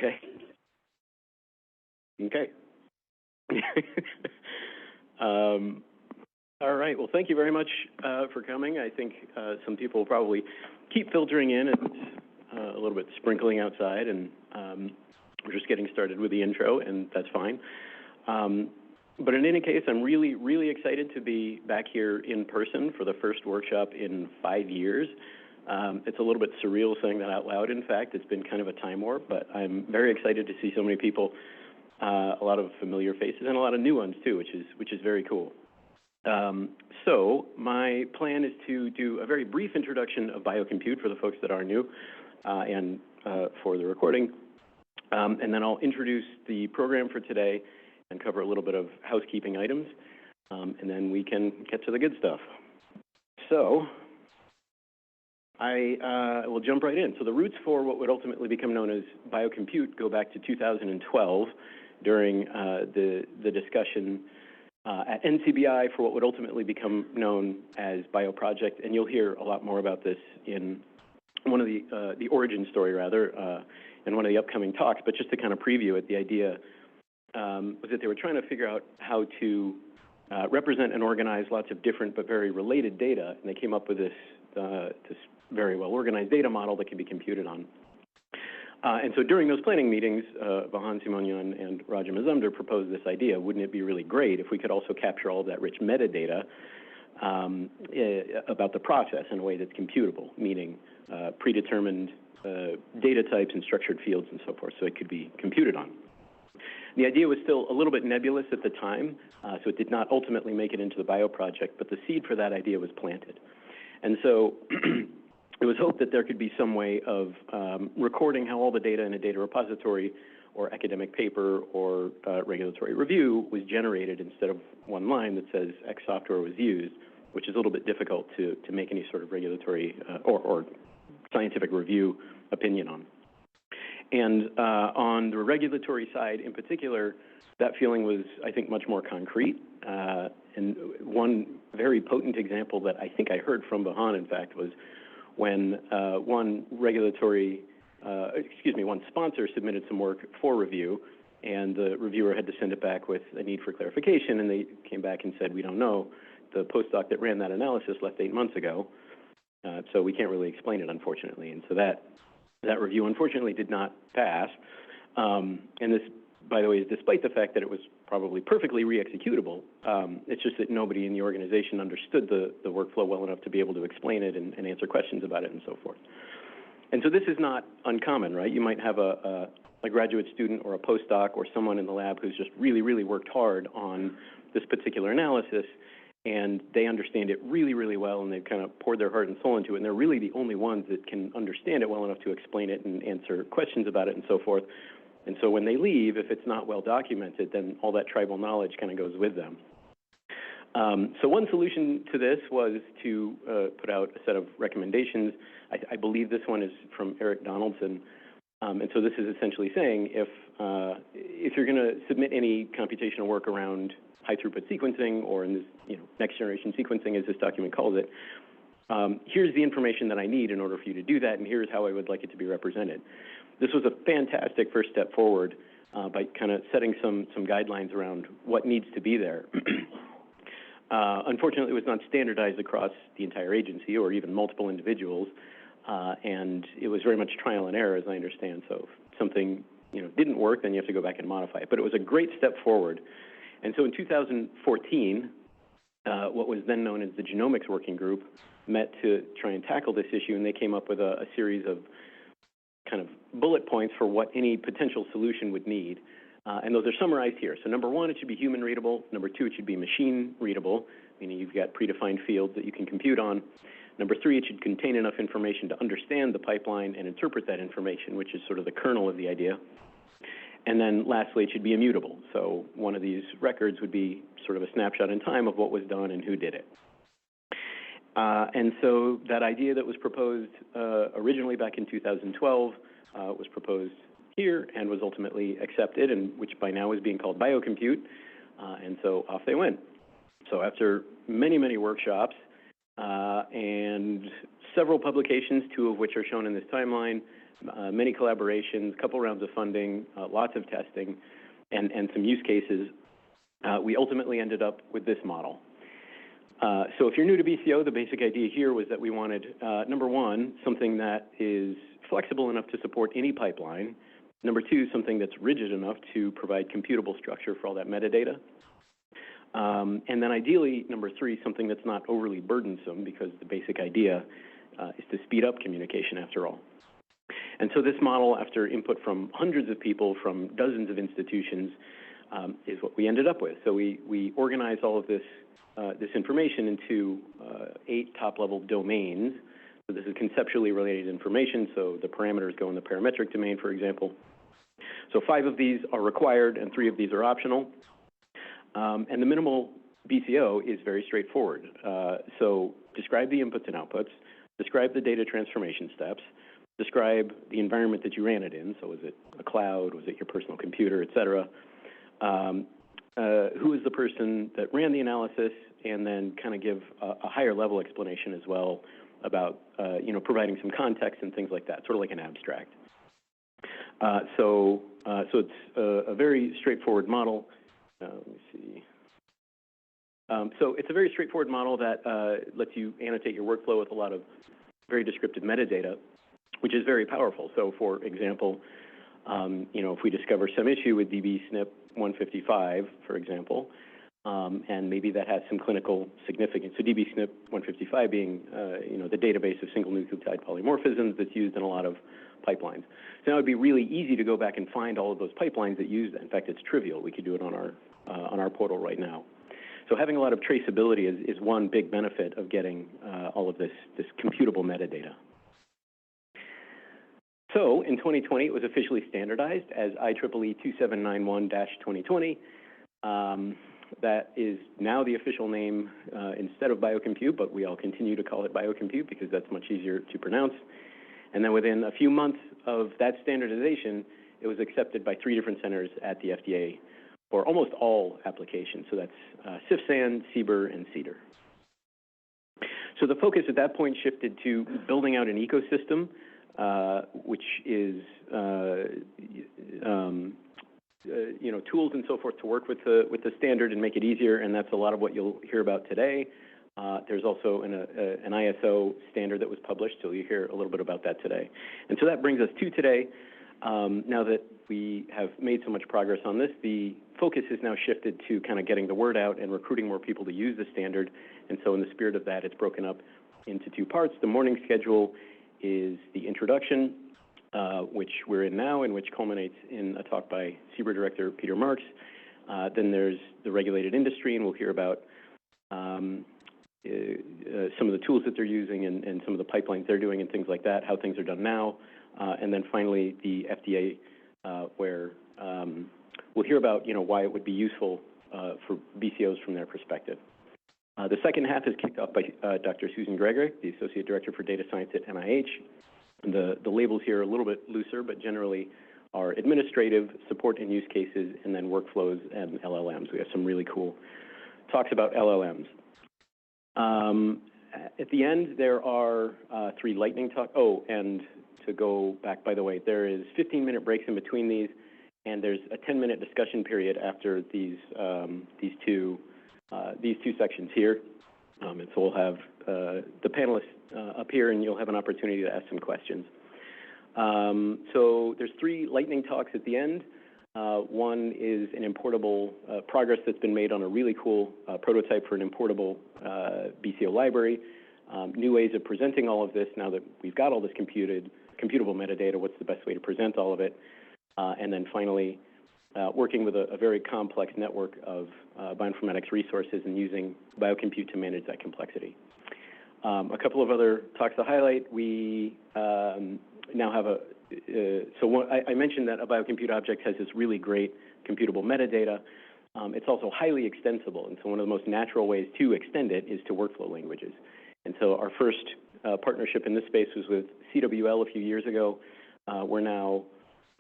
Okay. Okay. All right. Well, thank you very much for coming. I think some people will probably keep filtering in. It's a little bit sprinkling outside, and we're just getting started with the intro, and that's fine. But in any case, I'm really, really excited to be back here in person for the first workshop in 5 years. It's a little bit surreal saying that out loud, in fact. It's been kind of a time warp, but I'm very excited to see so many people, a lot of familiar faces and a lot of new ones, too, which is very cool. So my plan is to do a very brief introduction of Biocompute for the folks that are new and for the recording. And then I'll introduce the program for today and cover a little bit of housekeeping items. And then we can get to the good stuff. So I will jump right in. So the roots for what would ultimately become known as Biocompute go back to 2012 during the discussion at NCBI for what would ultimately become known as BioProject, and you'll hear a lot more about this in one of the origin story, rather, in one of the upcoming talks. But just to kind of preview it, the idea was that they were trying to figure out how to represent and organize lots of different but very related data, and they came up with this very well-organized data model that can be computed on. And so during those planning meetings, Vahan, Simonyan, and Mazumder proposed this idea. Wouldn't it be really great if we could also capture all of that rich metadata about the process in a way that's computable, meaning predetermined data types and structured fields and so forth, so it could be computed on. The idea was still a little bit nebulous at the time, so it did not ultimately make it into the BioProject, but the seed for that idea was planted. And so it was hoped that there could be some way of recording how all the data in a data repository or academic paper or regulatory review was generated instead of one line that says X software was used, which is a little bit difficult to make any sort of regulatory or scientific review opinion on. And on the regulatory side in particular, that feeling was, I think, much more concrete. And one very potent example that I think I heard from Vahan, in fact, was when one sponsor submitted some work for review, and the reviewer had to send it back with a need for clarification, and they came back and said, we don't know. The postdoc that ran that analysis left 8 months ago, so we can't really explain it, unfortunately. And so that review, unfortunately, did not pass. And this, by the way, is despite the fact that it was probably perfectly re-executable. It's just that nobody in the organization understood the workflow well enough to be able to explain it and answer questions about it and so forth. And so this is not uncommon, right? You might have a graduate student or a postdoc or someone in the lab who's just really, really worked hard on this particular analysis, and they understand it really, really well, and they've kind of poured their heart and soul into it, and they're really the only ones that can understand it well enough to explain it and answer questions about it and so forth. And so when they leave, if it's not well documented, then all that tribal knowledge kind of goes with them. So one solution to this was to put out a set of recommendations. I believe this one is from Eric Donaldson. And so this is essentially saying if you're going to submit any computational work around high-throughput sequencing, or in this, next-generation sequencing, as this document calls it, here's the information that I need in order for you to do that, and here's how I would like it to be represented. This was a fantastic first step forward by kind of setting some guidelines around what needs to be there. Unfortunately, it was not standardized across the entire agency or even multiple individuals, and it was very much trial and error, as I understand. So if something didn't work, then you have to go back and modify it. But it was a great step forward. And so in 2014, what was then known as the Genomics Working Group met to try and tackle this issue, and they came up with a series of kind of bullet points for what any potential solution would need. And those are summarized here. So number one, it should be human readable. Number two, it should be machine readable, meaning you've got predefined fields that you can compute on. Number three, it should contain enough information to understand the pipeline and interpret that information, which is sort of the kernel of the idea. And then lastly, it should be immutable. So one of these records would be sort of a snapshot in time of what was done and who did it. And so that idea that was proposed originally back in 2012 was proposed here and was ultimately accepted, and which by now is being called Biocompute. And so off they went. So after many, many workshops and several publications, 2 of which are shown in this timeline, many collaborations, a couple rounds of funding, lots of testing, and some use cases, we ultimately ended up with this model. So if you're new to BCO, the basic idea here was that we wanted, number one, something that is flexible enough to support any pipeline. Number two, something that's rigid enough to provide computable structure for all that metadata. And then ideally, number three, something that's not overly burdensome, because the basic idea is to speed up communication after all. And so this model, after input from hundreds of people from dozens of institutions, is what we ended up with. So we organized all of this information into 8 top-level domains. So this is conceptually related information, so the parameters go in the parametric domain, for example. So 5 of these are required and 3 of these are optional. And the minimal BCO is very straightforward. So describe the inputs and outputs, describe the data transformation steps, describe the environment that you ran it in. So was it a cloud, was it your personal computer, et cetera. Who is the person that ran the analysis, and then kind of give a higher level explanation as well about, providing some context and things like that, sort of like an abstract. So it's a very straightforward model. Let me see. So it's a very straightforward model that lets you annotate your workflow with a lot of very descriptive metadata, which is very powerful. So for example, if we discover some issue with DB-SNP 155, for example, and maybe that has some clinical significance. So DB-SNP 155 being, the database of single nucleotide polymorphisms that's used in a lot of pipelines. So now it would be really easy to go back and find all of those pipelines that use that. In fact, it's trivial. We could do it on our portal right now. So having a lot of traceability is one big benefit of getting all of this computable metadata. So in 2020, it was officially standardized as IEEE 2791-2020. That is now the official name instead of Biocompute, but we all continue to call it Biocompute because that's much easier to pronounce. And then within a few months of that standardization, it was accepted by 3 different centers at the FDA for almost all applications. So that's CIFSAN, CBER, and CEDAR. So the focus at that point shifted to building out an ecosystem, which is tools and so forth to work with the standard and make it easier, and that's a lot of what you'll hear about today. There's also an ISO standard that was published, so you'll hear a little bit about that today. And so that brings us to today. Now that we have made so much progress on this, the focus has now shifted to kind of getting the word out and recruiting more people to use the standard. And so in the spirit of that, it's broken up into 2 parts. The morning schedule is the introduction, which we're in now, and which culminates in a talk by CBER Director Peter Marks. Then there's the regulated industry, and we'll hear about some of the tools that they're using and some of the pipelines they're doing and things like that, how things are done now. And then finally, the FDA, where we'll hear about why it would be useful for BCOs from their perspective. The second half is kicked off by Dr. Susan Gregurick, the Associate Director for Data Science at NIH. The labels here are a little bit looser, but generally are administrative, support and use cases, and then workflows and LLMs. We have some really cool talks about LLMs. At the end, there are 3 lightning talks. Oh, and to go back, by the way, there is 15-minute breaks in between these, and there's a 10-minute discussion period after these two sections here. And so we'll have the panelists up here, and you'll have an opportunity to ask some questions. So there's 3 lightning talks at the end. One is an importable progress that's been made on a really cool prototype for an importable BCO library. New ways of presenting all of this now that we've got all this computable metadata, what's the best way to present all of it? And then finally, working with a very complex network of bioinformatics resources and using Biocompute to manage that complexity. A couple of other talks to highlight. We now have I mentioned that a Biocompute object has this really great computable metadata. It's also highly extensible, and so one of the most natural ways to extend it is to workflow languages. And so our first partnership in this space was with CWL a few years ago.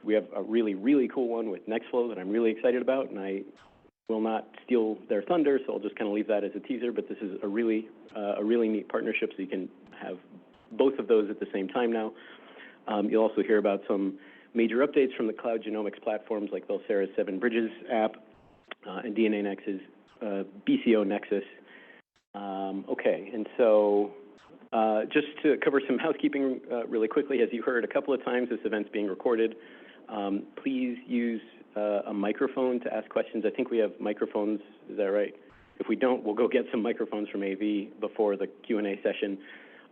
We have a really, really cool one with Nextflow that I'm really excited about, and I will not steal their thunder, so I'll just kind of leave that as a teaser, but this is a really neat partnership, so you can have both of those at the same time now. You'll also hear about some major updates from the cloud genomics platforms like Valsera's 7 Bridges app and DNAnexus, BCOnexus. Okay, and so just to cover some housekeeping really quickly, as you heard a couple of times, this event's being recorded. Please use a microphone to ask questions. I think we have microphones, is that right? If we don't, we'll go get some microphones from AV before the Q&A session.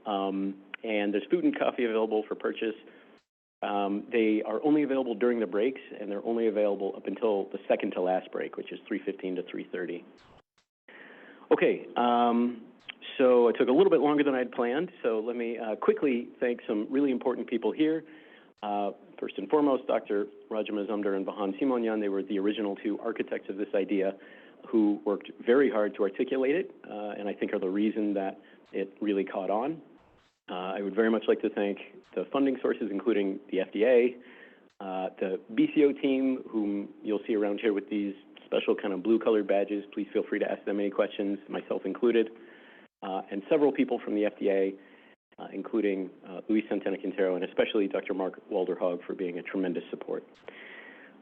And there's food and coffee available for purchase. They are only available during the breaks, and they're only available up until the second to last break, which is 3:15 to 3:30. Okay, so it took a little bit longer than I had planned, so let me quickly thank some really important people here. First and foremost, Dr. Mazumder and Vahan Simonyan. They were the original 2 architects of this idea who worked very hard to articulate it, and I think are the reason that it really caught on. I would very much like to thank the funding sources, including the FDA, the BCO team, whom you'll see around here with these special kind of blue-colored badges. Please feel free to ask them any questions, myself included, and several people from the FDA, including Luis Santanz-Quintero, and especially Dr. Mark Walderhaug for being a tremendous support.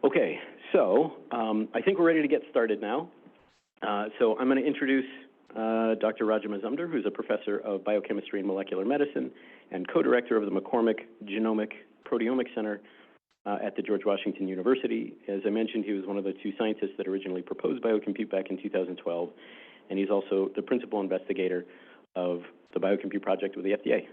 Okay, so I think we're ready to get started now. So I'm going to introduce Dr. Mazumder, who's a professor of biochemistry and molecular medicine and co-director of the McCormick Genomic Proteomics Center at the George Washington University. As I mentioned, he was one of the 2 scientists that originally proposed Biocompute back in 2012, and he's also the principal investigator of the Biocompute project with the FDA.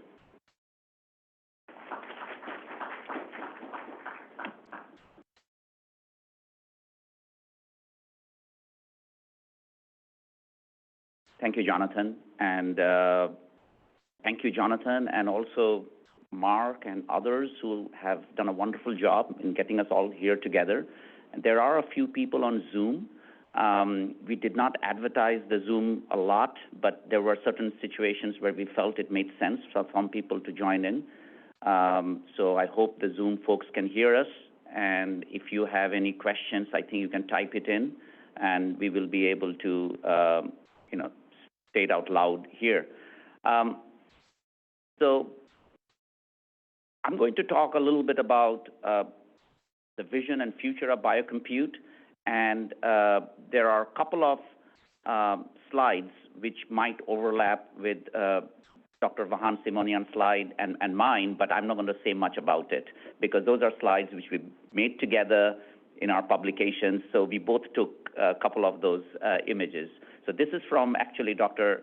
Thank you, Jonathan, and thank you, Jonathan, and also Mark and others who have done a wonderful job in getting us all here together. And there are a few people on Zoom. We did not advertise the Zoom a lot, but there were certain situations where we felt it made sense for some people to join in. So I hope the Zoom folks can hear us, and if you have any questions, I think you can type it in, and we will be able to say it out loud here. So I'm going to talk a little bit about the vision and future of biocompute, and there are a couple of slides which might overlap with Dr. Vahan Simonyan's slide and mine, but I'm not going to say much about it because those are slides which we made together in our publications, so we both took a couple of those images. So this is from actually Dr.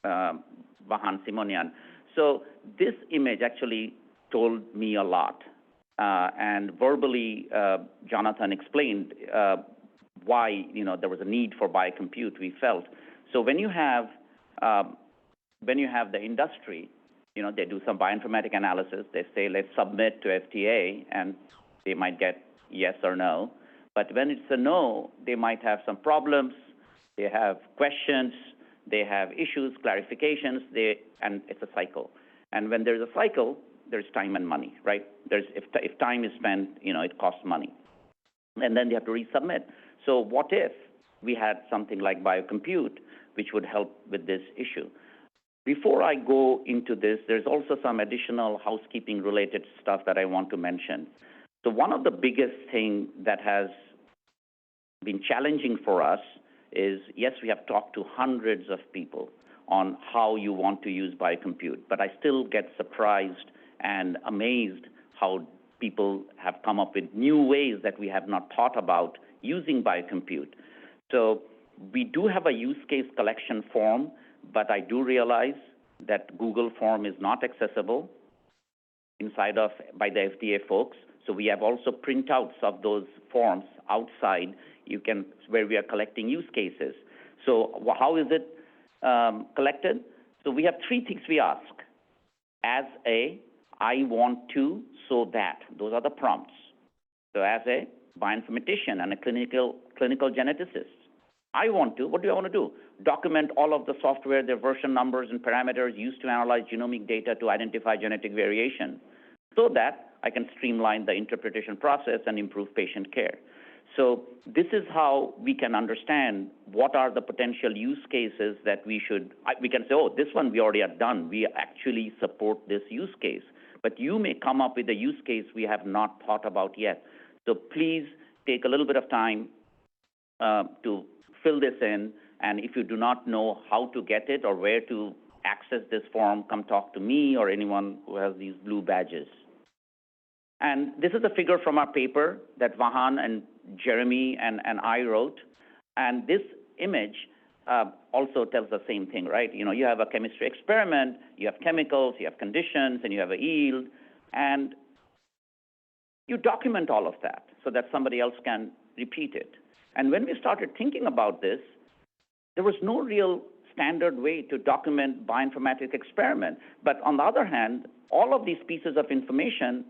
Vahan Simonyan. So this image actually told me a lot, and verbally Jonathan explained why there was a need for biocompute, we felt. So when you have the industry, they do some bioinformatic analysis, they say let's submit to FDA, and they might get yes or no. But when it's a no, they might have some problems, they have questions, they have issues, clarifications, and it's a cycle. And when there's a cycle, there's time and money, right? If time is spent, it costs money. And then they have to resubmit. So what if we had something like biocompute, which would help with this issue? Before I go into this, there's also some additional housekeeping-related stuff that I want to mention. So one of the biggest things that has been challenging for us is, yes, we have talked to hundreds of people on how you want to use biocompute, but I still get surprised and amazed how people have come up with new ways that we have not thought about using biocompute. So we do have a use case collection form, but I do realize that Google form is not accessible by the FDA folks. So we have also printouts of those forms outside where we are collecting use cases. So how is it collected? So we have 3 things we ask. As a, I want to, so that. Those are the prompts. So as a bioinformatician and a clinical geneticist, I want to, what do I want to do? Document all of the software, their version numbers and parameters used to analyze genomic data to identify genetic variation, so that I can streamline the interpretation process and improve patient care. So this is how we can understand what are the potential use cases that we can say, oh, this one we already have done. We actually support this use case. but you may come up with a use case we have not thought about yet. So please take a little bit of time to fill this in, and if you do not know how to get it or where to access this form, come talk to me or anyone who has these blue badges. And this is a figure from our paper that Vahan and Jeremy and I wrote, and this image also tells the same thing, right? You know, you have a chemistry experiment, you have chemicals, you have conditions, and you have a yield, and you document all of that so that somebody else can repeat it. And when we started thinking about this, there was no real standard way to document bioinformatics experiment. But on the other hand, all of these pieces of information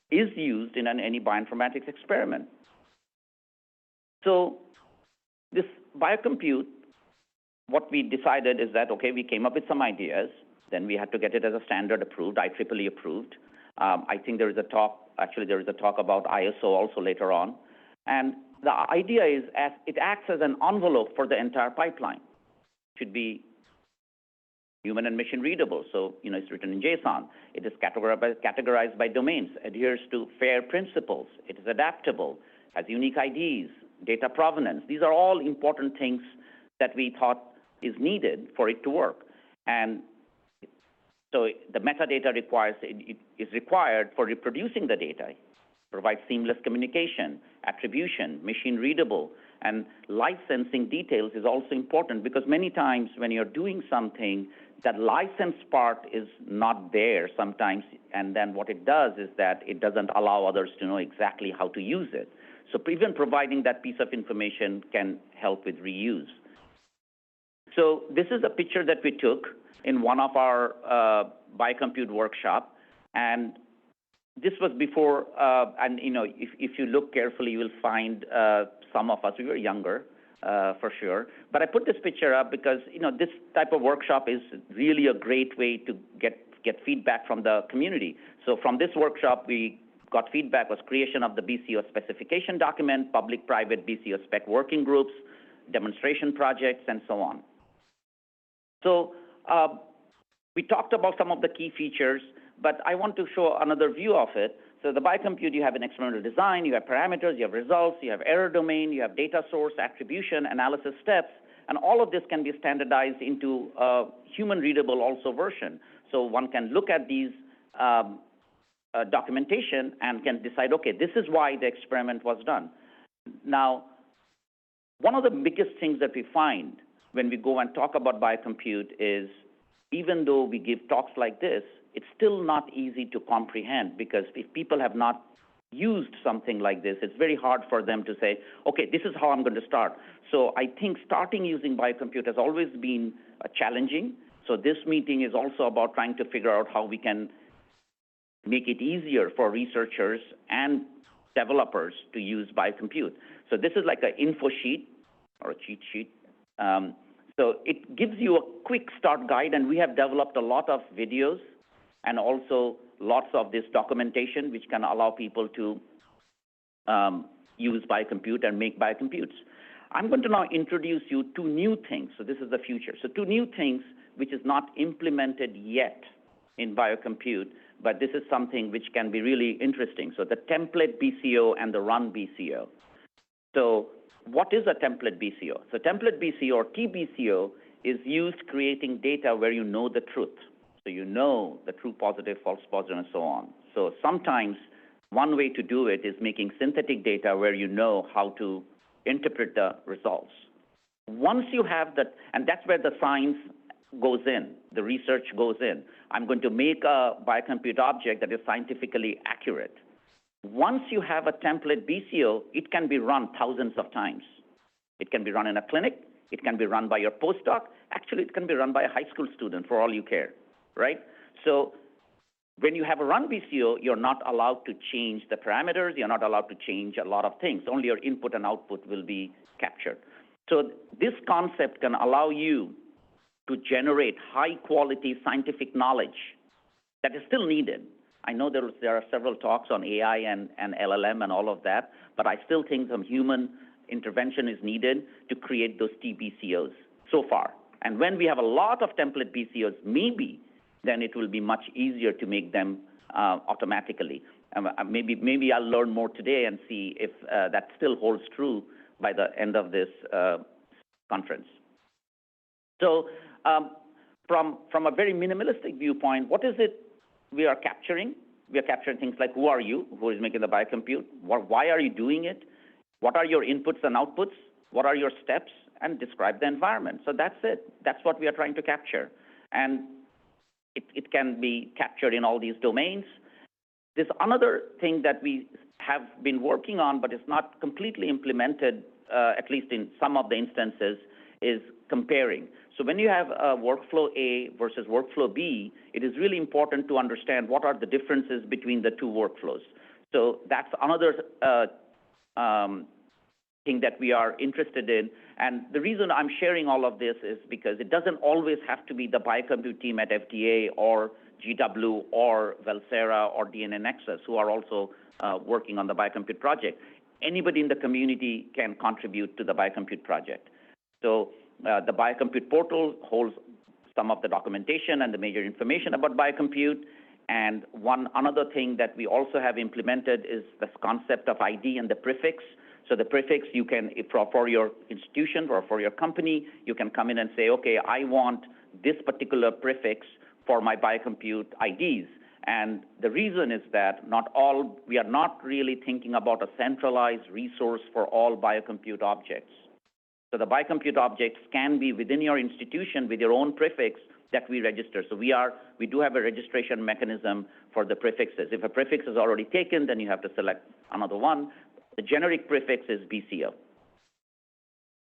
is used in any bioinformatics experiment. So this Biocompute, what we decided is that, okay, we came up with some ideas, then we had to get it as a standard approved, IEEE approved. I think there is a talk about ISO also later on. And the idea is it acts as an envelope for the entire pipeline. It should be human and machine readable, so it's written in JSON. It is categorized by domains, adheres to FAIR principles. It is adaptable, has unique IDs, data provenance. These are all important things that we thought is needed for it to work. And so the metadata is required for reproducing the data, provides seamless communication, attribution, machine readable, and licensing details is also important because many times when you're doing something, that license part is not there sometimes, and then what it does is that it doesn't allow others to know exactly how to use it. So even providing that piece of information can help with reuse. So this is a picture that we took in one of our Biocompute workshop, and this was before, and if you look carefully, you will find some of us, we were younger, for sure. But I put this picture up because, this type of workshop is really a great way to get feedback from the community. So from this workshop, we got feedback was creation of the BCO specification document, public-private BCO spec working groups, demonstration projects, and so on. So we talked about some of the key features, but I want to show another view of it. So the Biocompute, you have an experimental design, you have parameters, you have results, you have error domain, you have data source, attribution, analysis steps, and all of this can be standardized into a human-readable also version. So one can look at these documentation and can decide, okay, this is why the experiment was done. Now, one of the biggest things that we find when we go and talk about Biocompute is even though we give talks like this, it's still not easy to comprehend because if people have not used something like this, it's very hard for them to say, okay, this is how I'm going to start. So I think starting using Biocompute has always been challenging. So this meeting is also about trying to figure out how we can make it easier for researchers and developers to use Biocompute. So this is like an info sheet or a cheat sheet. So it gives you a quick start guide, and we have developed a lot of videos and also lots of this documentation which can allow people to use Biocompute and make Biocomputes. I'm going to now introduce you two new things. So this is the future. So two new things which is not implemented yet in Biocompute, but this is something which can be really interesting. So the template BCO and the run BCO. So what is a template BCO? So template BCO or TBCO is used creating data where you know the truth. So you know the true positive, false positive, and so on. So sometimes one way to do it is making synthetic data where you know how to interpret the results. Once you have that, and that's where the science goes in, the research goes in. I'm going to make a Biocompute object that is scientifically accurate. Once you have a template BCO, it can be run thousands of times. It can be run in a clinic. It can be run by your postdoc. Actually, it can be run by a high school student for all you care, right? So when you have a run BCO, you're not allowed to change the parameters. You're not allowed to change a lot of things. Only your input and output will be captured. So this concept can allow you to generate high-quality scientific knowledge that is still needed. I know there are several talks on AI and LLM and all of that, but I still think some human intervention is needed to create those TBCOs so far. And when we have a lot of template BCOs, maybe then it will be much easier to make them automatically. Maybe I'll learn more today and see if that still holds true by the end of this conference. So from a very minimalistic viewpoint, what is it we are capturing? We are capturing things like who are you, who is making the biocompute, why are you doing it, what are your inputs and outputs, what are your steps, and describe the environment. So that's it. That's what we are trying to capture. And it can be captured in all these domains. There's another thing that we have been working on, but it's not completely implemented, at least in some of the instances, is comparing. So when you have workflow A versus workflow B, it is really important to understand what are the differences between the two workflows. So that's another thing that we are interested in. And the reason I'm sharing all of this is because it doesn't always have to be the biocompute team at FDA or GW or Valsera or DNAnexus who are also working on the biocompute project. Anybody in the community can contribute to the biocompute project. So the biocompute portal holds some of the documentation and the major information about biocompute. And another thing that we also have implemented is this concept of ID and the prefix. So the prefix, you can, for your institution or for your company, you can come in and say, okay, I want this particular prefix for my biocompute IDs. And the reason is that we are not really thinking about a centralized resource for all biocompute objects. So the biocompute objects can be within your institution with your own prefix that we register. So we do have a registration mechanism for the prefixes. If a prefix is already taken, then you have to select another one. The generic prefix is BCO.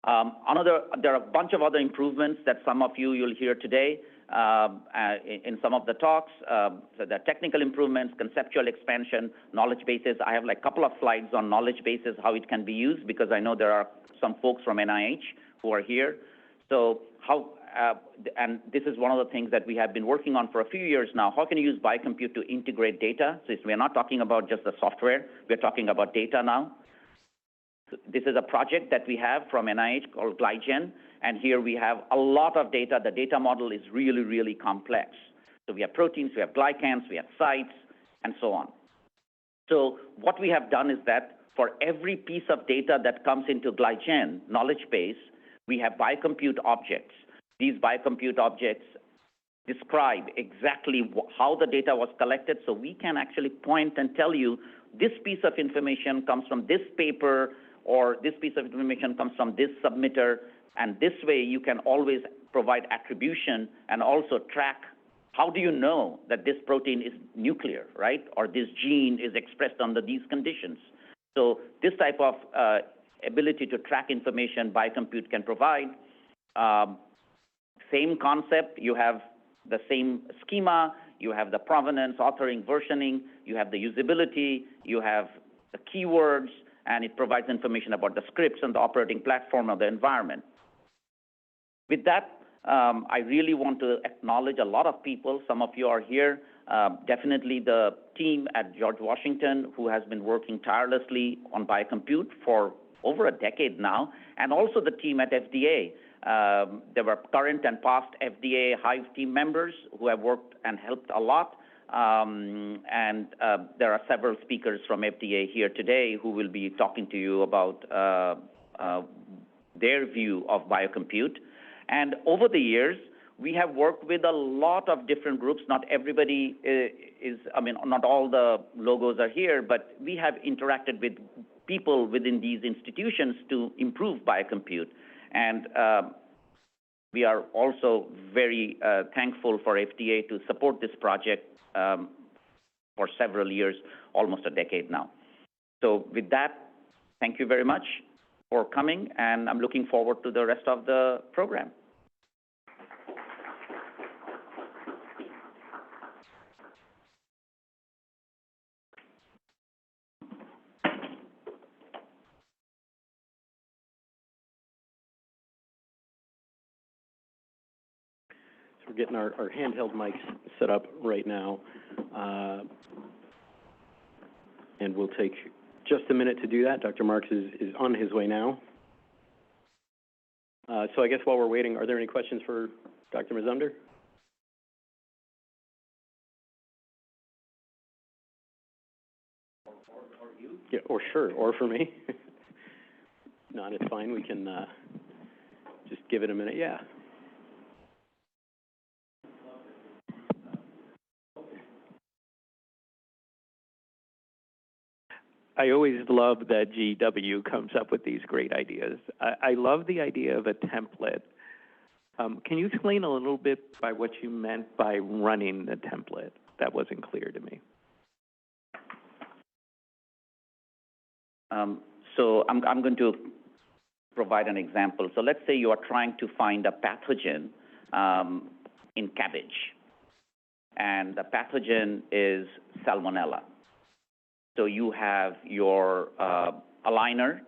There are a bunch of other improvements that some of you'll hear today in some of the talks. So the technical improvements, conceptual expansion, knowledge bases. I have like a couple of slides on knowledge bases, how it can be used, because I know there are some folks from NIH who are here. So and this is one of the things that we have been working on for a few years now. How can you use biocompute to integrate data? So we're not talking about just the software. We're talking about data now. So this is a project that we have from NIH called GlyGen, and here we have a lot of data. The data model is really, really complex. So we have proteins, we have glycans, we have sites, and so on. So what we have done is that for every piece of data that comes into GlyGen knowledge base, we have biocompute objects. These biocompute objects describe exactly how the data was collected, so we can actually point and tell you this piece of information comes from this paper, or this piece of information comes from this submitter, and this way you can always provide attribution and also track how do you know that this protein is nuclear, right, or this gene is expressed under these conditions. So this type of ability to track information biocompute can provide. Same concept, you have the same schema, you have the provenance, authoring, versioning, you have the usability, you have the keywords, and it provides information about the scripts and the operating platform of the environment. With that, I really want to acknowledge a lot of people. Some of you are here. Definitely the team at George Washington, who has been working tirelessly on biocompute for over a decade now, and also the team at FDA. There were current and past FDA Hive team members who have worked and helped a lot. And there are several speakers from FDA here today who will be talking to you about their view of biocompute. And over the years, we have worked with a lot of different groups. Not everybody not all the logos are here, but we have interacted with people within these institutions to improve biocompute. And we are also very thankful for FDA to support this project for several years, almost a decade now. So with that, thank you very much for coming, and I'm looking forward to the rest of the program. We're getting our handheld mics set up right now, and we'll take just a minute to do that. Dr. Marks is on his way now. So I guess while we're waiting, are there any questions for Dr. Mazumder? Yeah, or sure, or for me. No, it's fine. We can just give it a minute. Yeah. I always love that GW comes up with these great ideas. I love the idea of a template. Can you explain a little bit by what you meant by running the template? That wasn't clear to me. So I'm going to provide an example. So let's say you are trying to find a pathogen in cabbage, and the pathogen is Salmonella. So you have your aligner,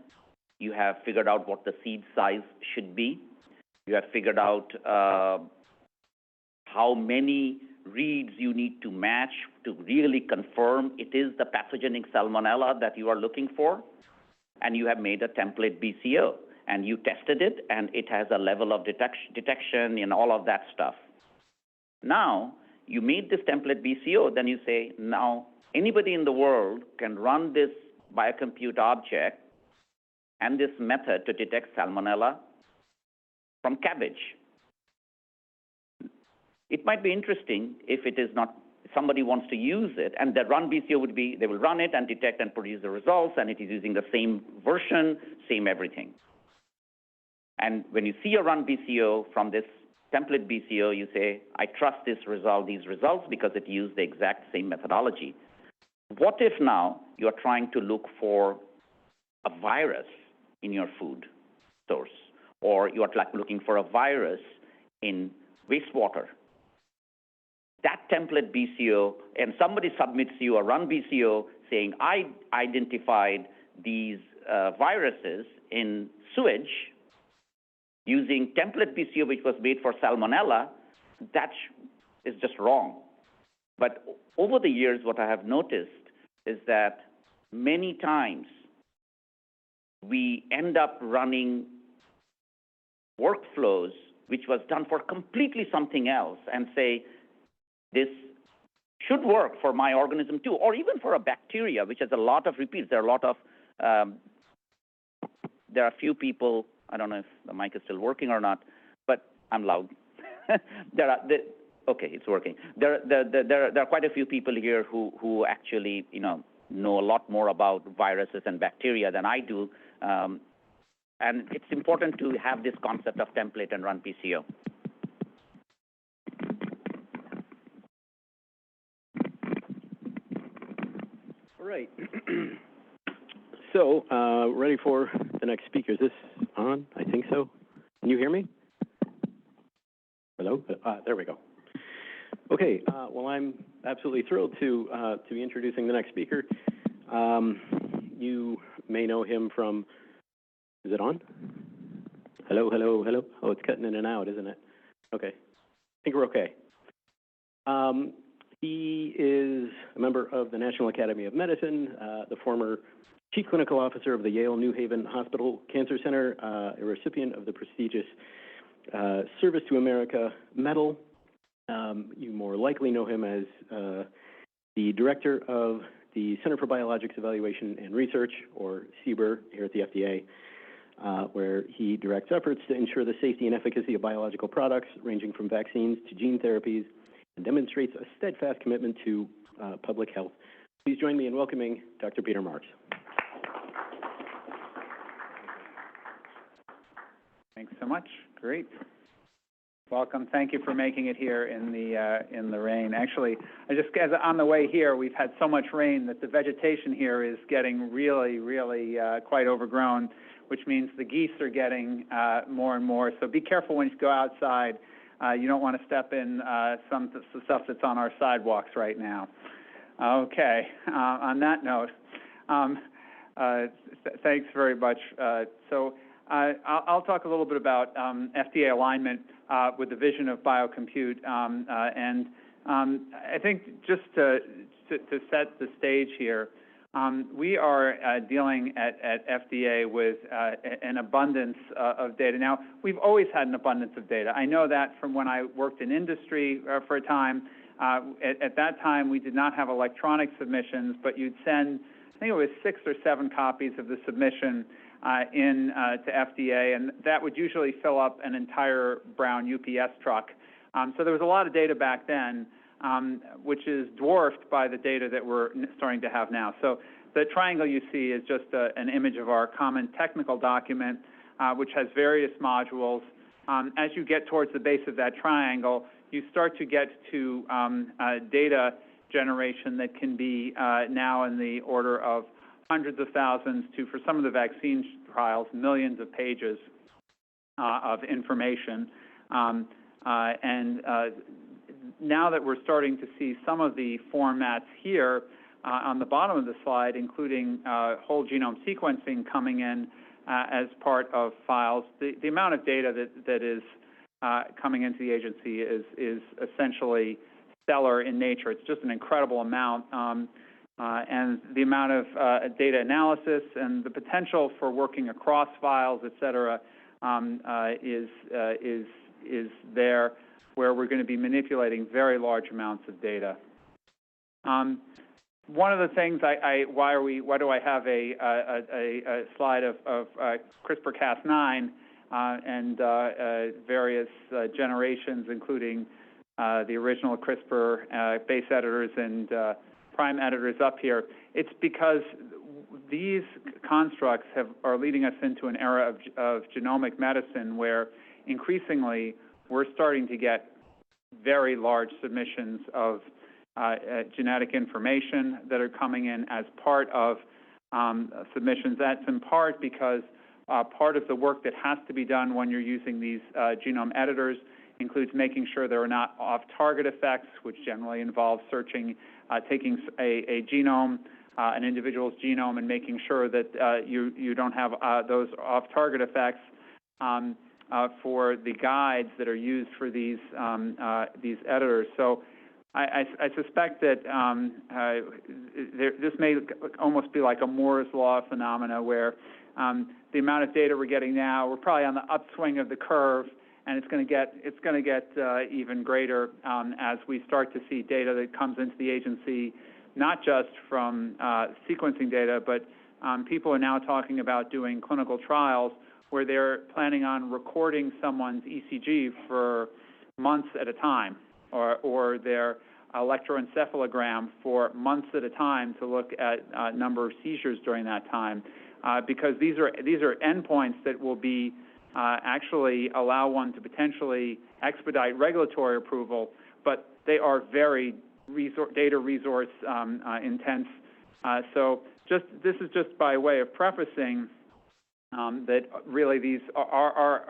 you have figured out what the seed size should be, you have figured out how many reads you need to match to really confirm it is the pathogenic Salmonella that you are looking for, and you have made a template BCO, and you tested it, and it has a level of detection and all of that stuff. Now, you made this template BCO, then you say, now, anybody in the world can run this biocompute object and this method to detect Salmonella from cabbage. It might be interesting if it is not, somebody wants to use it, and the run BCO would be, they will run it and detect and produce the results, and it is using the same version, same everything. And when you see a run BCO from this template BCO, you say, I trust this result, these results, because it used the exact same methodology. What if now you are trying to look for a virus in your food source, or you are looking for a virus in wastewater? That template BCO, and somebody submits you a run BCO saying, I identified these viruses in sewage using template BCO, which was made for Salmonella, that is just wrong. But over the years, what I have noticed is that many times we end up running workflows which was done for completely something else and say, this should work for my organism too, or even for a bacteria, which has a lot of repeats. There are a lot of, there are a few people, I don't know if the mic is still working or not, but I'm loud. Okay, it's working. There are quite a few people here who actually, know a lot more about viruses and bacteria than I do. And it's important to have this concept of template and run BCO. All right. So, ready for the next speaker. Is this on? I think so. Can you hear me? Hello? There we go. Okay. Well, I'm absolutely thrilled to be introducing the next speaker. You may know him from. Is it on? Hello, hello, hello. Oh, it's cutting in and out, isn't it? Okay. I think we're okay. He is a member of the National Academy of Medicine, the former Chief Clinical Officer of the Yale New Haven Hospital Cancer Center, a recipient of the prestigious Service to America Medal. You more likely know him as the director of the Center for Biologics Evaluation and Research, or CBER, here at the FDA, where he directs efforts to ensure the safety and efficacy of biological products, ranging from vaccines to gene therapies, and demonstrates a steadfast commitment to public health. Please join me in welcoming Dr. Peter Marks. Thanks so much. Great. Welcome. Thank you for making it here in the rain. Actually, on the way here, we've had so much rain that the vegetation here is getting really, really quite overgrown, which means the geese are getting more and more. So be careful when you go outside. You don't want to step in some stuff that's on our sidewalks right now. Okay. On that note, thanks very much. I'll talk a little bit about FDA alignment with the vision of biocompute, and I think just to set the stage here, we are dealing at FDA with an abundance of data. Now, we've always had an abundance of data. I know that from when I worked in industry for a time. At that time, we did not have electronic submissions, but you'd send I think it was 6 or 7 copies of the submission to FDA, and that would usually fill up an entire brown UPS truck. So there was a lot of data back then, which is dwarfed by the data that we're starting to have now. So the triangle you see is just an image of our common technical document, which has various modules. As you get towards the base of that triangle, you start to get to data generation that can be now in the order of hundreds of thousands to, for some of the vaccine trials, millions of pages of information. Now that we're starting to see some of the formats here on the bottom of the slide, including whole genome sequencing coming in as part of files, the amount of data that is coming into the agency is essentially stellar in nature. It's just an incredible amount. And the amount of data analysis and the potential for working across files, et cetera, is there, where we're going to be manipulating very large amounts of data. One of the things why do I have a slide of CRISPR-Cas9 and various generations, including the original CRISPR base editors and prime editors up here? It's because these constructs are leading us into an era of genomic medicine where increasingly we're starting to get very large submissions of genetic information that are coming in as part of submissions. That's in part because part of the work that has to be done when you're using these genome editors includes making sure there are not off-target effects, which generally involve searching, taking a genome, an individual's genome, and making sure that you don't have those off-target effects for the guides that are used for these editors. So I suspect that this may almost be like a Moore's law phenomena, where the amount of data we're getting now, we're probably on the upswing of the curve, and it's going to get even greater as we start to see data that comes into the agency, not just from sequencing data, but people are now talking about doing clinical trials where they're planning on recording someone's ECG for months at a time, or their electroencephalogram for months at a time to look at number of seizures during that time, because these are endpoints that will be actually allow one to potentially expedite regulatory approval, but they are very data resource intense. So this is just by way of prefacing that really these our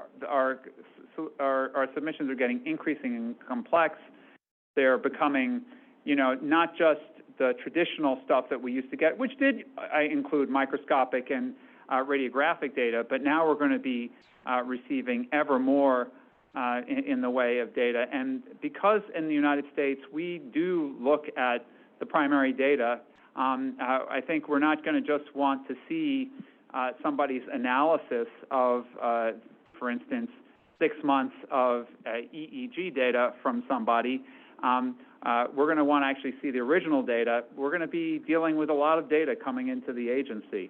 submissions are getting increasingly complex. They're becoming, not just the traditional stuff that we used to get, which did include microscopic and radiographic data, but now we're going to be receiving ever more in the way of data. And because in the United States we do look at the primary data, I think we're not going to just want to see somebody's analysis of, for instance, 6 months of EEG data from somebody. We're going to want to actually see the original data. We're going to be dealing with a lot of data coming into the agency.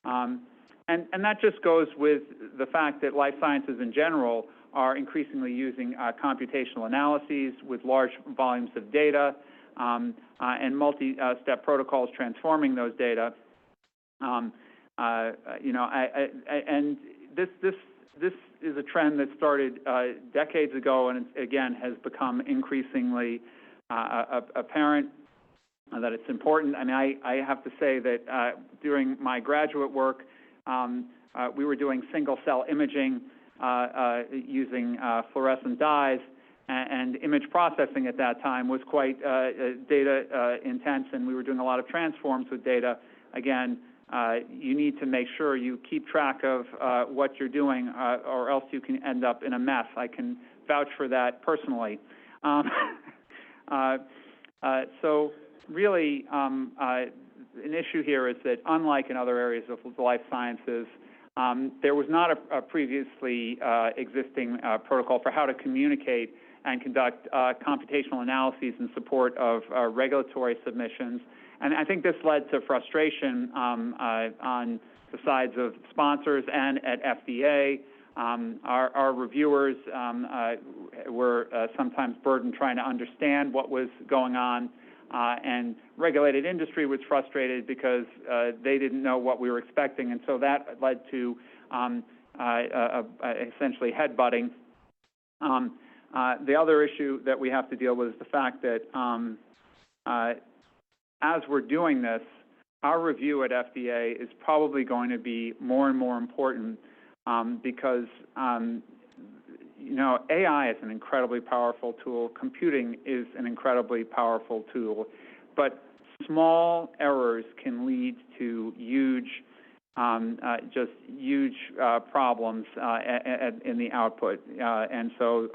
And that just goes with the fact that life sciences in general are increasingly using computational analyses with large volumes of data and multi-step protocols transforming those data. And this is a trend that started decades ago, and again has become increasingly apparent that it's important. I mean, I have to say that during my graduate work, we were doing single-cell imaging using fluorescent dyes, and image processing at that time was quite data intense, and we were doing a lot of transforms with data. Again, you need to make sure you keep track of what you're doing, or else you can end up in a mess. I can vouch for that personally. So really, an issue here is that unlike in other areas of the life sciences, there was not a previously existing protocol for how to communicate and conduct computational analyses in support of regulatory submissions. And I think this led to frustration on the sides of sponsors and at FDA. Our reviewers were sometimes burdened trying to understand what was going on, and regulated industry was frustrated because they didn't know what we were expecting, and so that led to essentially headbutting. The other issue that we have to deal with is the fact that as we're doing this, our review at FDA is probably going to be more and more important because, you know, AI is an incredibly powerful tool. Computing is an incredibly powerful tool. But small errors can lead to huge, just huge problems in the output. And so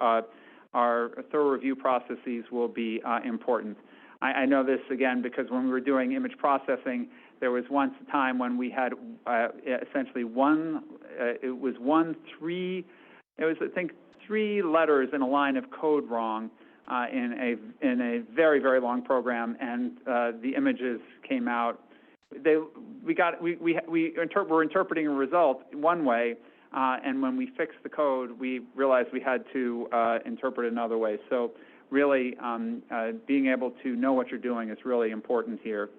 our thorough review processes will be important. I know this, again, because when we were doing image processing, there was once a time when we had essentially I think, 3 letters in a line of code wrong in a very, very long program, and the images came out. We're interpreting a result one way, and when we fixed the code, we realized we had to interpret it another way. So really, being able to know what you're doing is really important here.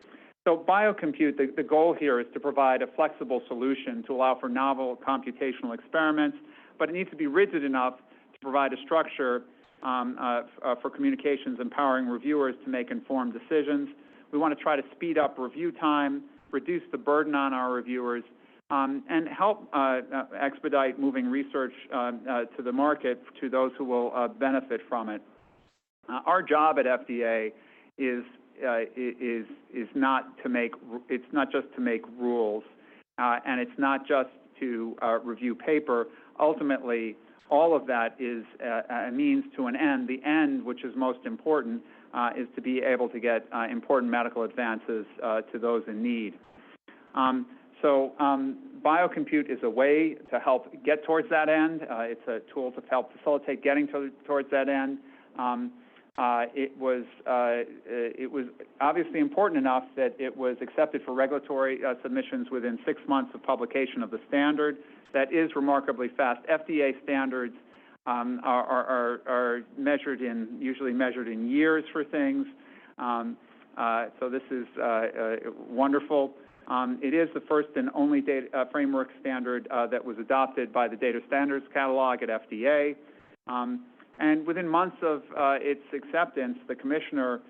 So Biocompute, the goal here is to provide a flexible solution to allow for novel computational experiments, but it needs to be rigid enough to provide a structure for communications, empowering reviewers to make informed decisions. We want to try to speed up review time, reduce the burden on our reviewers, and help expedite moving research to the market to those who will benefit from it. Our job at FDA is not to make, it's not just to make rules, and it's not just to review paper. Ultimately, all of that is a means to an end. The end, which is most important, is to be able to get important medical advances to those in need. So Biocompute is a way to help get towards that end. It's a tool to help facilitate getting towards that end. It was obviously important enough that it was accepted for regulatory submissions within 6 months of publication of the standard. That is remarkably fast. FDA standards are measured usually measured in years for things. So this is wonderful. It is the first and only data framework standard that was adopted by the Data Standards Catalog at FDA. And within months of its acceptance, the commissioner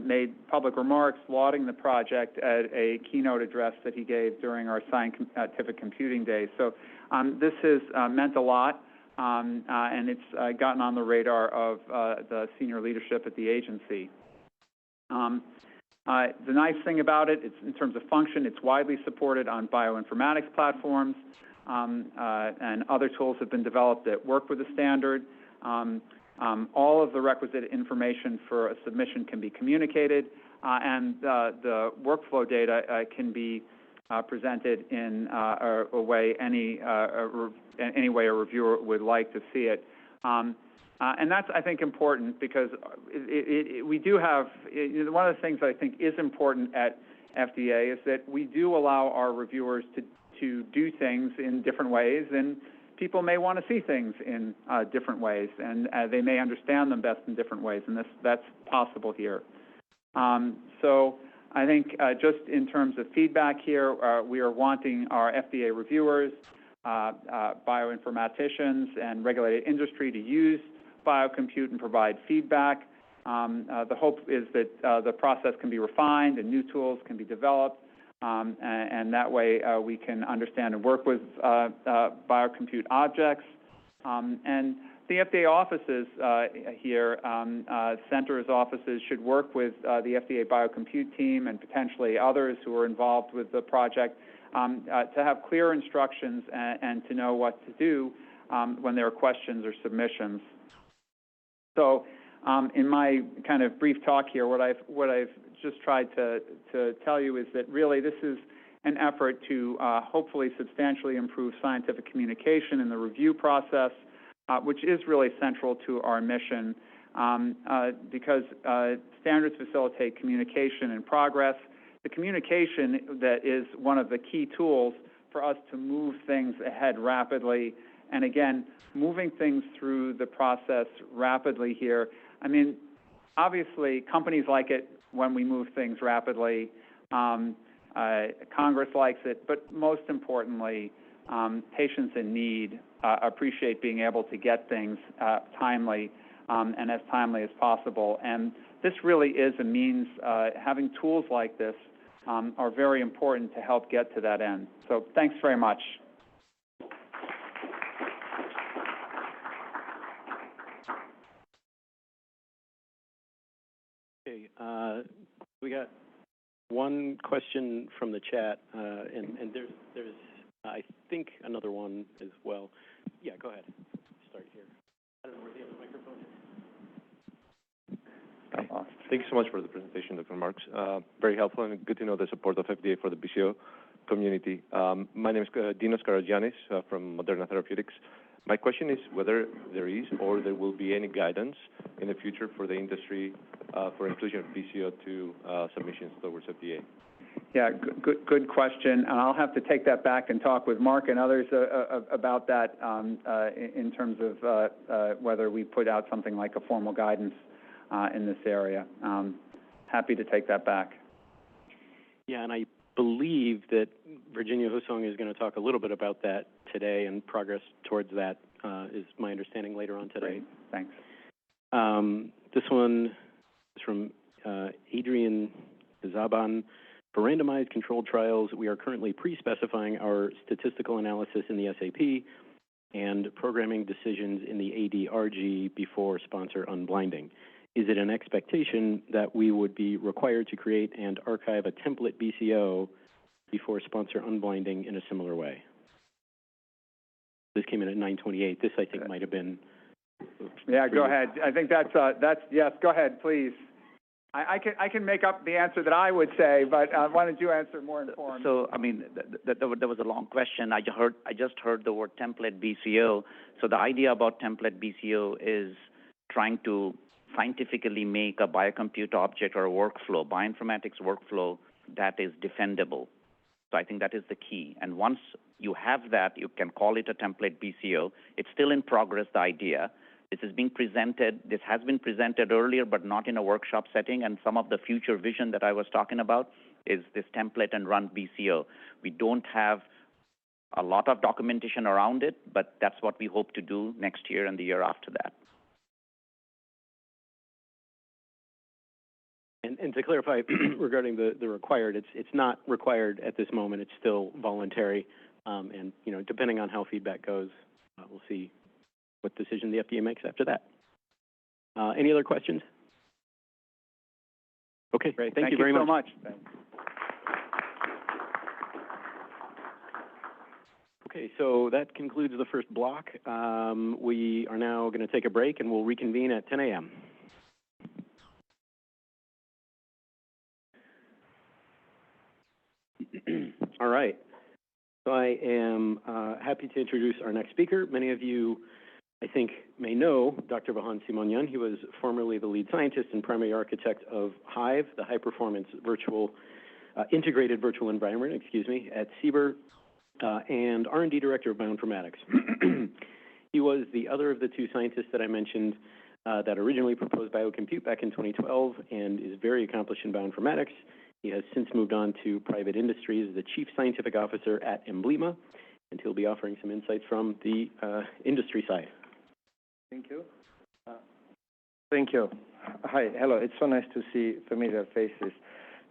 made public remarks lauding the project at a keynote address that he gave during our Scientific Computing Day. So this has meant a lot, and it's gotten on the radar of the senior leadership at the agency. The nice thing about it, it's in terms of function, it's widely supported on bioinformatics platforms, and other tools have been developed that work with the standard. All of the requisite information for a submission can be communicated, and the workflow data can be presented in a way any way a reviewer would like to see it. And that's, I think, important because we do have, one of the things I think is important at FDA is that we do allow our reviewers to do things in different ways, and people may want to see things in different ways, and they may understand them best in different ways, and that's possible here. So I think just in terms of feedback here, we are wanting our FDA reviewers, bioinformaticians, and regulated industry to use Biocompute and provide feedback. The hope is that the process can be refined and new tools can be developed, and that way we can understand and work with Biocompute objects. And the FDA offices here, centers offices, should work with the FDA Biocompute team and potentially others who are involved with the project to have clear instructions and to know what to do when there are questions or submissions. So in my kind of brief talk here, what I've just tried to tell you is that really this is an effort to hopefully substantially improve scientific communication in the review process, which is really central to our mission. because standards facilitate communication and progress. The communication that is one of the key tools for us to move things ahead rapidly. And again, moving things through the process rapidly here. I mean, obviously, companies like it when we move things rapidly. Congress likes it, but most importantly, patients in need appreciate being able to get things timely and as timely as possible. And this really is a means, having tools like this are very important to help get to that end. So thanks very much. Okay, we got one question from the chat, and there's I think another one as well. Yeah, go ahead. Start here. I don't know where the other microphone is. Thank you so much for the presentation, Dr. Marks. Very helpful and good to know the support of FDA for the BCO community. My name is Dinos Karagiannis from Moderna Therapeutics. My question is whether there is or there will be any guidance in the future for the industry for inclusion of BCO2 submissions towards FDA. Yeah, good question, and I'll have to take that back and talk with Mark and others about that in terms of whether we put out something like a formal guidance in this area. Happy to take that back. Yeah, and I believe that Virginia Hussong is going to talk a little bit about that today, and progress towards that is my understanding later on today. Great, thanks. This one is from Adrian Zaban. For randomized controlled trials, we are currently pre-specifying our statistical analysis in the SAP and programming decisions in the ADRG before sponsor unblinding. Is it an expectation that we would be required to create and archive a template BCO before sponsor unblinding in a similar way? This came in at 9:28. This, I think, might have been... Yeah, go ahead. I think that's yes, go ahead, please. I can make up the answer that I would say, but why don't you answer more informed? So, I mean, that was a long question. I just heard the word template BCO. So the idea about template BCO is trying to scientifically make a biocompute object or a workflow, bioinformatics workflow that is defendable. So I think that is the key. And once you have that, you can call it a template BCO. It's still in progress, the idea. This has been presented earlier, but not in a workshop setting, and some of the future vision that I was talking about is this template and run BCO. We don't have a lot of documentation around it, but that's what we hope to do next year and the year after that. And to clarify regarding the required, it's not required at this moment. It's still voluntary, and you know, depending on how feedback goes, we'll see what decision the FDA makes after that. Any other questions? Okay, great. Thank you very much. So much. Okay, so that concludes the first block. We are now going to take a break, and we'll reconvene at 10 a.m. All right. So I am happy to introduce our next speaker. Many of you, I think, may know Dr. Vahan Simonyan. He was formerly the lead scientist and primary architect of Hive, the high-performance integrated virtual environment, at CBER, and R&D director of bioinformatics. He was the other of the two scientists that I mentioned that originally proposed Biocompute back in 2012 and is very accomplished in bioinformatics. He has since moved on to private industry as the chief scientific officer at Emblema, and he'll be offering some insights from the industry side. Thank you. Thank you. Hi, hello. It's so nice to see familiar faces.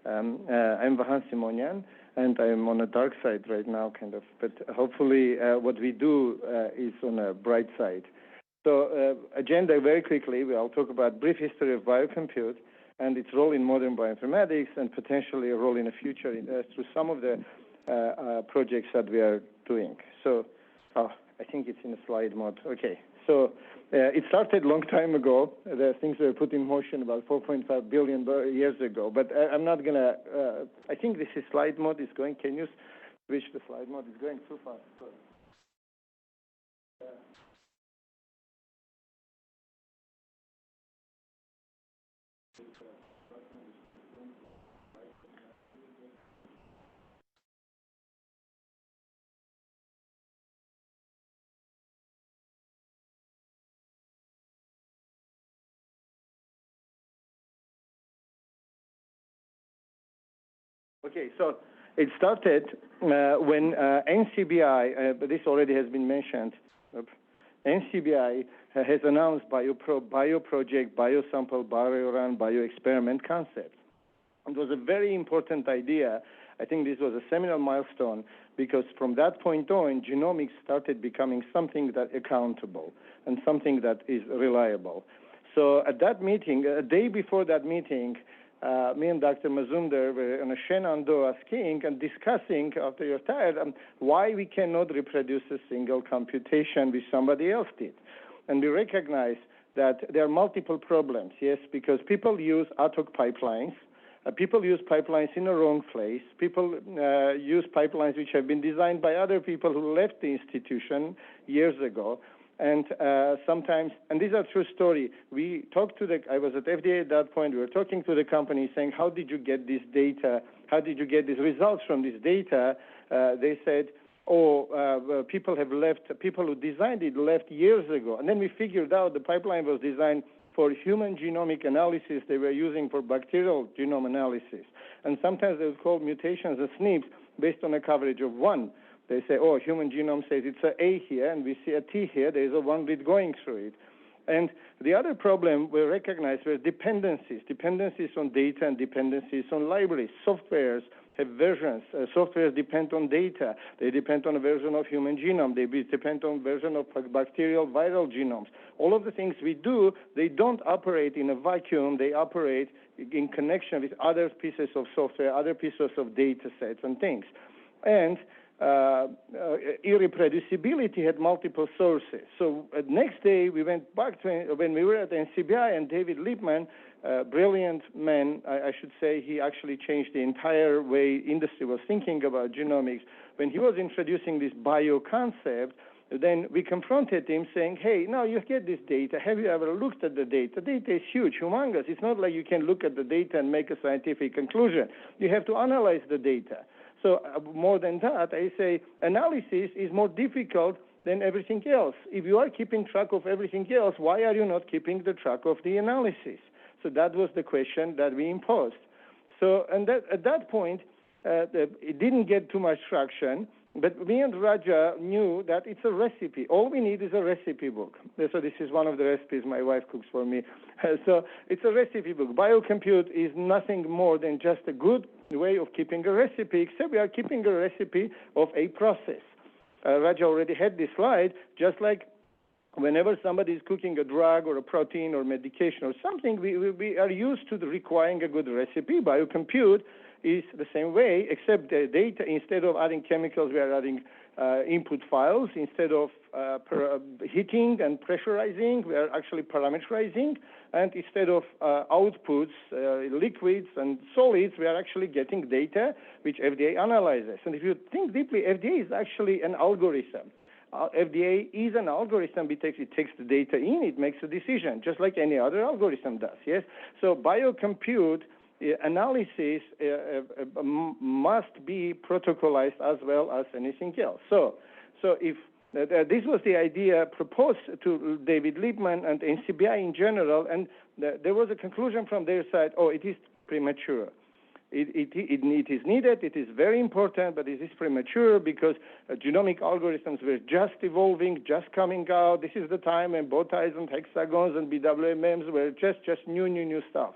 I'm Vahan Simonyan, and I'm on the dark side right now, kind of. But hopefully, what we do is on a bright side. So, agenda very quickly. I'll talk about brief history of biocompute and its role in modern bioinformatics, and potentially a role in the future through some of the projects that we are doing. So, I think it's in the slide mode. Okay. So it started a long time ago. The things were put in motion about 4.5 billion years ago. But I'm not going to, I think this is slide mode is going. Can you switch the slide mode? It's going too fast. Okay, so it started when NCBI, this already has been mentioned, NCBI has announced bioproject, biosample, biorun, bioexperiment concept. It was a very important idea. I think this was a seminal milestone because from that point on, genomics started becoming something that accountable and something that is reliable. So at that meeting, a day before that meeting, me and Dr. Mazumder were on a Shenandoah skiing and discussing, after you're tired, why we cannot reproduce a single computation which somebody else did. And we recognize that there are multiple problems, yes, because people use ad hoc pipelines. People use pipelines in the wrong place. People use pipelines which have been designed by other people who left the institution years ago. And sometimes, and these are true story, we talked to I was at FDA at that point, we were talking to the company saying, how did you get this data? How did you get these results from this data? They said, people have left, people who designed it left years ago. And then we figured out the pipeline was designed for human genomic analysis they were using for bacterial genome analysis. And sometimes they would call mutations as SNPs based on a coverage of 1. They say, human genome says it's an A here, and we see a T here. There is a 1 bit going through it. And the other problem we recognized were dependencies on data and dependencies on libraries. Softwares have versions. Softwares depend on data. They depend on a version of human genome. They depend on version of bacterial viral genomes. All of the things we do, they don't operate in a vacuum. They operate in connection with other pieces of software, other pieces of data sets and things. And irreproducibility had multiple sources. So next day, we went back to when we were at NCBI, and David Lippman, brilliant man, I should say, he actually changed the entire way industry was thinking about genomics. When he was introducing this bio concept, then we confronted him saying, hey, now you get this data. Have you ever looked at the data? Data is huge, humongous. It's not like you can look at the data and make a scientific conclusion. You have to analyze the data. So more than that, I say analysis is more difficult than everything else. If you are keeping track of everything else, why are you not keeping the track of the analysis? So that was the question that we imposed. So and at that point, it didn't get too much traction, but me and Raja knew that it's a recipe. All we need is a recipe book. So this is one of the recipes my wife cooks for me. So it's a recipe book. Biocompute is nothing more than just a good way of keeping a recipe, except we are keeping a recipe of a process. Raja already had this slide, just like whenever somebody is cooking a drug or a protein or medication or something, we are used to requiring a good recipe. Biocompute is the same way, except the data, instead of adding chemicals, we are adding input files. Instead of heating and pressurizing, we are actually parameterizing. And instead of outputs, liquids and solids, we are actually getting data which FDA analyzes. And if you think deeply, FDA is actually an algorithm. FDA is an algorithm because it takes the data in, it makes a decision, just like any other algorithm does, yes? So biocompute analysis must be protocolized as well as anything else. So if this was the idea proposed to David Lippman and NCBI in general, and there was a conclusion from their side, it is premature. It is needed, it is very important, but it is premature because genomic algorithms were just evolving, just coming out. This is the time when bow ties and hexagons and BWMs were just new stuff.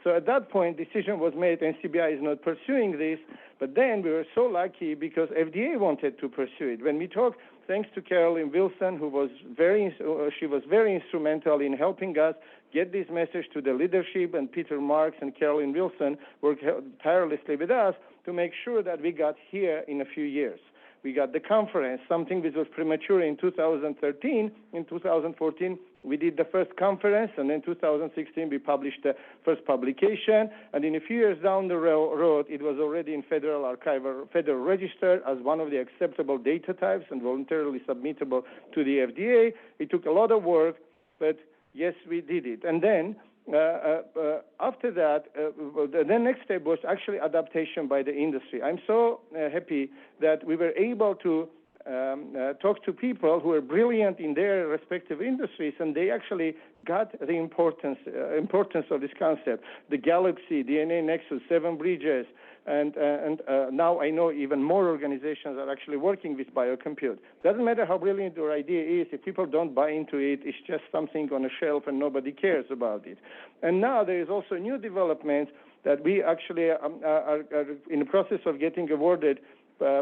So at that point, decision was made, NCBI is not pursuing this, but then we were so lucky because FDA wanted to pursue it. When we talked, thanks to Carolyn Wilson, she was very instrumental in helping us get this message to the leadership, and Peter Marks and Carolyn Wilson worked tirelessly with us to make sure that we got here in a few years. We got the conference, something which was premature in 2013. In 2014, we did the first conference, and in 2016, we published the first publication. And in a few years down the road, it was already in Federal Register as one of the acceptable data types and voluntarily submittable to the FDA. It took a lot of work, but yes, we did it. And then after that, the next step was actually adaptation by the industry. I'm so happy that we were able to talk to people who are brilliant in their respective industries, and they actually got the importance of this concept. The Galaxy, DNAnexus, 7 bridges, And now I know even more organizations are actually working with Biocompute. Doesn't matter how brilliant your idea is, if people don't buy into it, it's just something on a shelf and nobody cares about it. And now there is also new developments that we actually are in the process of getting awarded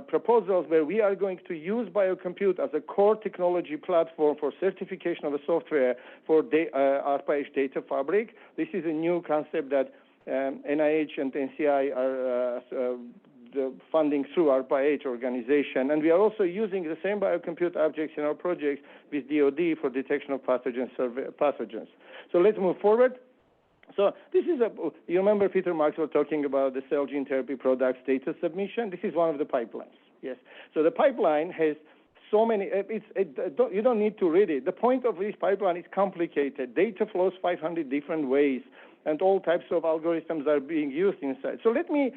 proposals where we are going to use Biocompute as a core technology platform for certification of a software for ARPA-H data fabric. This is a new concept that NIH and NCI are funding through ARPA-H organization. And we are also using the same Biocompute objects in our projects with DoD for detection of pathogens. So let's move forward. So this is you remember Peter Marks was talking about the cell gene therapy products data submission. This is one of the pipelines, yes. So the pipeline has so many, you don't need to read it. The point of this pipeline is complicated. Data flows 500 different ways, and all types of algorithms are being used inside. So let me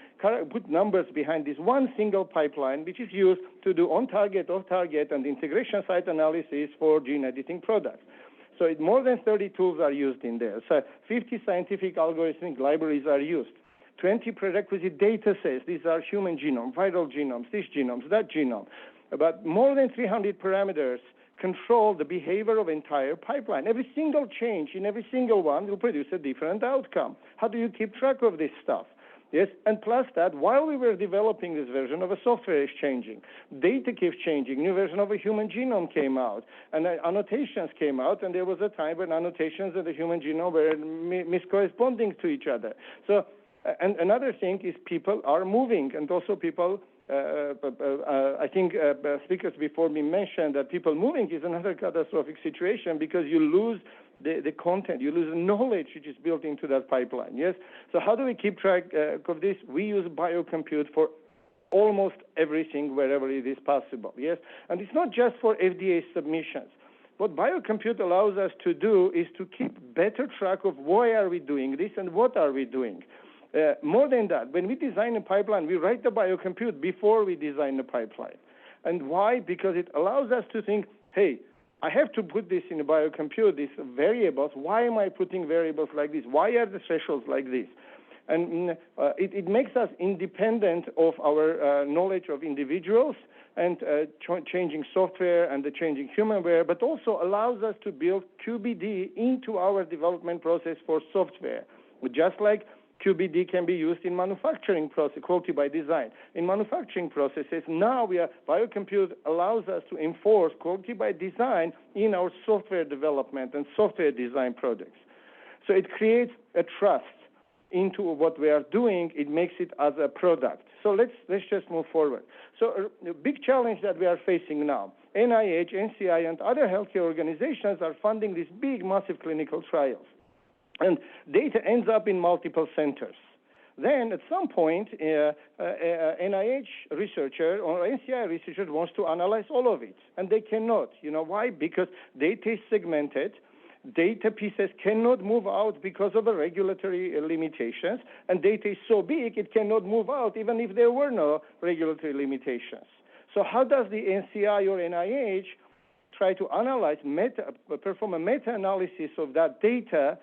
put numbers behind this one single pipeline, which is used to do on-target, off-target, and integration site analysis for gene editing products. So more than 30 tools are used in there. So 50 scientific algorithmic libraries are used. 20 prerequisite data sets. These are human genome, viral genomes, this genome, that genome. About more than 300 parameters control the behavior of entire pipeline. Every single change in every single one will produce a different outcome. How do you keep track of this stuff? Yes, and plus that, while we were developing this version of a software is changing. Data keeps changing. New version of a human genome came out, and annotations came out, and there was a time when annotations of the human genome were miscorresponding to each other. So, and another thing is people are moving, and also people, I think speakers before me mentioned that people moving is another catastrophic situation because you lose the content, you lose the knowledge which is built into that pipeline, yes? So how do we keep track of this? We use Biocompute for almost everything wherever it is possible, yes? And it's not just for FDA submissions. What Biocompute allows us to do is to keep better track of why are we doing this and what are we doing. More than that, when we design a pipeline, we write the Biocompute before we design the pipeline. And why? Because it allows us to think, hey, I have to put this in a Biocompute, these variables. Why am I putting variables like this? Why are the thresholds like this? And it makes us independent of our knowledge of individuals and changing software and the changing humanware, but also allows us to build QBD into our development process for software, just like QBD can be used in manufacturing process, quality by design. In manufacturing processes, now Biocompute allows us to enforce quality by design in our software development and software design projects. So it creates a trust into what we are doing. It makes it as a product. So let's just move forward. So a big challenge that we are facing now, NIH, NCI, and other healthcare organizations are funding these big, massive clinical trials. And data ends up in multiple centers. Then, at some point, NIH researcher or NCI researcher wants to analyze all of it, and they cannot. You know why? Because data is segmented. Data pieces cannot move out because of the regulatory limitations, and data is so big it cannot move out even if there were no regulatory limitations. So how does the NCI or NIH try to analyze, perform a meta-analysis of that data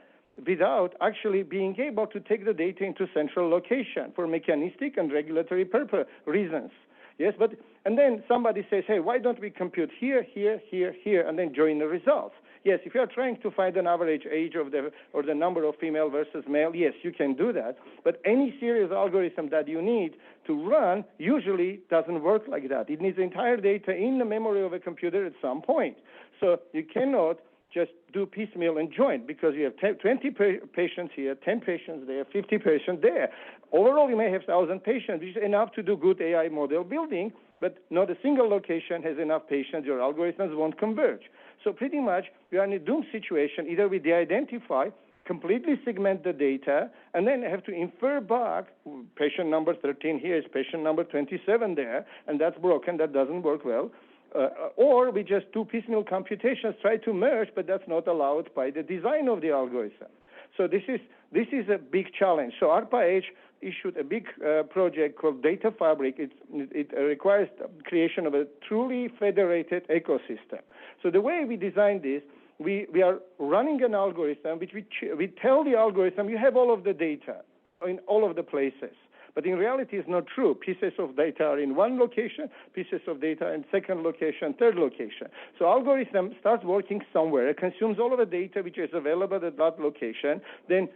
without actually being able to take the data into central location for mechanistic and regulatory reasons? Yes, and then somebody says, hey, why don't we compute here, here, here, here, and then join the results? Yes, if you are trying to find an average age of or the number of female versus male, yes, you can do that. But any serious algorithm that you need to run usually doesn't work like that. It needs the entire data in the memory of a computer at some point. So you cannot just do piecemeal and join because you have 20 patients here, 10 patients there, 50 patients there. Overall, you may have 1,000 patients, which is enough to do good AI model building, but not a single location has enough patients. Your algorithms won't converge. So pretty much, we are in a doomed situation. Either we de-identify, completely segment the data, and then have to infer back patient number 13 here is patient number 27 there, and that's broken. That doesn't work well. Or we just do piecemeal computations, try to merge, but that's not allowed by the design of the algorithm. So this is a big challenge. So ARPA-H issued a big project called Data Fabric. It requires creation of a truly federated ecosystem. So the way we designed this, we are running an algorithm which we tell the algorithm you have all of the data in all of the places. But in reality, it's not true. Pieces of data are in one location, pieces of data in second location, third location. So algorithm starts working somewhere, it consumes all of the data which is available at that location, then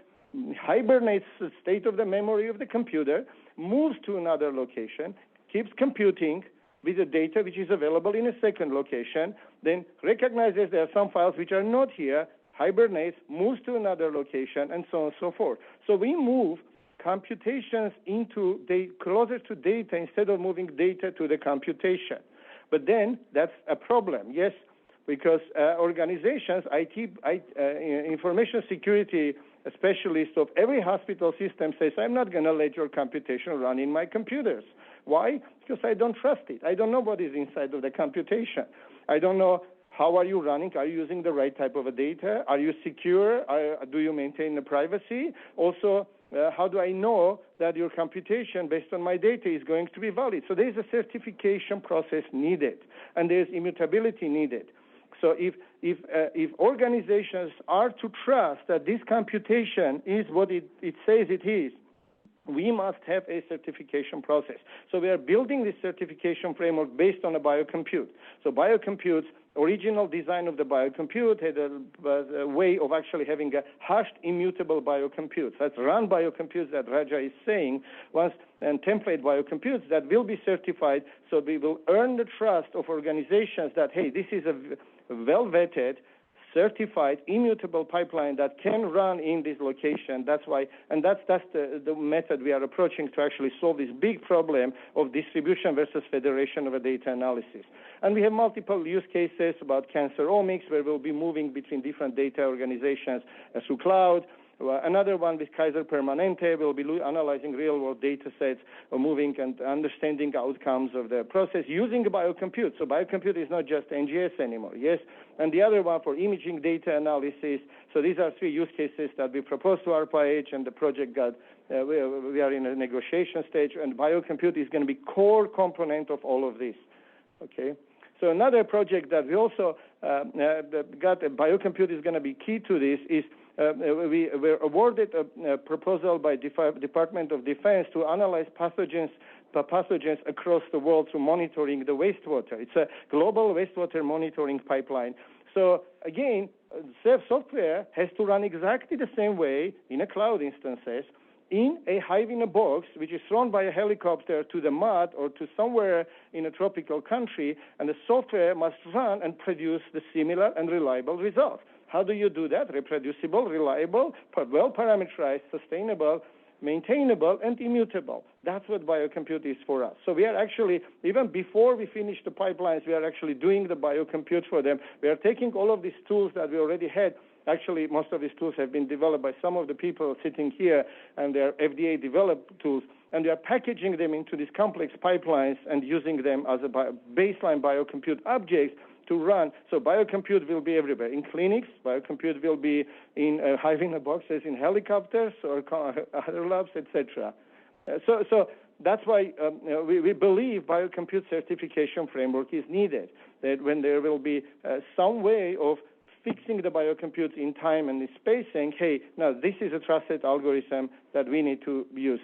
hibernates the state of the memory of the computer, moves to another location, keeps computing with the data which is available in a second location, then recognizes there are some files which are not here, hibernates, moves to another location, and so on and so forth. So we move computations into closer to data instead of moving data to the computation. But then that's a problem, yes, because organizations, information security specialists of every hospital system says, I'm not going to let your computation run in my computers. Why? Because I don't trust it. I don't know what is inside of the computation. I don't know how are you running. Are you using the right type of data? Are you secure? Do you maintain the privacy? Also, how do I know that your computation based on my data is going to be valid? So there's a certification process needed, and there's immutability needed. So if organizations are to trust that this computation is what it says it is, we must have a certification process. So we are building this certification framework based on a biocompute. So Biocompute's original design of the biocompute had a way of actually having a hashed immutable biocompute. That's run biocomputes that Raja is saying, and template biocomputes that will be certified, so we will earn the trust of organizations that, hey, this is a well-vetted, certified, immutable pipeline that can run in this location. That's why, and that's the method we are approaching to actually solve this big problem of distribution versus federation of a data analysis. And we have multiple use cases about cancer omics, where we'll be moving between different data organizations through cloud. Another one with Kaiser Permanente will be analyzing real-world data sets, moving and understanding outcomes of the process using biocompute. So biocompute is not just NGS anymore, yes? And the other one for imaging data analysis. So these are three use cases that we proposed to ARPA-H, and the project got, we are in a negotiation stage, and biocompute is going to be core component of all of this, okay? So another project that we also got, biocompute is going to be key to this, is we were awarded a proposal by Department of Defense to analyze pathogens across the world through monitoring the wastewater. It's a global wastewater monitoring pipeline. So again, software has to run exactly the same way in a cloud instances, in a hive in a box, which is thrown by a helicopter to the mud or to somewhere in a tropical country, and the software must run and produce the similar and reliable results. How do you do that? Reproducible, reliable, well-parameterized, sustainable, maintainable, and immutable. That's what biocompute is for us. So we are actually, even before we finish the pipelines, we are actually doing the biocompute for them. We are taking all of these tools that we already had. Actually, most of these tools have been developed by some of the people sitting here, and they're FDA-developed tools, and we are packaging them into these complex pipelines and using them as a baseline biocompute objects to run. So biocompute will be everywhere. In clinics, biocompute will be in hive boxes in helicopters or other labs, etc. So that's why we believe biocompute certification framework is needed, that when there will be some way of fixing the biocompute in time and in space, saying, hey, now this is a trusted algorithm that we need to use.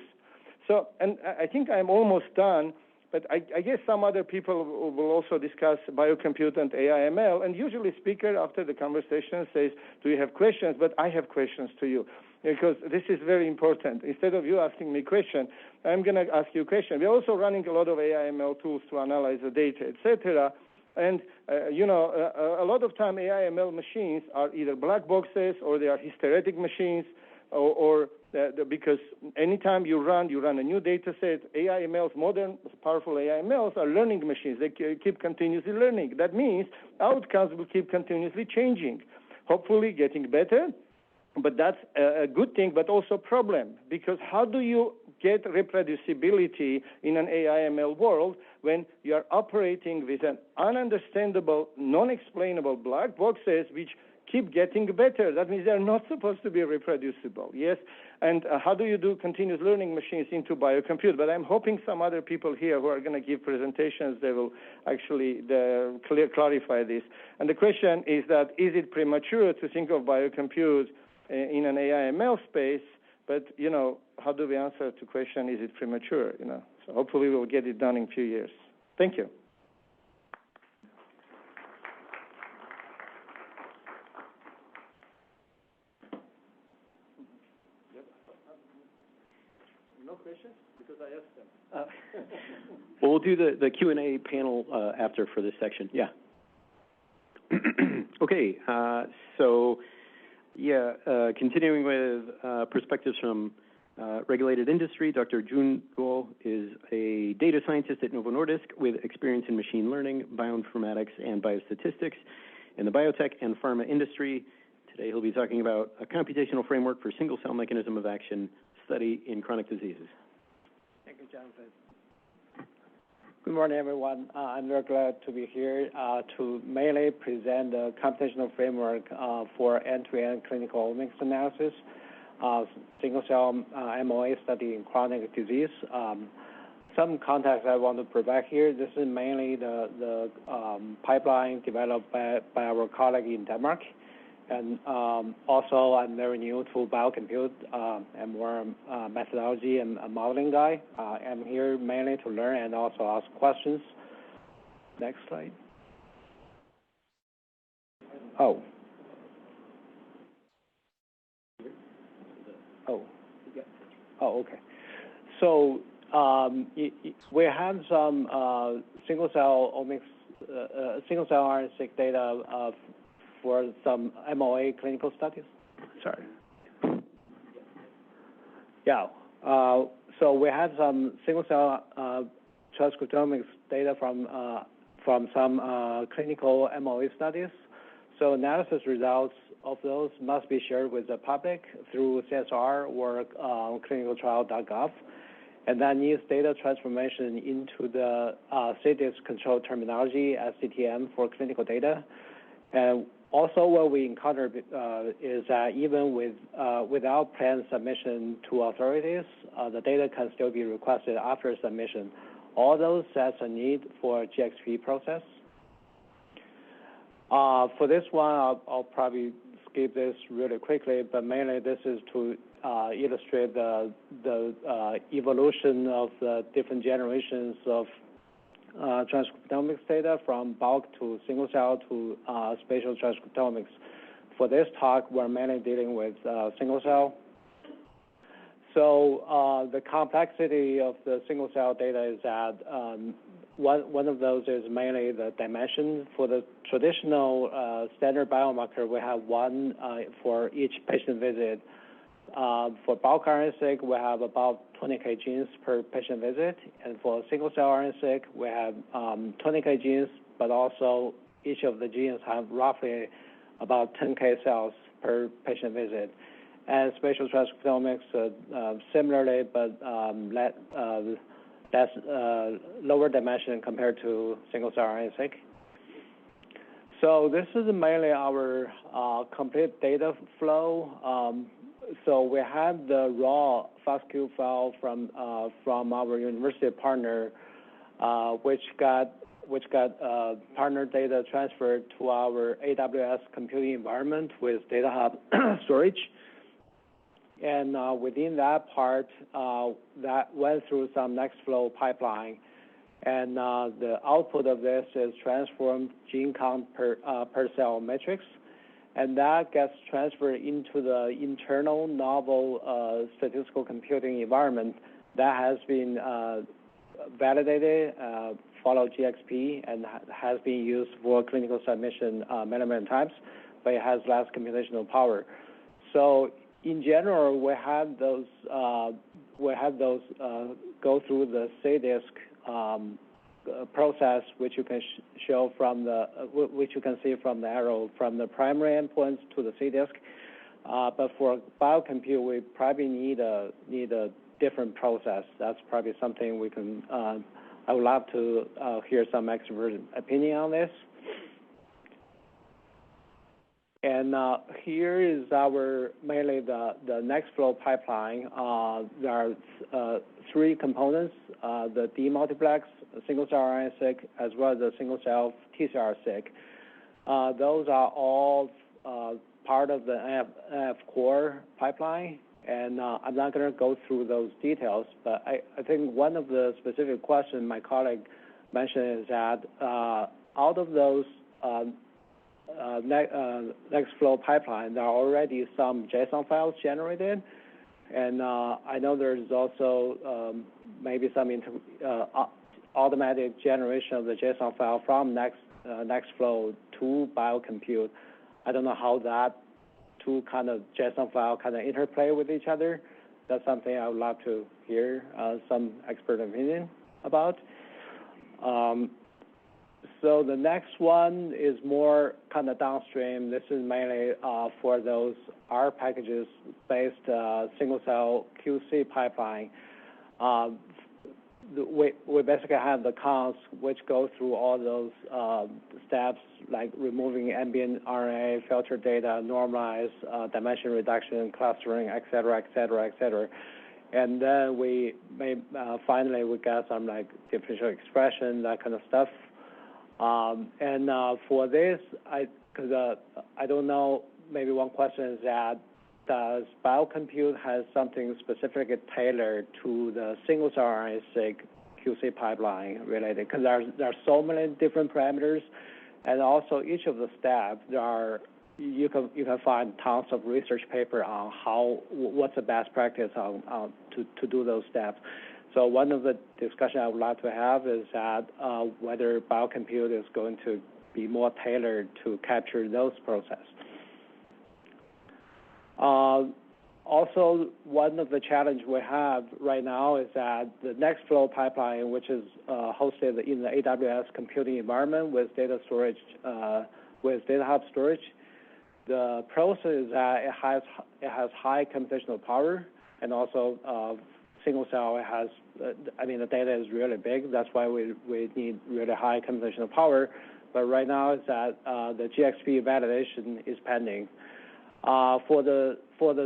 So, and I think I'm almost done, but I guess some other people will also discuss biocompute and AI/ML, and usually speaker after the conversation says, do you have questions? But I have questions to you, because this is very important. Instead of you asking me a question, I'm going to ask you a question. We're also running a lot of AI/ML tools to analyze the data, etc. And, a lot of time AI/ML machines are either black boxes or they are hysteretic machines, or because anytime you run a new data set. AI/MLs, modern powerful AI/MLs are learning machines. They keep continuously learning. That means outcomes will keep continuously changing, hopefully getting better. But that's a good thing, but also a problem, because how do you get reproducibility in an AI/ML world when you are operating with an ununderstandable, non-explainable black boxes which keep getting better? That means they're not supposed to be reproducible, yes? And how do you do continuous learning machines into biocompute? But I'm hoping some other people here who are going to give presentations, they will actually clarify this. And the question is that, is it premature to think of biocompute in an AI/ML space But, how do we answer to question, is it premature, So hopefully we'll get it done in a few years. Thank you. No questions? Because I asked them. Well, we'll do the Q&A panel after for this section. Yeah. Okay. Continuing with perspectives from regulated industry, Dr. Jun Luo is a data scientist at Novo Nordisk with experience in machine learning, bioinformatics, and biostatistics in the biotech and pharma industry. Today he'll be talking about a computational framework for single-cell mechanism of action study in chronic diseases. Thank you, Jonathan. Good morning, everyone. I'm very glad to be here to mainly present the computational framework for end-to-end clinical omics analysis, single-cell MOA study in chronic disease. Some context I want to provide here. This is mainly the pipeline developed by our colleague in Denmark. And also, I'm very new to Biocompute and more methodology and a modeling guy. I'm here mainly to learn and also ask questions. Next slide. Oh, okay. So we have some single-cell omics, single-cell RNA-seq data for some MOA clinical studies. Sorry. Yeah. So we have some single-cell transcriptomics data from some clinical MOA studies. So analysis results of those must be shared with the public through CSR or clinicaltrial.gov. And that needs data transformation into the CDISC control terminology, SCTM, for clinical data. And also, what we encountered is that even without planned submission to authorities, the data can still be requested after submission. All those sets a need for GXP process. For this one, I'll probably skip this really quickly, but mainly this is to illustrate the evolution of the different generations of transcriptomics data from bulk to single cell to spatial transcriptomics. For this talk, we're mainly dealing with single cell. So the complexity of the single cell data is that one of those is mainly the dimension. For the traditional standard biomarker, we have one for each patient visit. For bulk RNA-seq, we have about 20K genes per patient visit, and for single-cell RNA-seq, we have 20K genes, but also each of the genes have roughly about 10K cells per patient visit. And spatial transcriptomics, similarly, but that's lower dimension compared to single-cell RNA-seq. So this is mainly our complete data flow. So we have the raw FASTQ file from our university partner, which got partner data transferred to our AWS computing environment with Data Hub storage. And within that part, that went through some Nextflow pipeline. And the output of this is transformed gene count per cell matrix. And that gets transferred into the internal novel statistical computing environment that has been validated, follow GXP, and has been used for clinical submission many times, but it has less computational power. So in general, we have those go through the CDISC process, which you can show from which you can see from the arrow from the primary endpoints to the CDISC. But for Biocompute, we probably need a different process. That's probably something we can. I would love to hear some expert opinion on this. And here is mainly the Nextflow pipeline. There are three components: the D-multiplex, single-cell RNA-seq, as well as the single-cell TCR-seq. Those are all part of the NF core pipeline, And I'm not going to go through those details, but I think one of the specific questions my colleague mentioned is that out of those next flow pipeline, there are already some JSON files generated, and I know there's also maybe some automatic generation of the JSON file from Nextflow to Biocompute. I don't know how that two kind of JSON file kind of interplay with each other. That's something I would love to hear some expert opinion about. So the next one is more kind of downstream. This is mainly for those R packages-based single-cell QC pipeline. We basically have the counts which go through all those steps, like removing ambient RNA, filter data, normalize, dimension reduction, clustering, et cetera, et cetera, et cetera. And then we may finally we get some like differential expression, that kind of stuff. And for this, because I don't know, maybe one question is that does Biocompute has something specific tailored to the single-cell RNA-seq QC pipeline related? Because there are so many different parameters, and also each of the steps you can find tons of research paper on what's the best practice on to do those steps. So one of the discussions I would like to have is that whether Biocompute is going to be more tailored to capture those processes. Also, one of the challenges we have right now is that the Nextflow pipeline, which is hosted in the AWS computing environment with data storage, with data hub storage, the process is that it has high computational power, and also single cell has, the data is really big. That's why we need really high computational power. But right now is that the GXP validation is pending. For the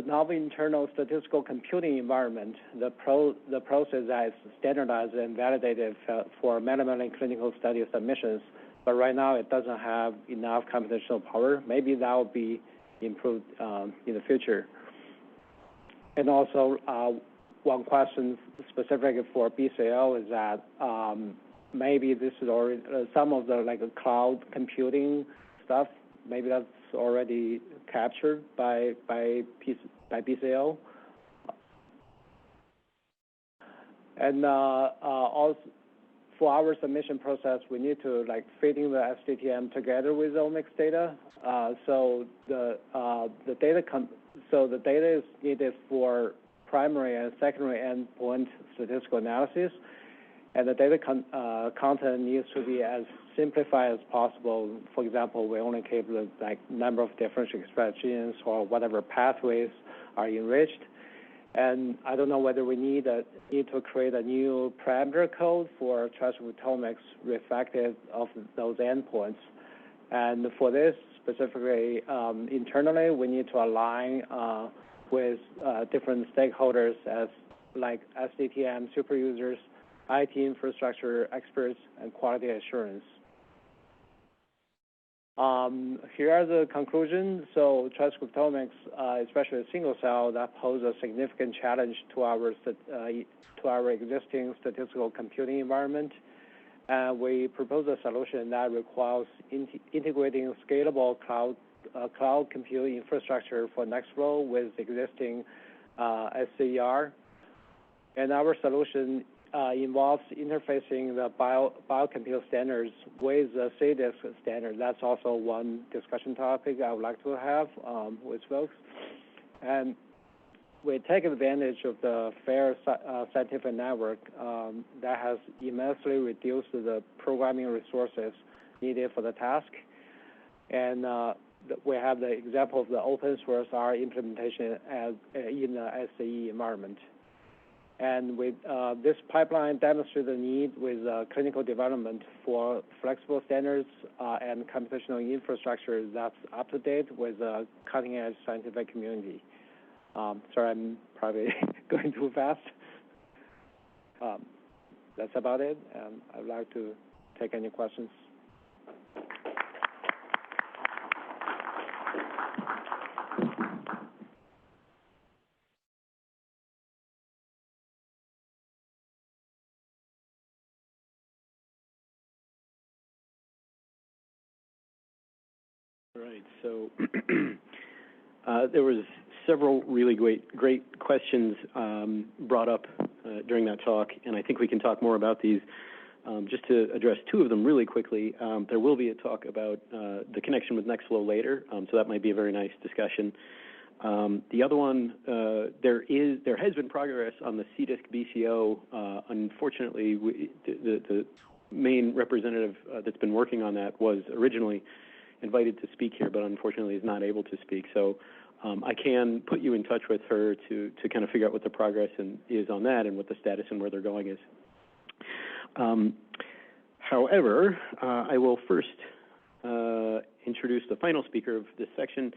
novel internal statistical computing environment, the process that is standardized and validated for Metamodel clinical study submissions, but right now it doesn't have enough computational power. Maybe that will be improved in the future. And also, one question specific for BCO is that maybe this is already some of the cloud computing stuff. Maybe that's already captured by BCO. And also for our submission process, we need to fitting the SDTM together with omics data. So the data is needed for primary and secondary endpoint statistical analysis, and the data content needs to be as simplified as possible. For example, we only keep the number of differential expressions or whatever pathways are enriched. And I don't know whether we need to create a new parameter code for transcriptomics reflective of those endpoints. And for this specifically, internally, we need to align with different stakeholders as SDTM super users, IT infrastructure experts, and quality assurance. Here are the conclusions. So transcriptomics, especially single cell, that pose a significant challenge to our existing statistical computing environment. And we propose a solution that requires integrating scalable cloud computing infrastructure for Nextflow with existing SCER. And our solution involves interfacing the Biocompute standards with the CDISC standard. That's also one discussion topic I would like to have with folks. And we take advantage of the FAIR scientific network that has immensely reduced the programming resources needed for the task. And we have the example of the open source R implementation in the SCE environment. And with this pipeline demonstrates the need with clinical development for flexible standards and computational infrastructure that's up to date with the cutting-edge scientific community. Sorry, I'm probably going too fast. That's about it. I'd like to take any questions. All right, so there was several really great questions brought up during that talk, and I think we can talk more about these. Just to address two of them really quickly, there will be a talk about the connection with Nextflow later, so that might be a very nice discussion. The other one, there has been progress on the CDISC BCO. Unfortunately, the main representative that's been working on that was originally invited to speak here, but unfortunately is not able to speak. So I can put you in touch with her to kind of figure out what the progress is on that and what the status and where they're going is. However, I will first introduce the final speaker of this section,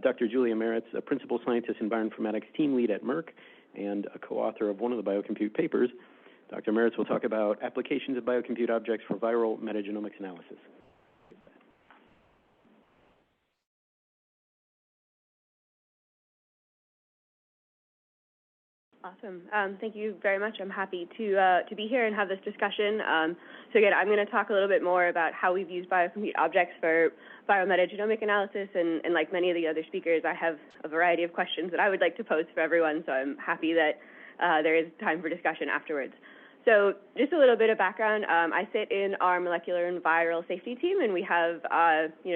Dr. Julia Maritz, a principal scientist and bioinformatics team lead at Merck and a co-author of one of the Biocompute papers. Dr. Maritz will talk about applications of biocompute objects for viral metagenomics analysis. Awesome. Thank you very much. I'm happy to be here and have this discussion. So again, I'm going to talk a little bit more about how we've used biocompute objects for viral metagenomic analysis, and like many of the other speakers, I have a variety of questions that I would like to pose for everyone, so I'm happy that there is time for discussion afterwards. So just a little bit of background. I sit in our molecular and viral safety team, and we have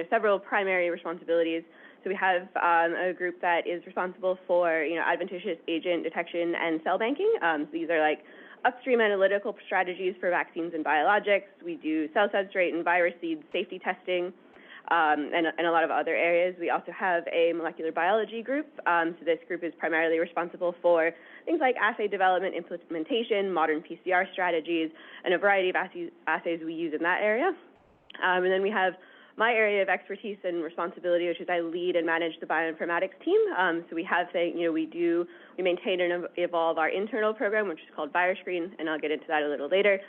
several primary responsibilities. So we have a group that is responsible for adventitious agent detection and cell banking. So these are like upstream analytical strategies for vaccines and biologics. We do cell substrate and virus seed safety testing, and a lot of other areas. We also have a molecular biology group. So this group is primarily responsible for things like assay development, implementation, modern PCR strategies, and a variety of assays we use in that area. And then we have my area of expertise and responsibility, which is I lead and manage the bioinformatics team. So we have, we maintain and evolve our internal program, which is called VirusScreen, and I'll get into that a little later.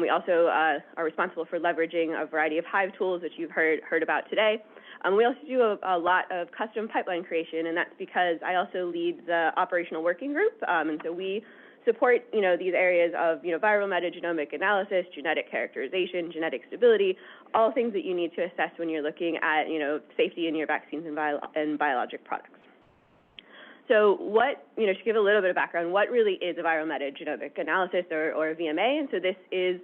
We also are responsible for leveraging a variety of Hive tools, which you've heard about today. We also do a lot of custom pipeline creation, and that's because I also lead the operational working group, and so we support, these areas of, viral metagenomic analysis, genetic characterization, genetic stability, all things that you need to assess when you're looking at, safety in your vaccines and biologic products. So what, to give a little bit of background, what really is a viral metagenomic analysis or a VMA? And so this is,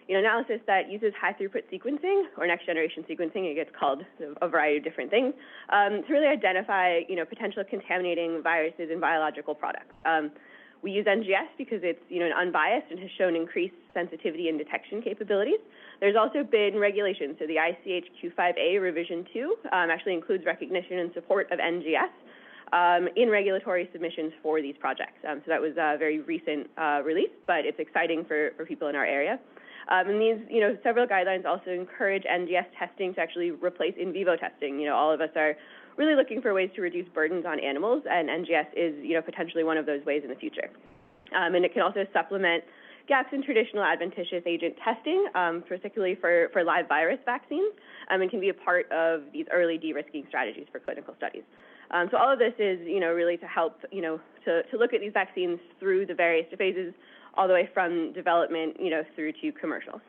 analysis that uses high-throughput sequencing or next-generation sequencing. It gets called a variety of different things to really identify, potential contaminating viruses in biological products. We use NGS because it's unbiased and has shown increased sensitivity and detection capabilities. There's also been regulation. So the ICH Q5A revision 2 actually includes recognition and support of NGS in regulatory submissions for these projects. So that was a very recent release, but it's exciting for people in our area. And these, several guidelines also encourage NGS testing to actually replace in vivo testing. All of us are really looking for ways to reduce burdens on animals, and NGS is, potentially one of those ways in the future. And it can also supplement gaps in traditional adventitious agent testing, particularly for live virus vaccines, and can be a part of these early de-risking strategies for clinical studies. So all of this is, really to help, to look at these vaccines through the various phases, all the way from development, through to commercial.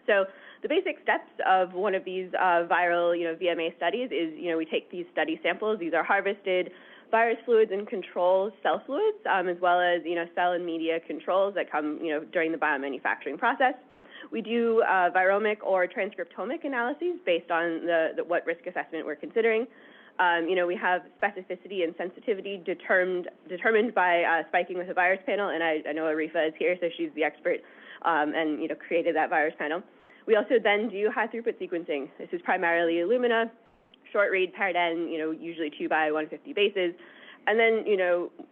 So the basic steps of one of these viral, VMA studies is, we take these study samples. These are harvested virus fluids and control cell fluids, as well as, cell and media controls that come, during the biomanufacturing process. We do viromic or transcriptomic analyses based on what risk assessment we're considering. We have specificity and sensitivity determined by spiking with a virus panel, and I know Arifa is here, so she's the expert and, created that virus panel. We also then do high-throughput sequencing. This is primarily Illumina, short-read, paired N, usually 2 by 150 bases. And then,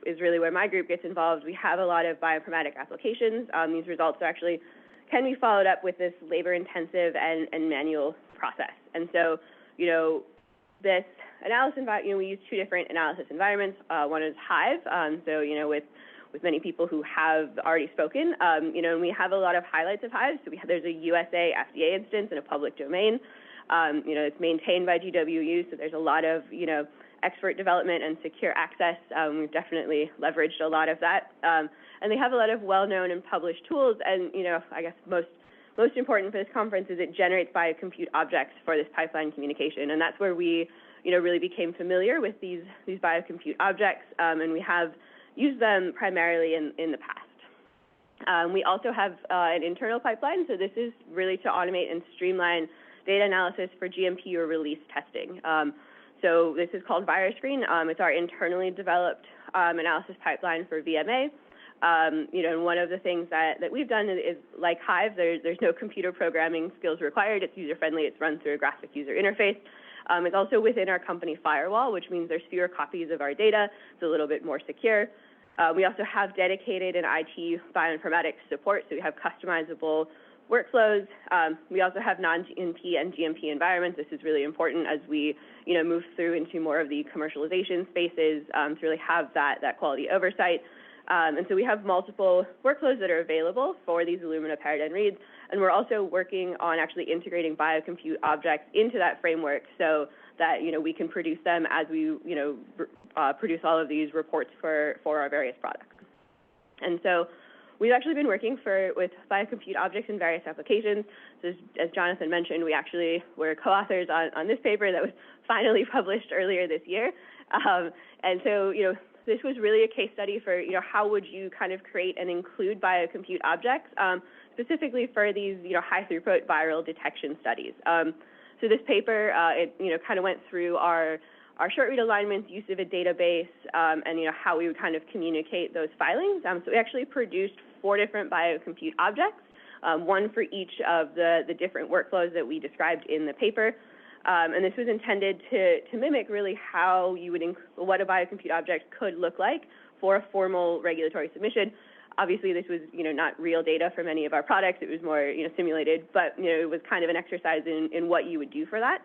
is really where my group gets involved. We have a lot of bioinformatic applications. These results are actually can be followed up with this labor-intensive and manual process. And so, this analysis, we use 2 different analysis environments. One is Hive, so, with many people who have already spoken, and we have a lot of highlights of Hive. So there's a USA FDA instance and a public domain. It's maintained by GWU, so there's a lot of, expert development and secure access. We've definitely leveraged a lot of that. And they have a lot of well-known and published tools, and, I guess most most important for this conference is it generates biocompute objects for this pipeline communication, and that's where we, really became familiar with these biocompute objects, and we have used them primarily in the past. We also have an internal pipeline, so this is really to automate and streamline data analysis for GMP or release testing. So this is called VirusScreen. It's our internally developed analysis pipeline for VMA. And one of the things that we've done is like Hive, there's no computer programming skills required. It's user-friendly. It's run through a graphic user interface. It's also within our company firewall, which means there's fewer copies of our data. It's a little bit more secure. We also have dedicated and IT bioinformatics support, so we have customizable workflows. We also have non-GMP and GMP environments. This is really important as we, move through into more of the commercialization spaces to really have that quality oversight. And so we have multiple workflows that are available for these Illumina paired-end reads, and we're also working on actually integrating biocompute objects into that framework so that, we can produce them as we, produce all of these reports for our various products. And so we've actually been working with biocompute objects in various applications. So as Jonathon mentioned, we actually were co-authors on this paper that was finally published earlier this year. And so, this was really a case study for, how would you kind of create and include biocompute objects, specifically for these, high throughput viral detection studies. So this paper, it, kind of went through our short read alignments, use of a database, and, how we would kind of communicate those filings. So we actually produced 4 different biocompute objects, one for each of the different workflows that we described in the paper. And this was intended to mimic really how you would, what a biocompute object could look like for a formal regulatory submission. Obviously, this was, not real data from any of our products. It was more, simulated, but, it was kind of an exercise in what you would do for that.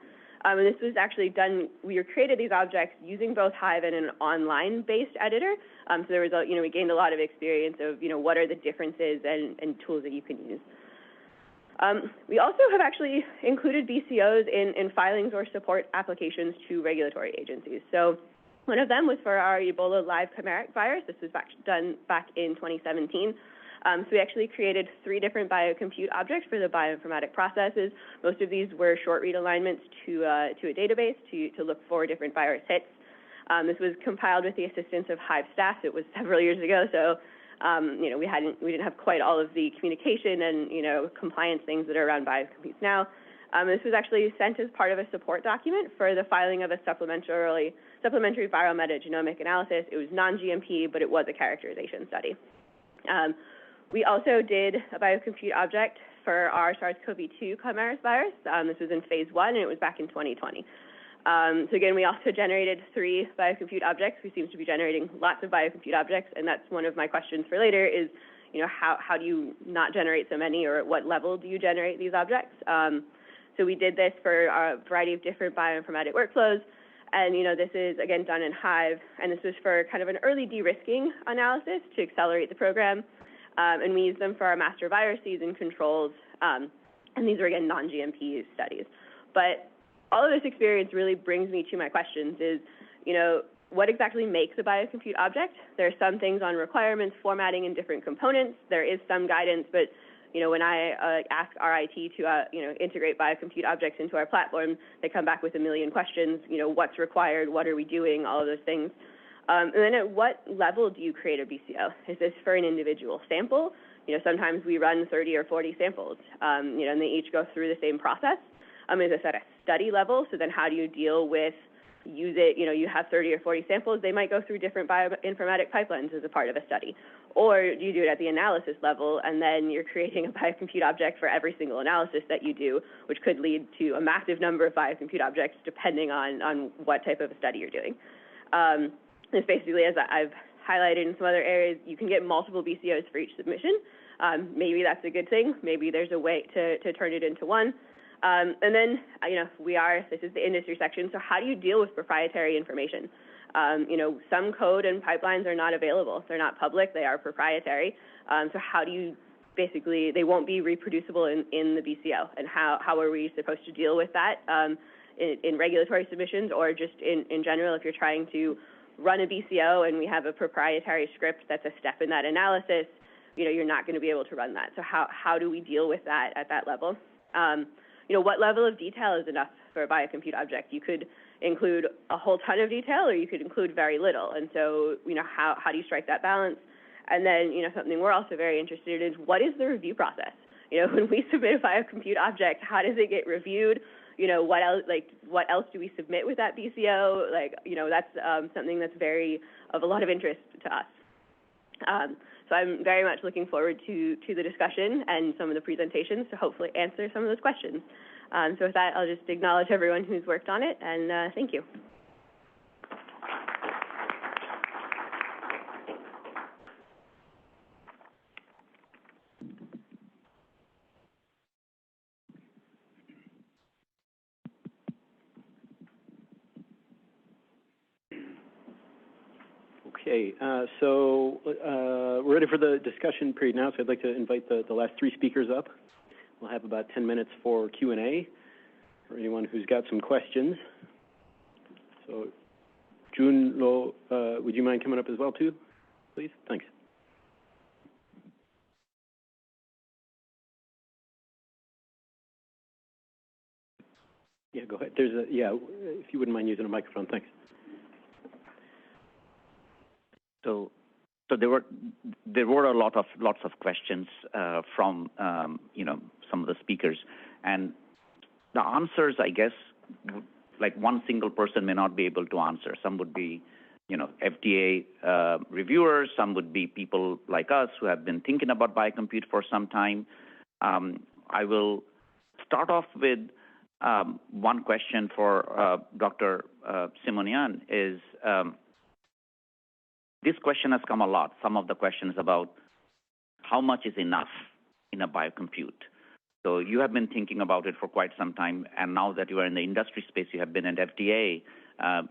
And this was actually done, we created these objects using both Hive and an online-based editor. So there was, we gained a lot of experience of, what are the differences and tools that you can use. We also have actually included BCOs in filings or support applications to regulatory agencies. So one of them was for our Ebola live chimeric virus. This was done back in 2017. So we actually created 3 different biocompute objects for the bioinformatic processes. Most of these were short read alignments to a database to look for different virus hits. This was compiled with the assistance of Hive staff. It was several years ago, so we didn't have quite all of the communication and compliance things that are around biocomputes now. This was actually sent as part of a support document for the filing of a supplementary viral metagenomic analysis. It was non-GMP, but it was a characterization study. We also did a biocompute object for our SARS-CoV-2 chimeras virus. This was in phase 1, and it was back in 2020. So again, we also generated 3 biocompute objects. We seem to be generating lots of biocompute objects, and that's one of my questions for later is, how do you not generate so many, or at what level do you generate these objects? So we did this for a variety of different bioinformatic workflows, and, this is, again, done in Hive, and this was for kind of an early de-risking analysis to accelerate the program, and we used them for our master viruses and controls, and these are, again, non-GMP studies. But all of this experience really brings me to my questions is, what exactly makes a biocompute object? There are some things on requirements, formatting, and different components. There is some guidance, but, when I ask our IT to, integrate biocompute objects into our platform, they come back with a million questions, what's required, what are we doing, all of those things. And then at what level do you create a BCO? Is this for an individual sample? Sometimes we run 30 or 40 samples, and they each go through the same process. Is this at a study level? So then how do you deal with you have 30 or 40 samples, they might go through different bioinformatic pipelines as a part of a study. Or do you do it at the analysis level, and then you're creating a biocompute object for every single analysis that you do, which could lead to a massive number of biocompute objects depending on what type of a study you're doing. This basically, as I've highlighted in some other areas, you can get multiple BCOs for each submission. Maybe that's a good thing. Maybe there's a way to turn it into one. And then, this is the industry section, so how do you deal with proprietary information? Some code and pipelines are not available. They're not public, they are proprietary. So how do you they won't be reproducible in the BCO, and how are we supposed to deal with that in regulatory submissions, or just in general if you're trying to run a BCO and we have a proprietary script that's a step in that analysis? you're not going to be able to run that. So how do we deal with that at that level? What level of detail is enough for a biocompute object? You could include a whole ton of detail, or you could include very little. And so, how do you strike that balance? And then, something we're also very interested in is, what is the review process? When we submit a biocompute object, how does it get reviewed? What else do we submit with that BCO? That's something that's of a lot of interest to us. So I'm very much looking forward to the discussion and some of the presentations to hopefully answer some of those questions. So with that, I'll just acknowledge everyone who's worked on it, and thank you. Okay, so we're ready for the discussion period now, so I'd like to invite the last three speakers up. We'll have about 10 minutes for Q&A for anyone who's got some questions. So, Jun Luo, would you mind coming up as well, too, please? Thanks. Yeah, go ahead. If you wouldn't mind using a microphone, thanks. So there were lots of questions from some of the speakers, and the answers, I guess, like one single person may not be able to answer. Some would be FDA reviewers. Some would be people like us who have been thinking about biocompute for some time. I will start off with one question for Dr. Simonyan. Is this question has come a lot. Some of the questions about how much is enough in a biocompute. So you have been thinking about it for quite some time, and now that you are in the industry space, you have been at FDA,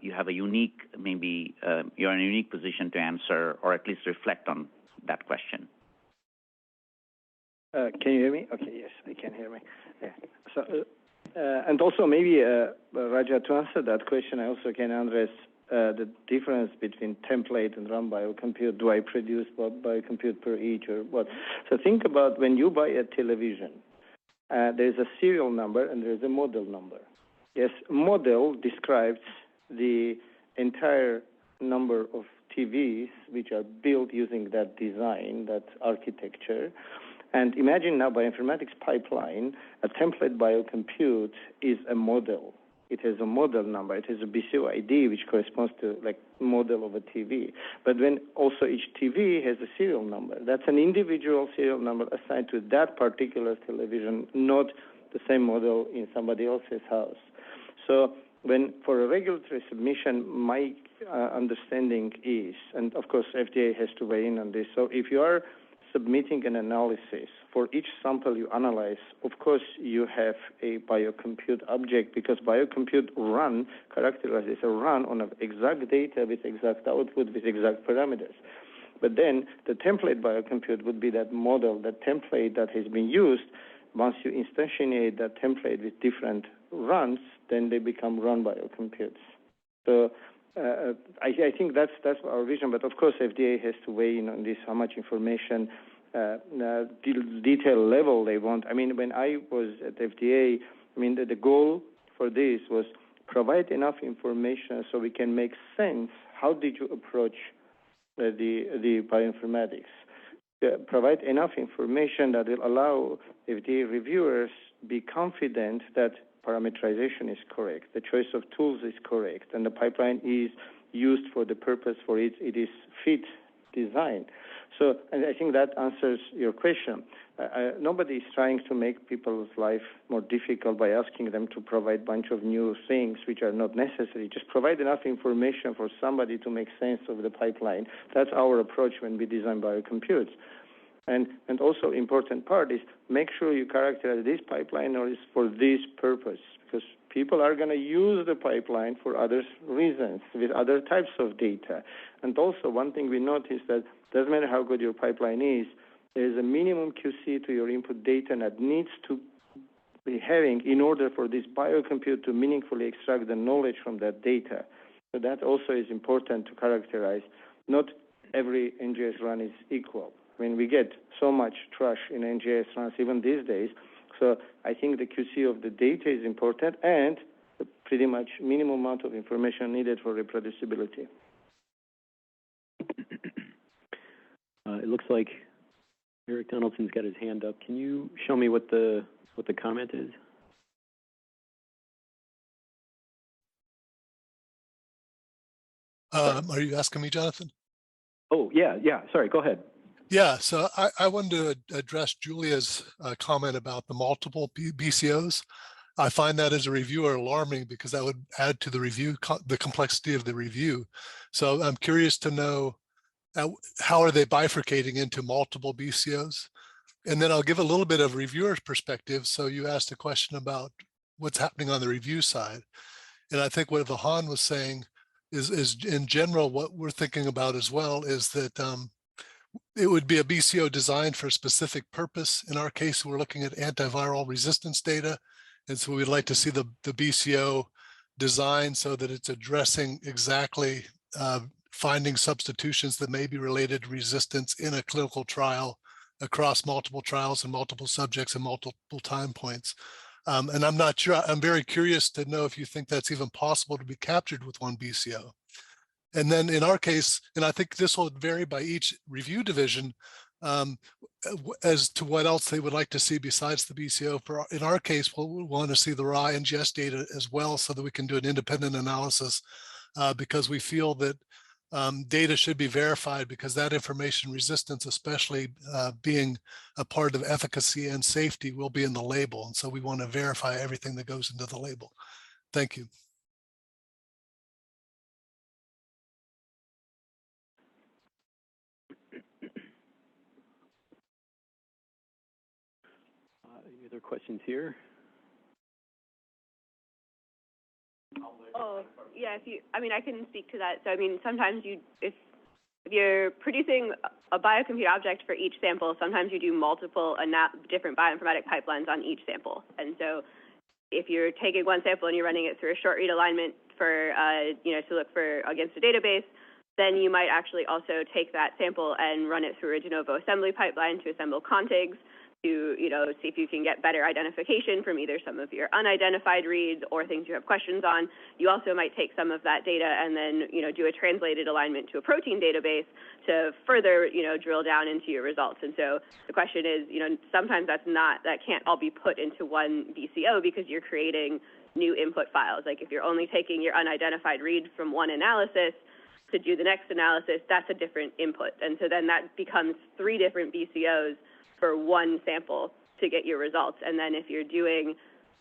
you have a unique, you're in a unique position to answer or at least reflect on that question. Can you hear me? Okay, yes, I can hear me. Yeah. So, and also maybe, Raja, to answer that question, I also can address the difference between template and run biocompute. Do I produce biocompute per each or what? So think about when you buy a television, there's a serial number and there's a model number. Yes, model describes the entire number of TVs which are built using that design, that architecture. And imagine now bioinformatics pipeline, a template biocompute is a model. It has a model number. It has a BCO ID, which corresponds to like model of a TV. But when also each TV has a serial number, that's an individual serial number assigned to that particular television, not the same model in somebody else's house. So when for a regulatory submission, my understanding is, and of course FDA has to weigh in on this, so if you are submitting an analysis for each sample you analyze, of course you have a biocompute object, because biocompute run characterized as a run on exact data with exact output with exact parameters. But then the template biocompute would be that model, that template that has been used. Once you instantiate that template with different runs, then they become run biocomputes. So I think that's our vision, but of course FDA has to weigh in on this, how much information, detail level they want. I mean, when I was at FDA, the goal for this was provide enough information so we can make sense. How did you approach the bioinformatics? Provide enough information that will allow FDA reviewers be confident that parameterization is correct, the choice of tools is correct, and the pipeline is used for the purpose for it is fit design. So and I think that answers your question. Nobody is trying to make people's life more difficult by asking them to provide a bunch of new things which are not necessary. Just provide enough information for somebody to make sense of the pipeline. That's our approach when we design biocomputes. And also important part is make sure you characterize this pipeline or is for this purpose, because people are going to use the pipeline for other reasons with other types of data. And also one thing we noticed that doesn't matter how good your pipeline is, there is a minimum QC to your input data that needs to be having in order for this biocompute to meaningfully extract the knowledge from that data. So that also is important to characterize. Not every NGS run is equal. I mean, we get so much trash in NGS runs even these days. So I think the QC of the data is important and the pretty much minimum amount of information needed for reproducibility. It looks like Eric Donaldson's got his hand up. Can you show me what the comment is? Are you asking me, Jonathan? Oh, yeah. Sorry, go ahead. Yeah, so I wanted to address Julia's comment about the multiple BCOs. I find that as a reviewer alarming because that would add to the review, the complexity of the review. So I'm curious to know how are they bifurcating into multiple BCOs? And then I'll give a little bit of reviewer's perspective. So you asked a question about what's happening on the review side. And I think what Vahan was saying is in general, what we're thinking about as well is that it would be a BCO designed for a specific purpose. In our case, we're looking at antiviral resistance data. And so we'd like to see the BCO designed so that it's addressing exactly finding substitutions that may be related to resistance in a clinical trial across multiple trials and multiple subjects and multiple time points. And I'm not sure, I'm very curious to know if you think that's even possible to be captured with one BCO. And then in our case, and I think this will vary by each review division as to what else they would like to see besides the BCO. In our case, we'll want to see the raw NGS data as well so that we can do an independent analysis because we feel that data should be verified because that information resistance, especially being a part of efficacy and safety, will be in the label. And so we want to verify everything that goes into the label. Thank you. Any other questions here? Oh, yeah, I can speak to that. So, I mean, sometimes if you're producing a biocompute object for each sample, sometimes you do multiple different bioinformatic pipelines on each sample. And so if you're taking one sample and you're running it through a short read alignment for, to look for against a database, then you might actually also take that sample and run it through a de novo assembly pipeline to assemble contigs, to see if you can get better identification from either some of your unidentified reads or things you have questions on. You also might take some of that data and then do a translated alignment to a protein database to further drill down into your results. And so the question is, sometimes that can't all be put into one BCO because you're creating new input files. Like if you're only taking your unidentified read from one analysis to do the next analysis, that's a different input. And so then that becomes 3 different BCOs for one sample to get your results. And then if you're doing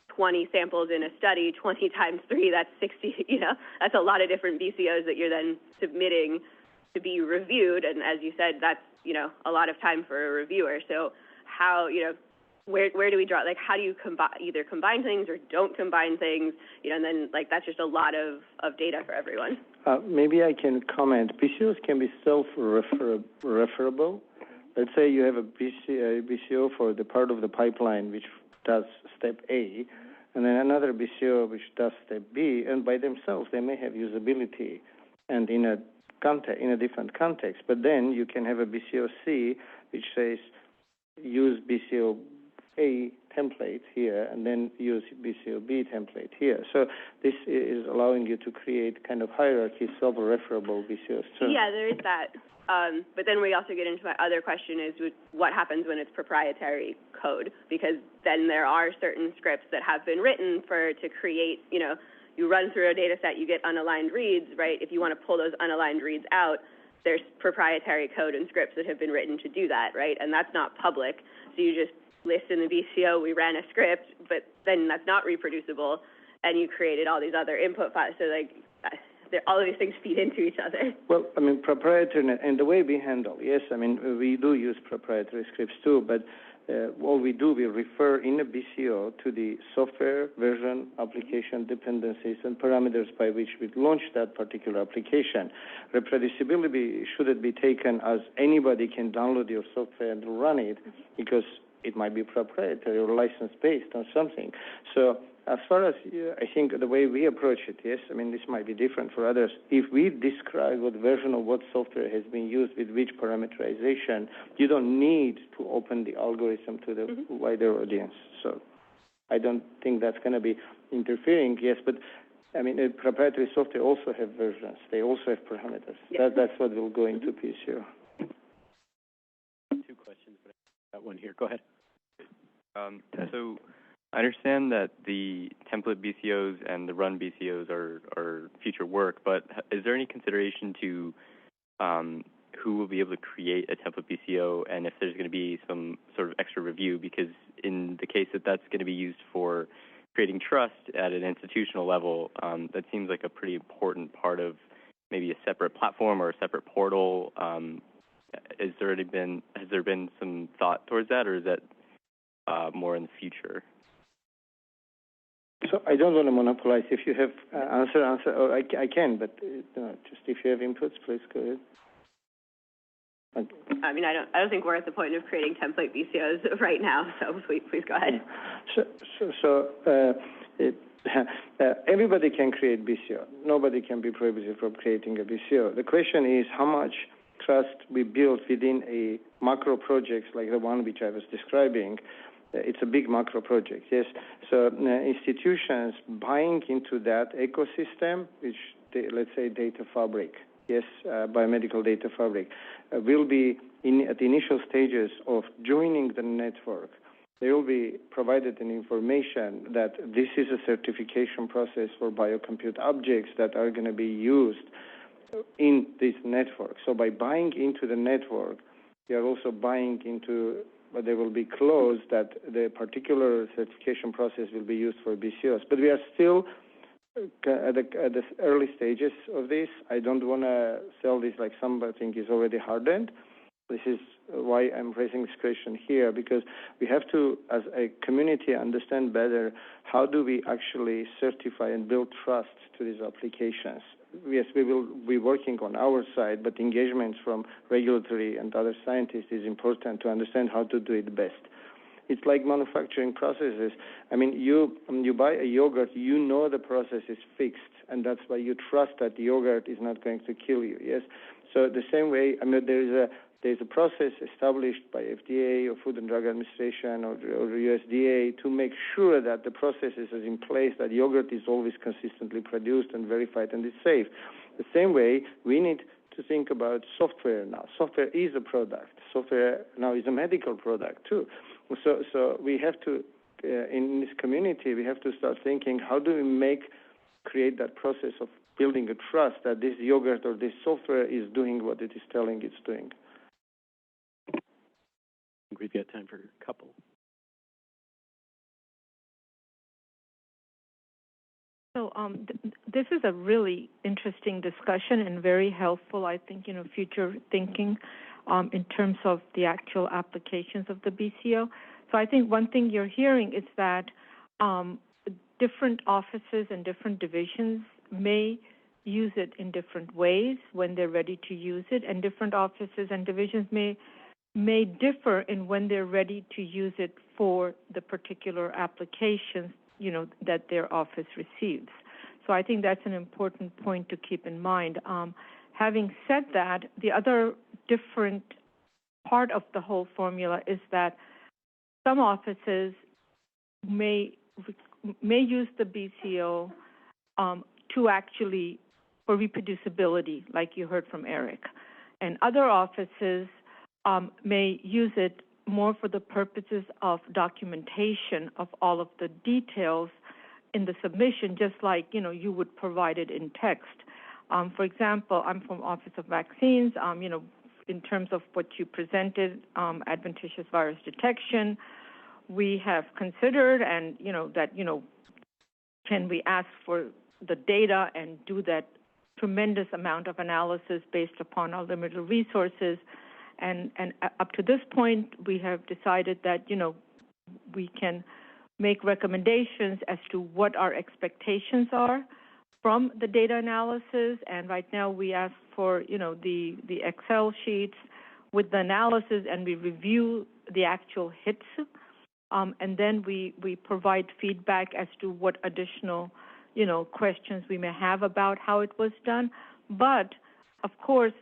20 samples in a study, 20 times 3, that's 60, that's a lot of different BCOs that you're then submitting to be reviewed. And as you said, that's, a lot of time for a reviewer. So how, where do we draw, how do you either combine things or don't combine things, and then that's just a lot of data for everyone. Maybe I can comment. BCOs can be self-referable. Let's say you have a BCO for the part of the pipeline which does step A, and then another BCO which does step B, and by themselves they may have usability and in a different context. But then you can have a BCO C which says use BCO A template here and then use BCO B template here. So this is allowing you to create kind of hierarchy, self-referable BCOs too. Yeah, there is that. But then we also get into my other question is what happens when it's proprietary code, because then there are certain scripts that have been written to create, you run through a data set, you get unaligned reads, right? If you want to pull those unaligned reads out, there's proprietary code and scripts that have been written to do that, right? And that's not public. So you just list in the BCO, we ran a script, but then that's not reproducible, and you created all these other input files. So all of these things feed into each other. Well, proprietary, and the way we handle, yes, we do use proprietary scripts too, but all we do, we refer in a BCO to the software version, application dependencies, and parameters by which we launch that particular application. Reproducibility shouldn't be taken as anybody can download your software and run it, because it might be proprietary or license-based or something. So as far as I think the way we approach it, yes, I mean, this might be different for others. If we describe what version of what software has been used with which parameterization, you don't need to open the algorithm to the wider audience. So I don't think that's going to be interfering, yes, but I mean, proprietary software also have versions. They also have parameters. That's what will go into PCO. 2 questions, but I got one here. Go ahead. So I understand that the template BCOs and the run BCOs are future work, but is there any consideration to who will be able to create a template BCO and if there's going to be some sort of extra review? Because in the case that that's going to be used for creating trust at an institutional level, that seems like a pretty important part of maybe a separate platform or a separate portal. Has there been some thought towards that, or is that more in the future? So I don't want to monopolize. If you have answer, or I can, but just if you have inputs, please go ahead. I mean, I don't think we're at the point of creating template BCOs right now, so please go ahead. Everybody can create BCO. Nobody can be prohibited from creating a BCO. The question is how much trust we build within a macro projects like the one which I was describing. It's a big macro project, yes. So institutions buying into that ecosystem, which let's say data fabric, yes, biomedical data fabric, will be at the initial stages of joining the network. They will be provided an information that this is a certification process for biocompute objects that are going to be used in this network. So by buying into the network, they are also buying into, but they will be closed that the particular certification process will be used for BCOs. But we are still at the early stages of this. I don't want to sell this like something is already hardened. This is why I'm raising this question here, because we have to, as a community, understand better how do we actually certify and build trust to these applications. Yes, we will be working on our side, but engagements from regulatory and other scientists is important to understand how to do it best. It's like manufacturing processes. I mean, you buy a yogurt, you know the process is fixed, and that's why you trust that the yogurt is not going to kill you, yes? So the same way, I mean, there's a process established by FDA or Food and Drug Administration or USDA to make sure that the process is in place, that yogurt is always consistently produced and verified and is safe. The same way, we need to think about software now. Software is a product. Software now is a medical product too. So we have to, in this community, we have to start thinking, how do we create that process of building a trust that this yogurt or this software is doing what it is telling it's doing. I think we've got time for a couple. So this is a really interesting discussion and very helpful, I think, future thinking in terms of the actual applications of the BCO. So I think one thing you're hearing is that different offices and different divisions may use it in different ways when they're ready to use it, and different offices and divisions may differ in when they're ready to use it for the particular applications that their office receives. So I think that's an important point to keep in mind. Having said that, the other different part of the whole formula is that some offices may use the BCO to actually for reproducibility, like you heard from Eric, and other offices may use it more for the purposes of documentation of all of the details in the submission, just like, you would provide it in text. For example, I'm from Office of Vaccines, in terms of what you presented, adventitious virus detection, we have considered and, can we ask for the data and do that tremendous amount of analysis based upon our limited resources. And up to this point, we have decided that, we can make recommendations as to what our expectations are from the data analysis. And right now we ask for, the Excel sheets with the analysis, and we review the actual hits and then we provide feedback as to what additional, questions we may have about how it was done. But, of course,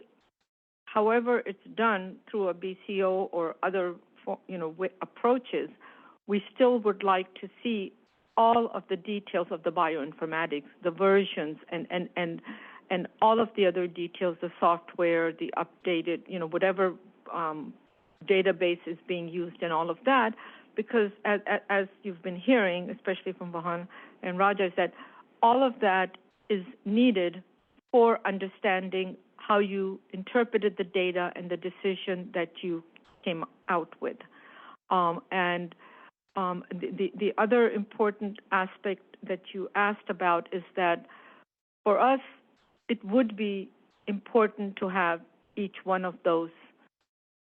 however it's done through a BCO or other, approaches, we still would like to see all of the details of the bioinformatics, the versions, and all of the other details, the software, the updated, whatever database is being used and all of that, because as you've been hearing, especially from Vahan and Raja, is that all of that is needed for understanding how you interpreted the data and the decision that you came out with. The other important aspect that you asked about is that for us, it would be important to have each one of those,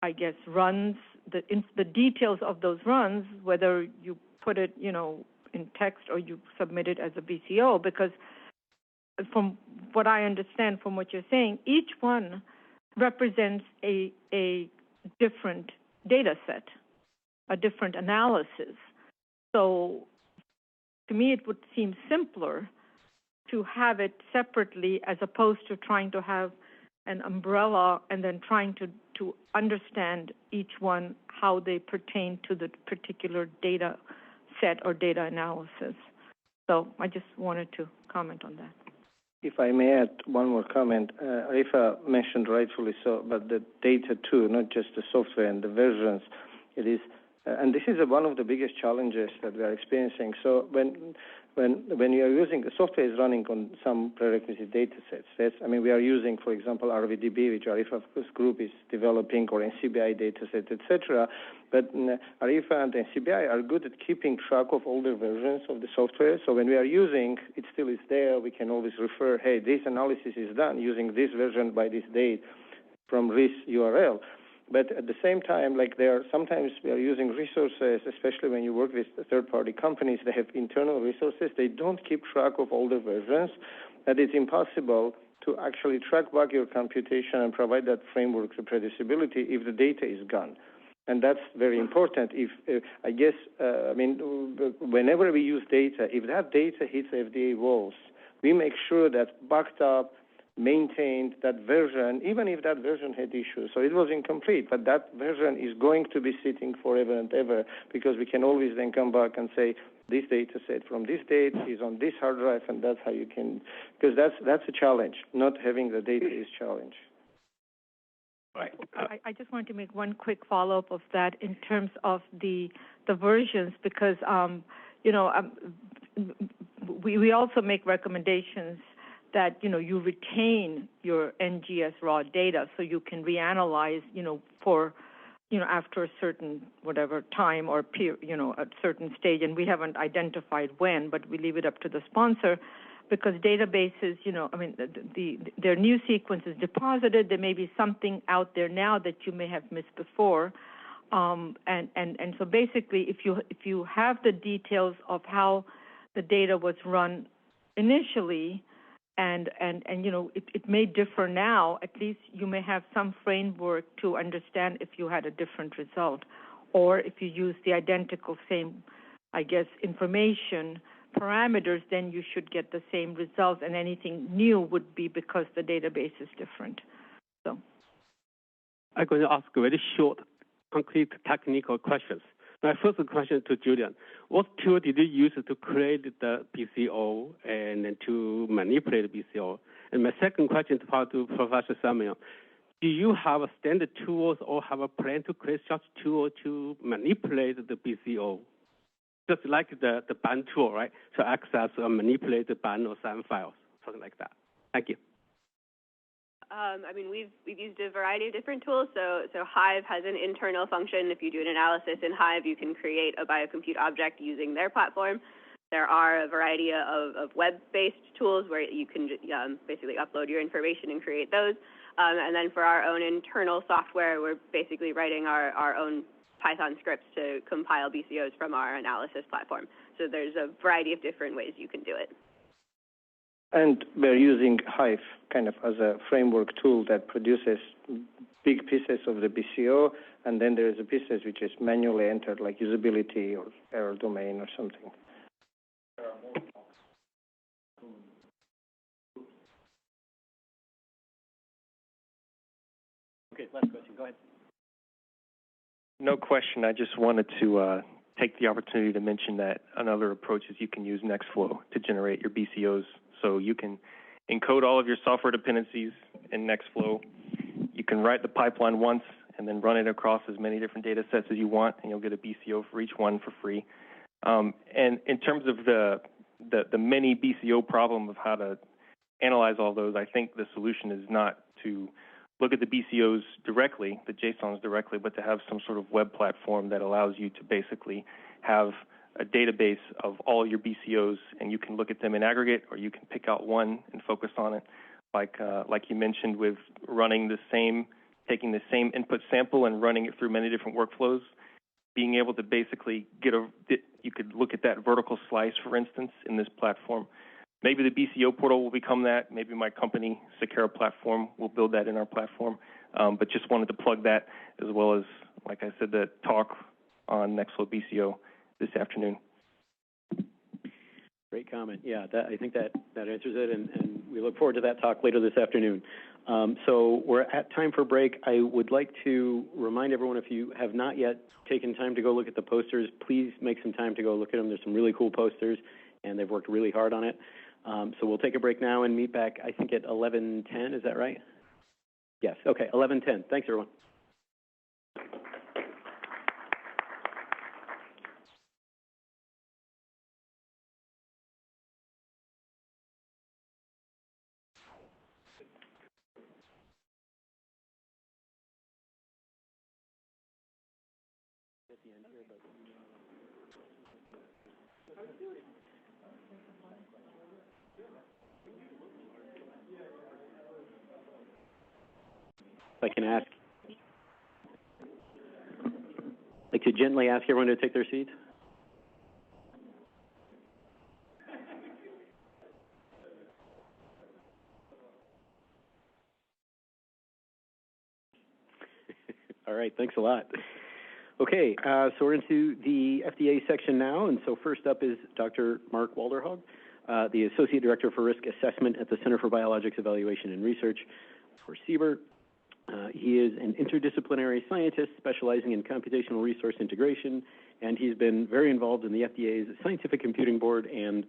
I guess, runs, the details of those runs, whether you put it, in text or you submit it as a BCO, because from what I understand from what you're saying, each one represents a different data set, a different analysis. So to me, it would seem simpler to have it separately as opposed to trying to have an umbrella and then trying to understand each one, how they pertain to the particular data set or data analysis. So I just wanted to comment on that. If I may add one more comment, Arifa mentioned rightfully so, but the data too, not just the software and the versions. It is, and this is one of the biggest challenges that we are experiencing. So when you are using, the software is running on some prerequisite data sets. Yes? I mean, we are using, for example, RVDB, which Arifa's group is developing, or NCBI data set, etc. But Arifa and NCBI are good at keeping track of older versions of the software. So when we are using, it still is there. We can always refer, hey, this analysis is done using this version by this date from this URL. But at the same time, sometimes we are using resources, especially when you work with third-party companies, they have internal resources. They don't keep track of older versions, that it's impossible to actually track back your computation and provide that framework reproducibility if the data is gone. And that's very important. Whenever we use data, if that data hits FDA walls, we make sure that backed up, maintained that version, even if that version had issues. So it was incomplete, but that version is going to be sitting forever and ever, because we can always then come back and say, this data set from this date is on this hard drive, and that's how you can, because that's a challenge. Not having the data is a challenge. Right. I just wanted to make one quick follow-up of that in terms of the versions, because, we also make recommendations that, you retain your NGS raw data so you can reanalyze, for, after a certain whatever time or a certain stage. And we haven't identified when, but we leave it up to the sponsor, because databases, their new sequence is deposited. There may be something out there now that you may have missed before. And so basically, if you have the details of how the data was run initially, and it may differ now, at least you may have some framework to understand if you had a different result, or if you use the identical same, information parameters, then you should get the same results, and anything new would be because the database is different. So I'm going to ask very short, concrete technical questions. My first question to Julian: what tool did you use to create the BCO and then to manipulate the BCO? And my second question to Professor Simonyan: do you have a standard tools or have a plan to create such tool to manipulate the BCO? Just like the BAN tool, right? To access or manipulate the BAN or SAM files, something like that. Thank you. We've used a variety of different tools. So Hive has an internal function. If you do an analysis in Hive, you can create a biocompute object using their platform. There are a variety of web-based tools where you can basically upload your information and create those. And then for our own internal software, we're basically writing our own Python scripts to compile BCOs from our analysis platform. So there's a variety of different ways you can do it. And we're using Hive kind of as a framework tool that produces big pieces of the BCO, and then there's the pieces which is manually entered, like usability or error domain or something. Okay, last question. Go ahead. No question. I just wanted to take the opportunity to mention that another approach is you can use Nextflow to generate your BCOs. So you can encode all of your software dependencies in Nextflow. You can write the pipeline once and then run it across as many different data sets as you want, and you'll get a BCO for each one for free. And in terms of the mini BCO problem of how to analyze all those, I think the solution is not to look at the BCOs directly, the JSONs directly, but to have some sort of web platform that allows you to basically have a database of all your BCOs, and you can look at them in aggregate, or you can pick out one and focus on it, like you mentioned with taking the same input sample and running it through many different workflows, being able to basically you could look at that vertical slice, for instance, in this platform. Maybe the BCO portal will become that. Maybe my company, Sakara Platform, will build that in our platform. But just wanted to plug that, as well as, like I said, the talk on Nextflow BCO this afternoon. Great comment. Yeah, I think that answers it, and we look forward to that talk later this afternoon. So we're at time for break. I would like to remind everyone, if you have not yet taken time to go look at the posters, please make some time to go look at them. There's some really cool posters, and they've worked really hard on it. So we'll take a break now and meet back, I think, at 11:10. Is that right? Yes. Okay, 11:10. Thanks, everyone. If I can ask, I'd like to gently ask everyone to take their seats. All right, thanks a lot. Okay, so we're into the FDA section now, and so first up is Dr. Mark Walderhaug, the Associate Director for Risk Assessment at the Center for Biologics Evaluation and Research, for CBER. He is an interdisciplinary scientist specializing in computational resource integration, and he's been very involved in the FDA's Scientific Computing Board and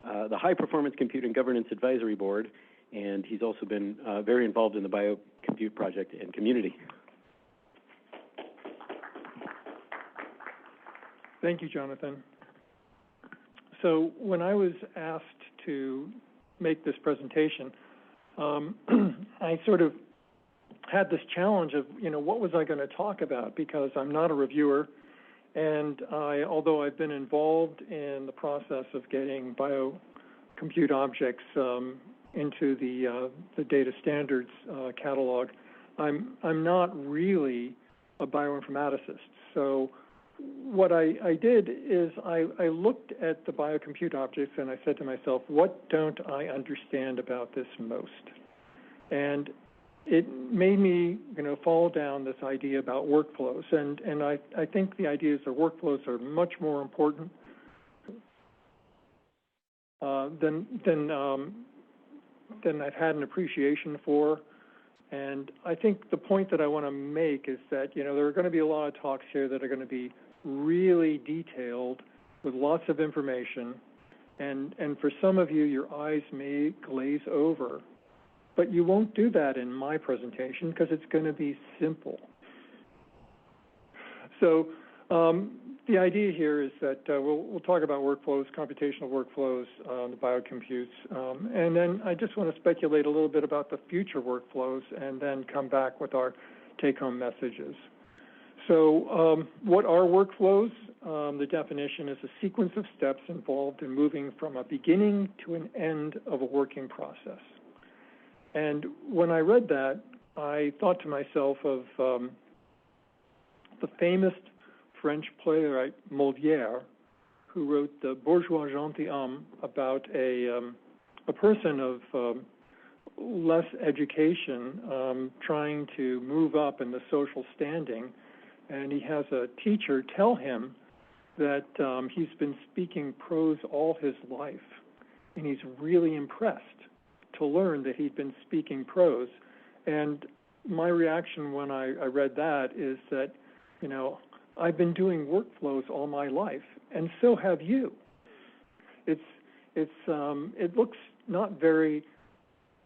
the High Performance Computing Governance Advisory Board, and he's also been very involved in the Biocompute project and community. Thank you, Jonathan. So when I was asked to make this presentation, I sort of had this challenge of, what was I going to talk about? Because I'm not a reviewer, and although I've been involved in the process of getting biocompute objects into the data standards catalog, I'm not really a bioinformaticist. So what I did is I looked at the biocompute objects and I said to myself, what don't I understand about this most? And it made me, fall down this idea about workflows, and I think the ideas of workflows are much more important than I've had an appreciation for. And I think the point that I want to make is that, there are going to be a lot of talks here that are going to be really detailed with lots of information, and for some of you, your eyes may glaze over. But you won't do that in my presentation because it's going to be simple. So the idea here is that we'll talk about workflows, computational workflows, the biocomputes, and then I just want to speculate a little bit about the future workflows and then come back with our take-home messages. So what are workflows? The definition is a sequence of steps involved in moving from a beginning to an end of a working process. And when I read that, I thought to myself of the famous French playwright Molière, who wrote the Bourgeois Gentilhomme about a person of less education, trying to move up in the social standing, and he has a teacher tell him that he's been speaking prose all his life, and he's really impressed to learn that he'd been speaking prose. And my reaction when I read that is that, you know, I've been doing workflows all my life, and so have you. It looks not very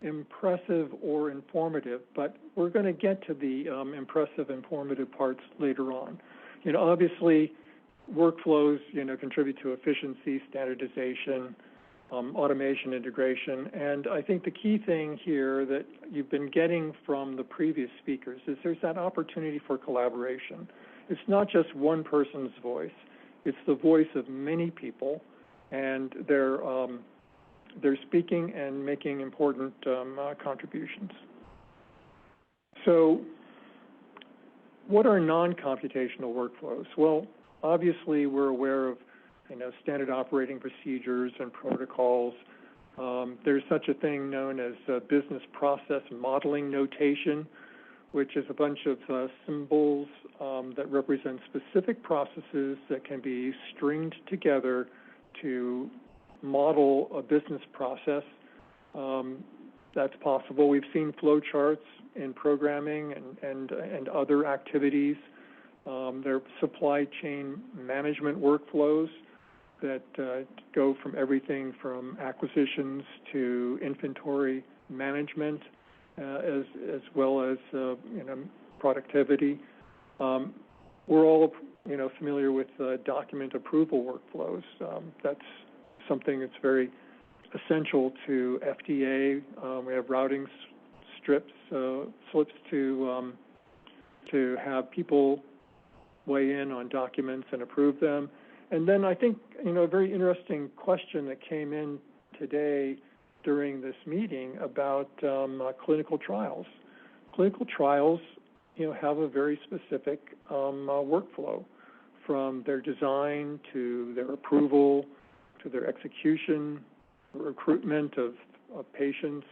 impressive or informative, but we're going to get to the impressive, informative parts later on. You know, obviously, workflows, you know, contribute to efficiency, standardization, automation, integration, and I think the key thing here that you've been getting from the previous speakers is there's that opportunity for collaboration. It's not just one person's voice; it's the voice of many people, and they're speaking and making important contributions. So, what are non-computational workflows? Well, obviously, we're aware of, you know, standard operating procedures and protocols. There's such a thing known as business process modeling notation, which is a bunch of symbols that represent specific processes that can be stringed together to model a business process. That's possible. We've seen flowcharts in programming and other activities. There are supply chain management workflows that go from everything from acquisitions to inventory management, as well as you know, productivity. We're all, you know, familiar with document approval workflows. That's something that's very essential to FDA. We have routing slips to have people weigh in on documents and approve them. And then I think, you know, a very interesting question that came in today during this meeting about clinical trials. Clinical trials, you know, have a very specific workflow, from their design to their approval to their execution, recruitment of patients,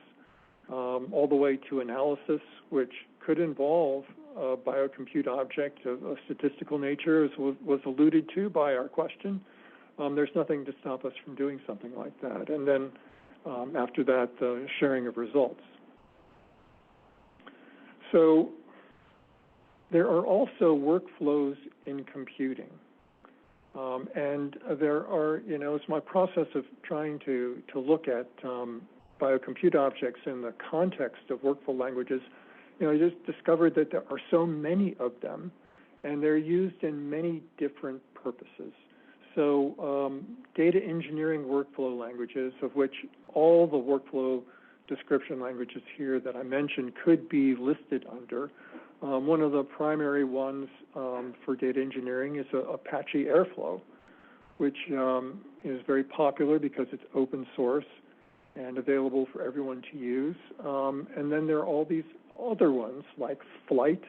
all the way to analysis, which could involve a biocompute object of a statistical nature, as was alluded to by our question. There's nothing to stop us from doing something like that. And then after that, the sharing of results. So there are also workflows in computing. And there are, you know, it's my process of trying to look at biocompute objects in the context of workflow languages. You know, I just discovered that there are so many of them, and they're used in many different purposes. So data engineering workflow languages, of which all the workflow description languages here that I mentioned could be listed under. One of the primary ones for data engineering is Apache Airflow, which is very popular because it's open source and available for everyone to use. And then there are all these other ones like Flight,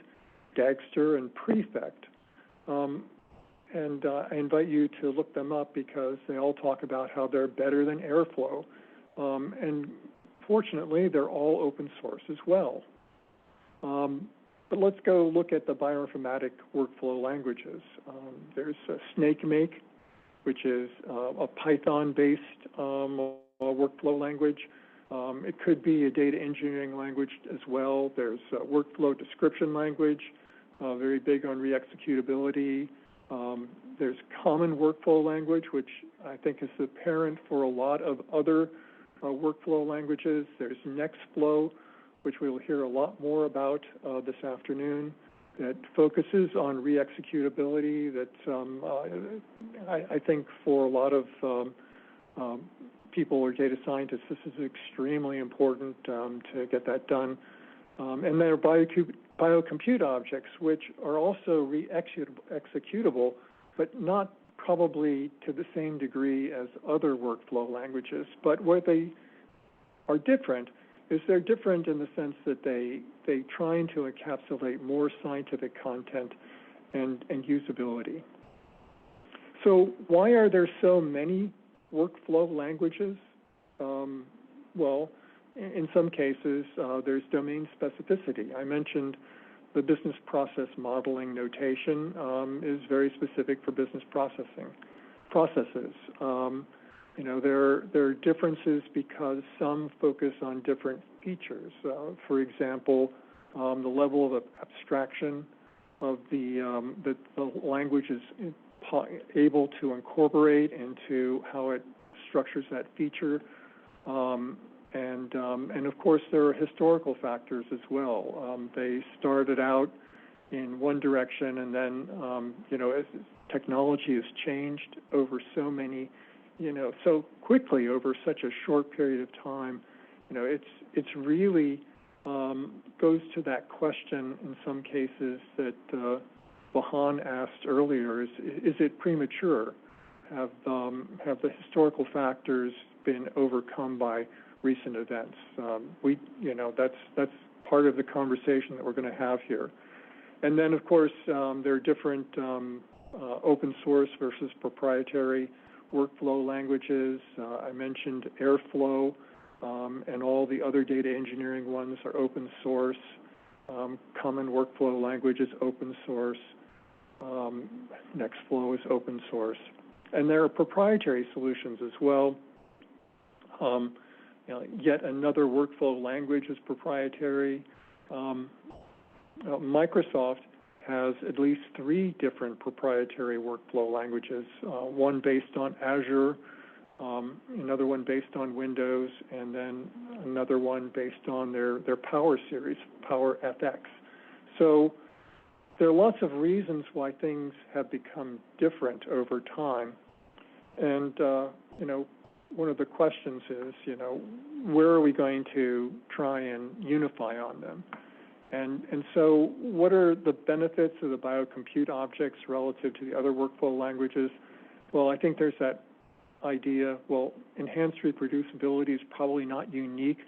Dagster, and Prefect. And I invite you to look them up because they all talk about how they're better than Airflow. And fortunately, they're all open source as well. But let's go look at the bioinformatic workflow languages. There's SnakeMake, which is a Python-based workflow language. It could be a data engineering language as well. There's a workflow description language, very big on re-executability. There's common workflow language, which I think is the parent for a lot of other workflow languages. There's Nextflow, which we will hear a lot more about this afternoon, that focuses on re-executability. That I think for a lot of people or data scientists, this is extremely important to get that done. And there are biocompute objects, which are also re-executable, but not probably to the same degree as other workflow languages. But where they are different is they're different in the sense that they trying to encapsulate more scientific content and usability. So why are there so many workflow languages? Well, in some cases, there's domain specificity. I mentioned the business process modeling notation is very specific for business processes. There are differences because some focus on different features. For example, the level of abstraction of the language is able to incorporate into how it structures that feature. And of course, there are historical factors as well. They started out in one direction, and then, as technology has changed over so many, so quickly over such a short period of time, it's really goes to that question in some cases that Vahan asked earlier: is it premature? Have the historical factors been overcome by recent events? That's part of the conversation that we're going to have here. And then, of course, there are different open source versus proprietary workflow languages. I mentioned Airflow, and all the other data engineering ones are open source. Common workflow language is open source. Nextflow is open source. And there are proprietary solutions as well. Yet another workflow language is proprietary. Microsoft has at least 3 different proprietary workflow languages, one based on Azure, another one based on Windows, and then another one based on their Power series, PowerFX. So there are lots of reasons why things have become different over time. And, one of the questions is, where are we going to try and unify on them? And so what are the benefits of the biocompute objects relative to the other workflow languages? Well, I think there's that idea, enhanced reproducibility is probably not unique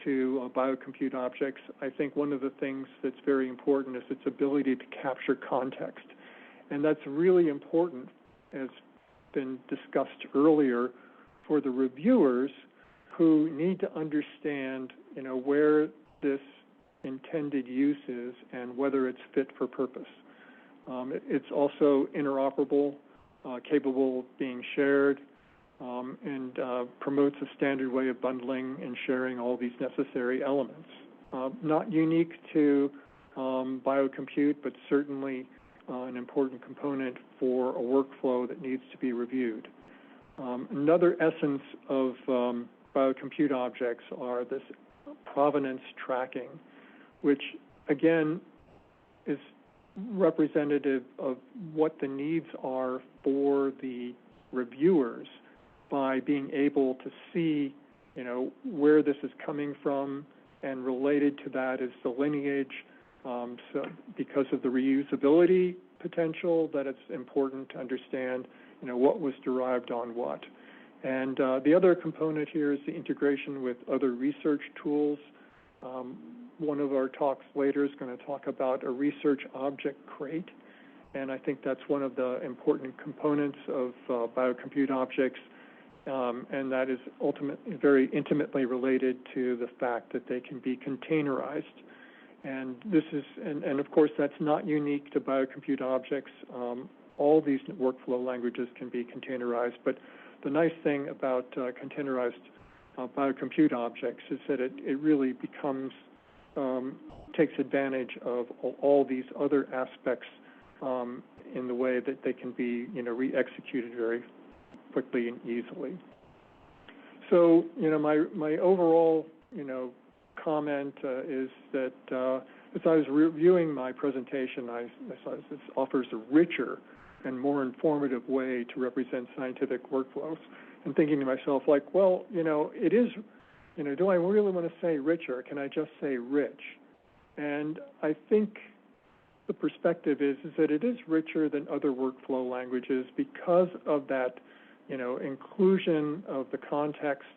to biocompute objects. I think one of the things that's very important is its ability to capture context. And that's really important, as been discussed earlier, for the reviewers who need to understand, where this intended use is and whether it's fit for purpose. It's also interoperable, capable of being shared, and promotes a standard way of bundling and sharing all these necessary elements. Not unique to biocompute, but certainly an important component for a workflow that needs to be reviewed. Another essence of biocompute objects are this provenance tracking, which, again, is representative of what the needs are for the reviewers by being able to see, where this is coming from, and related to that is the lineage, so because of the reusability potential, that it's important to understand, what was derived on what. And the other component here is the integration with other research tools. One of our talks later is going to talk about a research object crate, and I think that's one of the important components of biocompute objects, and that is ultimately very intimately related to the fact that they can be containerized. And this is, and of course, that's not unique to biocompute objects. All these workflow languages can be containerized, but the nice thing about containerized biocompute objects is that it really becomes, takes advantage of all these other aspects in the way that they can be, re-executed very quickly and easily. So, my overall, comment is that as I was reviewing my presentation, I thought this offers a richer and more informative way to represent scientific workflows, and thinking to myself, it is, do I really want to say richer? Can I just say rich? And I think the perspective is that it is richer than other workflow languages because of that, inclusion of the context,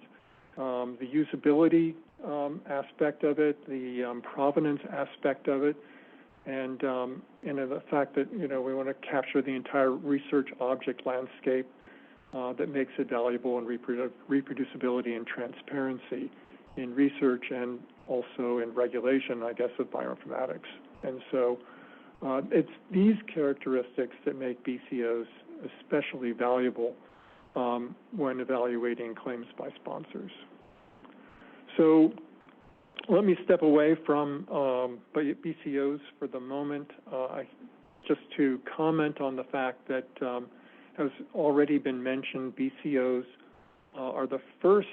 the usability aspect of it, the provenance aspect of it, and the fact that, we want to capture the entire research object landscape that makes it valuable in reproducibility and transparency. in research and also in regulation, I guess, of bioinformatics. And so it's these characteristics that make BCOs especially valuable when evaluating claims by sponsors. So let me step away from BCOs for the moment, just to comment on the fact that, has already been mentioned, BCOs are the first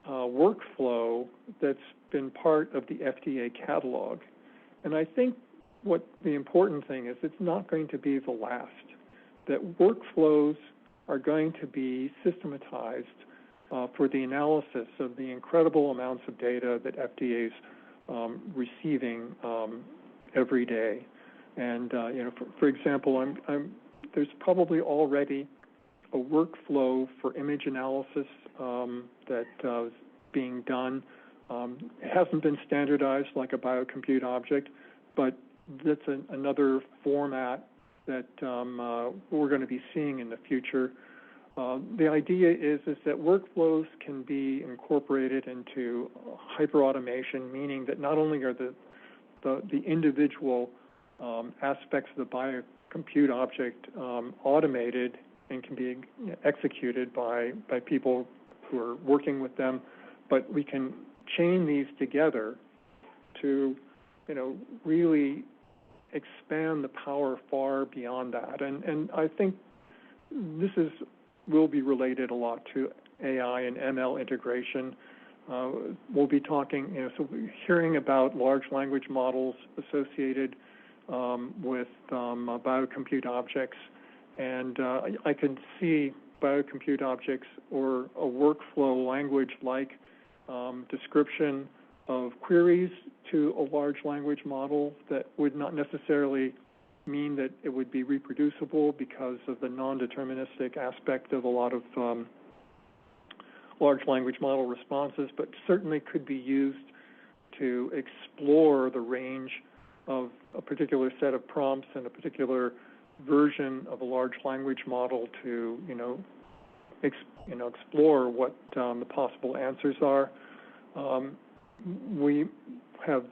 workflow that's been part of the FDA catalog. And I think what the important thing is, it's not going to be the last, that workflows are going to be systematized for the analysis of the incredible amounts of data that FDA is receiving every day. And for example, there's probably already a workflow for image analysis that is being done. It hasn't been standardized like a biocompute object, but that's another format that we're going to be seeing in the future. The idea is that workflows can be incorporated into hyperautomation, meaning that not only are the individual aspects of the biocompute object automated and can be executed by people who are working with them, but we can chain these together to, really expand the power far beyond that. And I think this will be related a lot to AI and ML integration. We'll be talking, so we're hearing about large language models associated with biocompute objects. And I can see biocompute objects or a workflow language like description of queries to a large language model that would not necessarily mean that it would be reproducible because of the non-deterministic aspect of a lot of large language model responses, but certainly could be used to explore the range of a particular set of prompts and a particular version of a large language model to, explore what the possible answers are. We have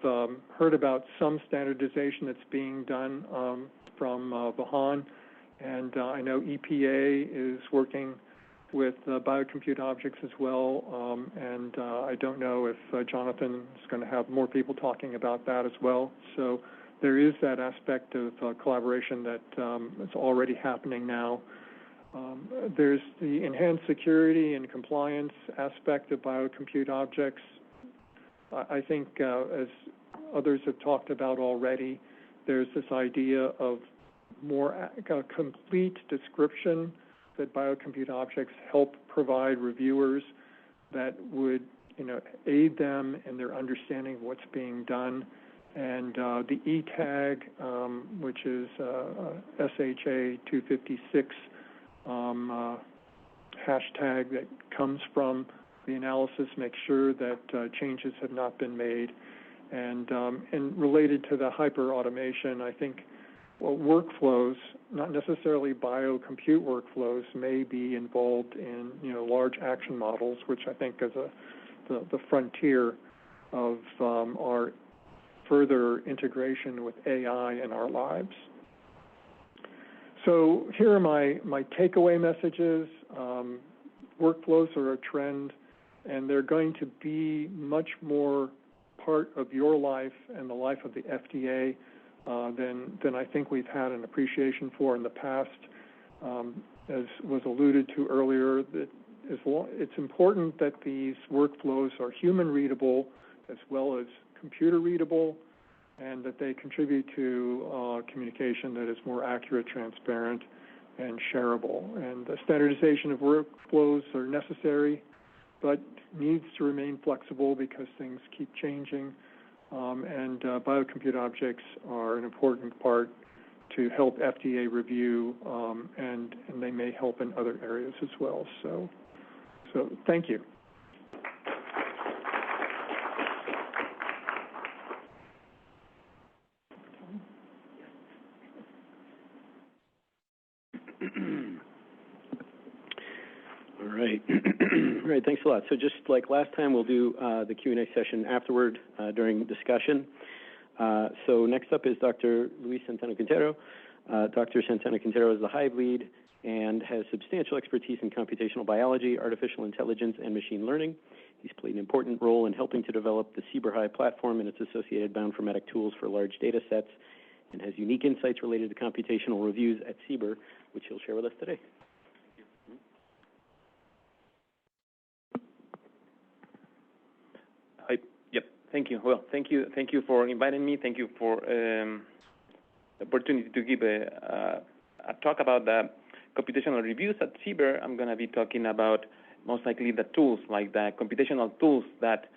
heard about some standardization that's being done from Vahan, and I know EPA is working with biocompute objects as well, and I don't know if Jonathon is going to have more people talking about that as well. So there is that aspect of collaboration that is already happening now. There's the enhanced security and compliance aspect of biocompute objects. I think, as others have talked about already, there's this idea of more complete description that biocompute objects help provide reviewers that would, aid them in their understanding of what's being done. And the E-tag, which is SHA 256 hashtag that comes from the analysis, makes sure that changes have not been made. And related to the hyperautomation, I think workflows, not necessarily biocompute workflows, may be involved in large action models, which I think is the frontier of our further integration with AI in our lives. So here are my takeaway messages. Workflows are a trend, and they're going to be much more part of your life and the life of the FDA than I think we've had an appreciation for in the past. As was alluded to earlier, that it's important that these workflows are human readable as well as computer readable, and that they contribute to communication that is more accurate, transparent, and shareable. And the standardization of workflows are necessary, but needs to remain flexible because things keep changing. And biocompute objects are an important part to help FDA review, and they may help in other areas as well. So thank you. All right. right, thanks a lot. So just like last time, we'll do the Q&A session afterward during discussion. So next up is Dr. Luis Santanz-Quintero. Dr. Santanz-Quintero is the Hive lead and has substantial expertise in computational biology, artificial intelligence, and machine learning. He's played an important role in helping to develop the CBER Hive platform and its associated bioinformatic tools for large data sets, and has unique insights related to computational reviews at CBER, which he'll share with us today. Yep. Thank you. Well, thank you for inviting me. Thank you for the opportunity to give a talk about the computational reviews at CBER. I'm going to be talking about most likely the tools, like the computational tools that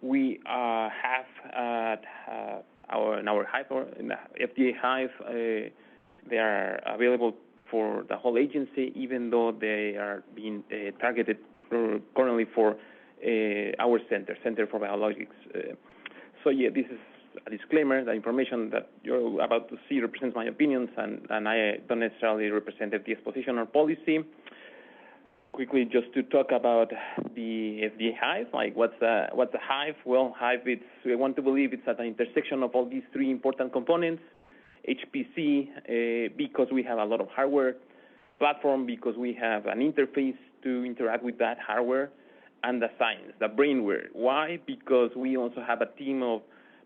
we have at in our Hive, or in the FDA Hive. They are available for the whole agency, even though they are being targeted currently for our Center for Biologics. So yeah, this is a disclaimer. The information that you're about to see represents my opinions, and I don't necessarily represent FDA's position or policy. Quickly, just to talk about the FDA Hive, like what's a Hive? Well, Hive, we want to believe it's at the intersection of all these three important components: HPC, because we have a lot of hardware; platform, because we have an interface to interact with that hardware; and the science, the brainware. Why? Because we also have a team of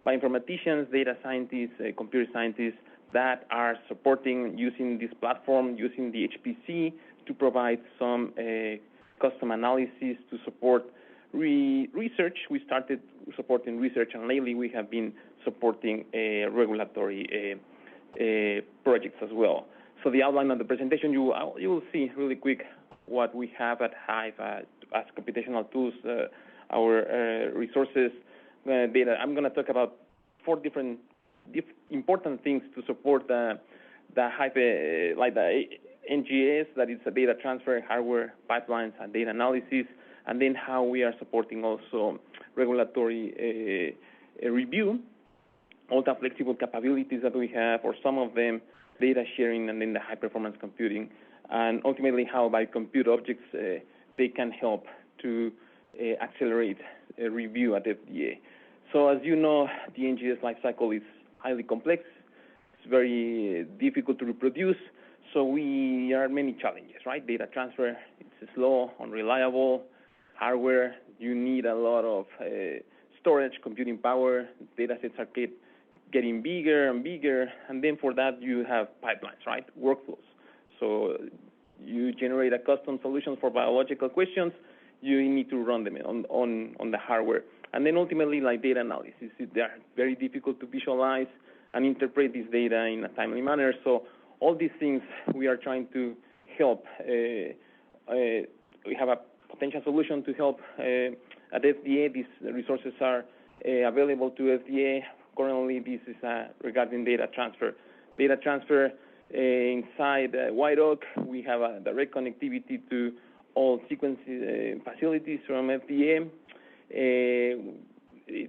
bioinformaticians, data scientists, computer scientists that are supporting using this platform, using the HPC to provide some custom analysis to support research. We started supporting research, and lately we have been supporting regulatory projects as well. So the outline of the presentation, you will see really quick what we have at Hive as computational tools, our resources, data. I'm going to talk about 4 different important things to support the Hive, like the NGS, that is a data transfer, hardware, pipelines, and data analysis, and then how we are supporting also regulatory review, all the flexible capabilities that we have, or some of them, data sharing, and then the high-performance computing, and ultimately how by compute objects they can help to accelerate review at FDA. So as you know, the NGS lifecycle is highly complex. It's very difficult to reproduce. So there are many challenges, right? Data transfer, it's slow, unreliable. Hardware, you need a lot of storage, computing power. Data sets are getting bigger and bigger. And then for that, you have pipelines, right? Workflows. So you generate a custom solution for biological questions. You need to run them on the hardware. And then ultimately, like data analysis, they are very difficult to visualize and interpret this data in a timely manner. So all these things we are trying to help. We have a potential solution to help at FDA. These resources are available to FDA. Currently, this is regarding data transfer. Data transfer inside White Oak, we have a direct connectivity to all sequencing facilities from FDA.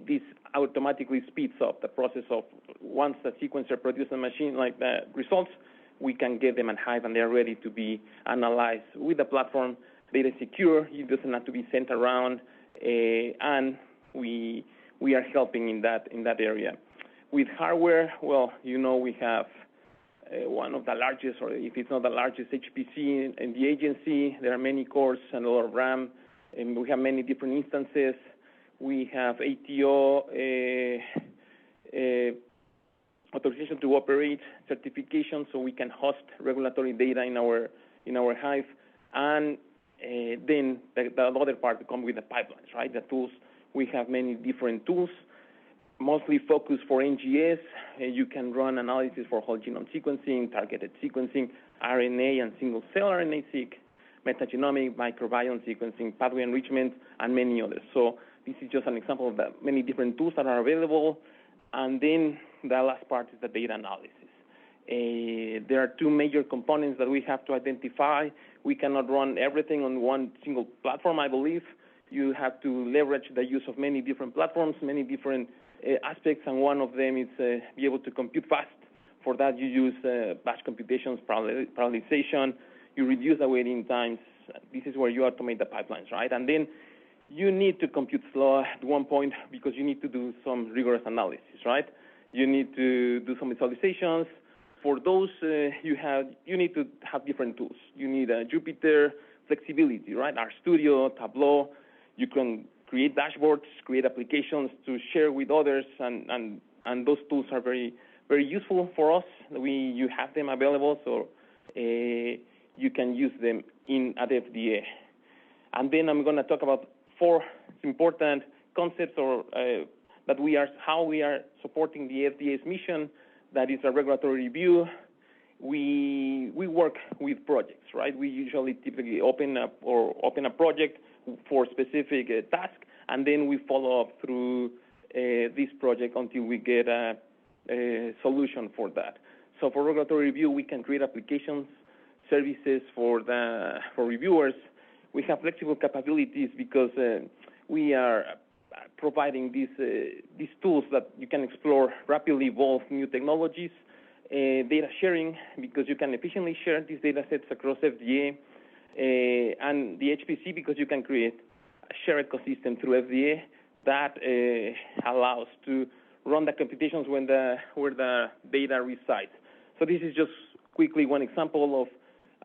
This automatically speeds up the process of once the sequencer produces a machine like the results, we can get them at Hive, and they're ready to be analyzed with the platform. Data is secure. It doesn't have to be sent around, and we are helping in that area. With hardware, well, you know, we have one of the largest, or if it's not the largest, HPC in the agency. There are many cores and a lot of RAM, and we have many different instances. We have ATO, authorization to operate, certification, so we can host regulatory data in our Hive. And then the other part comes with the pipelines, right? The tools. We have many different tools, mostly focused for NGS. You can run analysis for whole genome sequencing, targeted sequencing, RNA and single-cell RNA-seq, metagenomic, microbiome sequencing, pathway enrichment, and many others. So this is just an example of the many different tools that are available. And then the last part is the data analysis. There are 2 major components that we have to identify. We cannot run everything on one single platform, I believe. You have to leverage the use of many different platforms, many different aspects, and one of them is be able to compute fast. For that, you use batch computations, parallelization. You reduce the waiting times. This is where you automate the pipelines, right? And then you need to compute slow at one point because you need to do some rigorous analysis, right? You need to do some visualizations. For those, you need to have different tools. You need a Jupyter flexibility, right? RStudio, Tableau. You can create dashboards, create applications to share with others, and those tools are very, very useful for us. You have them available, so you can use them at FDA. And then I'm going to talk about 4 important concepts how we are supporting the FDA's mission. That is a regulatory review. We work with projects, right? We usually typically open a project for specific task, and then we follow up through this project until we get a solution for that. So for regulatory review, we can create applications, services for reviewers. We have flexible capabilities because we are providing these tools that you can explore rapidly evolve new technologies, data sharing, because you can efficiently share these data sets across FDA, and the HPC because you can create a shared ecosystem through FDA that allows to run the computations where the data resides. So this is just quickly one example of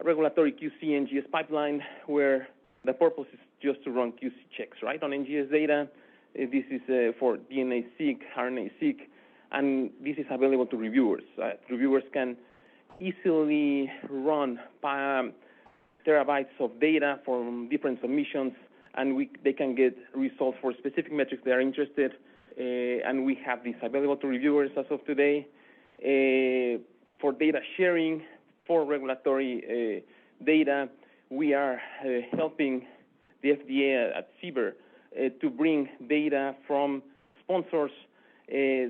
a regulatory QC NGS pipeline where the purpose is just to run QC checks, right, on NGS data. This is for DNA-seq, RNA-seq, and this is available to reviewers. Reviewers can easily run terabytes of data from different submissions, and they can get results for specific metrics they are interested, and we have this available to reviewers as of today. For data sharing, for regulatory data, we are helping the FDA at CBER to bring data from sponsors,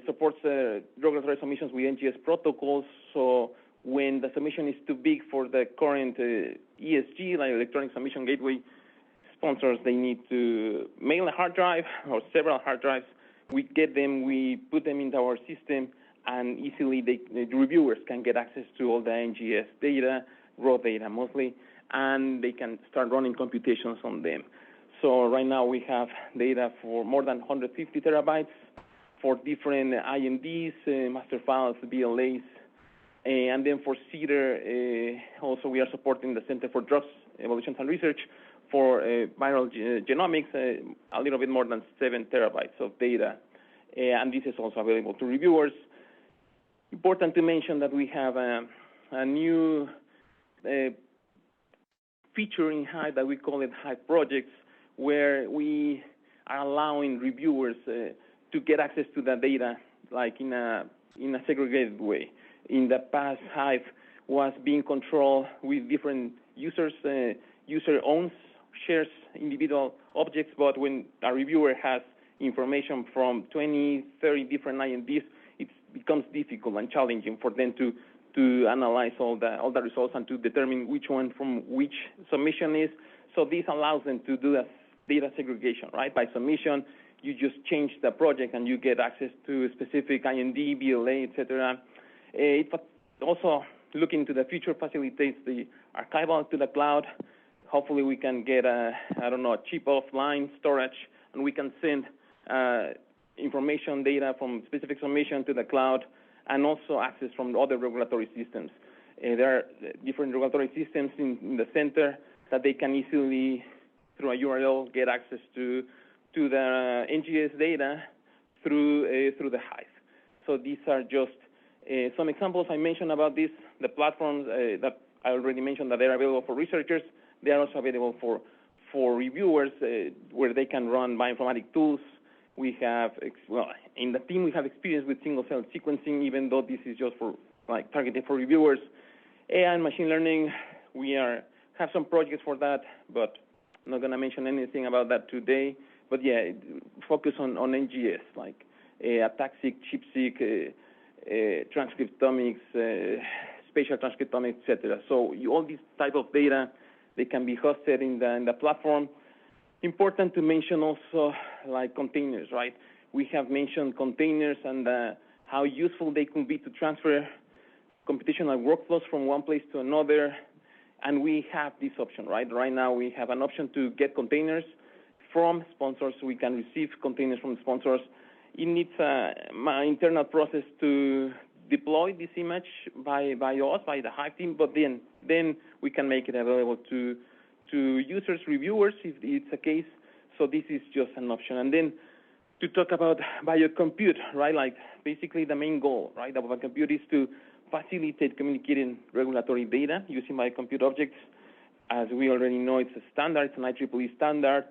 supports regulatory submissions with NGS protocols. So when the submission is too big for the current ESG, like Electronic Submission Gateway, sponsors, they need to mail a hard drive or several hard drives. We get them, we put them into our system, and easily the reviewers can get access to all the NGS data, raw data mostly, and they can start running computations on them. So right now we have data for more than 150 terabytes for different INDs, master files, BLAs, and then for CBER, also we are supporting the Center for Drugs Evaluation and Research for viral genomics, a little bit more than 7 terabytes of data, and this is also available to reviewers. Important to mention that we have a new feature in Hive that we call it Hive Projects, where we are allowing reviewers to get access to the data like in a segregated way. In the past, Hive was being controlled with different users. User owns, shares individual objects, but when a reviewer has information from 20, 30 different INDs, it becomes difficult and challenging for them to analyze all the results and to determine which one from which submission is. So this allows them to do a data segregation, right? By submission, you just change the project and you get access to a specific IND, BLA, etc. It also, looking to the future, facilitates the archival to the cloud. Hopefully we can get a cheap offline storage, and we can send information data from specific submission to the cloud, and also access from other regulatory systems. There are different regulatory systems in the center that they can easily, through a URL, get access to the NGS data through the Hive. So these are just some examples I mentioned about this. The platforms that I already mentioned that they're available for researchers, they are also available for reviewers where they can run bioinformatic tools. We have, in the team, we have experience with single-cell sequencing, even though this is just for targeted for reviewers. AI and machine learning, we have some projects for that, but I'm not going to mention anything about that today. But yeah, focus on NGS, like ATAC-seq, ChIP-seq, transcriptomics, spatial transcriptomics, etc. So all these type of data, they can be hosted in the platform. Important to mention also like containers, right? We have mentioned containers and how useful they can be to transfer computational workflows from one place to another, and we have this option, right? Right now we have an option to get containers from sponsors. We can receive containers from sponsors. It needs my internal process to deploy this image by us, by the Hive team, but then we can make it available to users, reviewers, if it's a case. So this is just an option. And then to talk about Biocompute, right? Like basically the main goal, right, of Biocompute is to facilitate communicating regulatory data using Biocompute objects. As we already know, it's a standard, it's an IEEE standard,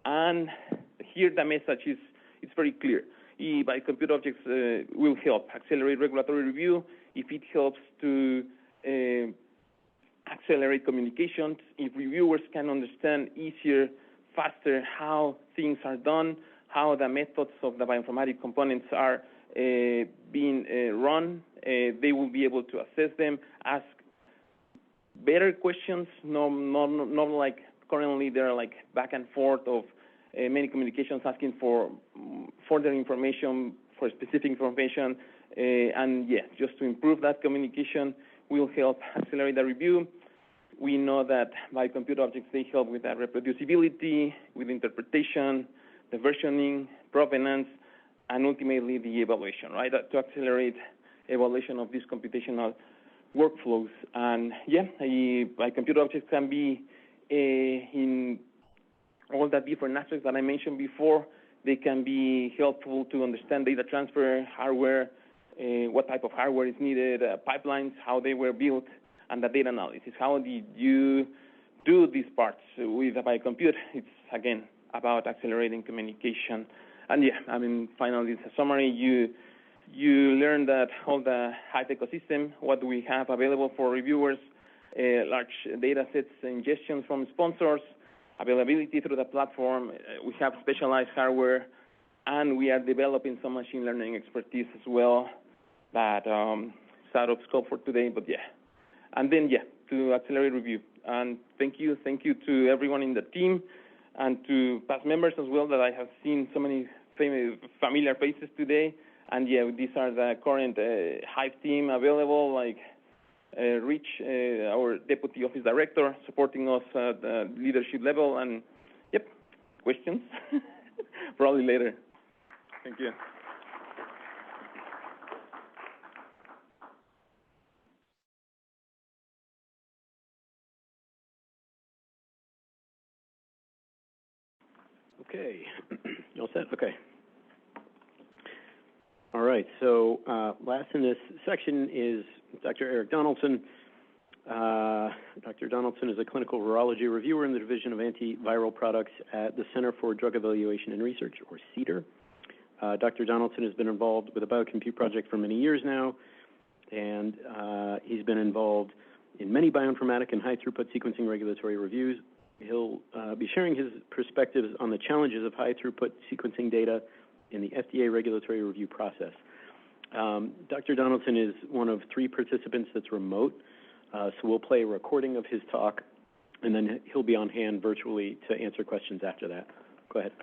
and here the message is it's very clear. Biocompute objects will help accelerate regulatory review if it helps to accelerate communications, if reviewers can understand easier, faster how things are done, how the methods of the bioinformatic components are being run. They will be able to assess them, ask better questions, not like currently there are like back and forth of many communications asking for further information, for specific information, and yeah, just to improve that communication will help accelerate the review. We know that Biocompute objects, they help with that reproducibility, with interpretation, the versioning, provenance, and ultimately the evaluation, right? To accelerate evaluation of these computational workflows. And yeah, Biocompute objects can be in all the different aspects that I mentioned before. They can be helpful to understand data transfer, hardware, what type of hardware is needed, pipelines, how they were built, and the data analysis. How did you do these parts with a Biocompute? It's, again, about accelerating communication. And yeah, I mean, finally, it's a summary. You learn that all the Hive ecosystem, what we have available for reviewers, large data sets, ingestions from sponsors, availability through the platform. We have specialized hardware, and we are developing some machine learning expertise as well that is out of scope for today, but yeah. And then, yeah, to accelerate review. And thank you to everyone in the team and to past members as well that I have seen so many familiar faces today. And yeah, these are the current Hive team available, like Rich, our Deputy Office Director, supporting us at the leadership level. And yep, questions? Probably later. Thank you. Okay, you all set? Okay. All right, so last in this section is Dr. Eric Donaldson. Dr. Donaldson is a clinical virology reviewer in the Division of Antiviral Products at the Center for Drug Evaluation and Research, or CBER. Dr. Donaldson has been involved with the Biocompute project for many years now, and he's been involved in many bioinformatic and high-throughput sequencing regulatory reviews. He'll be sharing his perspectives on the challenges of high-throughput sequencing data in the FDA regulatory review process. Dr. Donaldson is one of 3 participants that's remote, so we'll play a recording of his talk, and then he'll be on hand virtually to answer questions after that. Go ahead.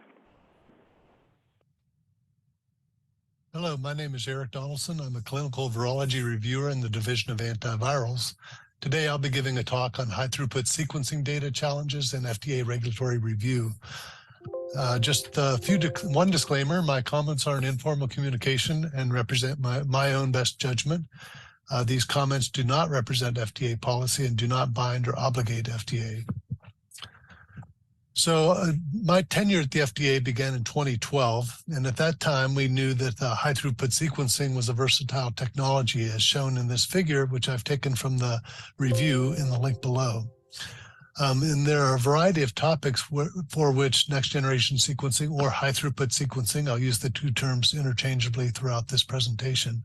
Hello, my name is Eric Donaldson. I'm a clinical virology reviewer in the Division of Antivirals. Today, I'll be giving a talk on high-throughput sequencing data challenges in FDA regulatory review. Just one disclaimer, my comments are an informal communication and represent my own best judgment. These comments do not represent FDA policy and do not bind or obligate FDA. So my tenure at the FDA began in 2012, and at that time we knew that high-throughput sequencing was a versatile technology, as shown in this figure, which I've taken from the review in the link below. And there are a variety of topics for which next-generation sequencing or high-throughput sequencing, I'll use the 2 terms interchangeably throughout this presentation,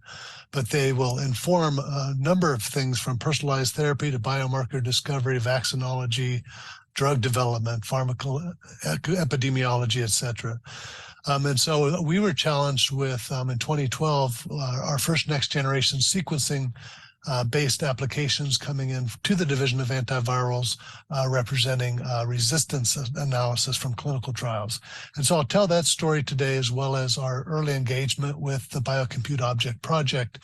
but they will inform a number of things from personalized therapy to biomarker discovery, vaccinology, drug development, epidemiology, et cetera. And so we were challenged with, in 2012, our first next-generation sequencing based applications coming in to the Division of Antivirals representing resistance analysis from clinical trials. And so I'll tell that story today, as well as our early engagement with the Biocompute Object project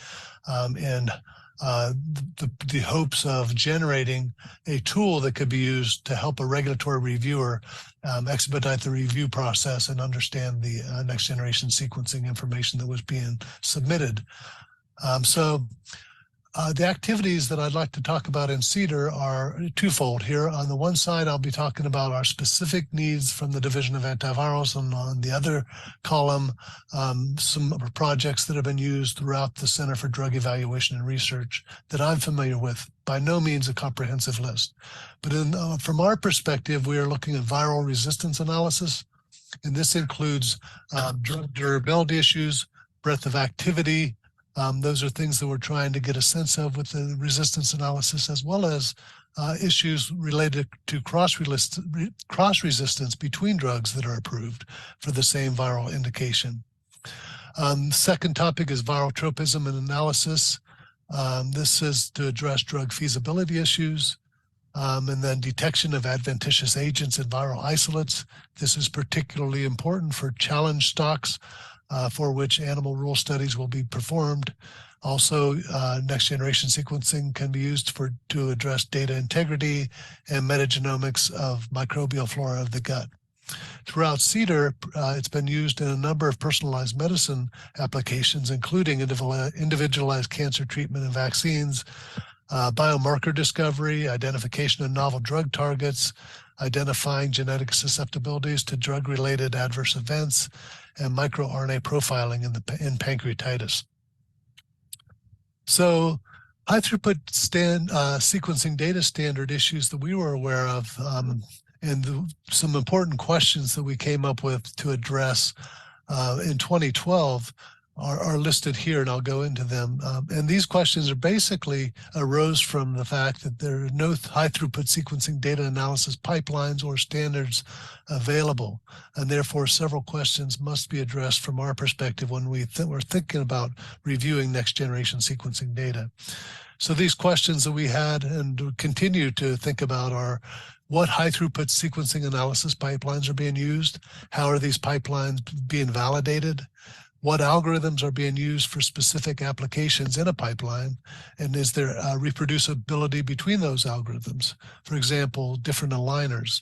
in the hopes of generating a tool that could be used to help a regulatory reviewer expedite the review process and understand the next generation sequencing information that was being submitted. The activities that I'd like to talk about in CBER are twofold here. On the one side, I'll be talking about our specific needs from the Division of Antivirals, and on the other column, some projects that have been used throughout the Center for Drug Evaluation and Research that I'm familiar with. By no means a comprehensive list. But from our perspective, we are looking at viral resistance analysis, and this includes drug durability issues, breadth of activity. Those are things that we're trying to get a sense of with the resistance analysis, as well as issues related to cross-resistance between drugs that are approved for the same viral indication. Second topic is viral tropism and analysis. This is to address drug feasibility issues, and then detection of adventitious agents and viral isolates. This is particularly important for challenge stocks, for which animal rule studies will be performed. Also, next generation sequencing can be used to address data integrity and metagenomics of microbial flora of the gut. Throughout CBER, it's been used in a number of personalized medicine applications, including individualized cancer treatment and vaccines, biomarker discovery, identification of novel drug targets, identifying genetic susceptibilities to drug-related adverse events, and microRNA profiling in pancreatitis. So high-throughput sequencing data standard issues that we were aware of, and some important questions that we came up with to address in 2012 are listed here, and I'll go into them. And these questions are basically arose from the fact that there are no high-throughput sequencing data analysis pipelines or standards available, and therefore several questions must be addressed from our perspective when we're thinking about reviewing next-generation sequencing data. So these questions that we had and continue to think about are: what high-throughput sequencing analysis pipelines are being used? How are these pipelines being validated? What algorithms are being used for specific applications in a pipeline? And is there reproducibility between those algorithms? For example, different aligners.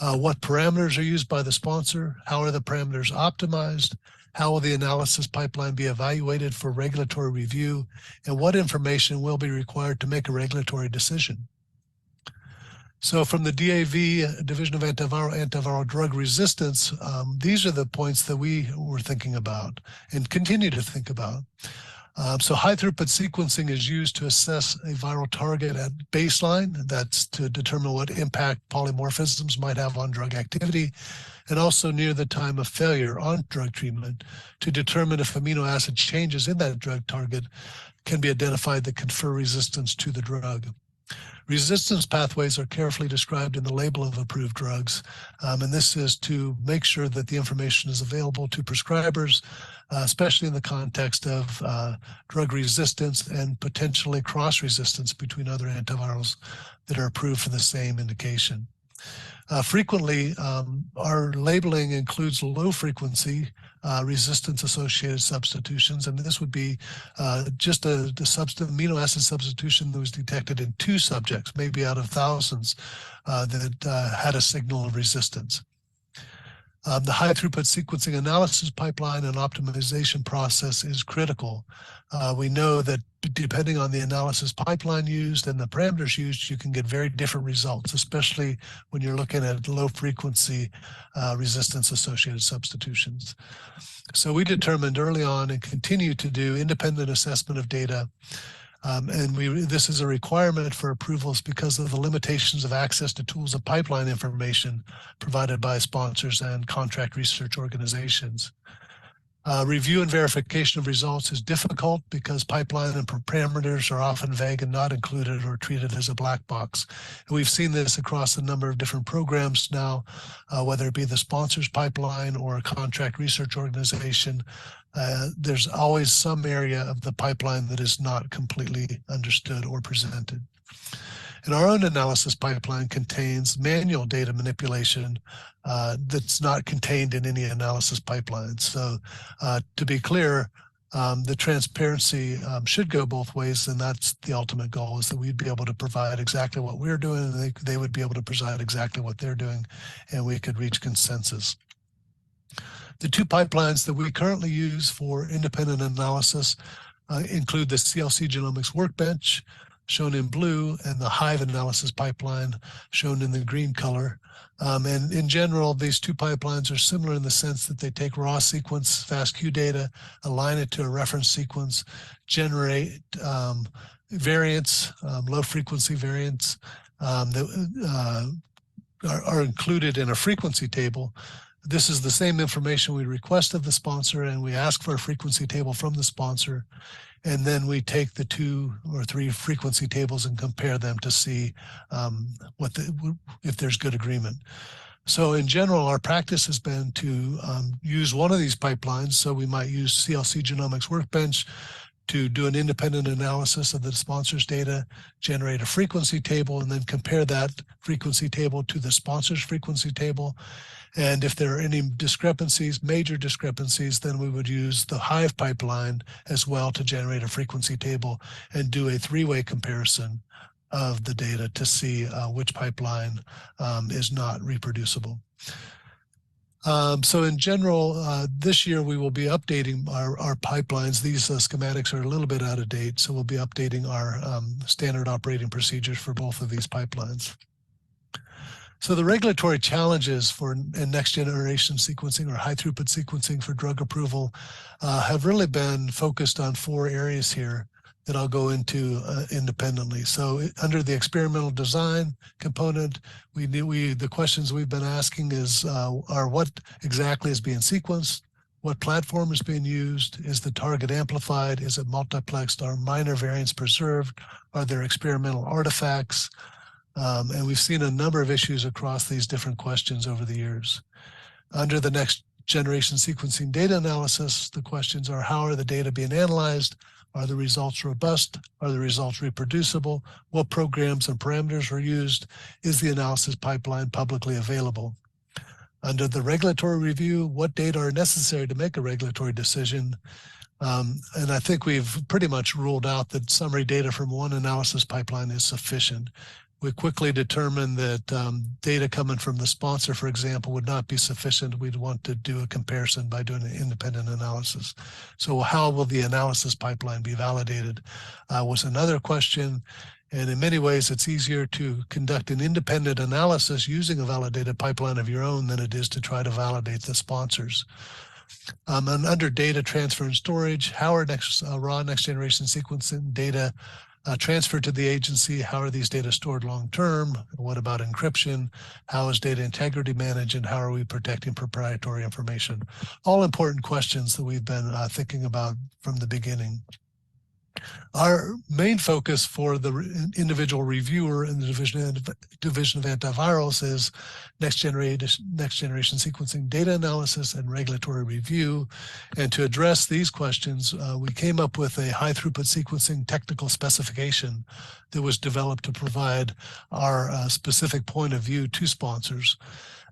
What parameters are used by the sponsor? How are the parameters optimized? How will the analysis pipeline be evaluated for regulatory review? And what information will be required to make a regulatory decision? So from the DAV, Division of Antiviral Drug Resistance, these are the points that we were thinking about and continue to think about. So high-throughput sequencing is used to assess a viral target at baseline. That's to determine what impact polymorphisms might have on drug activity, and also near the time of failure on drug treatment to determine if amino acid changes in that drug target can be identified that confer resistance to the drug. Resistance pathways are carefully described in the label of approved drugs, and this is to make sure that the information is available to prescribers, especially in the context of drug resistance and potentially cross-resistance between other antivirals that are approved for the same indication. Frequently, our labeling includes low-frequency resistance-associated substitutions, and this would be just the amino acid substitution that was detected in 2 subjects, maybe out of thousands, that had a signal of resistance. The high-throughput sequencing analysis pipeline and optimization process is critical. We know that depending on the analysis pipeline used and the parameters used, you can get very different results, especially when you're looking at low-frequency resistance-associated substitutions. So we determined early on and continue to do independent assessment of data. This is a requirement for approvals because of the limitations of access to tools of pipeline information provided by sponsors and contract research organizations. Review and verification of results is difficult because pipeline and parameters are often vague and not included or treated as a black box. And we've seen this across a number of different programs now, whether it be the sponsor's pipeline or a contract research organization. There's always some area of the pipeline that is not completely understood or presented. And our own analysis pipeline contains manual data manipulation that's not contained in any analysis pipeline. So to be clear, the transparency should go both ways, and that's the ultimate goal, is that we'd be able to provide exactly what we're doing, and they would be able to provide exactly what they're doing, and we could reach consensus. The two pipelines that we currently use for independent analysis include the CLC Genomics Workbench, shown in blue, and the Hive analysis pipeline, shown in the green color. And in general, these two pipelines are similar in the sense that they take raw sequence FASTQ data, align it to a reference sequence, generate variants, low-frequency variants that are included in a frequency table. This is the same information we request of the sponsor, and we ask for a frequency table from the sponsor. And then we take the 2 or 3 frequency tables and compare them to see if there's good agreement. So in general, our practice has been to use one of these pipelines. So we might use CLC Genomics Workbench to do an independent analysis of the sponsor's data, generate a frequency table, and then compare that frequency table to the sponsor's frequency table. And if there are any discrepancies, major discrepancies, then we would use the Hive pipeline as well to generate a frequency table and do a 3-way comparison of the data to see which pipeline is not reproducible. So in general, this year we will be updating our pipelines. These schematics are a little bit out of date, so we'll be updating our standard operating procedures for both of these pipelines. So the regulatory challenges for next generation sequencing or high throughput sequencing for drug approval have really been focused on 4 areas here that I'll go into independently. So under the experimental design component, the questions we've been asking are what exactly is being sequenced, what platform is being used, is the target amplified, is it multiplexed, are minor variants preserved, are there experimental artifacts? And we've seen a number of issues across these different questions over the years. Under the next generation sequencing data analysis, the questions are, how are the data being analyzed? Are the results robust? Are the results reproducible? What programs and parameters are used? Is the analysis pipeline publicly available? Under the regulatory review, what data are necessary to make a regulatory decision? And I think we've pretty much ruled out that summary data from one analysis pipeline is sufficient. We quickly determined that data coming from the sponsor, for example, would not be sufficient. We'd want to do a comparison by doing an independent analysis. So how will the analysis pipeline be validated was another question. And in many ways, it's easier to conduct an independent analysis using a validated pipeline of your own than it is to try to validate the sponsors. And under data transfer and storage, how are raw next generation sequencing data transferred to the agency? How are these data stored long-term? What about encryption? How is data integrity managed, and how are we protecting proprietary information? All important questions that we've been thinking about from the beginning. Our main focus for the individual reviewer in the division of antivirals is next generation sequencing data analysis and regulatory review. And to address these questions, we came up with a high throughput sequencing technical specification that was developed to provide our specific point of view to sponsors.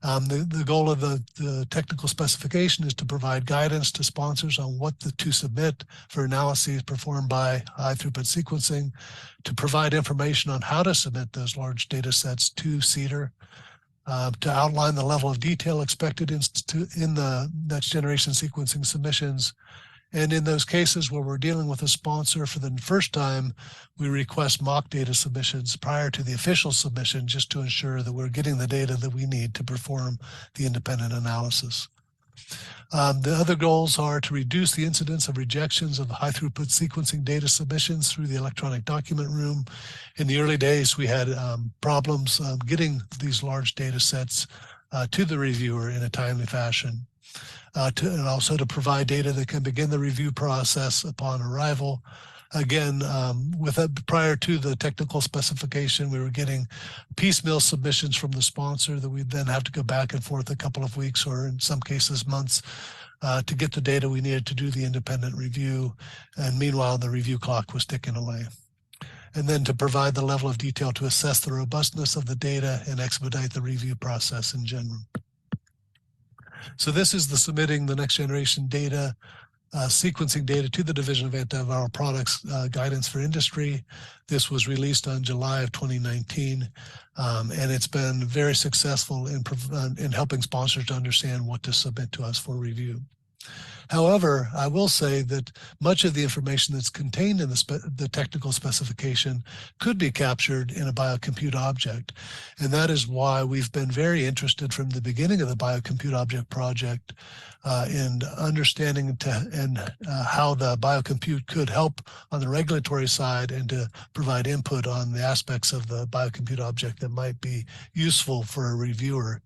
The goal of the technical specification is to provide guidance to sponsors on what to submit for analyses performed by high-throughput sequencing, to provide information on how to submit those large data sets to CBER, to outline the level of detail expected in the next-generation sequencing submissions. And in those cases where we're dealing with a sponsor for the first time, we request mock data submissions prior to the official submission just to ensure that we're getting the data that we need to perform the independent analysis. The other goals are to reduce the incidence of rejections of high-throughput sequencing data submissions through the electronic document room. In the early days, we had problems getting these large data sets to the reviewer in a timely fashion. And also to provide data that can begin the review process upon arrival. Again, prior to the technical specification, we were getting piecemeal submissions from the sponsor that we'd then have to go back and forth a couple of weeks, or in some cases months, to get the data we needed to do the independent review. And meanwhile, the review clock was ticking away. And then to provide the level of detail to assess the robustness of the data and expedite the review process in general. So this is the submitting the next generation data sequencing data to the Division of Antiviral Products Guidance for Industry. This was released on July of 2019, and it's been very successful in helping sponsors to understand what to submit to us for review. However, I will say that much of the information that's contained in the technical specification could be captured in a biocompute object. And that is why we've been very interested from the beginning of the Biocompute Object project in understanding how the biocompute could help on the regulatory side and to provide input on the aspects of the biocompute object that might be useful for a reviewer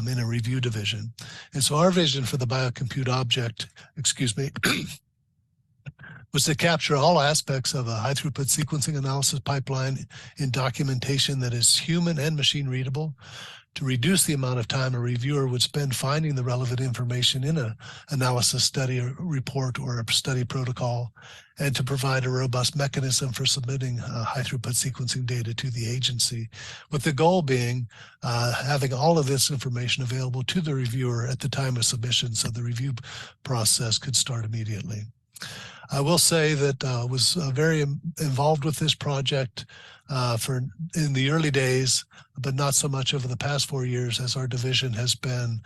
in a review division. And so our vision for the biocompute object, was to capture all aspects of a high-throughput sequencing analysis pipeline in documentation that is human and machine readable, to reduce the amount of time a reviewer would spend finding the relevant information in an analysis study or report or a study protocol, and to provide a robust mechanism for submitting high-throughput sequencing data to the agency, with the goal being having all of this information available to the reviewer at the time of submission so the review process could start immediately. I will say that I was very involved with this project in the early days, but not so much over the past 4 years, as our division has been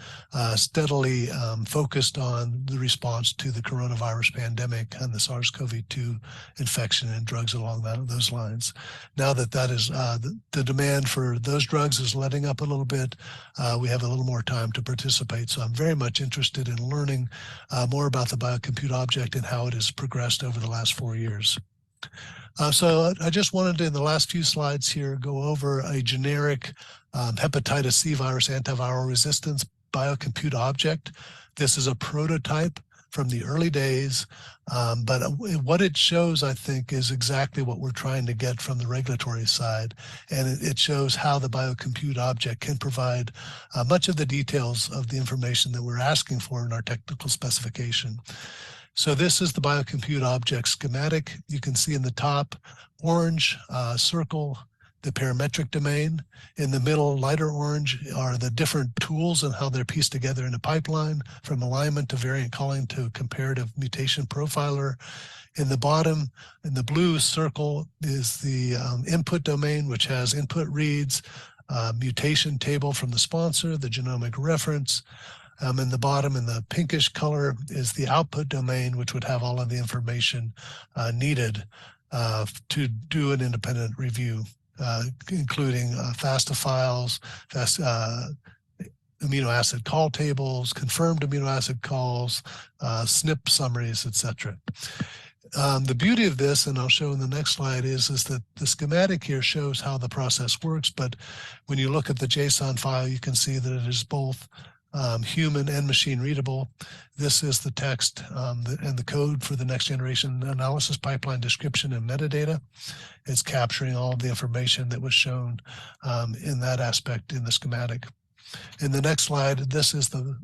steadily focused on the response to the coronavirus pandemic and the SARS-CoV-2 infection and drugs along those lines. Now that the demand for those drugs is letting up a little bit, we have a little more time to participate. So I'm very much interested in learning more about the biocompute object and how it has progressed over the last 4 years. So I just wanted to, in the last few slides here, go over a generic hepatitis C virus antiviral resistance biocompute object. This is a prototype from the early days, but what it shows, I think, is exactly what we're trying to get from the regulatory side. And it shows how the biocompute object can provide much of the details of the information that we're asking for in our technical specification. So this is the biocompute object schematic. You can see in the top orange circle the parametric domain. In the middle, lighter orange, are the different tools and how they're pieced together in a pipeline, from alignment to variant calling to comparative mutation profiler. In the bottom, in the blue circle, is the input domain, which has input reads, mutation table from the sponsor, the genomic reference. In the bottom, in the pinkish color, is the output domain, which would have all of the information needed to do an independent review, including FASTA files, amino acid call tables, confirmed amino acid calls, SNP summaries, etc. The beauty of this, and I'll show in the next slide, is that the schematic here shows how the process works, but when you look at the JSON file, you can see that it is both human and machine readable. This is the text and the code for the next generation analysis pipeline description and metadata. It's capturing all of the information that was shown in that aspect in the schematic. In the next slide, this is the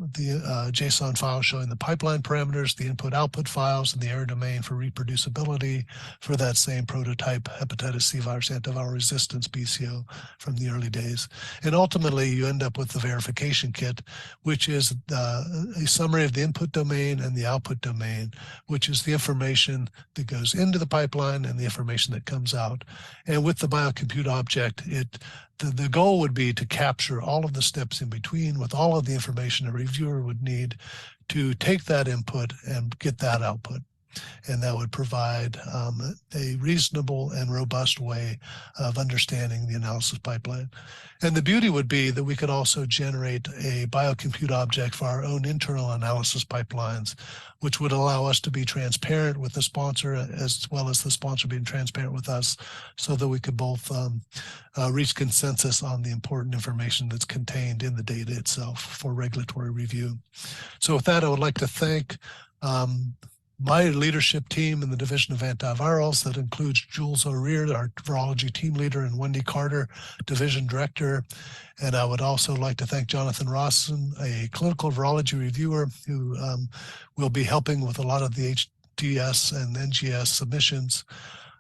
JSON file showing the pipeline parameters, the input-output files, and the error domain for reproducibility for that same prototype hepatitis C virus antiviral resistance BCO from the early days. And ultimately, you end up with the verification kit, which is a summary of the input domain and the output domain, which is the information that goes into the pipeline and the information that comes out. And with the biocompute object, the goal would be to capture all of the steps in between with all of the information a reviewer would need to take that input and get that output. And that would provide a reasonable and robust way of understanding the analysis pipeline. And the beauty would be that we could also generate a biocompute object for our own internal analysis pipelines, which would allow us to be transparent with the sponsor as well as the sponsor being transparent with us, so that we could both reach consensus on the important information that's contained in the data itself for regulatory review. So with that, I would like to thank my leadership team in the Division of Antivirals. That includes Jules O'Rear, our virology team leader, and Wendy Carter, division director. And I would also like to thank Jonathon Rawson, a clinical virology reviewer who will be helping with a lot of the HDS and NGS submissions.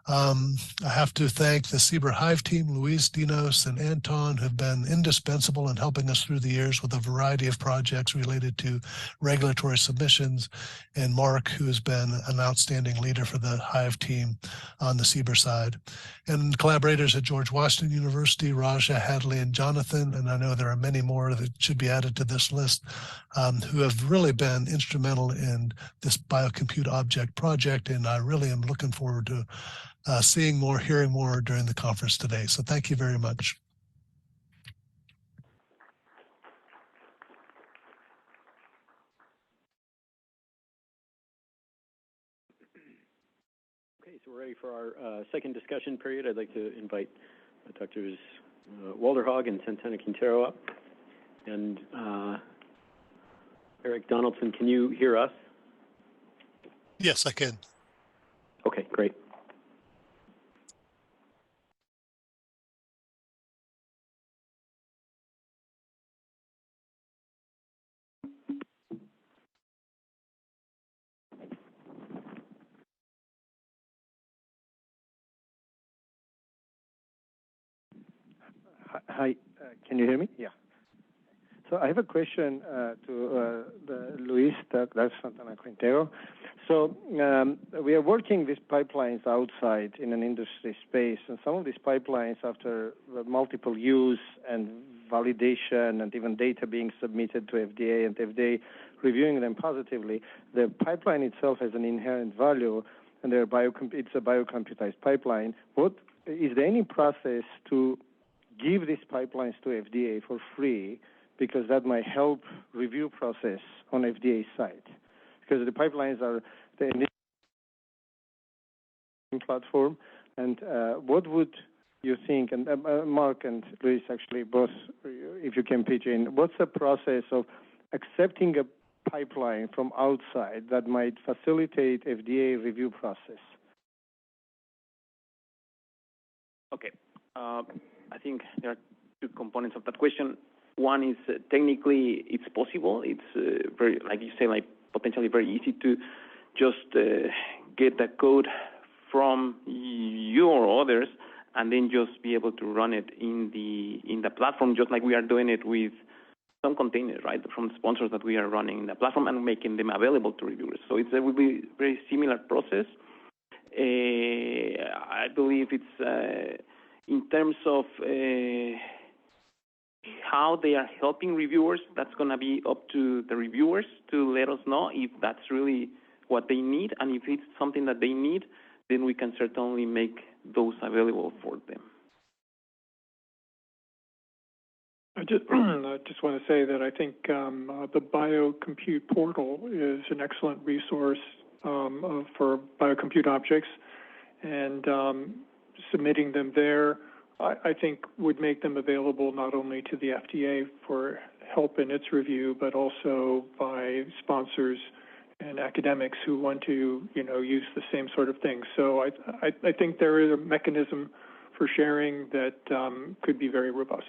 I have to thank the CBER Hive team, Luis, Dinos, and Anton, who have been indispensable in helping us through the years with a variety of projects related to regulatory submissions, and Mark, who has been an outstanding leader for the Hive team on the CBER side. And collaborators at George Washington University, Raja, Hadley, and Jonathon, and I know there are many more that should be added to this list, who have really been instrumental in this Biocompute object project, and I really am looking forward to seeing more, hearing more during the conference today. So thank you very much. Okay, so we're ready for our second discussion period. I'd like to invite Drs. Walderhaug and Santanz-Quintero up. And Eric Donaldson, can you hear us? Yes, I can. Okay, great. Hi, can you hear me? Yeah. So I have a question to Luis, that's Santanz-Quintero. So we are working these pipelines outside in an industry space, and some of these pipelines, after multiple use and validation and even data being submitted to FDA and FDA reviewing them positively, the pipeline itself has an inherent value, and it's a biocomputized pipeline. Is there any process to give these pipelines to FDA for free, because that might help review process on FDA side? Because the pipelines are the platform, and what would you think, and Mark and Luis actually both, if you can pitch in, what's the process of accepting a pipeline from outside that might facilitate FDA review process? Okay. I think there are two components of that question. One is technically it's possible. It's very, like you say, like potentially very easy to just get the code from you or others, and then just be able to run it in the platform, just like we are doing it with some containers, right, from sponsors that we are running in the platform and making them available to reviewers. So it will be a very similar process. I believe it's in terms of how they are helping reviewers, that's going to be up to the reviewers to let us know if that's really what they need, and if it's something that they need, then we can certainly make those available for them. I just want to say that I think the Biocompute portal is an excellent resource for Biocompute objects, and submitting them there, I think, would make them available not only to the FDA for help in its review, but also by sponsors and academics who want to, use the same sort of thing. So I think there is a mechanism for sharing that could be very robust.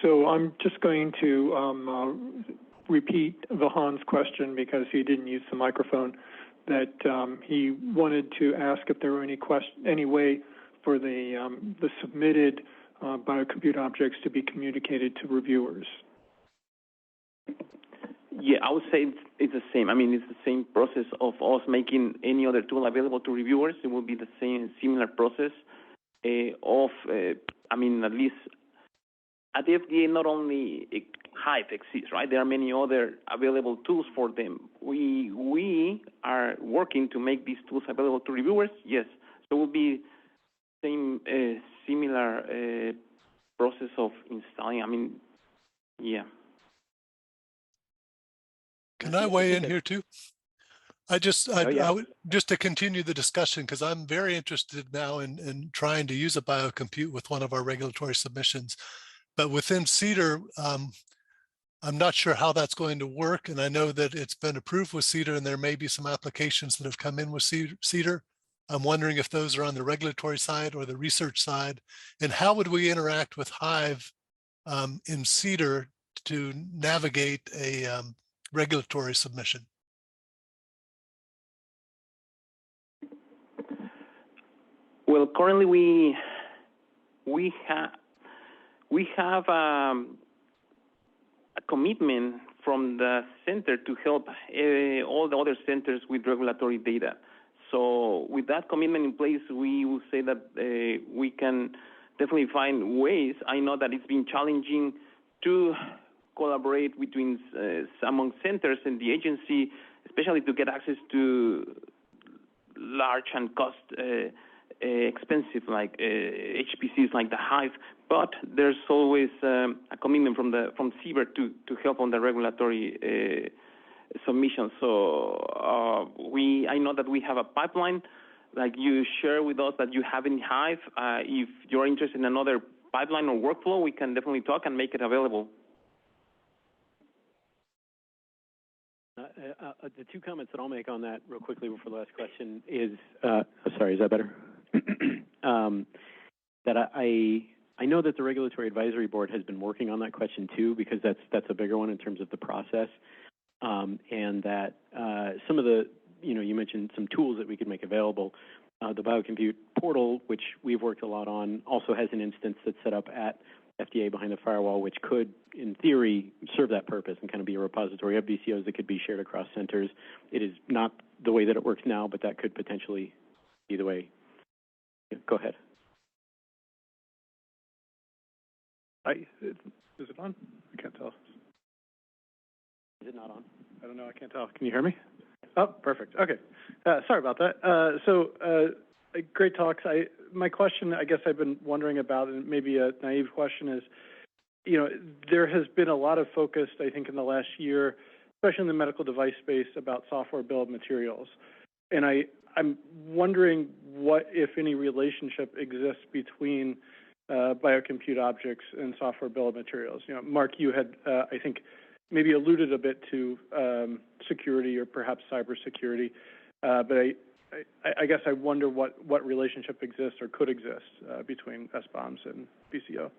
So I'm just going to repeat Vahan's question, because he didn't use the microphone, that he wanted to ask if there were any way for the submitted Biocompute objects to be communicated to reviewers. Yeah, I would say it's the same. I mean, it's the same process of us making any other tool available to reviewers. It will be the same, similar process at least at the FDA, not only Hive exists, right? There are many other available tools for them. We are working to make these tools available to reviewers, yes. So it will be same, similar process of installing. I mean, yeah. Can I weigh in here too? I would, just to continue the discussion, because I'm very interested now in trying to use a biocompute with one of our regulatory submissions. But within CBER, I'm not sure how that's going to work. And I know that it's been approved with CBER, and there may be some applications that have come in with CBER. I'm wondering if those are on the regulatory side or the research side, and how would we interact with Hive in CBER to navigate a regulatory submission? Well, currently we have a commitment from the center to help all the other centers with regulatory data. So with that commitment in place, we will say that we can definitely find ways. I know that it's been challenging to collaborate between among centers and the agency, especially to get access to large and cost expensive like HPCs like the Hive. But there's always a commitment from CBER to help on the regulatory submission. So I know that we have a pipeline, like you share with us that you have in Hive. If you're interested in another pipeline or workflow, we can definitely talk and make it available. The two comments that I'll make on that real quickly before the last question is, sorry, is that better? That I know that the Regulatory Advisory Board has been working on that question too, because that's a bigger one in terms of the process, and that some of the, you mentioned some tools that we could make available. The Biocompute portal, which we've worked a lot on, also has an instance that's set up at FDA behind the firewall, which could, in theory, serve that purpose and kind of be a repository of BCOs that could be shared across centers. It is not the way that it works now, but that could potentially be the way. Yeah, go ahead. Is it on? I can't tell. Is it not on? I don't know. I can't tell. Can you hear me? Oh, perfect. Okay. Sorry about that. Great talks. My question, I guess I've been wondering about, and maybe a naive question, is, there has been a lot of focus, I think, in the last year, especially in the medical device space, about software bill of materials. And I'm wondering what, if any, relationship exists between biocompute objects and software bill of materials. Mark, you had, I think, maybe alluded a bit to security or perhaps cybersecurity, but I guess I wonder what relationship exists or could exist between SBOMs and BCO.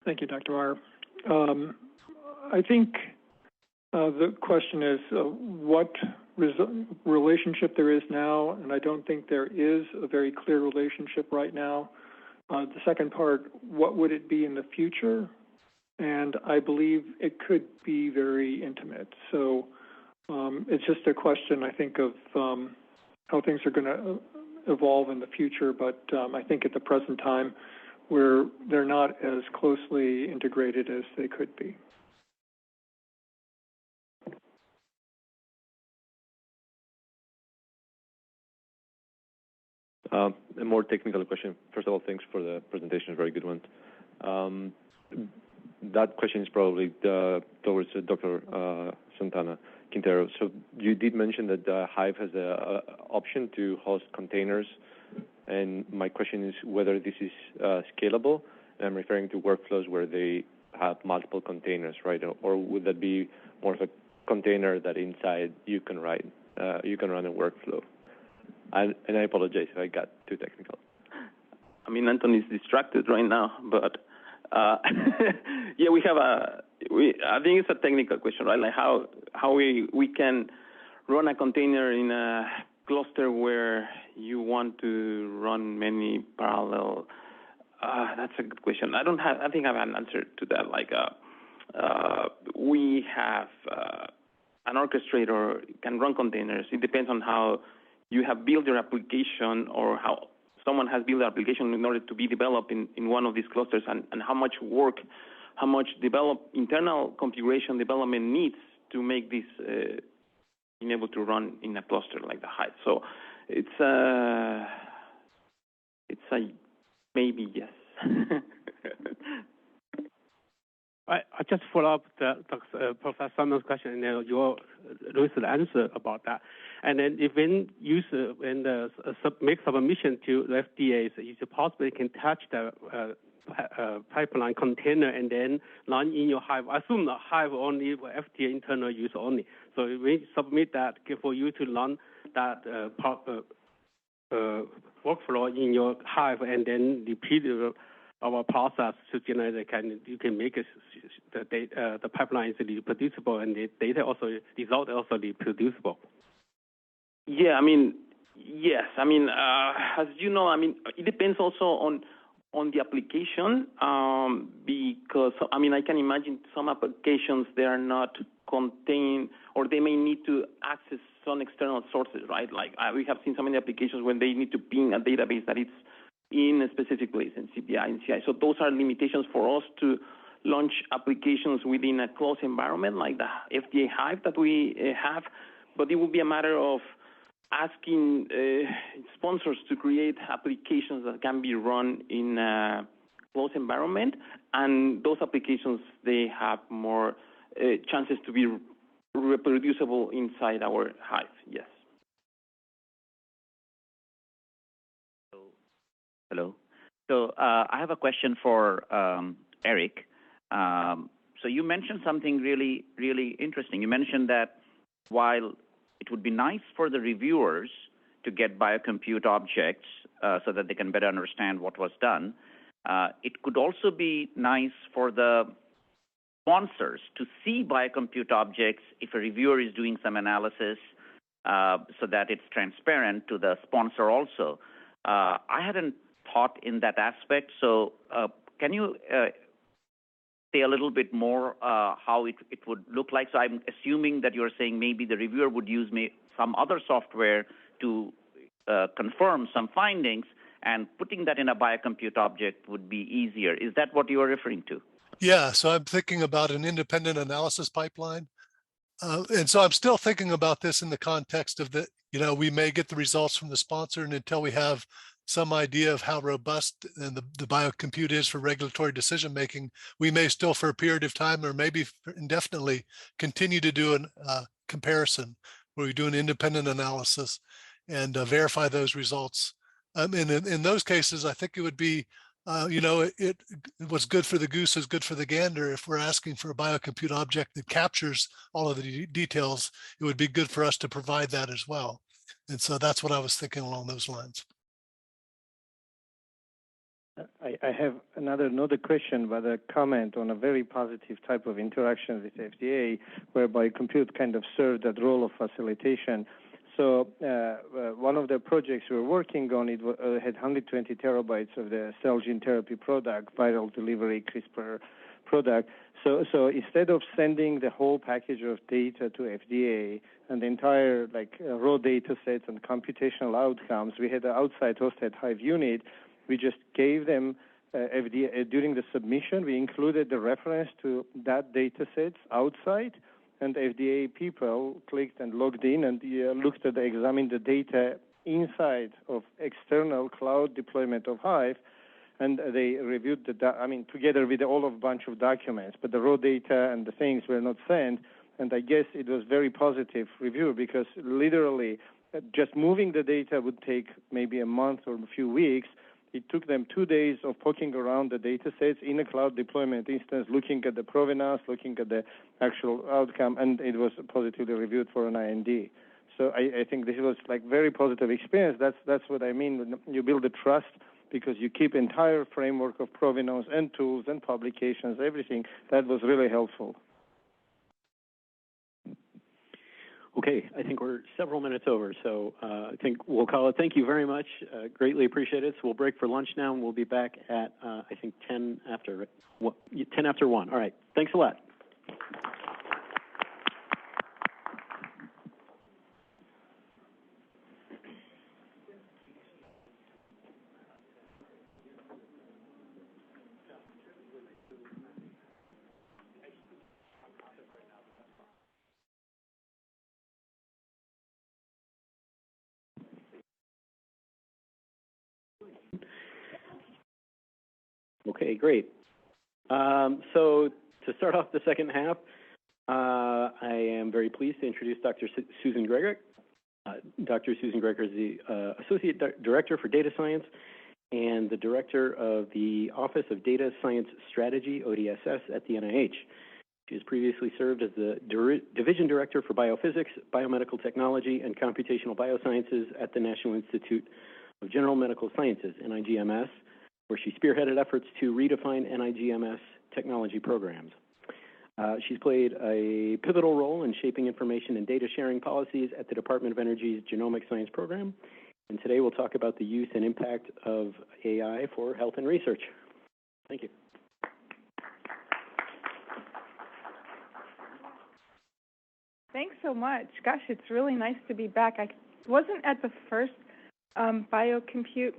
Thank you, Dr. Meyer. I think the question is what relationship there is now, and I don't think there is a very clear relationship right now. The second part, what would it be in the future? And I believe it could be very intimate. So it's just a question, I think, of how things are going to evolve in the future. But I think at the present time, they're not as closely integrated as they could be. A more technical question. First of all, thanks for the presentation, very good one. That question is probably towards Dr. Santanz-Quintero. So you did mention that Hive has an option to host containers, and my question is whether this is scalable. And I'm referring to workflows where they have multiple containers, right? Or would that be more of a container that inside you can run a workflow? And I apologize if I got too technical. I mean, Anthony's distracted right now, but yeah, I think it's a technical question, right? Like how we can run a container in a cluster where you want to run many parallel. That's a good question. I think I have an answer to that. Like we have an orchestrator can run containers. It depends on how you have built your application or how someone has built the application in order to be developed in one of these clusters, and how much work, how much internal configuration development needs to make this being able to run in a cluster like the Hive. So it's a maybe yes. I just follow up Professor Simon's question, and then your lucid answer about that. And then if when user and make submission to the FDA, so you possibly can touch the pipeline container and then run in your Hive. I assume the Hive only for FDA internal use only. So we submit that for you to run that workflow in your Hive, and then repeat our process to generate you can make the pipeline is reproducible, and the data also result also reproducible. Yeah, I mean, yes. I mean, as you know, I mean, it depends also on the application, because, I mean, I can imagine some applications, they are not contained, or they may need to access some external sources, right? Like we have seen so many applications when they need to ping a database that it's in a specific place in CBI and CI. So those are limitations for us to launch applications within a closed environment like the FDA Hive that we have. But it will be a matter of asking sponsors to create applications that can be run in a closed environment, and those applications, they have more chances to be reproducible inside our Hive. Yes. Hello. So I have a question for Eric. So you mentioned something really, really interesting. You mentioned that while it would be nice for the reviewers to get biocompute objects so that they can better understand what was done, it could also be nice for the sponsors to see biocompute objects if a reviewer is doing some analysis so that it's transparent to the sponsor also. I hadn't thought in that aspect, so can you say a little bit more how it would look like? So I'm assuming that you're saying maybe the reviewer would use some other software to confirm some findings, and putting that in a biocompute object would be easier. Is that what you are referring to? Yeah, so I'm thinking about an independent analysis pipeline. And so I'm still thinking about this in the context of that, we may get the results from the sponsor, and until we have some idea of how robust the biocompute is for regulatory decision making, we may still for a period of time, or maybe indefinitely, continue to do a comparison where we do an independent analysis and verify those results. And in those cases, I think it would be, what's good for the goose is good for the gander. If we're asking for a biocompute object that captures all of the details, it would be good for us to provide that as well. And so that's what I was thinking along those lines. I have another question, but a comment on a very positive type of interaction with FDA, whereby compute kind of served that role of facilitation. So one of the projects we were working on, it had 120 terabytes of the cell gene therapy product, viral delivery CRISPR product. So instead of sending the whole package of data to FDA and the entire raw data sets and computational outcomes, we had an outside hosted Hive unit. We just gave them FDA during the submission. We included the reference to that data sets outside, and FDA people clicked and logged in and examined the data inside of external cloud deployment of Hive, and they reviewed together with all of a bunch of documents, but the raw data and the things were not sent. And I guess it was very positive review, because literally just moving the data would take maybe a month or a few weeks. It took them 2 days of poking around the data sets in a cloud deployment instance, looking at the provenance, looking at the actual outcome, and it was positively reviewed for an IND. So I think this was very positive experience. That's what I mean when you build the trust, because you keep entire framework of provenance and tools and publications, everything. That was really helpful. Okay, I think we're several minutes over, so I think we'll call it. Thank you very much. Greatly appreciate it. So we'll break for lunch now, and we'll be back at, I think, 10 after 1. All right, thanks a lot. Okay, great. So to start off the second half, I am very pleased to introduce Dr. Susan Gregurick. Dr. Susan Gregurick is the Associate Director for Data Science and the Director of the Office of Data Science Strategy, ODSS, at the NIH. She has previously served as the Division Director for Biophysics, Biomedical Technology, and Computational Biosciences at the National Institute of General Medical Sciences, NIGMS, where she spearheaded efforts to redefine NIGMS technology programs. She's played a pivotal role in shaping information and data sharing policies at the Department of Energy's Genomic Science Program. And today we'll talk about the use and impact of AI for health and research. Thank you. Thanks so much. Gosh, it's really nice to be back. I wasn't at the first Biocompute,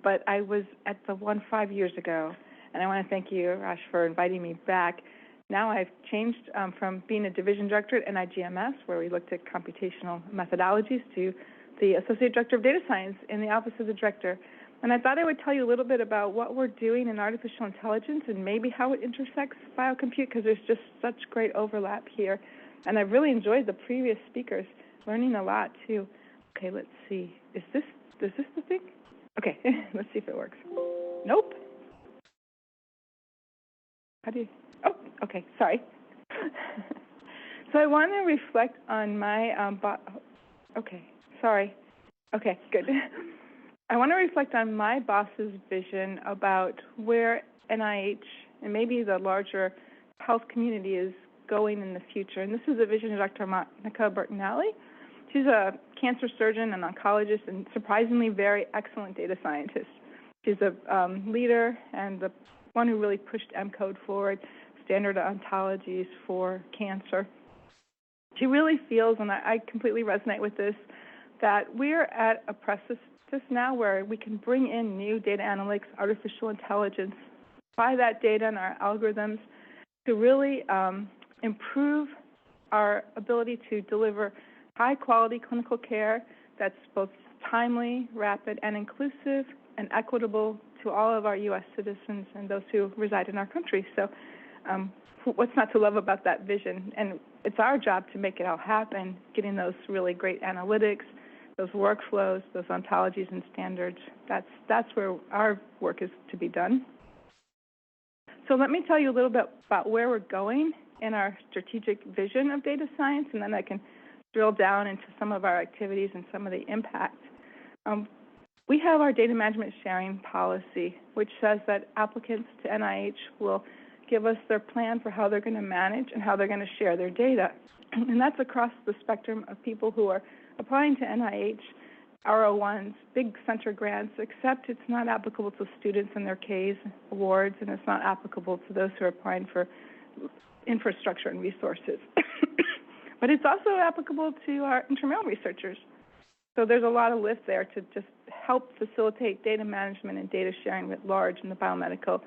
but I was at the one 5 years ago. And I want to thank you, Raj, for inviting me back. Now I've changed from being a division director at NIGMS, where we looked at computational methodologies, to the associate director of data science in the office of the director. And I thought I would tell you a little bit about what we're doing in artificial intelligence and maybe how it intersects biocompute, because there's just such great overlap here. And I've really enjoyed the previous speakers, learning a lot too. Okay, let's see. Is this the thing? Okay, let's see if it works. Nope. How do you? Oh, okay, sorry. So I want to reflect on my, okay, sorry. Okay, good. I want to reflect on my boss's vision about where NIH and maybe the larger health community is going in the future. And this is a vision of Dr. Monica Bertinelli. She's a cancer surgeon and oncologist and surprisingly very excellent data scientist. She's a leader and the one who really pushed MCODE forward, standard ontologies for cancer. She really feels, and I completely resonate with this, that we're at a precipice now where we can bring in new data analytics, artificial intelligence, apply that data and our algorithms to really improve our ability to deliver high-quality clinical care that's both timely, rapid, and inclusive, and equitable to all of our U.S. citizens and those who reside in our country. So what's not to love about that vision? And it's our job to make it all happen, getting those really great analytics, those workflows, those ontologies and standards. That's where our work is to be done. So let me tell you a little bit about where we're going in our strategic vision of data science, and then I can drill down into some of our activities and some of the impact. We have our data management sharing policy, which says that applicants to NIH will give us their plan for how they're going to manage and how they're going to share their data. And that's across the spectrum of people who are applying to NIH, R01s, big center grants, except it's not applicable to students and their Ks awards, and it's not applicable to those who are applying for infrastructure and resources. But it's also applicable to our intramural researchers. So there's a lot of lift there to just help facilitate data management and data sharing writ large in the biomedical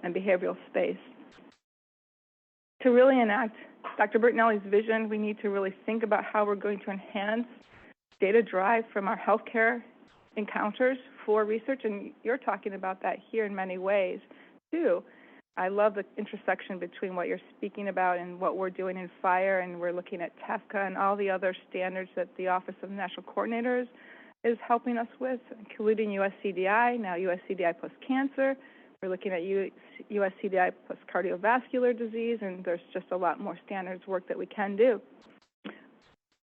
and behavioral space. To really enact Dr. Bertinelli's vision, we need to really think about how we're going to enhance data drive from our healthcare encounters for research, and you're talking about that here in many ways, too. I love the intersection between what you're speaking about and what we're doing in FHIR, and we're looking at TEFCA and all the other standards that the Office of National Coordinators is helping us with, including USCDI, now USCDI plus cancer. We're looking at USCDI plus cardiovascular disease, and there's just a lot more standards work that we can do.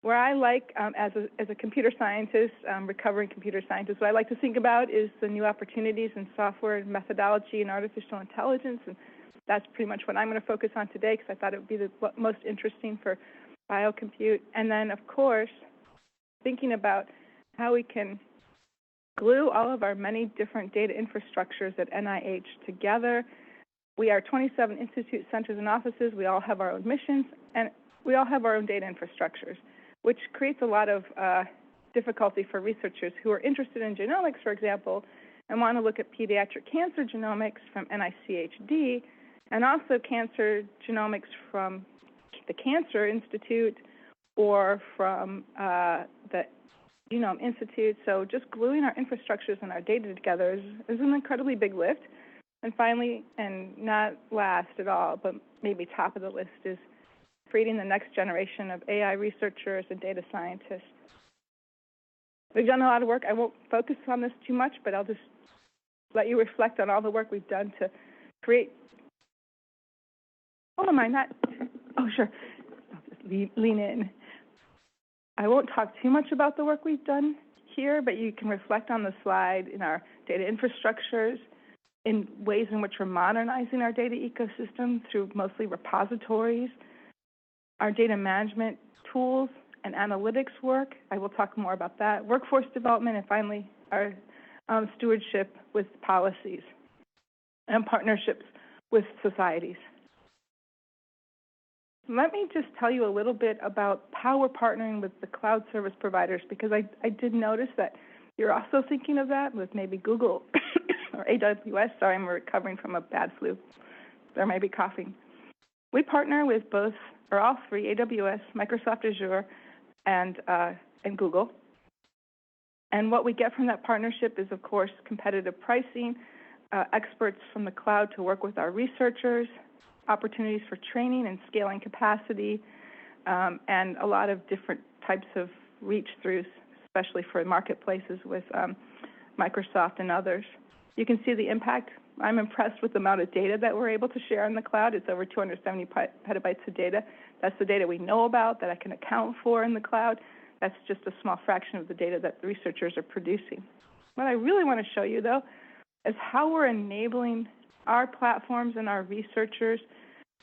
Where I like, as a computer scientist, recovering computer scientist, what I like to think about is the new opportunities in software methodology and artificial intelligence, and that's pretty much what I'm going to focus on today because I thought it would be the most interesting for biocompute. And then, of course, thinking about how we can glue all of our many different data infrastructures at NIH together. We are 27 institute centers and offices. We all have our own missions, and we all have our own data infrastructures, which creates a lot of difficulty for researchers who are interested in genomics, for example, and want to look at pediatric cancer genomics from NICHD, and also cancer genomics from the Cancer Institute or from the Genome Institute. So just gluing our infrastructures and our data together is an incredibly big lift. And finally, and not last at all, but maybe top of the list, is creating the next generation of AI researchers and data scientists. We've done a lot of work. I won't focus on this too much, but I'll just let you reflect on all the work we've done to create Oh, am I not? Oh, sure. I'll just lean in. I won't talk too much about the work we've done here, but you can reflect on the slide in our data infrastructures, in ways in which we're modernizing our data ecosystem through mostly repositories, our data management tools and analytics work. I will talk more about that. Workforce development, and finally, our stewardship with policies and partnerships with societies. Let me just tell you a little bit about how we're partnering with the cloud service providers, because I did notice that you're also thinking of that with maybe Google or AWS. Sorry, I'm recovering from a bad flu. There may be coughing. We partner with both, or all three, AWS, Microsoft Azure, and Google. And what we get from that partnership is, of course, competitive pricing, experts from the cloud to work with our researchers, opportunities for training and scaling capacity, and a lot of different types of reach-throughs, especially for marketplaces with Microsoft and others. You can see the impact. I'm impressed with the amount of data that we're able to share in the cloud. It's over 270 petabytes of data. That's the data we know about, that I can account for in the cloud. That's just a small fraction of the data that the researchers are producing. What I really want to show you, though, is how we're enabling our platforms and our researchers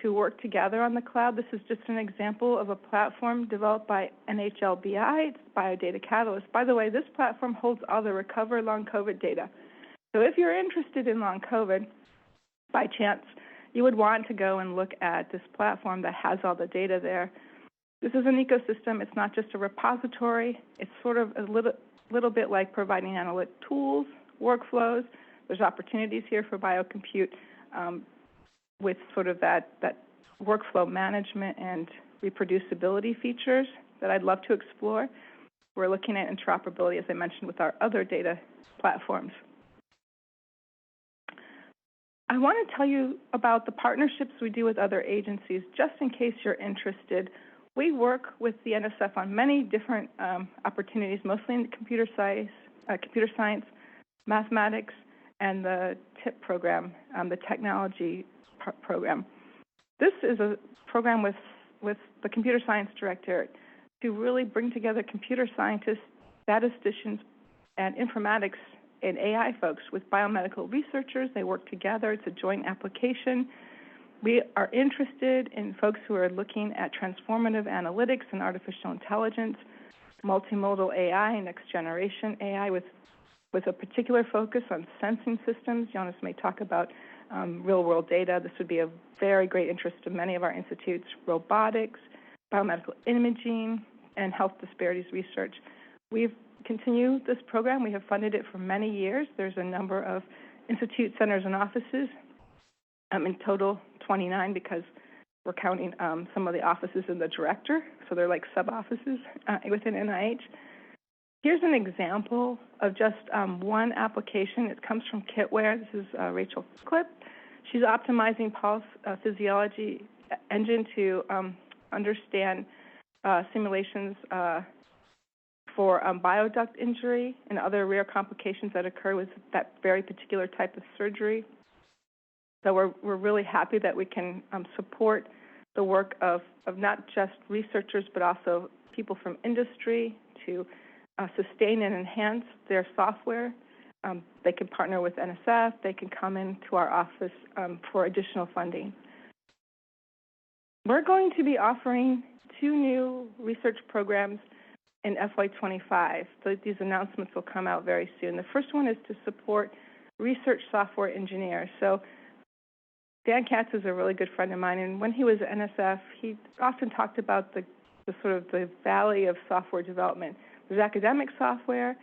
to work together on the cloud. This is just an example of a platform developed by NHLBI. It's Biodata Catalyst. By the way, this platform holds all the recover long COVID data. So if you're interested in long COVID, by chance, you would want to go and look at this platform that has all the data there. This is an ecosystem. It's not just a repository. It's sort of a little bit like providing analytic tools, workflows. There's opportunities here for Biocompute with sort of that workflow management and reproducibility features that I'd love to explore. We're looking at interoperability, as I mentioned, with our other data platforms. I want to tell you about the partnerships we do with other agencies, just in case you're interested. We work with the NSF on many different opportunities, mostly in computer science, mathematics, and the TIP program, the technology program. This is a program with the computer science director to really bring together computer scientists, statisticians, and informatics and AI folks with biomedical researchers. They work together. It's a joint application. We are interested in folks who are looking at transformative analytics and artificial intelligence, multimodal AI, next generation AI with a particular focus on sensing systems. Jonas may talk about real-world data. This would be of very great interest to many of our institutes, robotics, biomedical imaging, and health disparities research. We've continued this program. We have funded it for many years. There's a number of institute centers and offices, in total 29, because we're counting some of the offices in the director, so they're like sub-offices within NIH. Here's an example of just one application. It comes from Kitware. This is Rachel Clip. She's optimizing pulse physiology engine to understand simulations for bioduct injury and other rare complications that occur with that very particular type of surgery. So we're really happy that we can support the work of not just researchers, but also people from industry to sustain and enhance their software. They can partner with NSF. They can come into our office for additional funding. We're going to be offering 2 new research programs in FY25. So these announcements will come out very soon. The first one is to support research software engineers. So Dan Katz is a really good friend of mine, and when he was at NSF, he often talked about the sort of the valley of software development. There's academic software,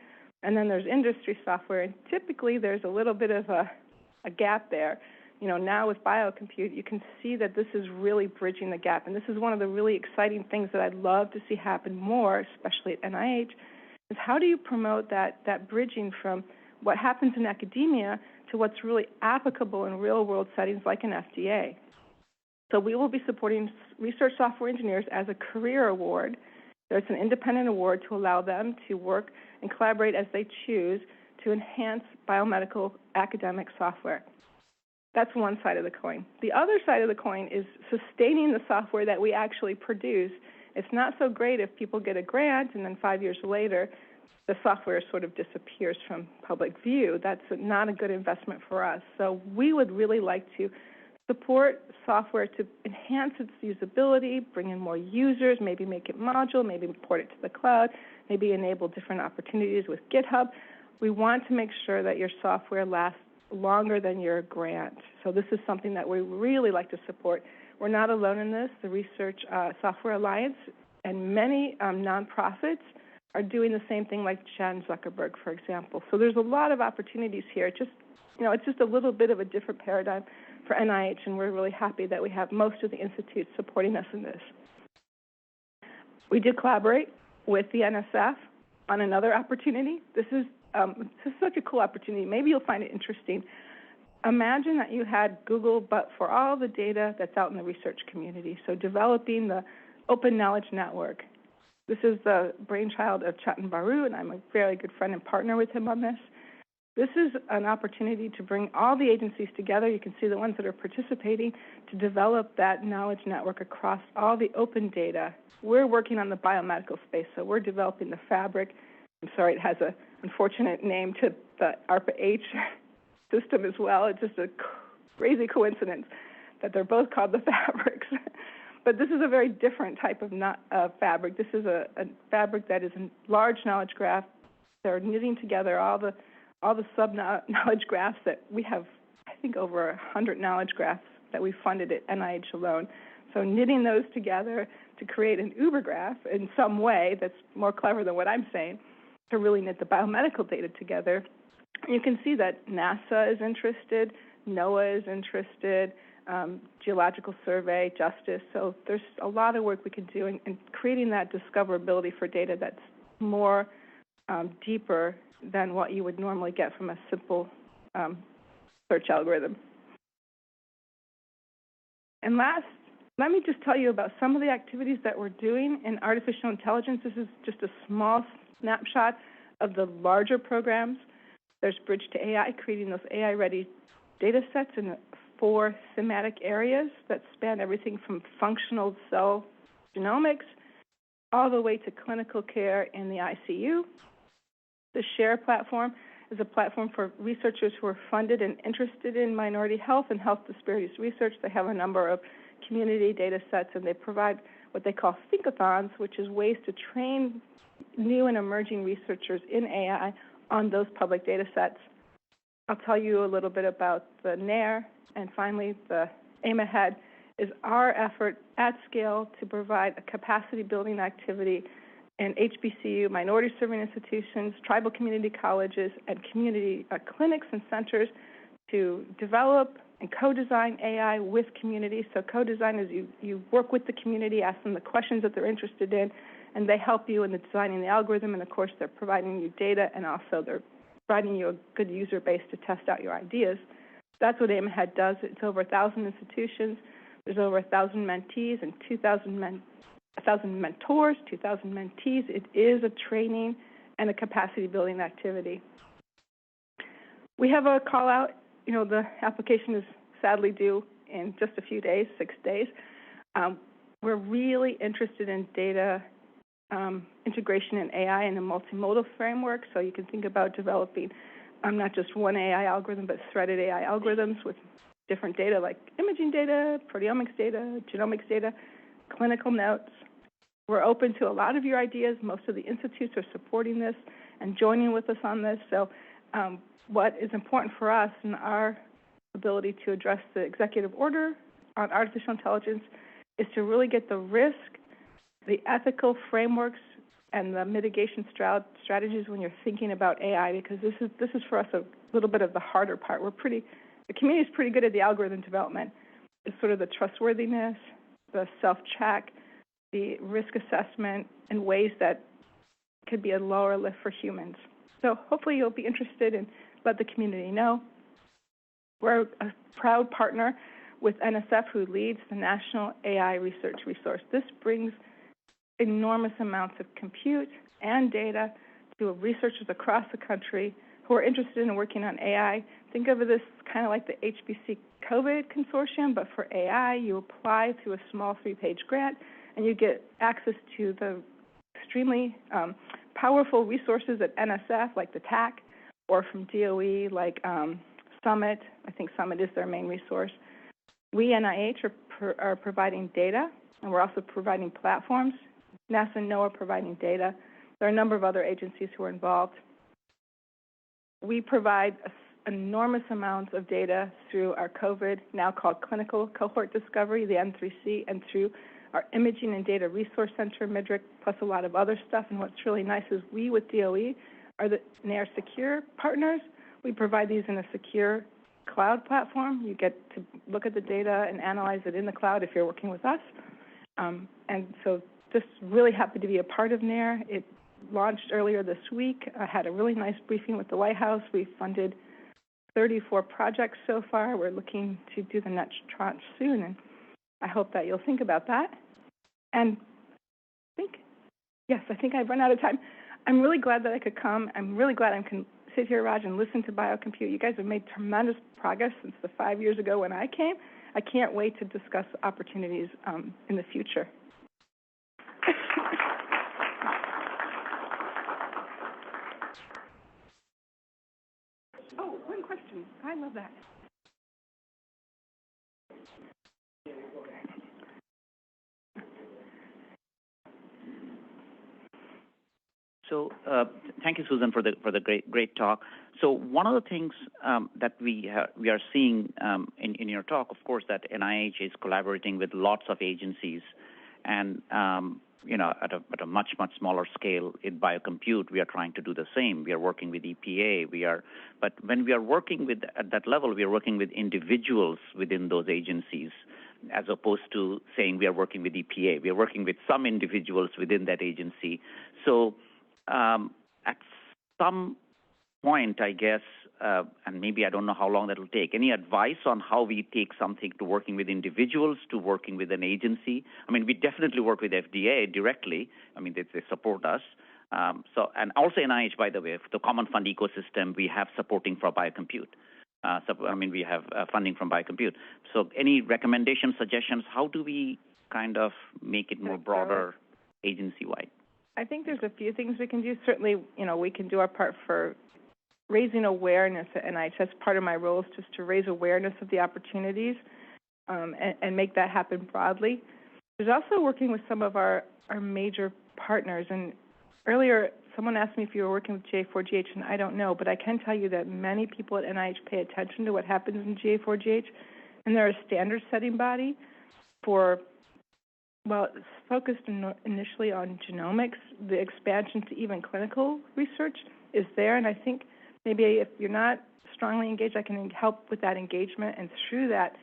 and then there's industry software, and typically there's a little bit of a gap there. You know, now with Biocompute, you can see that this is really bridging the gap, and this is one of the really exciting things that I'd love to see happen more, especially at NIH, is how do you promote that bridging from what happens in academia to what's really applicable in real-world settings like an FDA. So we will be supporting research software engineers as a career award. There's an independent award to allow them to work and collaborate as they choose to enhance biomedical academic software. That's one side of the coin. The other side of the coin is sustaining the software that we actually produce. It's not so great if people get a grant and then 5 years later the software sort of disappears from public view. That's not a good investment for us. So we would really like to support software to enhance its usability, bring in more users, maybe make it modular, maybe port it to the cloud, maybe enable different opportunities with GitHub. We want to make sure that your software lasts longer than your grant. So this is something that we really like to support. We're not alone in this. The Research Software Alliance and many nonprofits are doing the same thing, like Jan Zuckerberg, for example. So there's a lot of opportunities here. It's just a little bit of a different paradigm for NIH, and we're really happy that we have most of the institutes supporting us in this. We did collaborate with the NSF on another opportunity. This is such a cool opportunity. Maybe you'll find it interesting. Imagine that you had Google, but for all the data that's out in the research community. So developing the Open Knowledge Network. This is the brainchild of Chetan Baru, and I'm a very good friend and partner with him on this. This is an opportunity to bring all the agencies together. You can see the ones that are participating to develop that knowledge network across all the open data. We're working on the biomedical space, so we're developing the fabric. I'm sorry, it has an unfortunate name to the ARPA-H system as well. It's just a crazy coincidence that they're both called the fabrics. But this is a very different type of fabric. This is a fabric that is a large knowledge graph. They're knitting together all the sub-knowledge graphs that we have, I think, over 100 knowledge graphs that we funded at NIH alone. So knitting those together to create an Uber graph in some way that's more clever than what I'm saying, to really knit the biomedical data together. You can see that NASA is interested, NOAA is interested, Geological Survey, Justice. So there's a lot of work we can do in creating that discoverability for data that's more deeper than what you would normally get from a simple search algorithm. And last, let me just tell you about some of the activities that we're doing in artificial intelligence. This is just a small snapshot of the larger programs. There's Bridge to AI, creating those AI-ready data sets in 4 thematic areas that span everything from functional cell genomics all the way to clinical care in the ICU. The SHARE platform is a platform for researchers who are funded and interested in minority health and health disparities research. They have a number of community data sets, and they provide what they call thinkathons, which is ways to train new and emerging researchers in AI on those public data sets. I'll tell you a little bit about the NAIR, and finally, the aim ahead is our effort at scale to provide a capacity building activity in HBCU, minority serving institutions, tribal community colleges, and community clinics and centers to develop and co-design AI with community. So co-design is you work with the community, ask them the questions that they're interested in, and they help you in the designing the algorithm, and of course they're providing you data, and also they're providing you a good user base to test out your ideas. That's what Aim Ahead does. It's over 1,000 institutions. There's over 1,000 mentees and 1,000 mentors, 2,000 mentees. It is a training and a capacity building activity. We have a call out. You know, the application is sadly due in just a few days, 6 days. We're really interested in data integration in AI in a multimodal framework. So you can think about developing not just one AI algorithm, but threaded AI algorithms with different data like imaging data, proteomics data, genomics data, clinical notes. We're open to a lot of your ideas. Most of the institutes are supporting this and joining with us on this. So what is important for us in our ability to address the executive order on artificial intelligence is to really get the risk, the ethical frameworks, and the mitigation strategies when you're thinking about AI, because this is for us a little bit of the harder part. The community is pretty good at the algorithm development. It's sort of the trustworthiness, the self-check, the risk assessment, and ways that could be a lower lift for humans. So hopefully you'll be interested and let the community know. We're a proud partner with NSF, who leads the National AI Research Resource. This brings enormous amounts of compute and data to researchers across the country who who are interested in working on AI, think of this kind of like the HBC COVID consortium, but for AI, you apply through a small 3-page grant, and you get access to the extremely powerful resources at NSF, like the TAC, or from DOE, like Summit. I think Summit is their main resource. We, NIH, are providing data, and we're also providing platforms. NASA and NOAA are providing data. There are a number of other agencies who are involved. We provide enormous amounts of data through our COVID, now called Clinical Cohort Discovery, the N3C, and through our Imaging and Data Resource Center, MIDRC, plus a lot of other stuff. And what's really nice is we, with DOE, are the NAIR secure partners. We provide these in a secure cloud platform. You get to look at the data and analyze it in the cloud if you're working with us. And so just really happy to be a part of NAIR. It launched earlier this week. I had a really nice briefing with the White House. We funded 34 projects so far. We're looking to do the next tranche soon, and I hope that you'll think about that. And I think I've run out of time. I'm really glad that I could come. I'm really glad I can sit here, Raj, and listen to Biocompute. You guys have made tremendous progress since the 5 years ago when I came. I can't wait to discuss opportunities in the future. Oh, one question. I love that. So thank you, Susan, for the great talk. So one of the things that we are seeing in your talk, of course, that NIH is collaborating with lots of agencies, and at a much smaller scale in Biocompute, we are trying to do the same. We are working with EPA. But when we are working at that level, we are working with individuals within those agencies, as opposed to saying we are working with EPA. We are working with some individuals within that agency. So at some point, I guess, and maybe I don't know how long that will take, any advice on how we take something to working with individuals to working with an agency? I mean, we definitely work with FDA directly. I mean, they support us. And also NIH, by the way, the Common Fund ecosystem, we have supporting for Biocompute. We have funding from Biocompute. So any recommendations, suggestions, how do we kind of make it more broader agency-wide? I think there's a few things we can do. Certainly, we can do our part for raising awareness at NIH. That's part of my role, is just to raise awareness of the opportunities and make that happen broadly. There's also working with some of our major partners. And earlier, someone asked me if you were working with GA4GH, and I don't know, but I can tell you that many people at NIH pay attention to what happens in GA4GH, and they're a standard-setting body for, well, it's focused initially on genomics. The expansion to even clinical research is there, and I think maybe if you're not strongly engaged, I can help with that engagement, and through that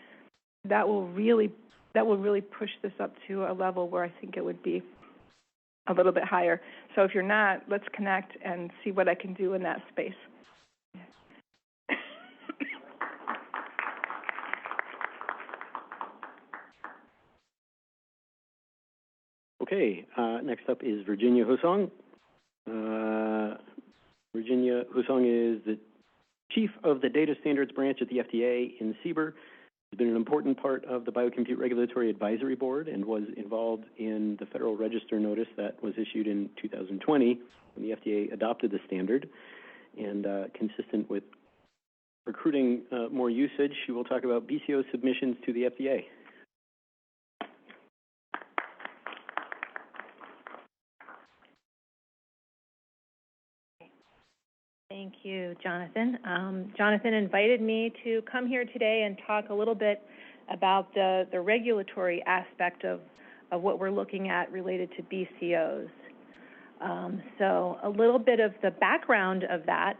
will really push this up to a level where I think it would be a little bit higher. So if you're not, let's connect and see what I can do in that space. Okay, next up is Virginia Hussong. Virginia Hussong is the Chief of the Data Standards Branch at the FDA in CBER. Has been an important part of the Biocompute Regulatory Advisory Board and was involved in the Federal Register notice that was issued in 2020 when the FDA adopted the standard. And consistent with recruiting more usage, she will talk about BCO submissions to the FDA. Thank you, Jonathan. Jonathan invited me to come here today and talk a little bit about the regulatory aspect of what we're looking at related to BCOs. So a little bit of the background of that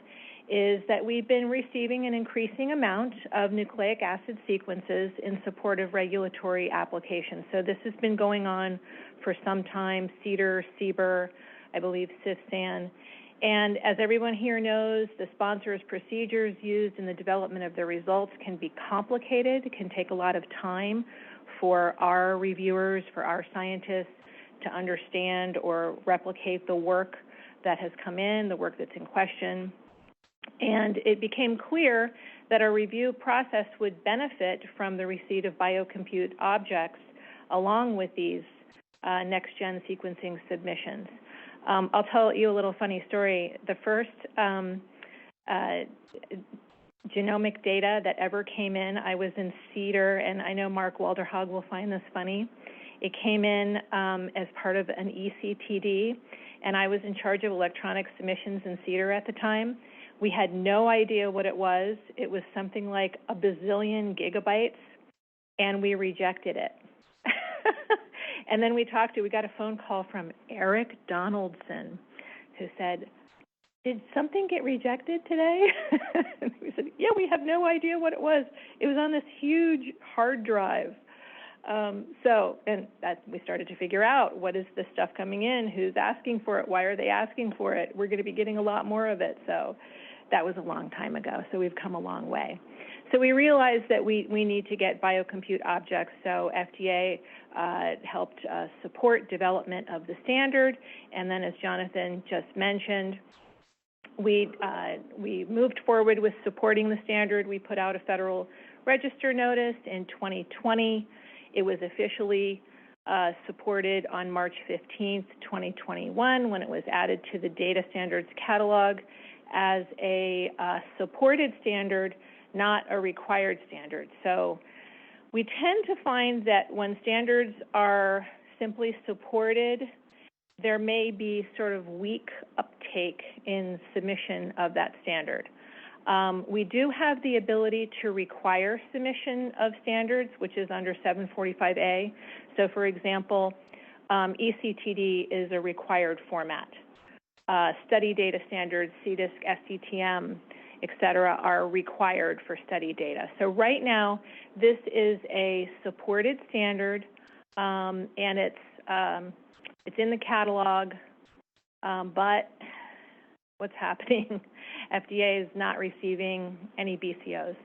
is that we've been receiving an increasing amount of nucleic acid sequences in support of regulatory applications. So this has been going on for some time, CDER, CBER, I believe CIFSAN. And as everyone here knows, the sponsors' procedures used in the development of the results can be complicated. It can take a lot of time for our reviewers, for our scientists to understand or replicate the work that has come in, the work that's in question. And it became clear that our review process would benefit from the receipt of biocompute objects along with these next-gen sequencing submissions. I'll tell you a little funny story. The first genomic data that ever came in, I was in CBER, and I know Mark Walderhaug will find this funny. It came in as part of an ECTD, and I was in charge of electronic submissions in CBER at the time. We had no idea what it was. It was something like a bazillion gigabytes, and we rejected it. And then we got a phone call from Eric Donaldson, who said, "Did something get rejected today?" And we said, "Yeah, we have no idea what it was. It was on this huge hard drive." We started to figure out, what is this stuff coming in? Who's asking for it? Why are they asking for it? We're going to be getting a lot more of it. So that was a long time ago. So we've come a long way. So we realized that we need to get biocompute objects. So FDA helped support development of the standard. And then, as Jonathon just mentioned, we moved forward with supporting the standard. We put out a Federal Register notice in 2020. It was officially supported on March 15th, 2021, when it was added to the Data Standards Catalog as a supported standard, not a required standard. So we tend to find that when standards are simply supported, there may be sort of weak uptake in submission of that standard. We do have the ability to require submission of standards, which is under 745A. So, for example, ECTD is a required format. Study data standards, CDISC, SCTM, et cetera, are required for study data. So right now, this is a supported standard, and it's in the catalog, but what's happening? FDA is not receiving any BCOs.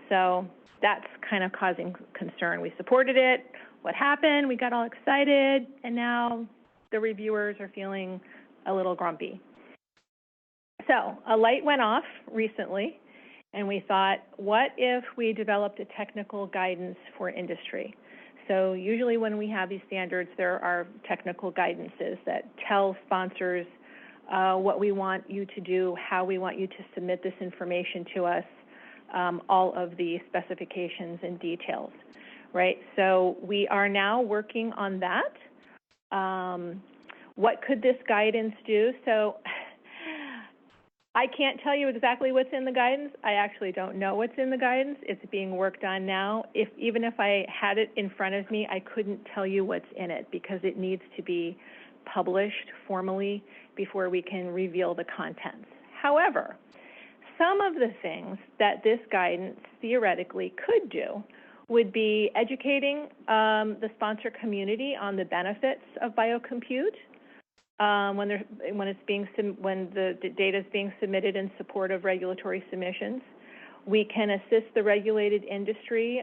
So that's kind of causing concern. We supported it. What happened? We got all excited, and now the reviewers are feeling a little grumpy. So a light went off recently, and we thought, what if we developed a technical guidance for industry? So usually when we have these standards, there are technical guidances that tell sponsors what we want you to do, how we want you to submit this information to us, all of the specifications and details, right? So we are now working on that. What could this guidance do? So I can't tell you exactly what's in the guidance. I actually don't know what's in the guidance. It's being worked on now. Even if I had it in front of me, I couldn't tell you what's in it because it needs to be published formally before we can reveal the contents. However, some of the things that this guidance theoretically could do would be educating the sponsor community on the benefits of biocompute when the data is being submitted in support of regulatory submissions. We can assist the regulated industry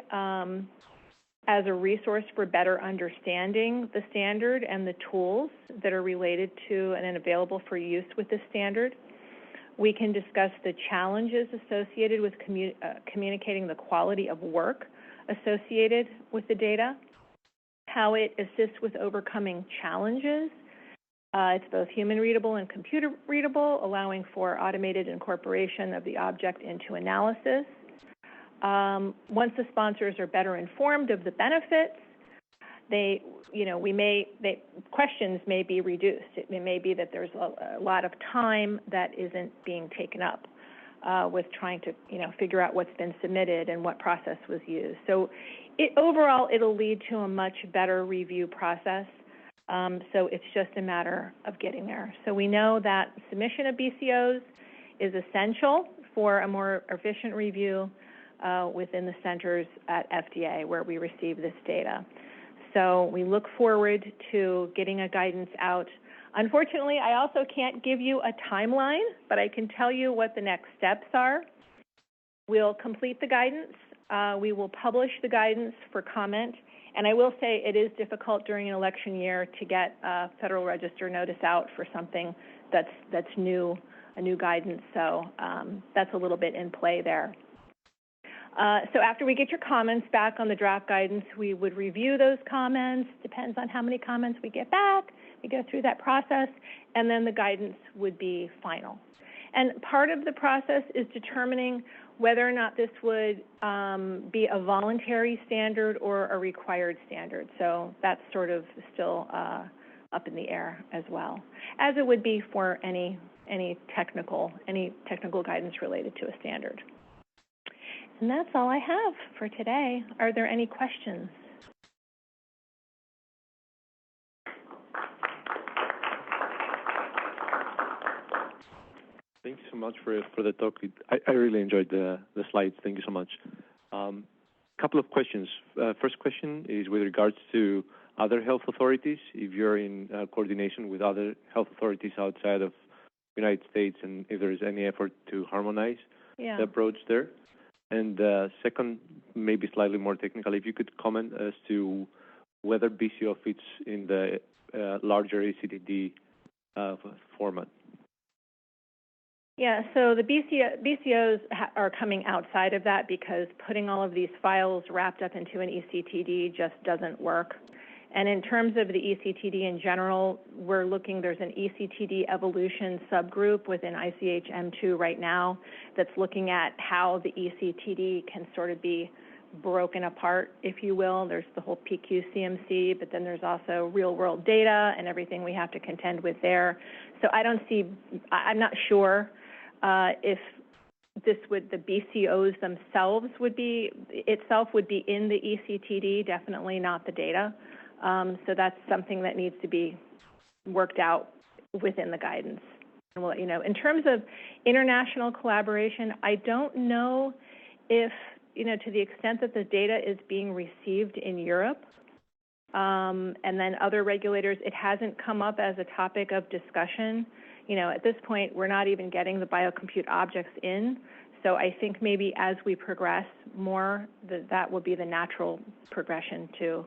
as a resource for better understanding the standard and the tools that are related to and available for use with the standard. We can discuss the challenges associated with communicating the quality of work associated with the data, how it assists with overcoming challenges. It's both human readable and computer readable, allowing for automated incorporation of the object into analysis. Once the sponsors are better informed of the benefits, questions may be reduced. It may be that there's a lot of time that isn't being taken up with trying to, figure out what's been submitted and what process was used. So overall, it'll lead to a much better review process. So it's just a matter of getting there. So we know that submission of BCOs is essential for a more efficient review within the centers at FDA where we receive this data. So we look forward to getting a guidance out. Unfortunately, I also can't give you a timeline, but I can tell you what the next steps are. We'll complete the guidance. We will publish the guidance for comment. And I will say it is difficult during an election year to get a Federal Register notice out for something that's new, new guidance. So that's a little bit in play there. So after we get your comments back on the draft guidance, we would review those comments. Depends on how many comments we get back. We go through that process, and then the guidance would be final. And part of the process is determining whether or not this would be a voluntary standard or a required standard. So that's sort of still up in the air as well, as it would be for any technical guidance related to a standard. And that's all I have for today. Are there any questions? Thank you so much for the talk. I really enjoyed the slides. Thank you so much. Couple of questions. First question is with regards to other health authorities. If you're in coordination with other health authorities outside of the United States, and if there is any effort to harmonize the approach there. And second, maybe slightly more technical, if you could comment as to whether BCO fits in the larger ACTD format. Yeah, so the BCOs are coming outside of that because putting all of these files wrapped up into an ECTD just doesn't work. And in terms of the ECTD in general, we're looking, there's an ECTD evolution subgroup within ICH M2 right now that's looking at how the ECTD can sort of be broken apart, if you will. There's the whole PQ-CMC, but then there's also real-world data and everything we have to contend with there. So I'm not sure if this would, the BCOs themselves would be in the ECTD, definitely not the data. So that's something that needs to be worked out within the guidance. And we'll let you know. In terms of international collaboration, I don't know if, to the extent that the data is being received in Europe, and then other regulators, it hasn't come up as a topic of discussion. At this point, we're not even getting the biocompute objects in. So I think maybe as we progress more, that will be the natural progression too,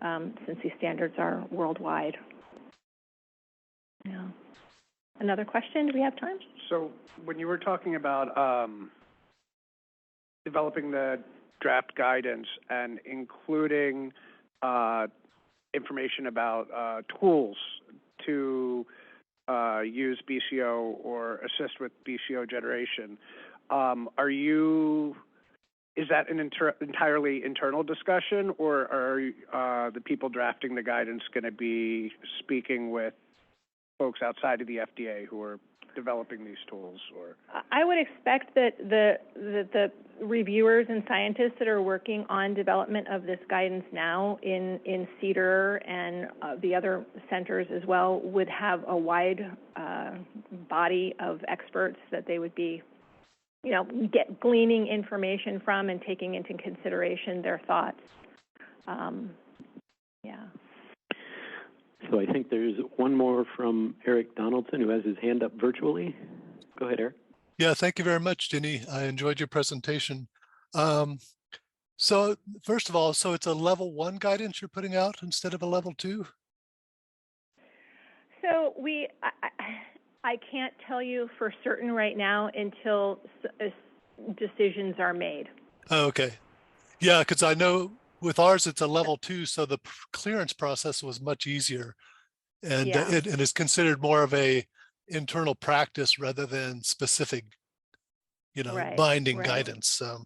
since these standards are worldwide. Yeah. Another question? Do we have time? So when you were talking about developing the draft guidance and including information about tools to use BCO or assist with BCO generation, is that an entirely internal discussion, or are the people drafting the guidance going to be speaking with folks outside of the FDA who are developing these tools? Or I would expect that the reviewers and scientists that are working on development of this guidance now in CBER and the other centers as well would have a wide body of experts that they would be gleaning information from and taking into consideration their thoughts. So I think there's one more from Eric Donaldson, who has his hand up virtually. Go ahead, Eric. Yeah, thank you very much, Ginny. I enjoyed your presentation. So first of all, so it's a level 1 guidance you're putting out instead of a level 2? So I can't tell you for certain right now until decisions are made. Oh, okay. Yeah, because I know with ours it's a level 2, so the clearance process was much easier, and it is considered more of a internal practice rather than specific, binding guidance. So,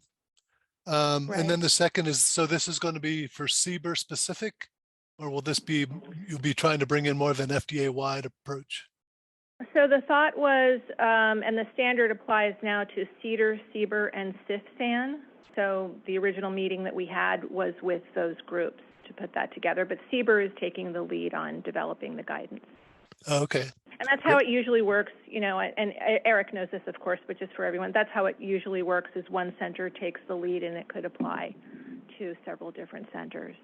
and then the second is, so this is going to be for CBER specific, or will this be, you'll be trying to bring in more of an FDA-wide approach? So the thought was, and the standard applies now to CDER, CBER, and CIFSAN. So the original meeting that we had was with those groups to put that together, but CBER is taking the lead on developing the guidance. Okay. And that's how it usually works, and Eric knows this, of course, but just for everyone, that's how it usually works, is one center takes the lead and it could apply to several different centers.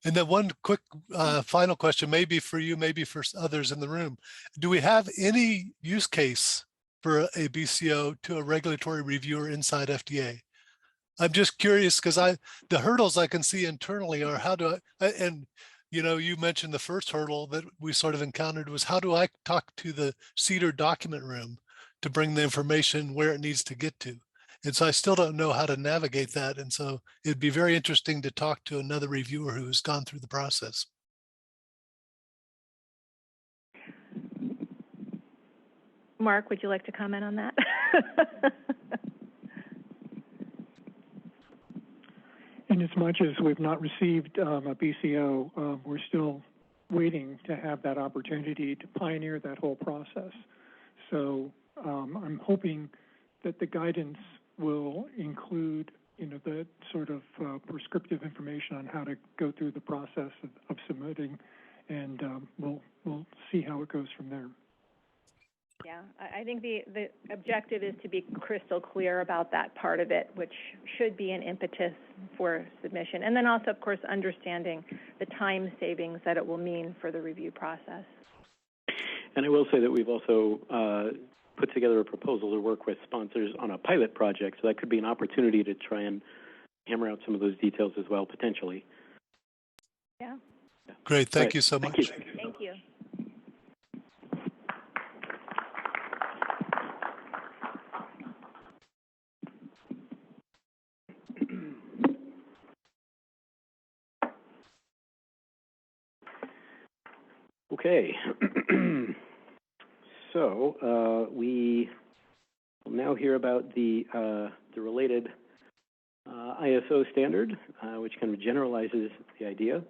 And then one quick final question, maybe for you, maybe for others in the room. Do we have any use case for a BCO to a regulatory reviewer inside FDA? I'm just curious because the hurdles I can see internally are how do and You know, you mentioned the first hurdle that we sort of encountered was how do I talk to the CBER document room to bring the information where it needs to get to? And so I still don't know how to navigate that. And so it'd be very interesting to talk to another reviewer who has gone through the process. Mark, would you like to comment on that? And as much as we've not received a BCO, we're still waiting to have that opportunity to pioneer that whole process. So I'm hoping that the guidance will include, the sort of prescriptive information on how to go through the process of submitting, and we'll see how it goes from there. Yeah, I think the objective is to be crystal clear about that part of it, which should be an impetus for submission. And then also, of course, understanding the time savings that it will mean for the review process. And I will say that we've also put together a proposal to work with sponsors on a pilot project, so that could be an opportunity to try and hammer out some of those details as well, potentially. Yeah. Great, thank you so much. Thank you. Okay, so we will now hear about the related ISO standard, which kind of generalizes the idea.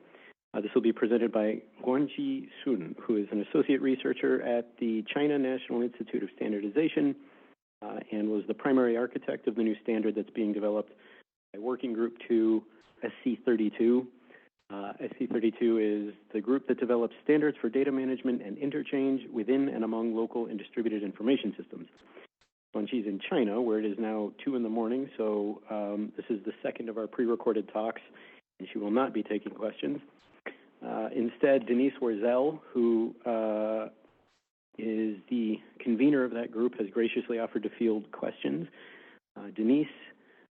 This will be presented by Guangzhi Sun, who is an associate researcher at the China National Institute of Standardization and was the primary architect of the new standard that's being developed by Working Group 2, SC32. SC32 is the group that develops standards for data management and interchange within and among local and distributed information systems. Guangzhi's in China, where it is now 2 in the morning, so this is the second of our pre-recorded talks, and she will not be taking questions. Instead, Denise Warzel, who is the convener of that group, has graciously offered to field questions. Denise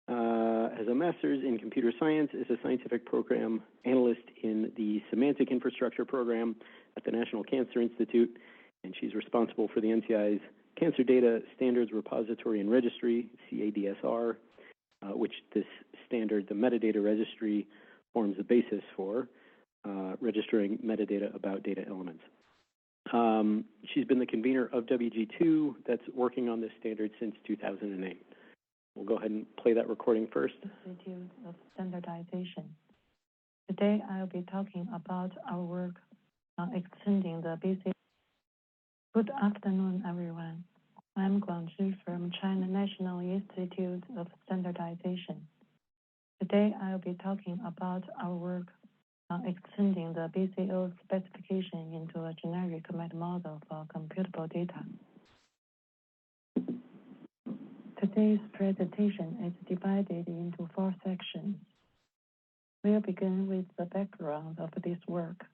has a master's in computer science, is a scientific program analyst in the semantic infrastructure program at the National Cancer Institute, and she's responsible for the NCI's Cancer Data Standards Repository and Registry, CADSR, which this standard, the metadata registry, forms the basis for registering metadata about data elements. She's been the convener of WG2 that's working on this standard since 2008. We'll go ahead and play that recording first. Institute of Standardization. Today, I'll be talking about our work on extending the BCO. Good afternoon, everyone. I'm Guangzhi from China National Institute of Standardization. Today, I'll be talking about our work on extending the BCO specification into a generic Metamodel for computable data. Today's presentation is divided into 4 sections. We'll begin with the background of this work,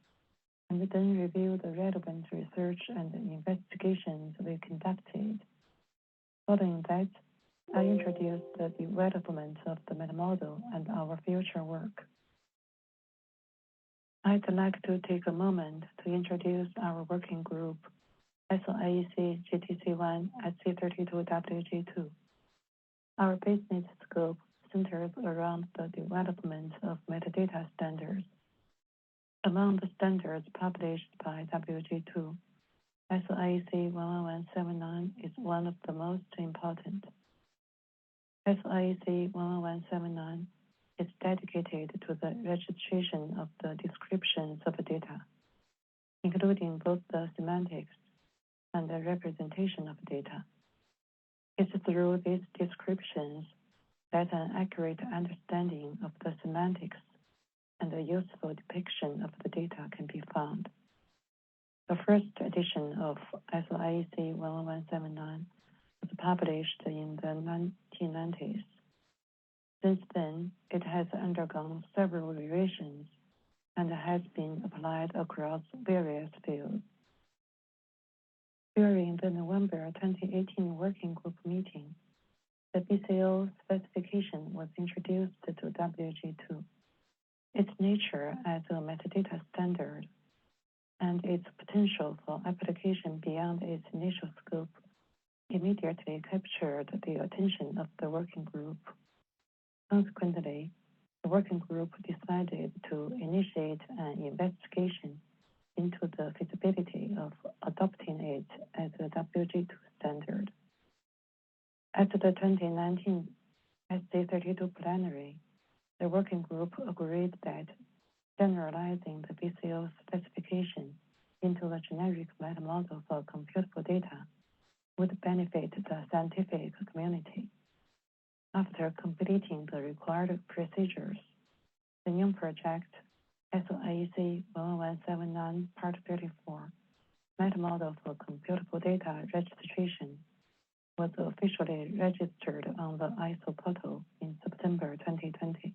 and then review the relevant research and investigations we conducted. Following that, I introduce the development of the Metamodel and our future work. I'd like to take a moment to introduce our working group, SOIEC GTC1 SC32WG2. Our business scope centers around the development of metadata standards. Among the standards published by WG2, SOIEC 11179 is one of the most important. SOIEC 11179 is dedicated to the registration of the descriptions of data, including both the semantics and the representation of data. It's through these descriptions that an accurate understanding of the semantics and a useful depiction of the data can be found. The first edition of SOIEC 11179 was published in the 1990s. Since then, it has undergone several revisions and has been applied across various fields. During the November 2018 working group meeting, the BCO specification was introduced to WG2. its nature as a metadata standard, and its potential for application beyond its initial scope immediately captured the attention of the working group. Consequently, the working group decided to initiate an investigation into the feasibility of adopting it as a WG2 standard. At the 2019 SC32 plenary, the working group agreed that generalizing the BCO specification into a generic Metamodel for computable data would benefit the scientific community. After completing the required procedures, the new project, SOIEC 11179 Part 34, Metamodel for computable data registration, was officially registered on the ISO portal in September 2020.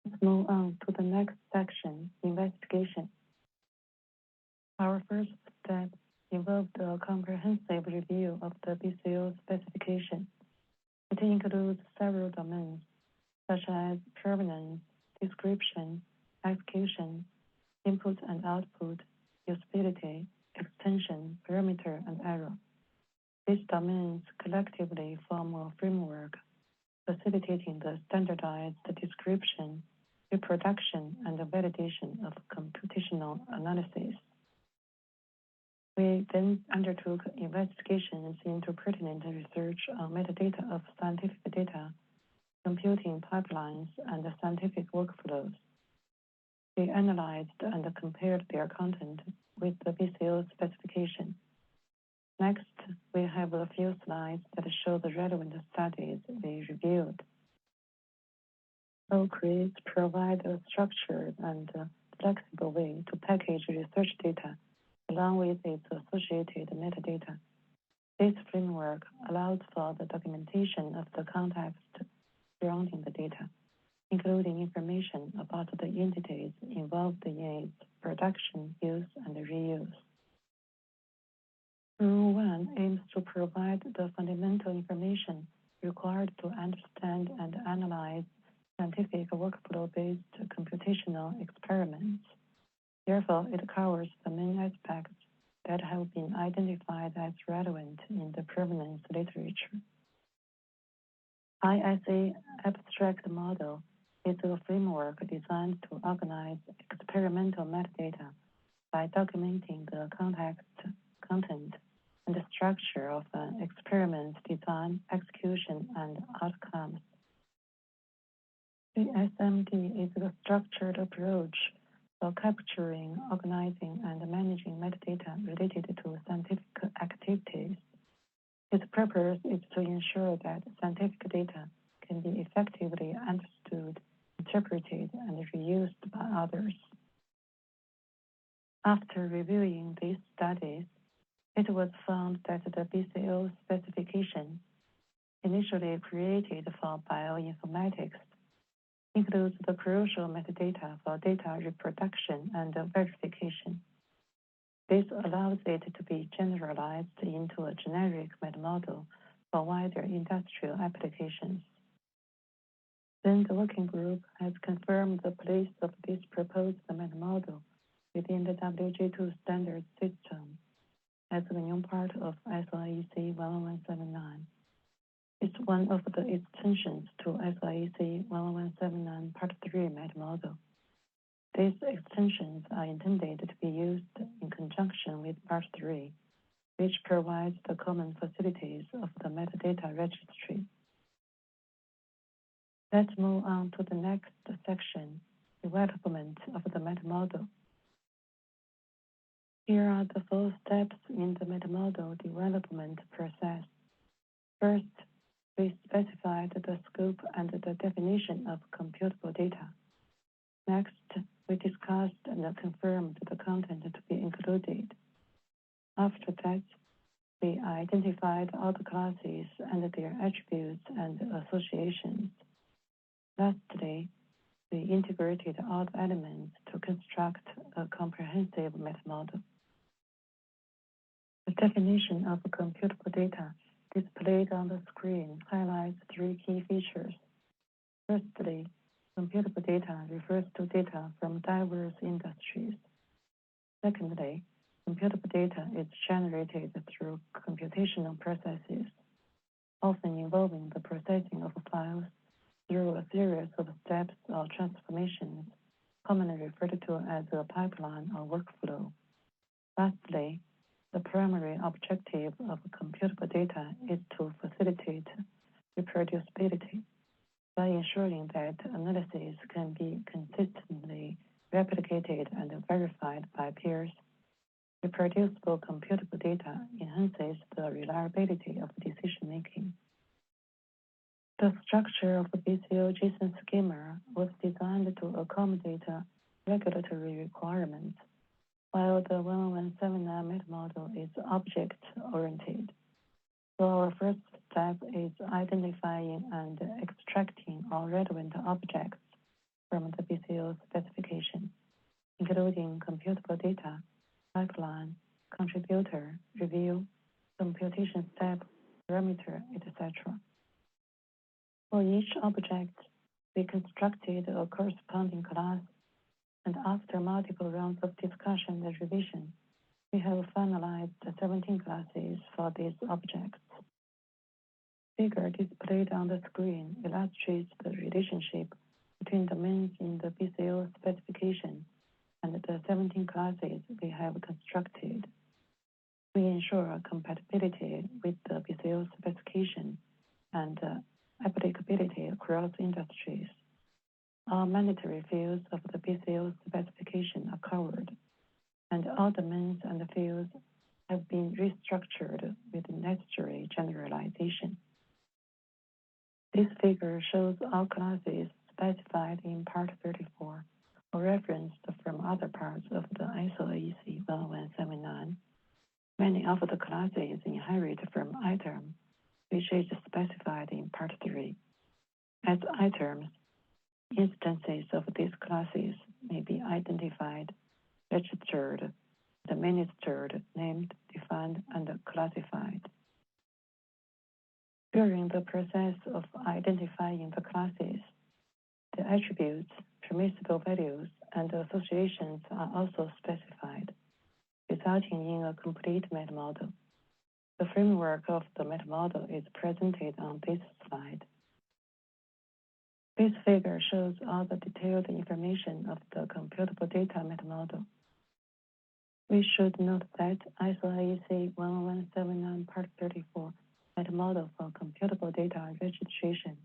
Let's move on to the next section, investigation. Our first step involved a comprehensive review of the BCO specification. It includes several domains, such as provenance, description, execution, input and output, usability, extension, parameter, and error. These domains collectively form a framework facilitating the standardized description, reproduction, and validation of computational analysis. We then undertook investigations into pertinent research on metadata of scientific data, computing pipelines, and scientific workflows. We analyzed and compared their content with the BCO specification. Next, we have a few slides that show the relevant studies we reviewed. OCREs provide a structured and flexible way to package research data along with its associated metadata. This framework allows for the documentation of the context surrounding the data, including information about the entities involved in its production, use, and reuse. Rule 1 aims to provide the fundamental information required to understand and analyze scientific workflow-based computational experiments. Therefore, it covers the main aspects that have been identified as relevant in the provenance literature. ISA abstract model is a framework designed to organize experimental metadata by documenting the context, content, and the structure of an experiment's design, execution, and outcomes. CSMD is a structured approach for capturing, organizing, and managing metadata related to scientific activities. Its purpose is to ensure that scientific data can be effectively understood, interpreted, and reused by others. After reviewing these studies, it was found that the BCO specification, initially created for bioinformatics, includes the crucial metadata for data reproduction and verification. This allows it to be generalized into a generic Metamodel for wider industrial applications. Then the working group has confirmed the place of this proposed Metamodel within the WG2 standard system as a new part of SOIEC 11179. It's one of the extensions to SOIEC 11179 Part 3 Metamodel. These extensions are intended to be used in conjunction with Part 3, which provides the common facilities of the metadata registry. Let's move on to the next section, development of the Metamodel. Here are the 4 steps in the Metamodel development process. First, we specified the scope and the definition of computable data. Next, we discussed and confirmed the content to be included. After that, we identified all the classes and their attributes and associations. Lastly, we integrated all the elements to construct a comprehensive Metamodel. The definition of computable data displayed on the screen highlights 3 key features. Firstly, Computable data refers to data from diverse industries. Secondly, computable data is generated through computational processes, often involving the processing of files through a series of steps or transformations, commonly referred to as a pipeline or workflow. Lastly, the primary objective of computable data is to facilitate reproducibility by ensuring that analysis can be consistently replicated and verified by peers. Reproducible computable data enhances the reliability of decision-making. The structure of the BCO JSON schema was designed to accommodate regulatory requirements, while the 10179 Metamodel is object-oriented. So our first step is identifying and extracting all relevant objects from the BCO specification, including computable data, pipeline, contributor, review, computation step, parameter, etc. For each object, we constructed a corresponding class, and after multiple rounds of discussion and revision, we have finalized 17 classes for these objects. The figure displayed on the screen illustrates the relationship between domains in the BCO specification and the 17 classes we have constructed. We ensure compatibility with the BCO specification and applicability across industries. All mandatory fields of the BCO specification are covered, and all domains and fields have been restructured with necessary generalization. This figure shows all classes specified in Part 34 or referenced from other parts of the ISO/AEC 10179. Many of the classes inherit from item, which is specified in Part 3. As items, instances of these classes may be identified, registered, administered, named, defined, and classified. During the process of identifying the classes, the attributes, permissible values, and associations are also specified, resulting in a complete metamodel. The framework of the metamodel is presented on this slide. This figure shows all the detailed information of the computable data metamodel. We should note that ISO/AEC 10179 Part 34 Metamodel for computable data registration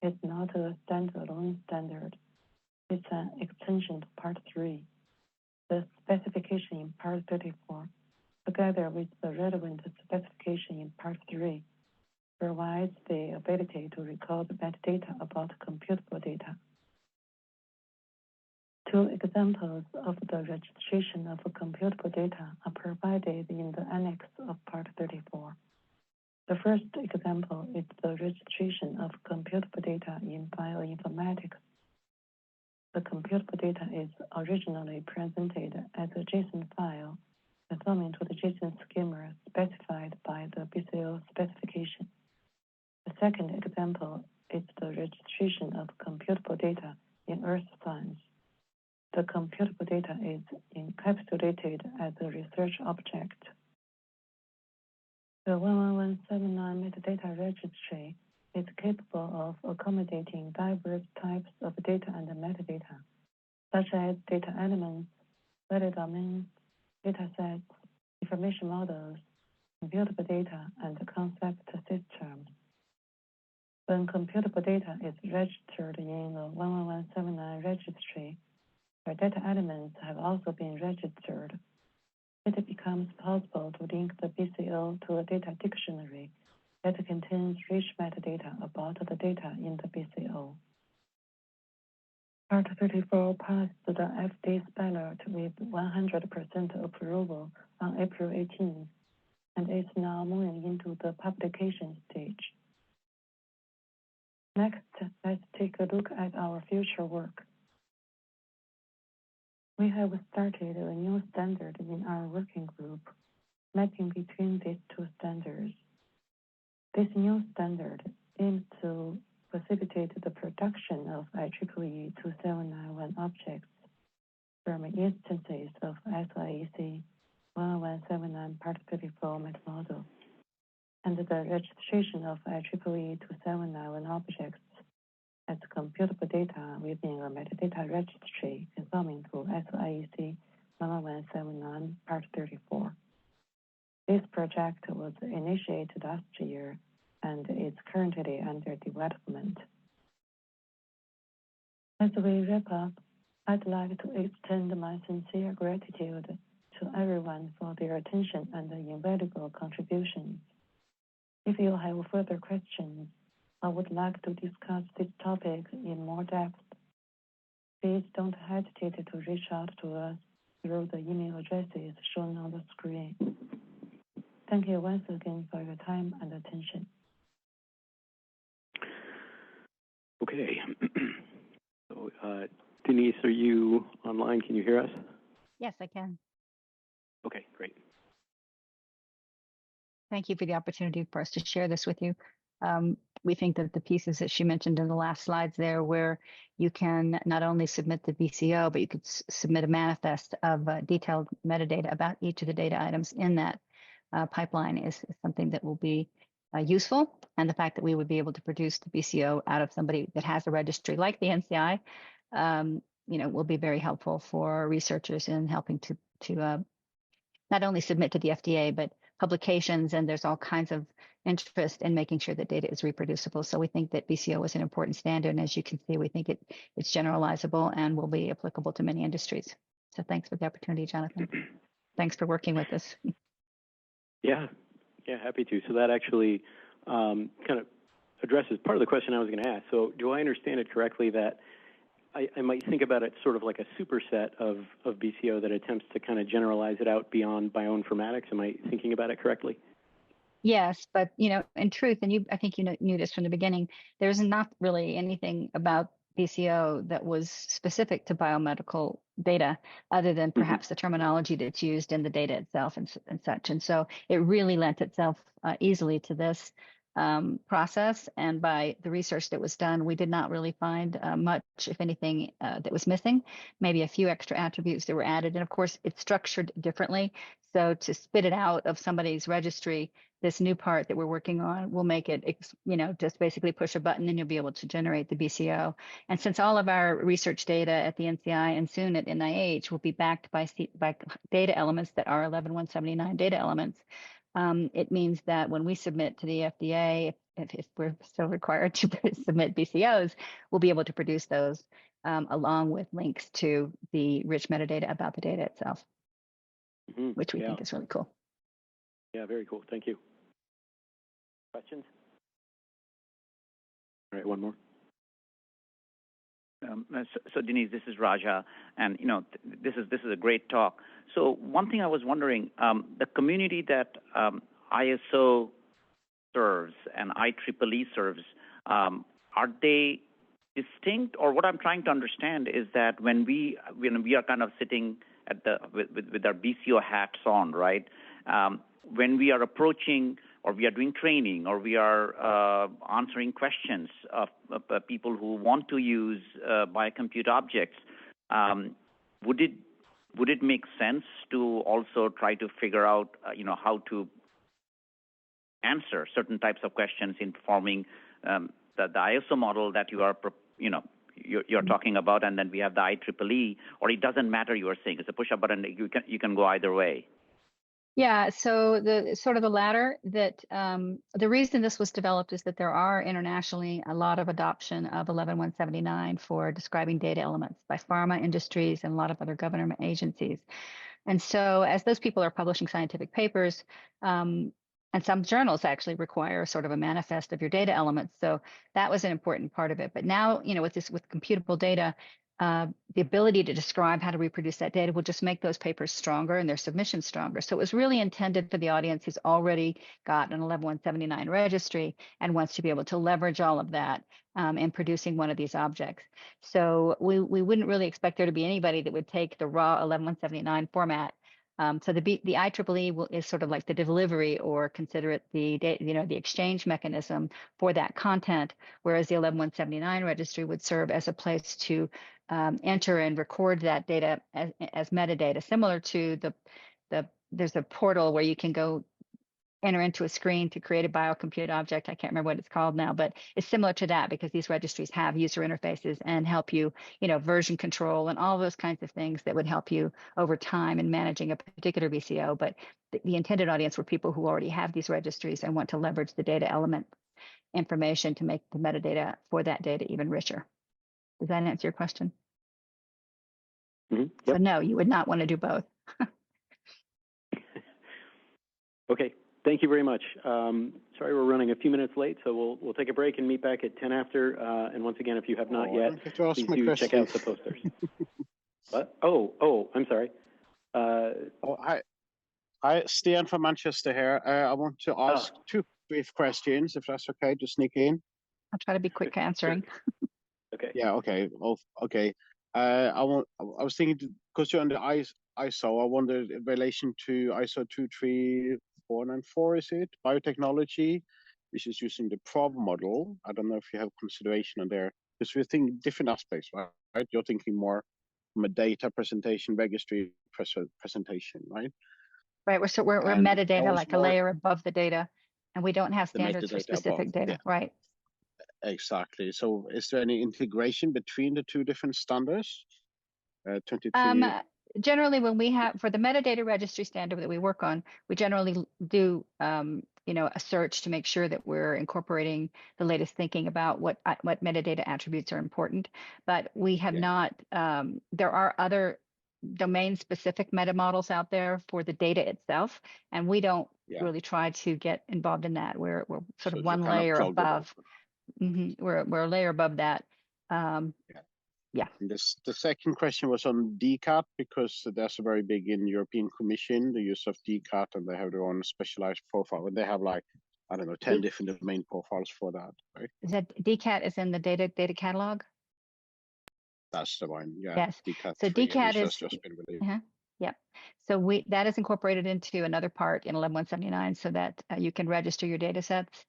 is not a standalone standard. It's an extension to Part 3. The specification in Part 34, together with the relevant specification in Part 3, provides the ability to record metadata about computable data. Two examples of the registration of computable data are provided in the annex of Part 34. The first example is the registration of computable data in bioinformatics. The computable data is originally presented as a JSON file, conforming to the JSON schema specified by the BCO specification. The second example is the registration of computable data in earth science. The computable data is encapsulated as a research object. The 11179 metadata registry is capable of accommodating diverse types of data and metadata, such as data elements, value domains, data sets, information models, computable data, and concept systems. When computable data is registered in the 11179 registry, where data elements have also been registered, it becomes possible to link the BCO to a data dictionary that contains rich metadata about the data in the BCO. Part 34 passed the FDA pilot with 100% approval on April 18th and is now moving into the publication stage. Next, let's take a look at our future work. We have started a new standard in our working group, mapping between these two standards. This new standard aims to facilitate the production of IEEE 2791 objects from instances of SIEC 1179 Part 34 Metamodel, and the registration of IEEE 2791 objects as computable data within a metadata registry conforming to SIEC 1179 Part 34. This project was initiated last year and is currently under development. As we wrap up, I'd like to extend my sincere gratitude to everyone for their attention and invaluable contributions. If you have further questions, I would like to discuss this topic in more depth. Please don't hesitate to reach out to us through the email addresses shown on the screen. Thank you once again for your time and attention. Okay. So, Denise, are you online? Can you hear us? Yes, I can. Okay, great. Thank you for the opportunity for us to share this with you. We think that the pieces that she mentioned in the last slides there, where you can not only submit the BCO, but you could submit a manifest of detailed metadata about each of the data items in that pipeline is something that will be useful. And the fact that we would be able to produce the BCO out of somebody that has a registry like the NCI, will be very helpful for researchers in helping to not only submit to the FDA, but publications, and there's all kinds of interest in making sure that data is reproducible. So we think that BCO is an important standard, and as you can see, we think it's generalizable and will be applicable to many industries. So thanks for the opportunity, Jonathan. Thanks for working with us. Yeah, happy to. So that actually kind of addresses part of the question I was going to ask. So do I understand it correctly that I might think about it sort of like a superset of BCO that attempts to kind of generalize it out beyond bioinformatics? Am I thinking about it correctly? Yes, but in truth, and I think you knew this from the beginning, there's not really anything about BCO that was specific to biomedical data other than perhaps the terminology that's used in the data itself and such. And so it really lent itself easily to this process. And by the research that was done, we did not really find much, if anything, that was missing, maybe a few extra attributes that were added. And of course, it's structured differently. So to spit it out of somebody's registry, this new part that we're working on will make it, just basically push a button and you'll be able to generate the BCO. And since all of our research data at the NCI and soon at NIH will be backed by data elements that are 11179 data elements, it means that when we submit to the FDA, if we're still required to submit BCOs, we'll be able to produce those along with links to the rich metadata about the data itself, which we think is really cool. Yeah, very cool. Thank you. Questions? All right, one more. So Denise, this is Raja, and this is a great talk. So one thing I was wondering, the community that ISO serves and IEEE serves, are they distinct? Or what I'm trying to understand is that when we are kind of sitting at with our BCO hats on, right? When we are approaching, or we are doing training, or we are answering questions of people who want to use biocompute objects, would it make sense to also try to figure out, how to answer certain types of questions in performing the ISO model that you are, you're talking about, and then we have the IEEE, or it doesn't matter? You are saying it's a push-up button. You can go either way. Yeah, so the sort of the latter, that the reason this was developed is that there are internationally a lot of adoption of 11179 for describing data elements by pharma industries and a lot of other government agencies. And so as those people are publishing scientific papers, and some journals actually require sort of a manifest of your data elements. So that was an important part of it. But now, with computable data, the ability to describe how to reproduce that data will just make those papers stronger and their submissions stronger. So it was really intended for the audience who's already got an 11179 registry and wants to be able to leverage all of that in producing one of these objects. So we wouldn't really expect there to be anybody that would take the raw 11179 format So the IEEE is sort of like the delivery, or consider it the the exchange mechanism for that content, whereas the 11179 registry would serve as a place to enter and record that data as metadata, similar to there's a portal where you can go enter into a screen to create a biocompute object. I can't remember what it's called now, but it's similar to that, because these registries have user interfaces and help you, version control and all those kinds of things that would help you over time in managing a particular BCO. But the intended audience were people who already have these registries and want to leverage the data element information to make the metadata for that data even richer. Does that answer your question? Yep. So no, you would not want to do both. Okay. Thank you very much. Sorry, we're running a few minutes late, so we'll take a break and meet back at 10 after. And once again, if you have not yet, please do check out the posters. What? Oh, I'm sorry. Hi, Stian from Manchester here. I want to ask two brief questions, if that's okay, to sneak in. I'll try to be quick answering. Okay. Yeah. Okay. Oh, okay. I was thinking, because you're on the ISO, I wondered in relation to ISO 23494, is it biotechnology, which is using the PROV model. I don't know if you have consideration on there, because we're thinking different aspects, right? You're thinking more from a data presentation, registry presentation, right? Right. We're metadata, like a layer above the data, and we don't have standards for specific data. Yeah. Right. Exactly. So is there any integration between the two different standards? 23. Generally, when we have, for the metadata registry standard that we work on, we generally do, a search to make sure that we're incorporating the latest thinking about what metadata attributes are important. But we have not, there are other domain-specific metamodels out there for the data itself, and we don't really try to get involved in that. We're sort of one layer above. We're a layer above that. Yeah. And the second question was on DCAT, because that's very big in European Commission, the use of DCAT, and they have their own specialized profile, and they have 10 different domain profiles for that, right? Is that DCAT is in the data catalog? That's the one, yeah. Yes. DCAT so 3, DCAT is just been released. Yep. So that is incorporated into another part in 11179, so that you can register your data sets.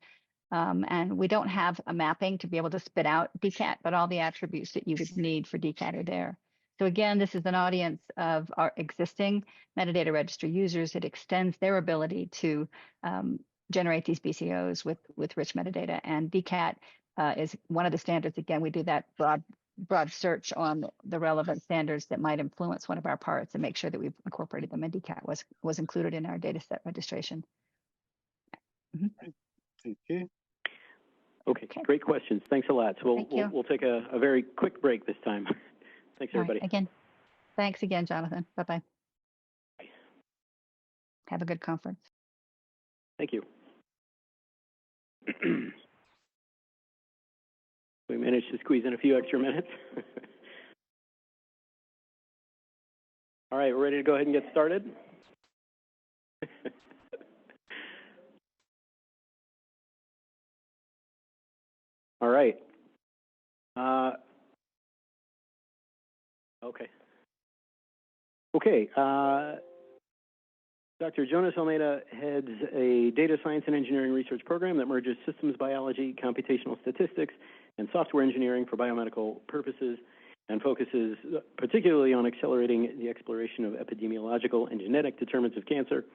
And we don't have a mapping to be able to spit out DCAT, but all the attributes that you would need for DCAT are there. So again, this is an audience of our existing metadata registry users. It extends their ability to generate these BCOs with rich metadata. And DCAT is one of the standards. Again, we do that broad search on the relevant standards that might influence one of our parts and make sure that we've incorporated them. And DCAT was included in our data set registration. Thank you. Okay, great questions. Thanks a lot. So we'll take a very quick break this time. Thanks, everybody. Thanks again, Jonathan. Bye-bye. Bye. Have a good conference. Thank you. We managed to squeeze in a few extra minutes. All right, we're ready to go ahead and get started. All right. Okay. Dr. Jonas Almeida heads a data science and engineering research program that merges systems biology, computational statistics, and software engineering for biomedical purposes, and focuses particularly on accelerating the exploration of epidemiological and genetic determinants of cancer.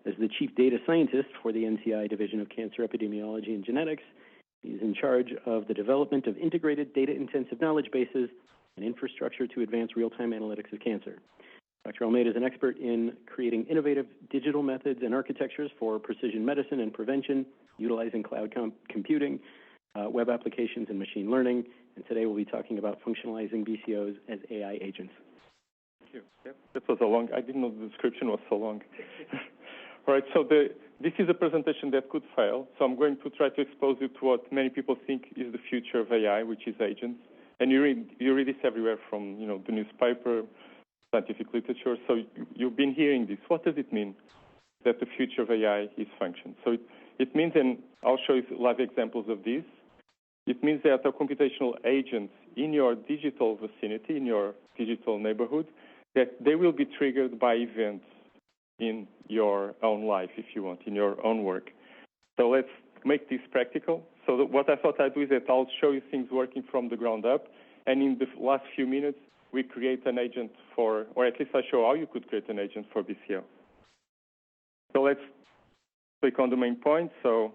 As the chief data scientist for the NCI Division of Cancer Epidemiology and Genetics, he's in charge of the development of integrated data-intensive knowledge bases and infrastructure to advance real-time analytics of cancer. Dr. Almeida is an expert in creating innovative digital methods and architectures for precision medicine and prevention, utilizing cloud computing, web applications, and machine learning. And today we'll be talking about functionalizing BCOs as AI agents. Thank you. Yep, that was a long, I didn't know the description was so long. All right, so this is a presentation that could fail, so I'm going to try to expose you to what many people think is the future of AI, which is agents. And you read this everywhere from, the newspaper, scientific literature, so you've been hearing this. What does it mean that the future of AI is function? So it means, and I'll show you live examples of this, it means that the computational agents in your digital vicinity, in your digital neighborhood, that they will be triggered by events in your own life, if you want, in your own work. So let's make this practical. So what I thought I'd do is that I'll show you things working from the ground up, and in the last few minutes, we create an agent for, or at least I show how you could create an agent for BCO. So let's click on the main point. So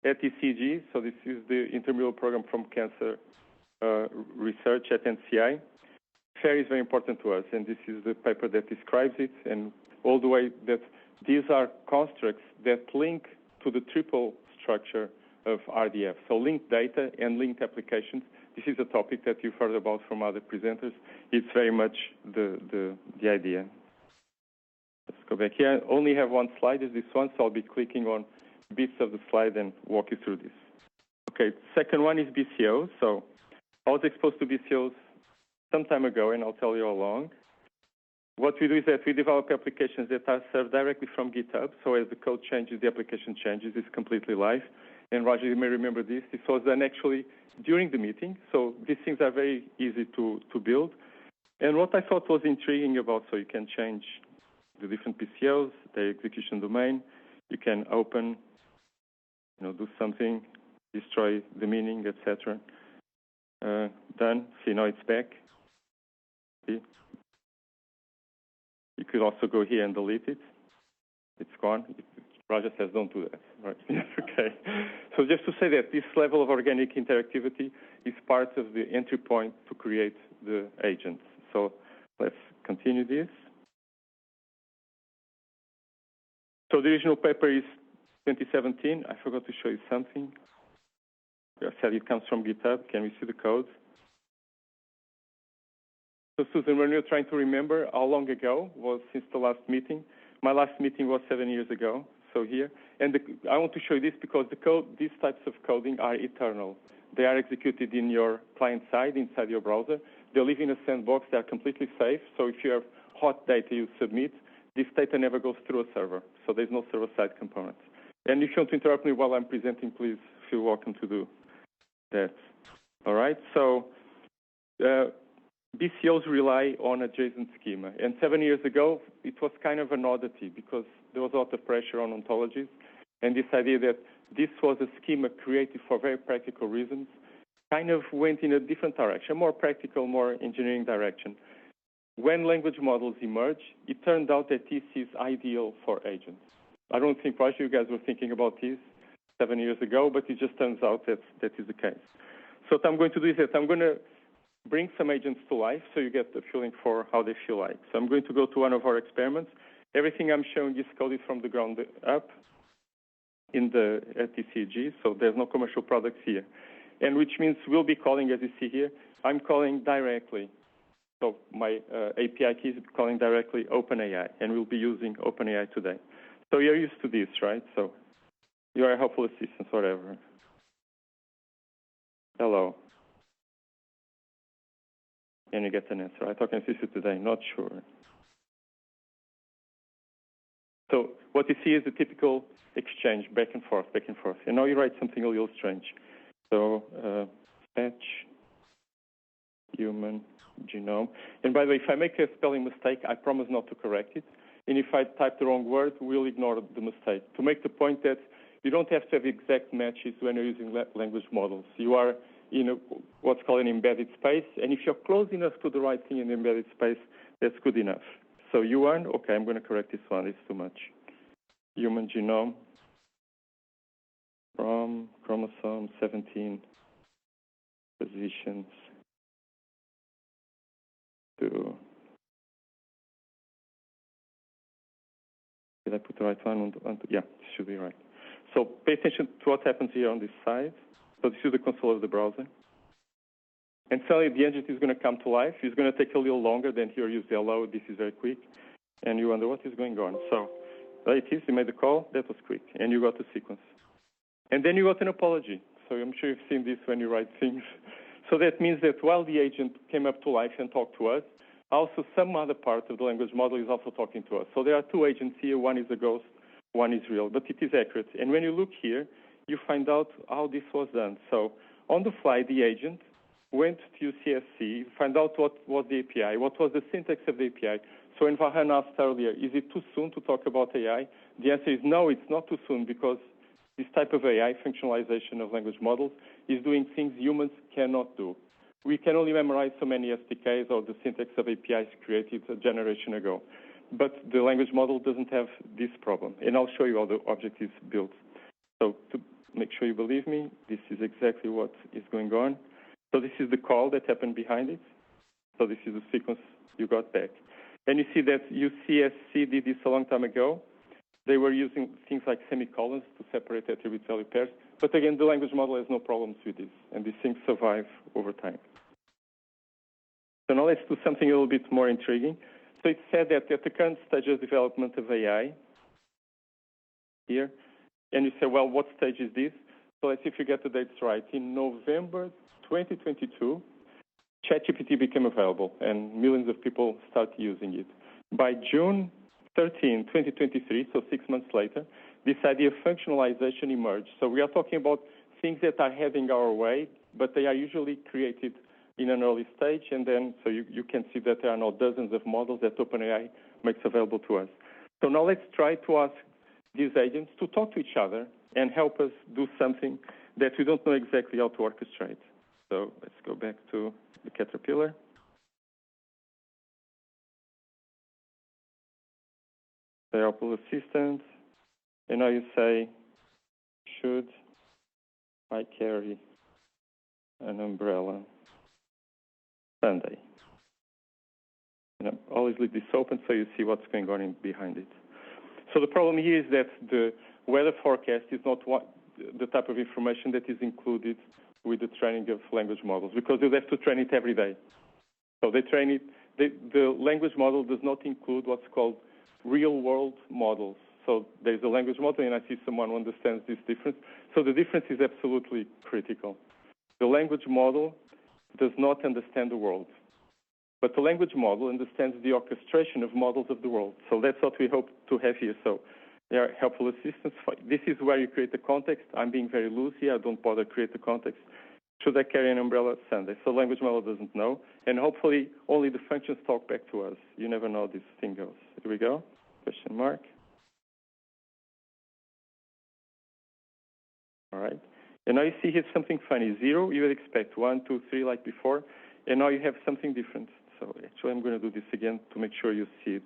at ECG, so this is the intramural program from cancer research at NCI. FAIR is very important to us, and this is the paper that describes it, and all the way that these are constructs that link to the triple structure of RDF. So linked data and linked applications. This is a topic that you've heard about from other presenters. It's very much the idea. Let's go back here. I only have one slide, is this one, so I'll be clicking on bits of the slide and walk you through this. Okay, second one is BCOs. So I was exposed to BCOs some time ago, and I'll tell you how long. What we do is that we develop applications that are served directly from GitHub. So as the code changes, the application changes. It's completely live. And Roger, you may remember this. This was done actually during the meeting. So these things are very easy to build. And what I thought was intriguing about, so you can change the different BCOs, the execution domain. You can open, do something, destroy the meaning, etc. Done. See, now it's back. See? You could also go here and delete it. It's gone. Roger says don't do that. Right? Okay. So just to say that this level of organic interactivity is part of the entry point to create the agents. So let's continue this. So the original paper is 2017. I forgot to show you something. I said it comes from GitHub. Can we see the code? So Susan, when you're trying to remember how long ago was since the last meeting, my last meeting was 7 years ago. So here, and I want to show you this because the code, these types of coding are eternal. They are executed in your client side, inside your browser. They live in a sandbox. They are completely safe. So if you have hot data you submit, this data never goes through a server. So there's no server-side components. And if you want to interrupt me while I'm presenting, please feel welcome to do that. All right. So BCOs rely on a JSON schema. And 7 years ago, it was kind of an oddity because there was a lot of pressure on ontologies. And this idea that this was a schema created for very practical reasons kind of went in a different direction, more practical, more engineering direction. When language models emerged, it turned out that this is ideal for agents. I don't think, Roger, you guys were thinking about this 7 years ago, but it just turns out that that is the case. So what I'm going to do is that I'm going to bring some agents to life so you get the feeling for how they feel like. So I'm going to go to one of our experiments. Everything I'm showing is coded from the ground up at TCG, so there's no commercial products here. And which means we'll be calling, as you see here, I'm calling directly. So my API key is calling directly OpenAI, and we'll be using OpenAI today. So you're used to this, right? So you are a helpful assistant, whatever. Hello. And you get an answer. I talk and assist you today, not sure. So what you see is the typical exchange, back and forth, back and forth. And now you write something a little strange. So fetch human genome. And by the way, if I make a spelling mistake, I promise not to correct it. And if I type the wrong word, we'll ignore the mistake. To make the point that you don't have to have exact matches when you're using language models. You are in what's called an embedded space. And if you're close enough to the right thing in the embedded space, that's good enough. So U1, okay, I'm going to correct this one. It's too much. Human genome from chromosome 17 positions to... Did I put the right one? Yeah, this should be right. So pay attention to what happens here on this side. So this is the console of the browser. And suddenly the agent is going to come to life. It's going to take a little longer than here use the hello. This is very quick. And you wonder what is going on. So there it is. You made the call. That was quick. And you got the sequence. And then you got an apology. So I'm sure you've seen this when you write things. So that means that while the agent came up to life and talked to us, also some other part of the language model is also talking to us. So there are two agents here. One is a ghost, one is real, but it is accurate. And when you look here, you find out how this was done. So on the fly, the agent went to UCSC, find out what was the API, what was the syntax of the API. So when Vahan asked earlier, is it too soon to talk about AI? The answer is no, it's not too soon, because this type of AI, functionalization of language models, is doing things humans cannot do. We can only memorize so many SDKs or the syntax of APIs created a generation ago. But the language model doesn't have this problem. And I'll show you how the object is built. So to make sure you believe me, this is exactly what is going on. So this is the call that happened behind it. So this is the sequence you got back. And you see that UCSC did this a long time ago. They were using things like semicolons to separate attribute value pairs. But again, the language model has no problems with this, and these things survive over time. So now let's do something a little bit more intriguing. So it's said that at the current stage of development of AI, here, and you say, well, what stage is this? So let's see if you get the dates right. In November 2022, ChatGPT became available, and millions of people started using it. By June 13, 2023, so 6 months later, this idea of functionalization emerged. So we are talking about things that are heading our way, but they are usually created in an early stage, and then so you can see that there are now dozens of models that OpenAI makes available to us. So now let's try to ask these agents to talk to each other and help us do something that we don't know exactly how to orchestrate. So let's go back to the caterpillar. Say Apple Assistant, and now you say, should I carry an umbrella Sunday? And I always leave this open so you see what's going on behind it. So the problem here is that the weather forecast is not the type of information that is included with the training of language models, because you have to train it every day. So they train it. The language model does not include what's called real-world models. So there's a language model, and I see someone who understands this difference. So the difference is absolutely critical. The language model does not understand the world, but the language model understands the orchestration of models of the world. So that's what we hope to have here. So they are helpful assistants. This is where you create the context. I'm being very loose here. I don't bother create the context. Should I carry an umbrella Sunday? So language model doesn't know, and hopefully only the functions talk back to us. You never know how this thing goes. Here we go. Question mark. All right. And now you see here something funny. 0, you would expect 1, 2, 3 like before, and now you have something different. So actually I'm going to do this again to make sure you see it.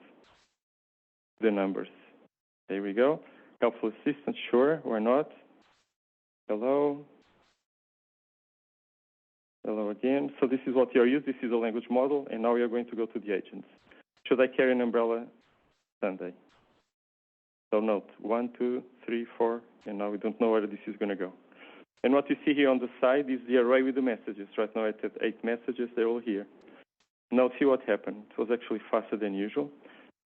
The numbers. There we go. Helpful assistant, sure, why not? Hello. Hello again. So this is what you're using. This is a language model, and now we are going to go to the agents. Should I carry an umbrella Sunday? So note 1, 2, 3, 4, and now we don't know where this is going to go. And what you see here on the side is the array with the messages. Right now I have 8 messages. They're all here. Now see what happened. It was actually faster than usual.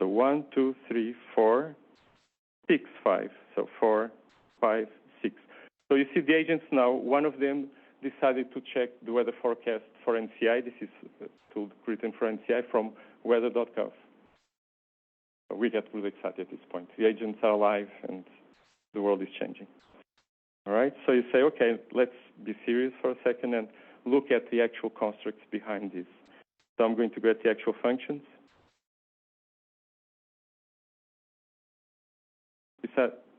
So 1, 2, 3, 4, 6, 5. So 4, 5, 6. So you see the agents now. One of them decided to check the weather forecast for NCI. This is a tool written for NCI from weather.gov. So we get really excited at this point. The agents are alive and the world is changing. All right, so you say, okay, let's be serious for a second and look at the actual constructs behind this. So I'm going to go at the actual functions.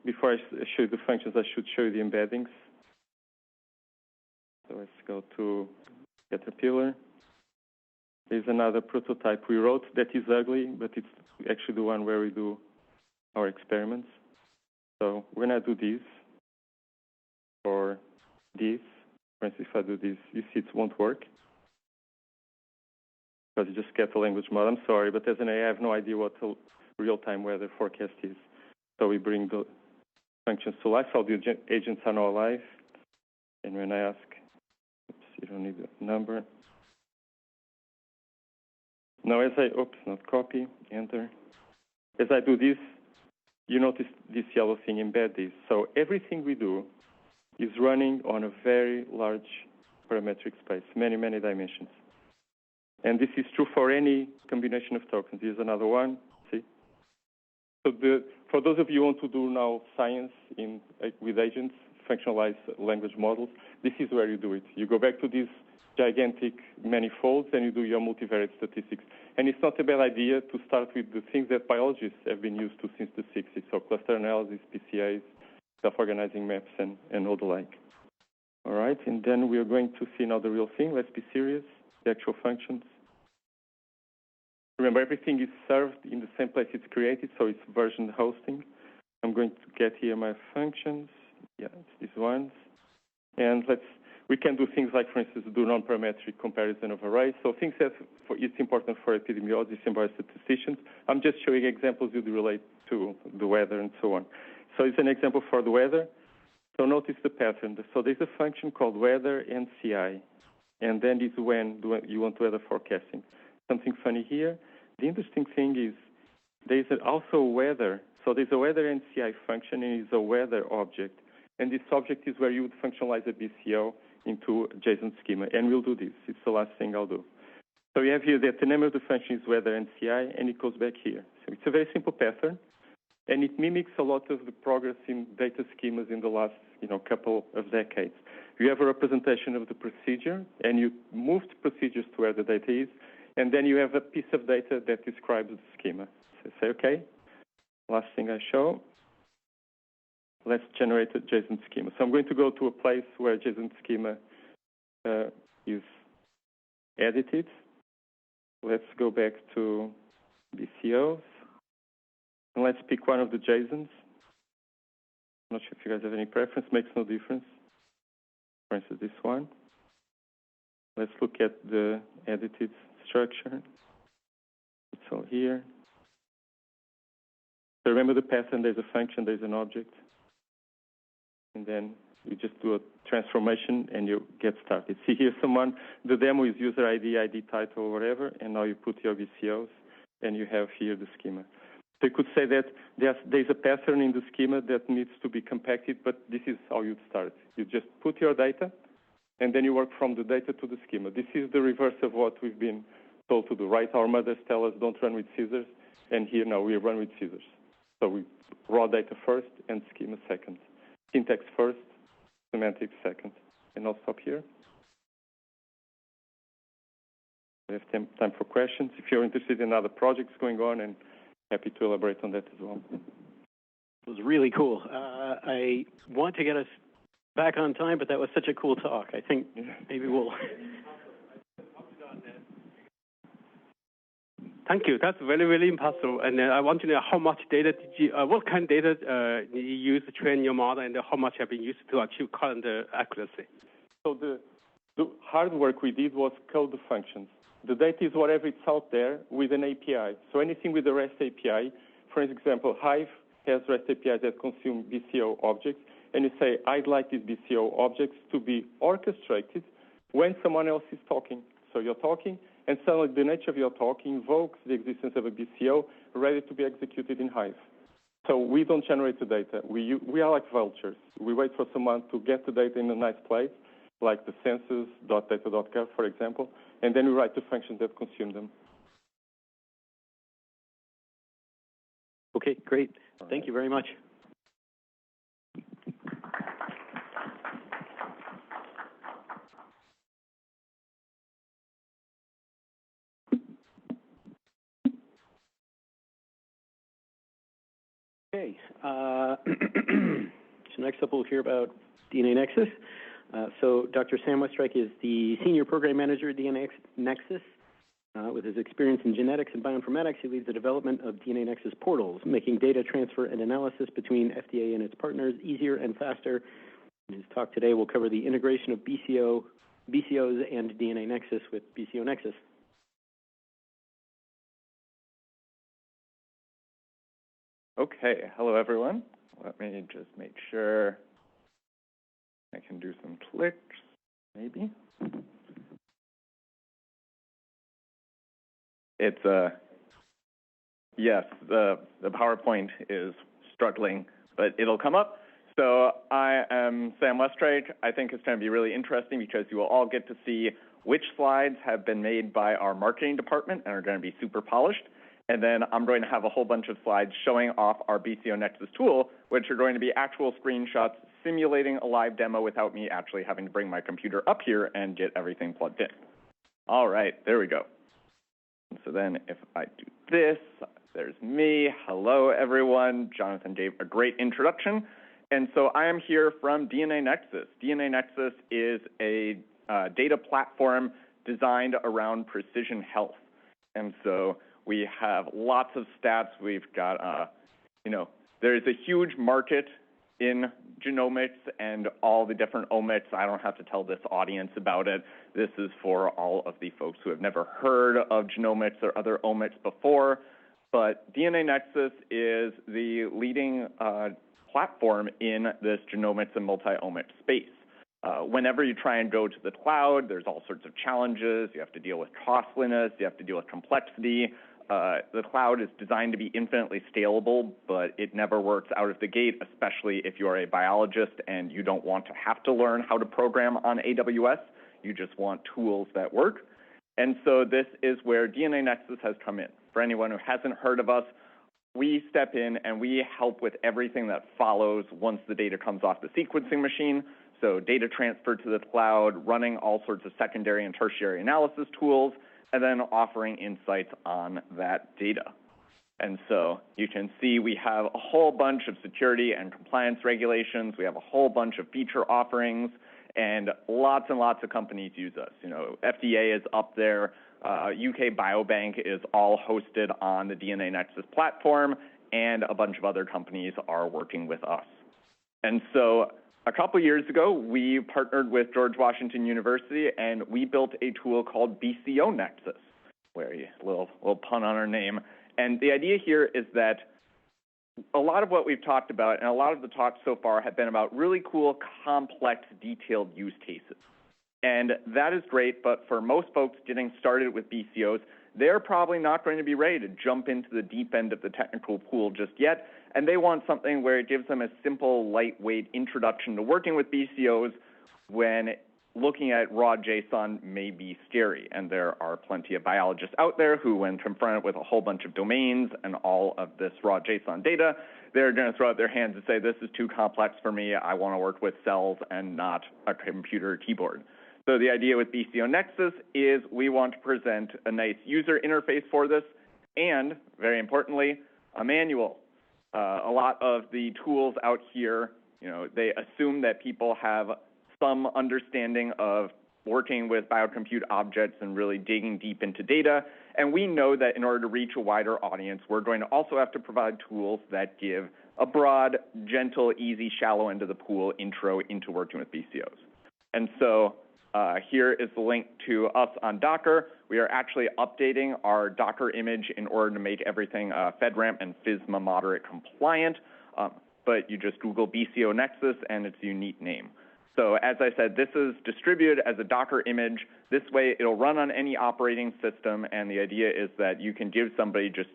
Before I show you the functions, I should show you the embeddings. So let's go to Caterpillar. There's another prototype we wrote that is ugly, but it's actually the one where we do our experiments. So when I do this, or this, for instance, if I do this, you see it won't work, because you just get the language model. I'm sorry, but as an AI, I have no idea what the real-time weather forecast is. So we bring the functions to life. All the agents are now alive. And when I ask, oops, you don't need a number. Now as I, oops, not copy, enter. As I do this, you notice this yellow thing, embed this. So everything we do is running on a very large parametric space, many, many dimensions. And this is true for any combination of tokens. Here's another one, see? So for those of you who want to do now science with agents, functionalize language models, this is where you do it. You go back to these gigantic manifolds and you do your multivariate statistics. And it's not a bad idea to start with the things that biologists have been used to since the 60s, so cluster analysis, PCAs, self-organizing maps, and all the like. All right, and then we are going to see now the real thing. Let's be serious, the actual functions. Remember, everything is served in the same place it's created, so it's version hosting. I'm going to get here my functions. Yeah, it's these ones. And we can do things like, for instance, do non-parametric comparison of arrays. So things that it's important for epidemiologists and biostatisticians. I'm just showing examples you'd relate to the weather and so on. So it's an example for the weather. So notice the pattern. So there's a function called weather NCI, and then it's when you want weather forecasting. Something funny here. The interesting thing is there's also weather. So there's a weather NCI function, and it's a weather object. And this object is where you would functionalize a BCO into a JSON schema. And we'll do this. It's the last thing I'll do. So you have here that the name of the function is weather NCI, and it goes back here. So it's a very simple pattern, and it mimics a lot of the progress in data schemas in the last couple of decades. You have a representation of the procedure, and you move the procedures to where the data is, and then you have a piece of data that describes the schema. So say, okay, last thing I show. Let's generate a JSON schema. So I'm going to go to a place where JSON schema is edited. Let's go back to BCOs. And let's pick one of the JSONs. I'm not sure if you guys have any preference. Makes no difference. For instance, this one. Let's look at the edited structure. It's all here. So remember the pattern. There's a function. There's an object. And then you just do a transformation and you get started. See here the demo is user ID, ID title, whatever, and now you put your BCOs and you have here the schema. So you could say that there's a pattern in the schema that needs to be compacted, but this is how you'd start. You just put your data and then you work from the data to the schema. This is the reverse of what we've been told to do, right? Our mothers tell us don't run with scissors, and here now we run with scissors. So we raw data first and schema second. Syntax first, semantics second. And I'll stop here. We have time for questions. If you're interested in other projects going on, and happy to elaborate on that as well. It was really cool. I want to get us back on time, but that was such a cool talk. I think maybe we'll... Thank you. That's very, very impressive. And I want to know how much data did you, what kind of data you use to train your model, and how much have been used to achieve current accuracy? So the hard work we did was code the functions. The data is whatever it's out there with an API. So anything with the REST API, for example, Hive has REST APIs that consume BCO objects, and you say, I'd like these BCO objects to be orchestrated when someone else is talking. So you're talking, and suddenly the nature of your talk invokes the existence of a BCO ready to be executed in Hive. So we don't generate the data. We are like vultures. We wait for someone to get the data in a nice place, like the census.data.gov, for example, and then we write the functions that consume them. Okay, great. Thank you very much. Okay, so next up we'll hear about DNAnexus. So Dr. Sam Westreich is the Senior Program Manager at DNAnexus. With his experience in genetics and bioinformatics, he leads the development of DNAnexus portals, making data transfer and analysis between FDA and its partners easier and faster. In his talk today, we'll cover the integration of BCOs and DNAnexus with BCOnexus. Okay, hello everyone. Let me just make sure I can do some clicks, maybe. It's, yes, the PowerPoint is struggling, but it'll come up. So I am Sam Westreich. I think it's going to be really interesting because you will all get to see which slides have been made by our marketing department and are going to be super polished. And then I'm going to have a whole bunch of slides showing off our BCOnexus tool, which are going to be actual screenshots simulating a live demo without me actually having to bring my computer up here and get everything plugged in. All right, there we go. So then if I do this, there's me. Hello, everyone. Jonathon gave a great introduction. And so I am here from DNAnexus. DNAnexus is a data platform designed around precision health. And so we have lots of stats. We've got, there's a huge market in genomics and all the different omics. I don't have to tell this audience about it. This is for all of the folks who have never heard of genomics or other omics before. But DNAnexus is the leading platform in this genomics and multi-omics space. Whenever you try and go to the cloud, there's all sorts of challenges. You have to deal with costliness. You have to deal with complexity. The cloud is designed to be infinitely scalable, but it never works out of the gate, especially if you are a biologist and you don't want to have to learn how to program on AWS. You just want tools that work. And so this is where DNAnexus has come in. For anyone who hasn't heard of us, we step in and we help with everything that follows once the data comes off the sequencing machine. So data transfer to the cloud, running all sorts of secondary and tertiary analysis tools, and then offering insights on that data. And so you can see we have a whole bunch of security and compliance regulations. We have a whole bunch of feature offerings, and lots of companies use us. FDA is up there. UK Biobank is all hosted on the DNAnexus platform, and a bunch of other companies are working with us. And so a couple years ago, we partnered with George Washington University, and we built a tool called BCOnexus, where a little pun on our name. And the idea here is that a lot of what we've talked about, and a lot of the talks so far, have been about really cool, complex, detailed use cases. And that is great, but for most folks getting started with BCOs, they're probably not going to be ready to jump into the deep end of the technical pool just yet, and they want something where it gives them a simple, lightweight introduction to working with BCOs when looking at raw JSON may be scary. And there are plenty of biologists out there who, when confronted with a whole bunch of domains and all of this raw JSON data, they're going to throw out their hands and say, this is too complex for me. I want to work with cells and not a computer keyboard. So the idea with BCOnexus is we want to present a nice user interface for this and, very importantly, a manual. A lot of the tools out here, they assume that people have some understanding of working with biocompute objects and really digging deep into data. And we know that in order to reach a wider audience, we're going to also have to provide tools that give a broad, gentle, easy, shallow end of the pool intro into working with BCOs. And so here is the link to us on Docker. We are actually updating our Docker image in order to make everything FedRAMP and FSMA moderate compliant. But you just Google BCOnexus and it's a unique name. So as I said, this is distributed as a Docker image. This way it'll run on any operating system, and the idea is that you can give somebody just,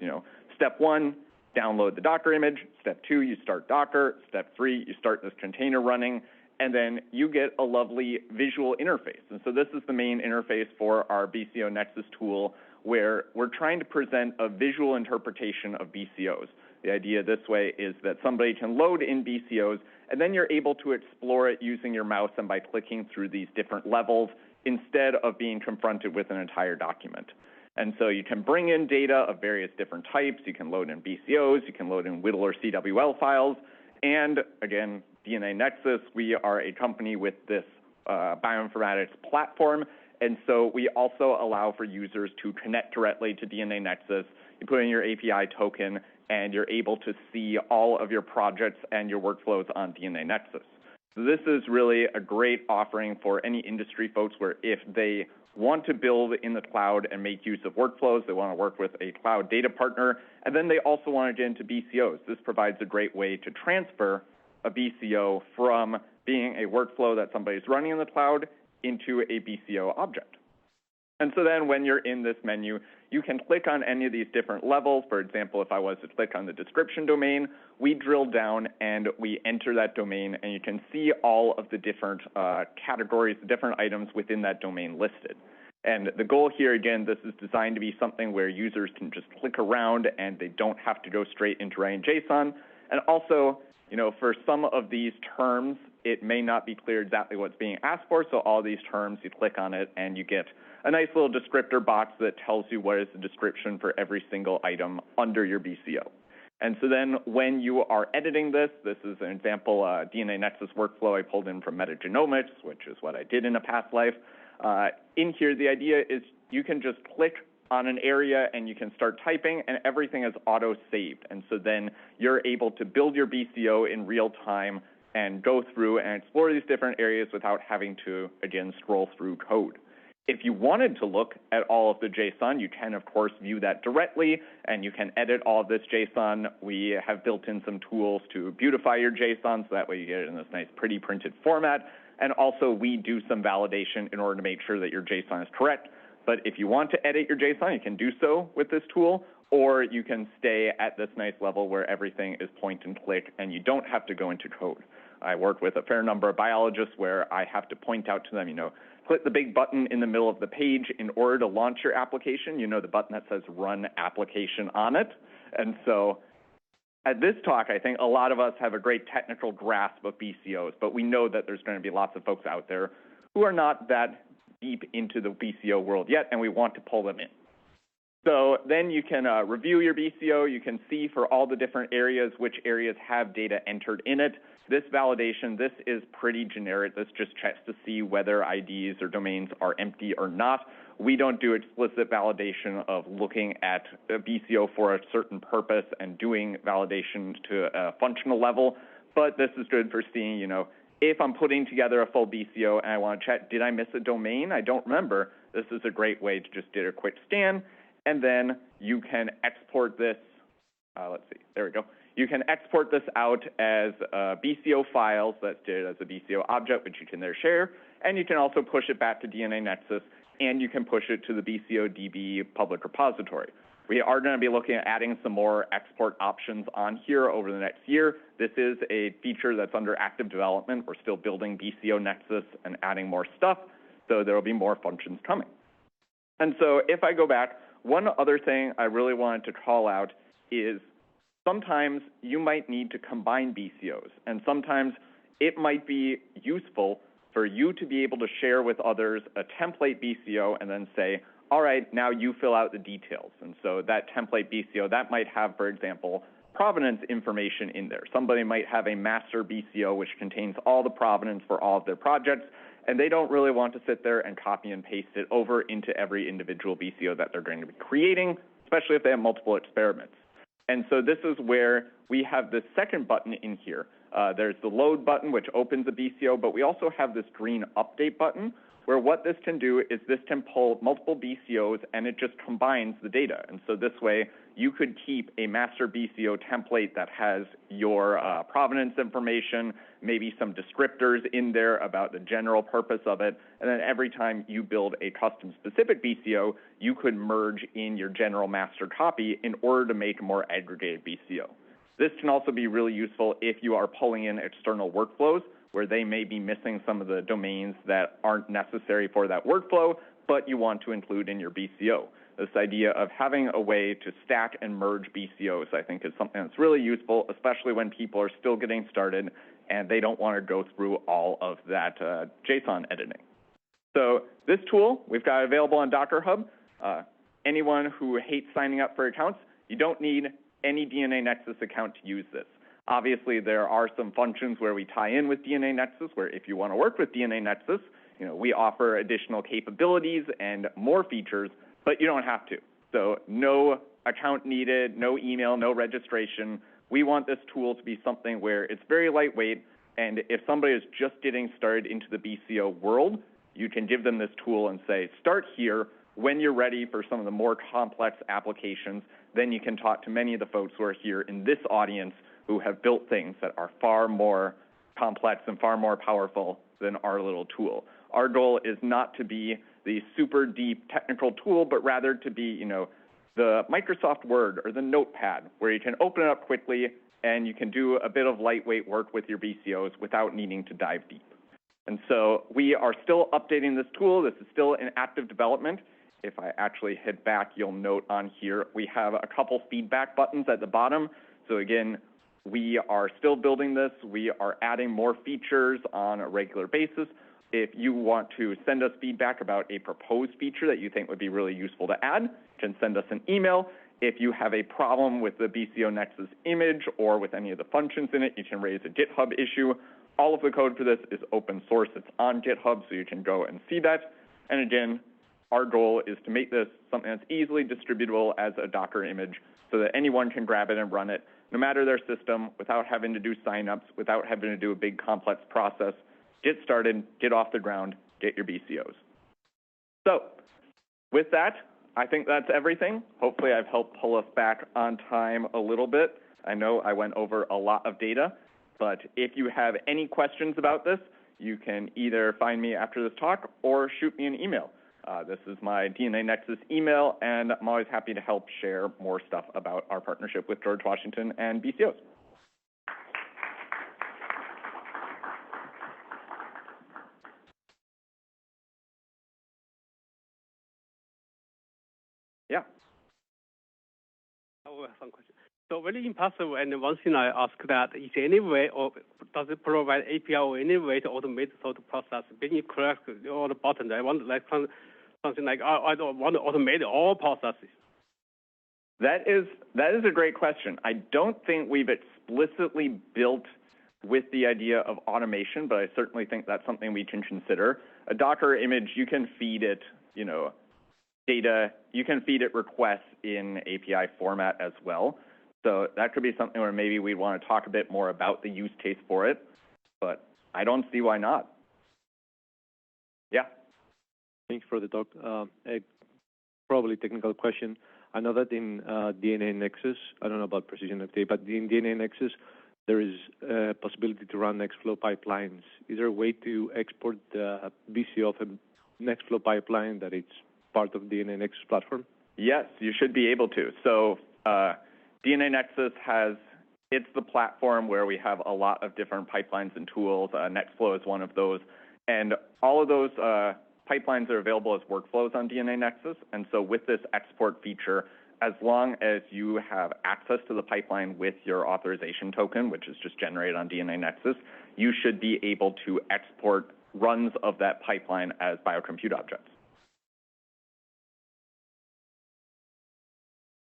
step 1, download the Docker image. Step 2, you start Docker. Step 3, you start this container running, and then you get a lovely visual interface. And so this is the main interface for our BCOnexus tool, where we're trying to present a visual interpretation of BCOs. The idea this way is that somebody can load in BCOs, and then you're able to explore it using your mouse and by clicking through these different levels instead of being confronted with an entire document. And so you can bring in data of various different types. You can load in BCOs. You can load in WDL or CWL files. And again, DNAnexus, we are a company with this bioinformatics platform. And so we also allow for users to connect directly to DNAnexus. You put in your API token, and you're able to see all of your projects and your workflows on DNAnexus. So this is really a great offering for any industry folks where if they want to build in the cloud and make use of workflows, they want to work with a cloud data partner, and then they also want to get into BCOs. This provides a great way to transfer a BCO from being a workflow that somebody's running in the cloud into a BCO object. And so then when you're in this menu, you can click on any of these different levels. For example, if I was to click on the description domain, we drill down and we enter that domain, and you can see all of the different categories, the different items within that domain listed. And the goal here, again, this is designed to be something where users can just click around and they don't have to go straight into writing JSON. And also, for some of these terms, it may not be clear exactly what's being asked for. So all these terms, you click on it and you get a nice little descriptor box that tells you what is the description for every single item under your BCO. And so then when you are editing this is an example DNAnexus workflow I pulled in from Metagenomics, which is what I did in a past life. In here, the idea is you can just click on an area and you can start typing and everything is auto-saved. And so then you're able to build your BCO in real time and go through and explore these different areas without having to, again, scroll through code. If you wanted to look at all of the JSON, you can, of course, view that directly, and you can edit all of this JSON. We have built in some tools to beautify your JSON, so that way you get it in this nice, pretty printed format. And also, we do some validation in order to make sure that your JSON is correct. But if you want to edit your JSON, you can do so with this tool, or you can stay at this nice level where everything is point and click, and you don't have to go into code. I work with a fair number of biologists where I have to point out to them, click the big button in the middle of the page in order to launch your application, the button that says Run Application on it. And so at this talk, I think a lot of us have a great technical grasp of BCOs, but we know that there's going to be lots of folks out there who are not that deep into the BCO world yet, and we want to pull them in. So then you can review your BCO. You can see for all the different areas which areas have data entered in it. This validation, this is pretty generic. This just checks to see whether IDs or domains are empty or not. We don't do explicit validation of looking at a BCO for a certain purpose and doing validation to a functional level, but this is good for seeing, if I'm putting together a full BCO and I want to check, did I miss a domain? I don't remember. This is a great way to just do a quick scan, and then you can export this. Let's see, there we go. You can export this out as BCO files that's did as a BCO object, which you can there share, and you can also push it back to DNAnexus, and you can push it to the BCODB public repository. We are going to be looking at adding some more export options on here over the next year. This is a feature that's under active development. We're still building BCOnexus and adding more stuff, so there will be more functions coming. And so if I go back, one other thing I really wanted to call out is sometimes you might need to combine BCOs, and sometimes it might be useful for you to be able to share with others a template BCO and then say, all right, now you fill out the details. And so that template BCO, that might have, for example, provenance information in there. Somebody might have a master BCO which contains all the provenance for all of their projects, and they don't really want to sit there and copy and paste it over into every individual BCO that they're going to be creating, especially if they have multiple experiments. And so this is where we have this second button in here. There's the load button, which opens a BCO, but we also have this green update button, where what this can do is this can pull multiple BCOs and it just combines the data. And so this way, you could keep a master BCO template that has your provenance information, maybe some descriptors in there about the general purpose of it, and then every time you build a custom specific BCO, you could merge in your general master copy in order to make a more aggregated BCO. This can also be really useful if you are pulling in external workflows where they may be missing some of the domains that aren't necessary for that workflow, but you want to include in your BCO. This idea of having a way to stack and merge BCOs, I think, is something that's really useful, especially when people are still getting started and they don't want to go through all of that JSON editing. So this tool, we've got available on Docker Hub. Anyone who hates signing up for accounts, you don't need any DNAnexus account to use this. Obviously, there are some functions where we tie in with DNAnexus, where if you want to work with DNAnexus, we offer additional capabilities and more features, but you don't have to. So no account needed, no email, no registration. We want this tool to be something where it's very lightweight, and if somebody is just getting started into the BCO world, you can give them this tool and say, start here. When you're ready for some of the more complex applications, then you can talk to many of the folks who are here in this audience who have built things that are far more complex and far more powerful than our little tool. Our goal is not to be the super deep technical tool, but rather to be, the Microsoft Word or the Notepad, where you can open it up quickly and you can do a bit of lightweight work with your BCOs without needing to dive deep. And so we are still updating this tool. This is still in active development. If I actually hit back, you'll note on here, we have a couple feedback buttons at the bottom. So again, We are still building this. We are adding more features on a regular basis. If you want to send us feedback about a proposed feature that you think would be really useful to add, you can send us an email. If you have a problem with the BCOnexus image or with any of the functions in it, you can raise a GitHub issue. All of the code for this is open source. It's on GitHub, so you can go and see that. And again, our goal is to make this something that's easily distributable as a Docker image so that anyone can grab it and run it, no matter their system, without having to do signups, without having to do a big complex process. Get started, get off the ground, get your BCOs. So with that, I think that's everything. Hopefully I've helped pull us back on time a little bit. I know I went over a lot of data, but if you have any questions about this, you can either find me after this talk or shoot me an email. This is my DNAnexus email, and I'm always happy to help share more stuff about our partnership with George Washington and BCOs. Yeah. I will have some questions. So very impossible, and one thing I ask that, is there any way, or does it provide API or any way to automate the sort of process? Being correct all the buttons, I want like something like, I don't want to automate all processes. That is a great question. I don't think we've explicitly built with the idea of automation, but I certainly think that's something we can consider. A Docker image, you can feed it, data, you can feed it requests in API format as well. So that could be something where maybe we want to talk a bit more about the use case for it, but I don't see why not. Yeah. Thanks for the talk. A probably technical question. I know that in DNAnexus, I don't know about precision FDA, but in DNAnexus, there is a possibility to run Nextflow pipelines. Is there a way to export the BCO of a Nextflow pipeline that it's part of the DNAnexus platform? Yes, you should be able to. So DNAnexus it's the platform where we have a lot of different pipelines and tools. Nextflow is one of those. And all of those pipelines are available as workflows on DNAnexus. And so with this export feature, as long as you have access to the pipeline with your authorization token, which is just generated on DNAnexus, you should be able to export runs of that pipeline as biocompute objects.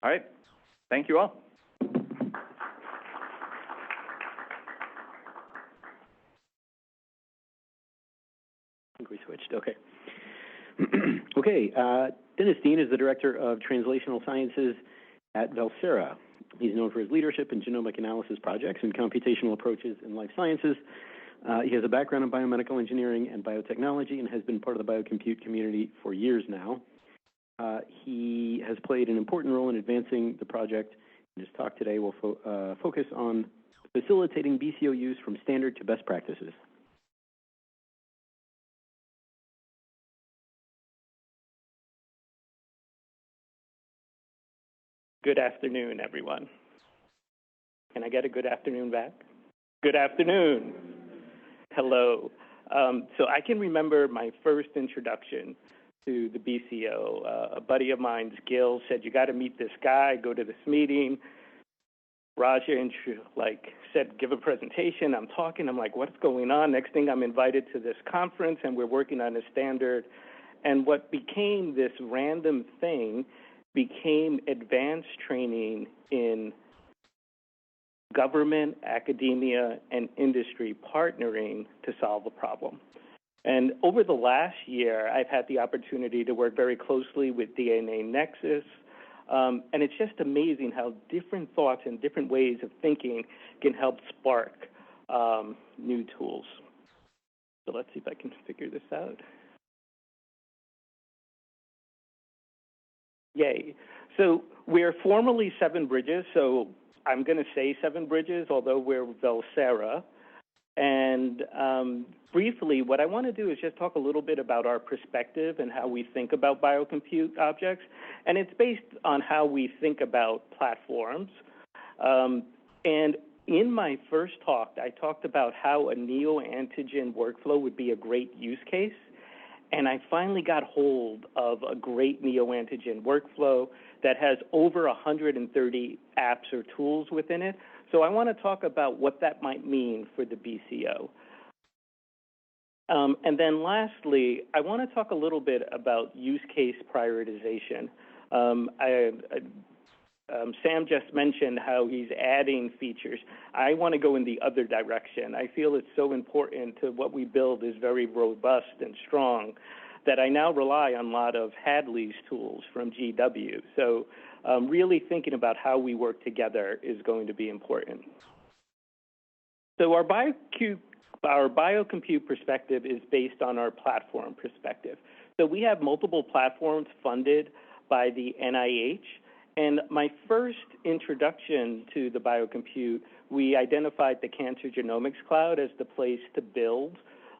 All right. Thank you all. I think we switched. Okay. Okay. Dennis Dean is the Director of Translational Sciences at Valsera. He's known for his leadership in genomic analysis projects and computational approaches in life sciences. He has a background in biomedical engineering and biotechnology and has been part of the biocompute community for years now. He has played an important role in advancing the project. In his talk today, we'll focus on facilitating BCO use from standard to best practices. Good afternoon, everyone. Can I get a good afternoon back? Good afternoon. Hello. So I can remember my first introduction to the BCO. A buddy of mine's, Gil, said, you got to meet this guy, go to this meeting. Raja said, give a presentation. I'm talking. I'm like, what's going on? Next thing, I'm invited to this conference, and we're working on a standard. And what became this random thing became advanced training in government, academia, and industry partnering to solve a problem. And over the last year, I've had the opportunity to work very closely with DNAnexus, and it's just amazing how different thoughts and different ways of thinking can help spark new tools. So let's see if I can figure this out. Yay. So we're formally 7 Bridges, so I'm going to say 7 Bridges, although we're Valsera. And briefly, what I want to do is just talk a little bit about our perspective and how we think about biocompute objects. And it's based on how we think about platforms. And in my first talk, I talked about how a neoantigen workflow would be a great use case. And I finally got hold of a great neoantigen workflow that has over 130 apps or tools within it. So I want to talk about what that might mean for the BCO. And then lastly, I want to talk a little bit about use case prioritization. Sam just mentioned how he's adding features. I want to go in the other direction. I feel it's so important to what we build is very robust and strong that I now rely on a lot of Hadley's tools from GW. So really thinking about how we work together is going to be important. So our biocompute perspective is based on our platform perspective. So we have multiple platforms funded by the NIH. And my first introduction to the biocompute, we identified the Cancer Genomics Cloud as the place to build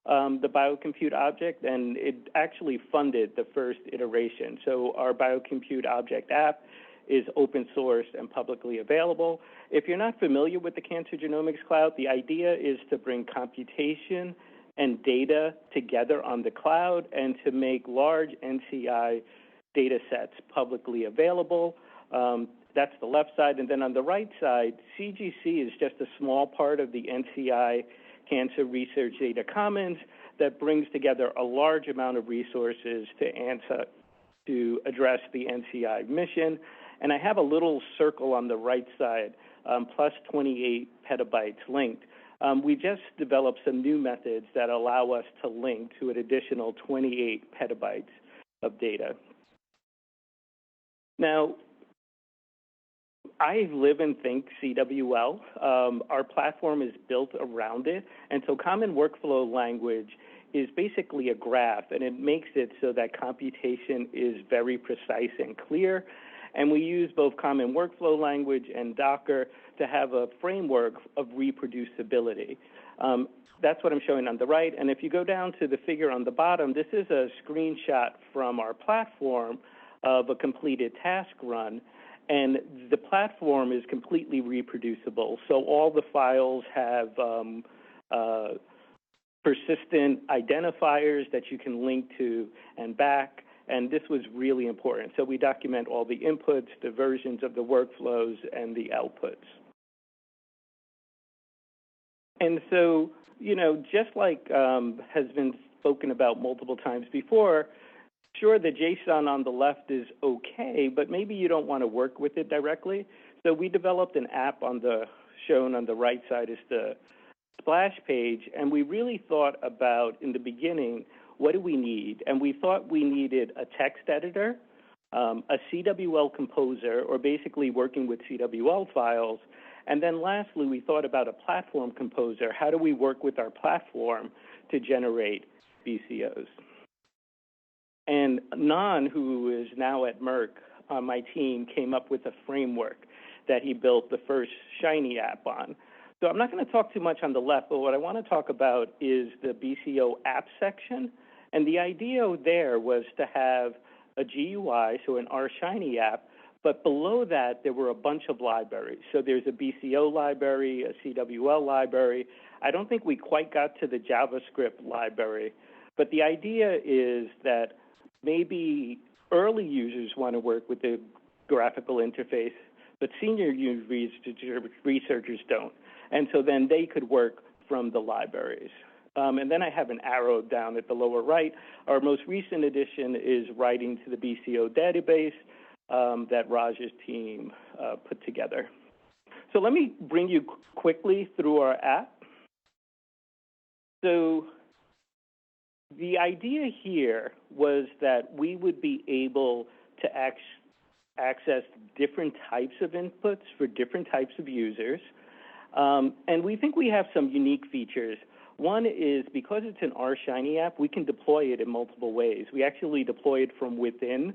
the biocompute object, and it actually funded the first iteration. So our biocompute object app is open source and publicly available. If you're not familiar with the Cancer Genomics Cloud, the idea is to bring computation and data together on the cloud and to make large NCI data sets publicly available. That's the left side. And then on the right side, CGC is just a small part of the NCI Cancer Research Data Commons that brings together a large amount of resources to address the NCI mission. And I have a little circle on the right side, plus 28 petabytes linked. We just developed some new methods that allow us to link to an additional 28 petabytes of data. Now, I live and think CWL. Our platform is built around it, and so Common Workflow Language is basically a graph, and it makes it so that computation is very precise and clear. And we use both Common Workflow Language and Docker to have a framework of reproducibility. That's what I'm showing on the right. And if you go down to the figure on the bottom, this is a screenshot from our platform of a completed task run. And the platform is completely reproducible. So all the files have persistent identifiers that you can link to and back. And this was really important. So we document all the inputs, the versions of the workflows, and the outputs. And so, you know, just like has been spoken about multiple times before, sure, the JSON on the left is okay, but maybe you don't want to work with it directly. So we developed an app shown on the right side is the splash page, and we really thought about, in the beginning, what do we need? And we thought we needed a text editor, a CWL composer, or basically working with CWL files. And then lastly, we thought about a platform composer. How do we work with our platform to generate BCOs? And Nan, who is now at Merck on my team, came up with a framework that he built the first Shiny app on. So I'm not going to talk too much on the left, but what I want to talk about is the BCO app section. And the idea there was to have a GUI, so an R-Shiny app, but below that, there were a bunch of libraries. So there's a BCO library, a CWL library. I don't think we quite got to the JavaScript library, but the idea is that maybe early users want to work with the graphical interface, but senior researchers don't. And so then they could work from the libraries. And then I have an arrow down at the lower right. Our most recent addition is writing to the BCO database that Raj's team put together. So let me bring you quickly through our app. So the idea here was that we would be able to access different types of inputs for different types of users. And we think we have some unique features. One is because it's an R-Shiny app, we can deploy it in multiple ways. We actually deploy it from within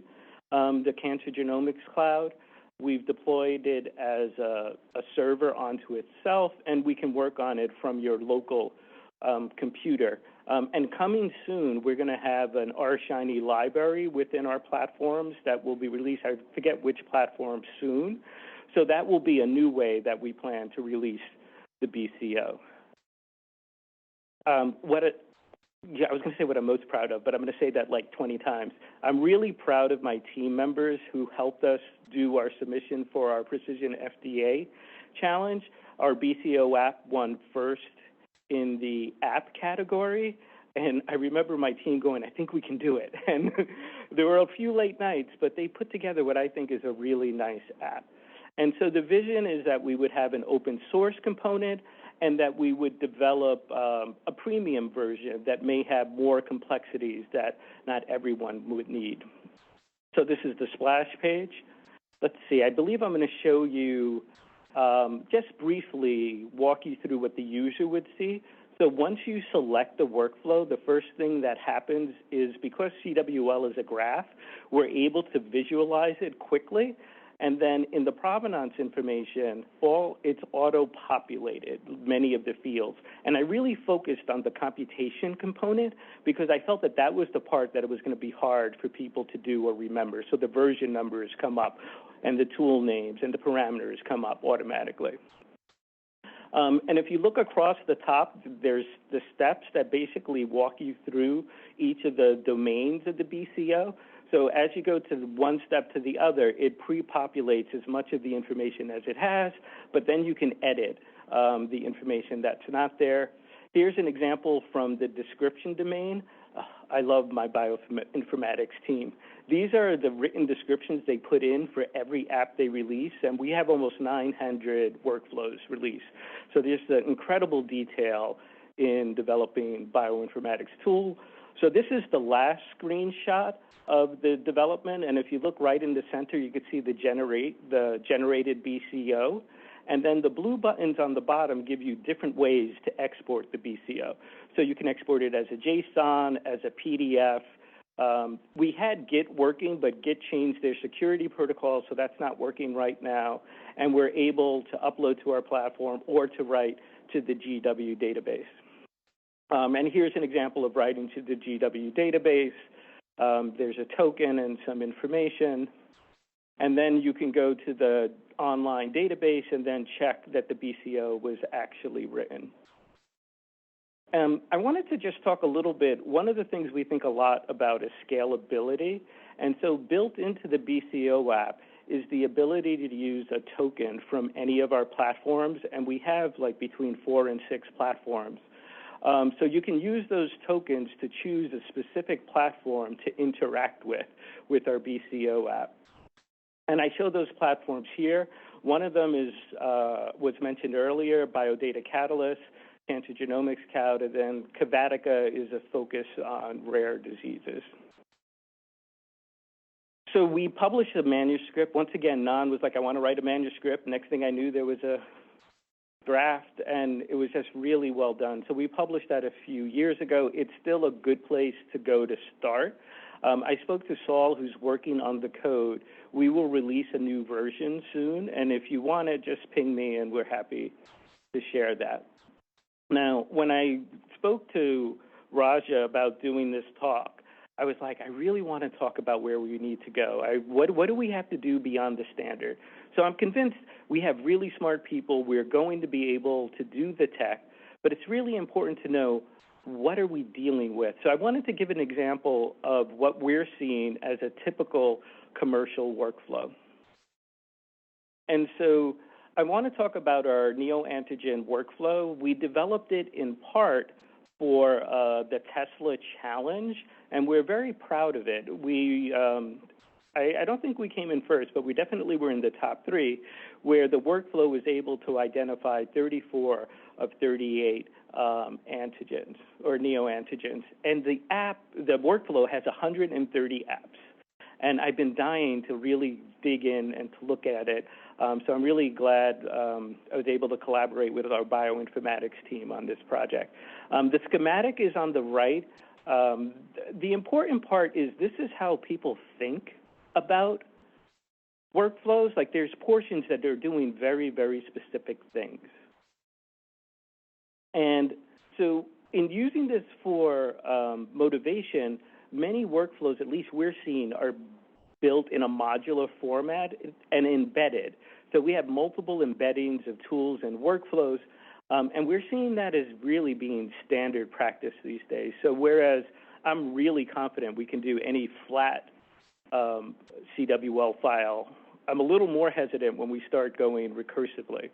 the Cancer Genomics Cloud. We've deployed it as a server onto itself, and we can work on it from your local computer. And coming soon, we're going to have an R-Shiny library within our platforms that will be released. I forget which platform soon. So that will be a new way that we plan to release the BCO. I was going to say what I'm most proud of, but I'm going to say that like 20 times. I'm really proud of my team members who helped us do our submission for our Precision FDA Challenge. our BCO app won first in the app category. And I remember my team going, I think we can do it. And there were a few late nights, but they put together what I think is a really nice app. And so the vision is that we would have an open source component and that we would develop a premium version that may have more complexities that not everyone would need. So this is the splash page. Let's see, I believe I'm going to show you, just briefly walk you through what the user would see. So once you select the workflow, the first thing that happens is because CWL is a graph, we're able to visualize it quickly. And then in the provenance information, it's auto-populated, many of the fields. And I really focused on the computation component because I felt that that was the part that it was going to be hard for people to do or remember. So the version numbers come up, and the tool names and the parameters come up automatically. And if you look across the top, there's the steps that basically walk you through each of the domains of the BCO. So as you go to one step to the other, it pre-populates as much of the information as it has, but then you can edit the information that's not there. Here's an example from the description domain. I love my bioinformatics team. These are the written descriptions they put in for every app they release, and we have almost 900 workflows released. So there's the incredible detail in developing bioinformatics tool. So this is the last screenshot of the development, and if you look right in the center, you can see the generated BCO. And then the blue buttons on the bottom give you different ways to export the BCO. So you can export it as a JSON, as a PDF. We had Git working, but Git changed their security protocol, so that's not working right now. And we're able to upload to our platform or to write to the GW database. And here's an example of writing to the GW database. There's a token and some information. And then you can go to the online database and then check that the BCO was actually written. I wanted to just talk a little bit. One of the things we think a lot about is scalability. And so built into the BCO app is the ability to use a token from any of our platforms. And we have like between 4 and 6 platforms. So you can use those tokens to choose a specific platform to interact with our BCO app. And I show those platforms here. One of them is was mentioned earlier, Biodata Catalyst, Cancer Genomics Cloud, and then Cavatica is a focus on rare diseases. So we published a manuscript. Once again, Nan was like, I want to write a manuscript. Next thing I knew, there was a draft, and it was just really well done. So we published that a few years ago. It's still a good place to go to start. I spoke to Saul, who's working on the code. We will release a new version soon, and if you want it, just ping me, and we're happy to share that. Now, when I spoke to Raja about doing this talk, I was like, I really want to talk about where we need to go. What do we have to do beyond the standard? So I'm convinced we have really smart people. We're going to be able to do the tech, but it's really important to know what are we dealing with. So I wanted to give an example of what we're seeing as a typical commercial workflow. And so I want to talk about our neoantigen workflow. We developed it in part for the Tesla challenge, and we're very proud of it. I don't think we came in first, but we definitely were in the top 3, where the workflow was able to identify 34 of 38 antigens or neoantigens. And the workflow has 130 apps. And I've been dying to really dig in and to look at it. So I'm really glad I was able to collaborate with our bioinformatics team on this project. The schematic is on the right. The important part is this is how people think about workflows. Like there's portions that they're doing very, very specific things. And so in using this for motivation, many workflows, at least we're seeing, are built in a modular format and embedded. So we have multiple embeddings of tools and workflows, and we're seeing that as really being standard practice these days. So whereas I'm really confident we can do any flat CWL file, I'm a little more hesitant when we start going recursively.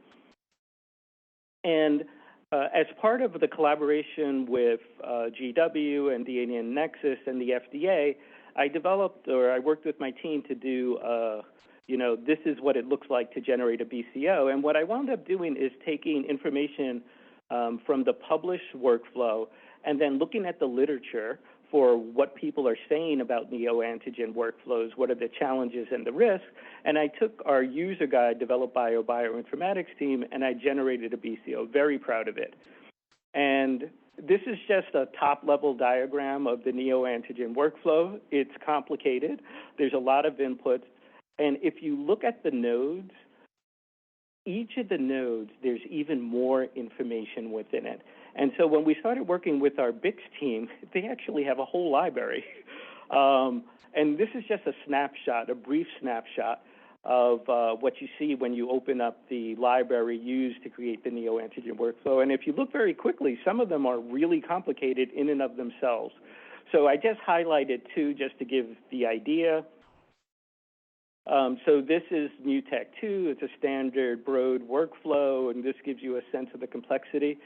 And as part of the collaboration with GW and DNAnexus and the FDA, I worked with my team to do, this is what it looks like to generate a BCO. And what I wound up doing is taking information from the published workflow and then looking at the literature for what people are saying about neoantigen workflows, what are the challenges and the risks, and I took our user guide developed by our bioinformatics team and I generated a BCO, very proud of it. And this is just a top-level diagram of the neoantigen workflow. It's complicated. There's a lot of inputs, and if you look at the nodes, each of the nodes, there's even more information within it. And so when we started working with our BICS team, they actually have a whole library. And this is just a snapshot, a brief snapshot of what you see when you open up the library used to create the neoantigen workflow. And if you look very quickly, some of them are really complicated in and of themselves. So I just highlighted two just to give the idea. So this is MUTEC-2. It's a standard Broad workflow, and this gives you a sense of the complexity.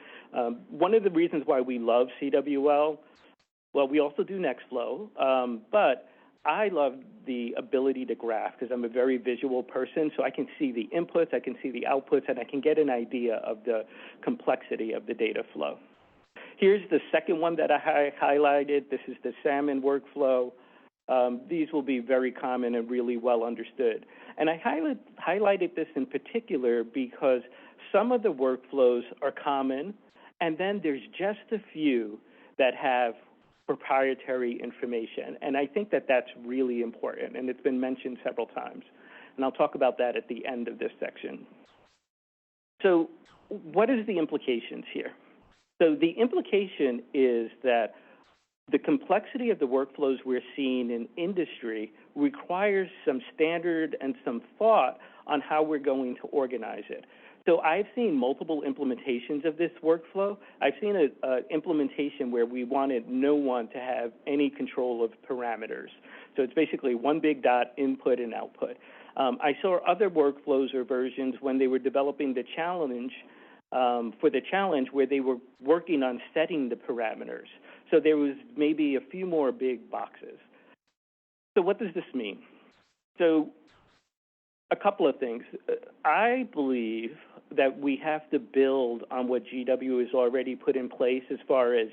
One of the reasons why we love CWL, well, we also do Nextflow, but I love the ability to graph because I'm a very visual person, so I can see the inputs, I can see the outputs, and I can get an idea of the complexity of the data flow. Here's the second one that I highlighted. This is the salmon workflow. These will be very common and really well understood. And I highlighted this in particular because some of the workflows are common, and then there's just a few that have proprietary information. And I think that that's really important, and it's been mentioned several times. And I'll talk about that at the end of this section. So what is the implications here? So the implication is that the complexity of the workflows we're seeing in industry requires some standard and some thought on how we're going to organize it. So I've seen multiple implementations of this workflow. I've seen an implementation where we wanted no one to have any control of parameters. So it's basically one big dot, input and output. I saw other workflows or versions when they were developing the challenge, for the challenge where they were working on setting the parameters. So there was maybe a few more big boxes. So what does this mean? So a couple of things. I believe that we have to build on what GW has already put in place as far as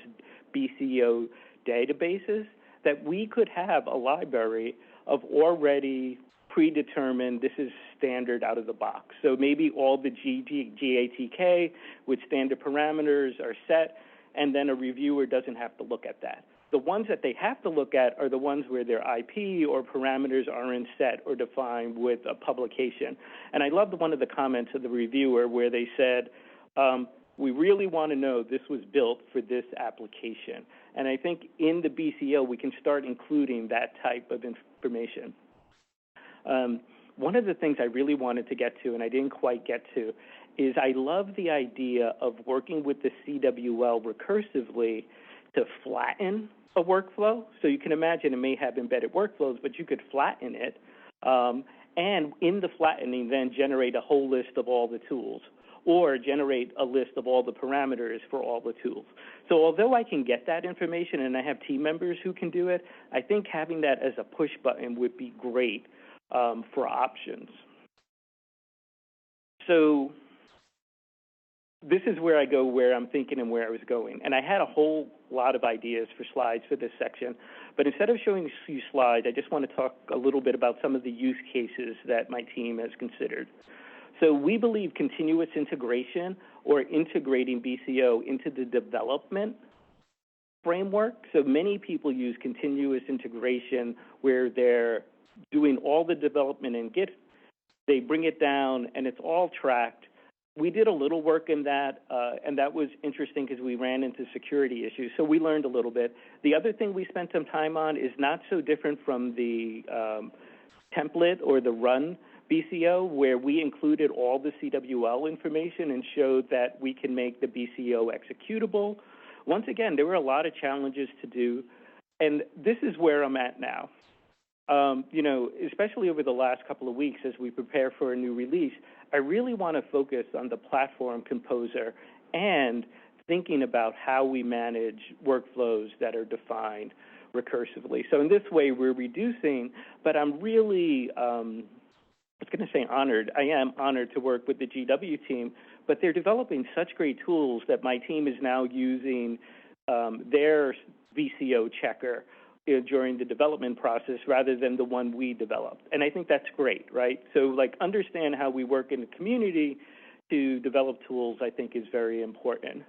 BCO databases, that we could have a library of already predetermined, this is standard out of the box. So maybe all the GATK with standard parameters are set, and then a reviewer doesn't have to look at that. The ones that they have to look at are the ones where their IP or parameters aren't set or defined with a publication. And I loved one of the comments of the reviewer where they said, we really want to know this was built for this application. And I think in the BCO, we can start including that type of information. One of the things I really wanted to get to, and I didn't quite get to, is I love the idea of working with the CWL recursively to flatten a workflow. So you can imagine it may have embedded workflows, but you could flatten it, and in the flattening then generate a whole list of all the tools, or generate a list of all the parameters for all the tools. So although I can get that information and I have team members who can do it, I think having that as a push button would be great for options. So this is where I go, where I'm thinking and where I was going. And I had a whole lot of ideas for slides for this section. But instead of showing you slides, I just want to talk a little bit about some of the use cases that my team has considered. So we believe continuous integration, or integrating BCO into the development framework. So many people use continuous integration where they're doing all the development in Git. They bring it down, and it's all tracked. We did a little work in that, and that was interesting because we ran into security issues. So we learned a little bit. The other thing we spent some time on is not so different from the template or the run BCO, where we included all the CWL information and showed that we can make the BCO executable. Once again, there were a lot of challenges to do, and this is where I'm at now. Especially over the last couple of weeks as we prepare for a new release, I really want to focus on the platform composer and thinking about how we manage workflows that are defined recursively. So in this way, we're reducing, but I'm really, I was going to say honored. I am honored to work with the GW team, but they're developing such great tools that my team is now using their VCO checker during the development process rather than the one we developed. And I think that's great, right? So like understand how we work in the community to develop tools, I think is very important.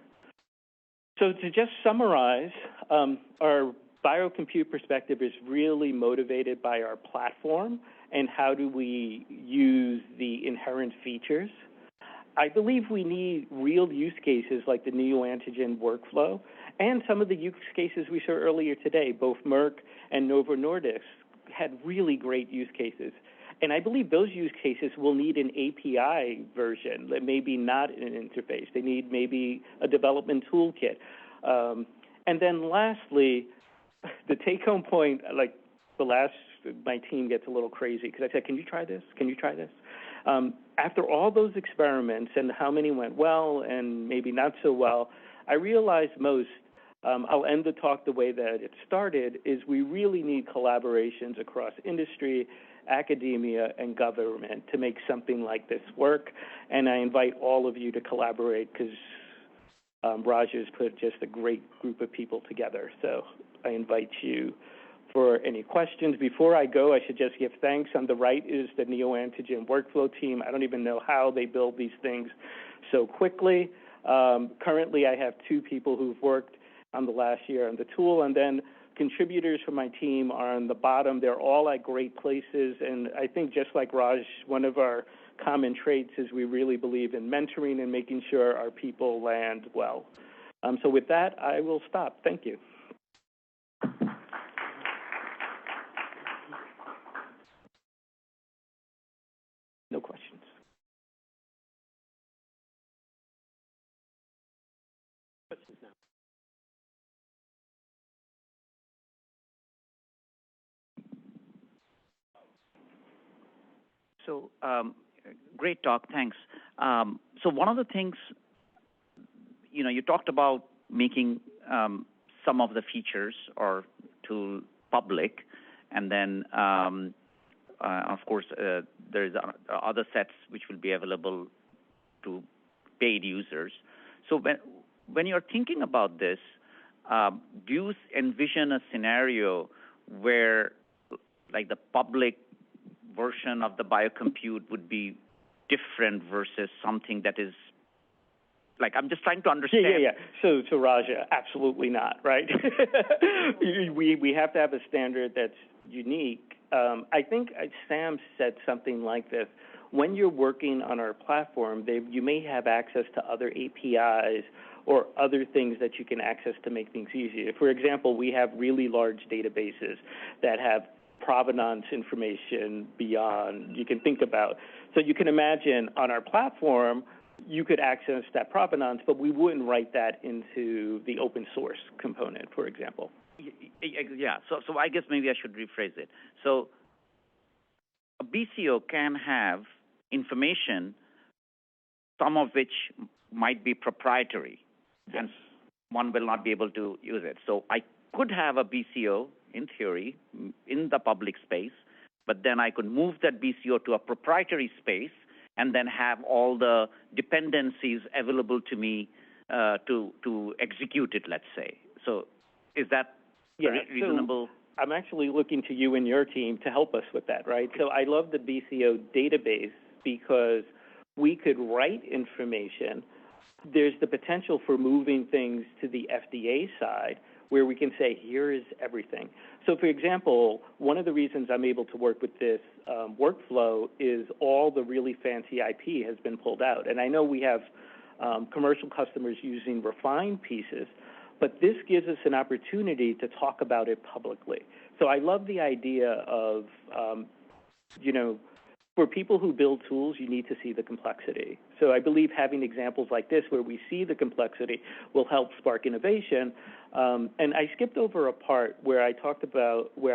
So to just summarize, our biocompute perspective is really motivated by our platform and how do we use the inherent features. I believe we need real use cases like the neoantigen workflow and some of the use cases we saw earlier today. Both Merck and Novo Nordisk had really great use cases. And I believe those use cases will need an API version, that maybe not an interface. They need maybe a development toolkit. And then lastly, the take-home point, like my team gets a little crazy because I said, can you try this? Can you try this? After all those experiments and how many went well and maybe not so well, I realized most, I'll end the talk the way that it started, is we really need collaborations across industry, academia, and government to make something like this work. And I invite all of you to collaborate because Raj has put just a great group of people together. So I invite you for any questions. Before I go, I should just give thanks. On the right is the neoantigen workflow team. I don't even know how they build these things so quickly. Currently, I have 2 people who've worked on the last year on the tool, and then contributors from my team are on the bottom. They're all at great places, and I think just like Raj, one of our common traits is we really believe in mentoring and making sure our people land well. So with that, I will stop. Thank you. No questions. Questions now. So great talk, thanks. So one of the things, you talked about making some of the features or to public, and then of course there's other sets which will be available to paid users. So when you're thinking about this, do you envision a scenario where like the public version of the biocompute would be different versus something that is, like, I'm just trying to understand. Yeah. So Raja, absolutely not, right? we have to have a standard that's unique. I think Sam said something like this. When you're working on our platform, you may have access to other APIs or other things that you can access to make things easier. For example, we have really large databases that have provenance information beyond you can think about. So you can imagine on our platform, you could access that provenance, but we wouldn't write that into the open source component, for example. Yeah, so I guess maybe I should rephrase it. So a BCO can have information, some of which might be proprietary, yes, and one will not be able to use it. So I could have a BCO, in theory, in the public space, but then I could move that BCO to a proprietary space and then have all the dependencies available to me to execute it, let's say. So is that reasonable? So I'm actually looking to you and your team to help us with that, right? So I love the BCO database because we could write information. There's the potential for moving things to the FDA side where we can say, here is everything. So, for example, one of the reasons I'm able to work with this workflow is all the really fancy IP has been pulled out. And I know we have commercial customers using refined pieces, but this gives us an opportunity to talk about it publicly. So I love the idea of, for people who build tools, you need to see the complexity. So I believe having examples like this where we see the complexity will help spark innovation. And I skipped over a part where I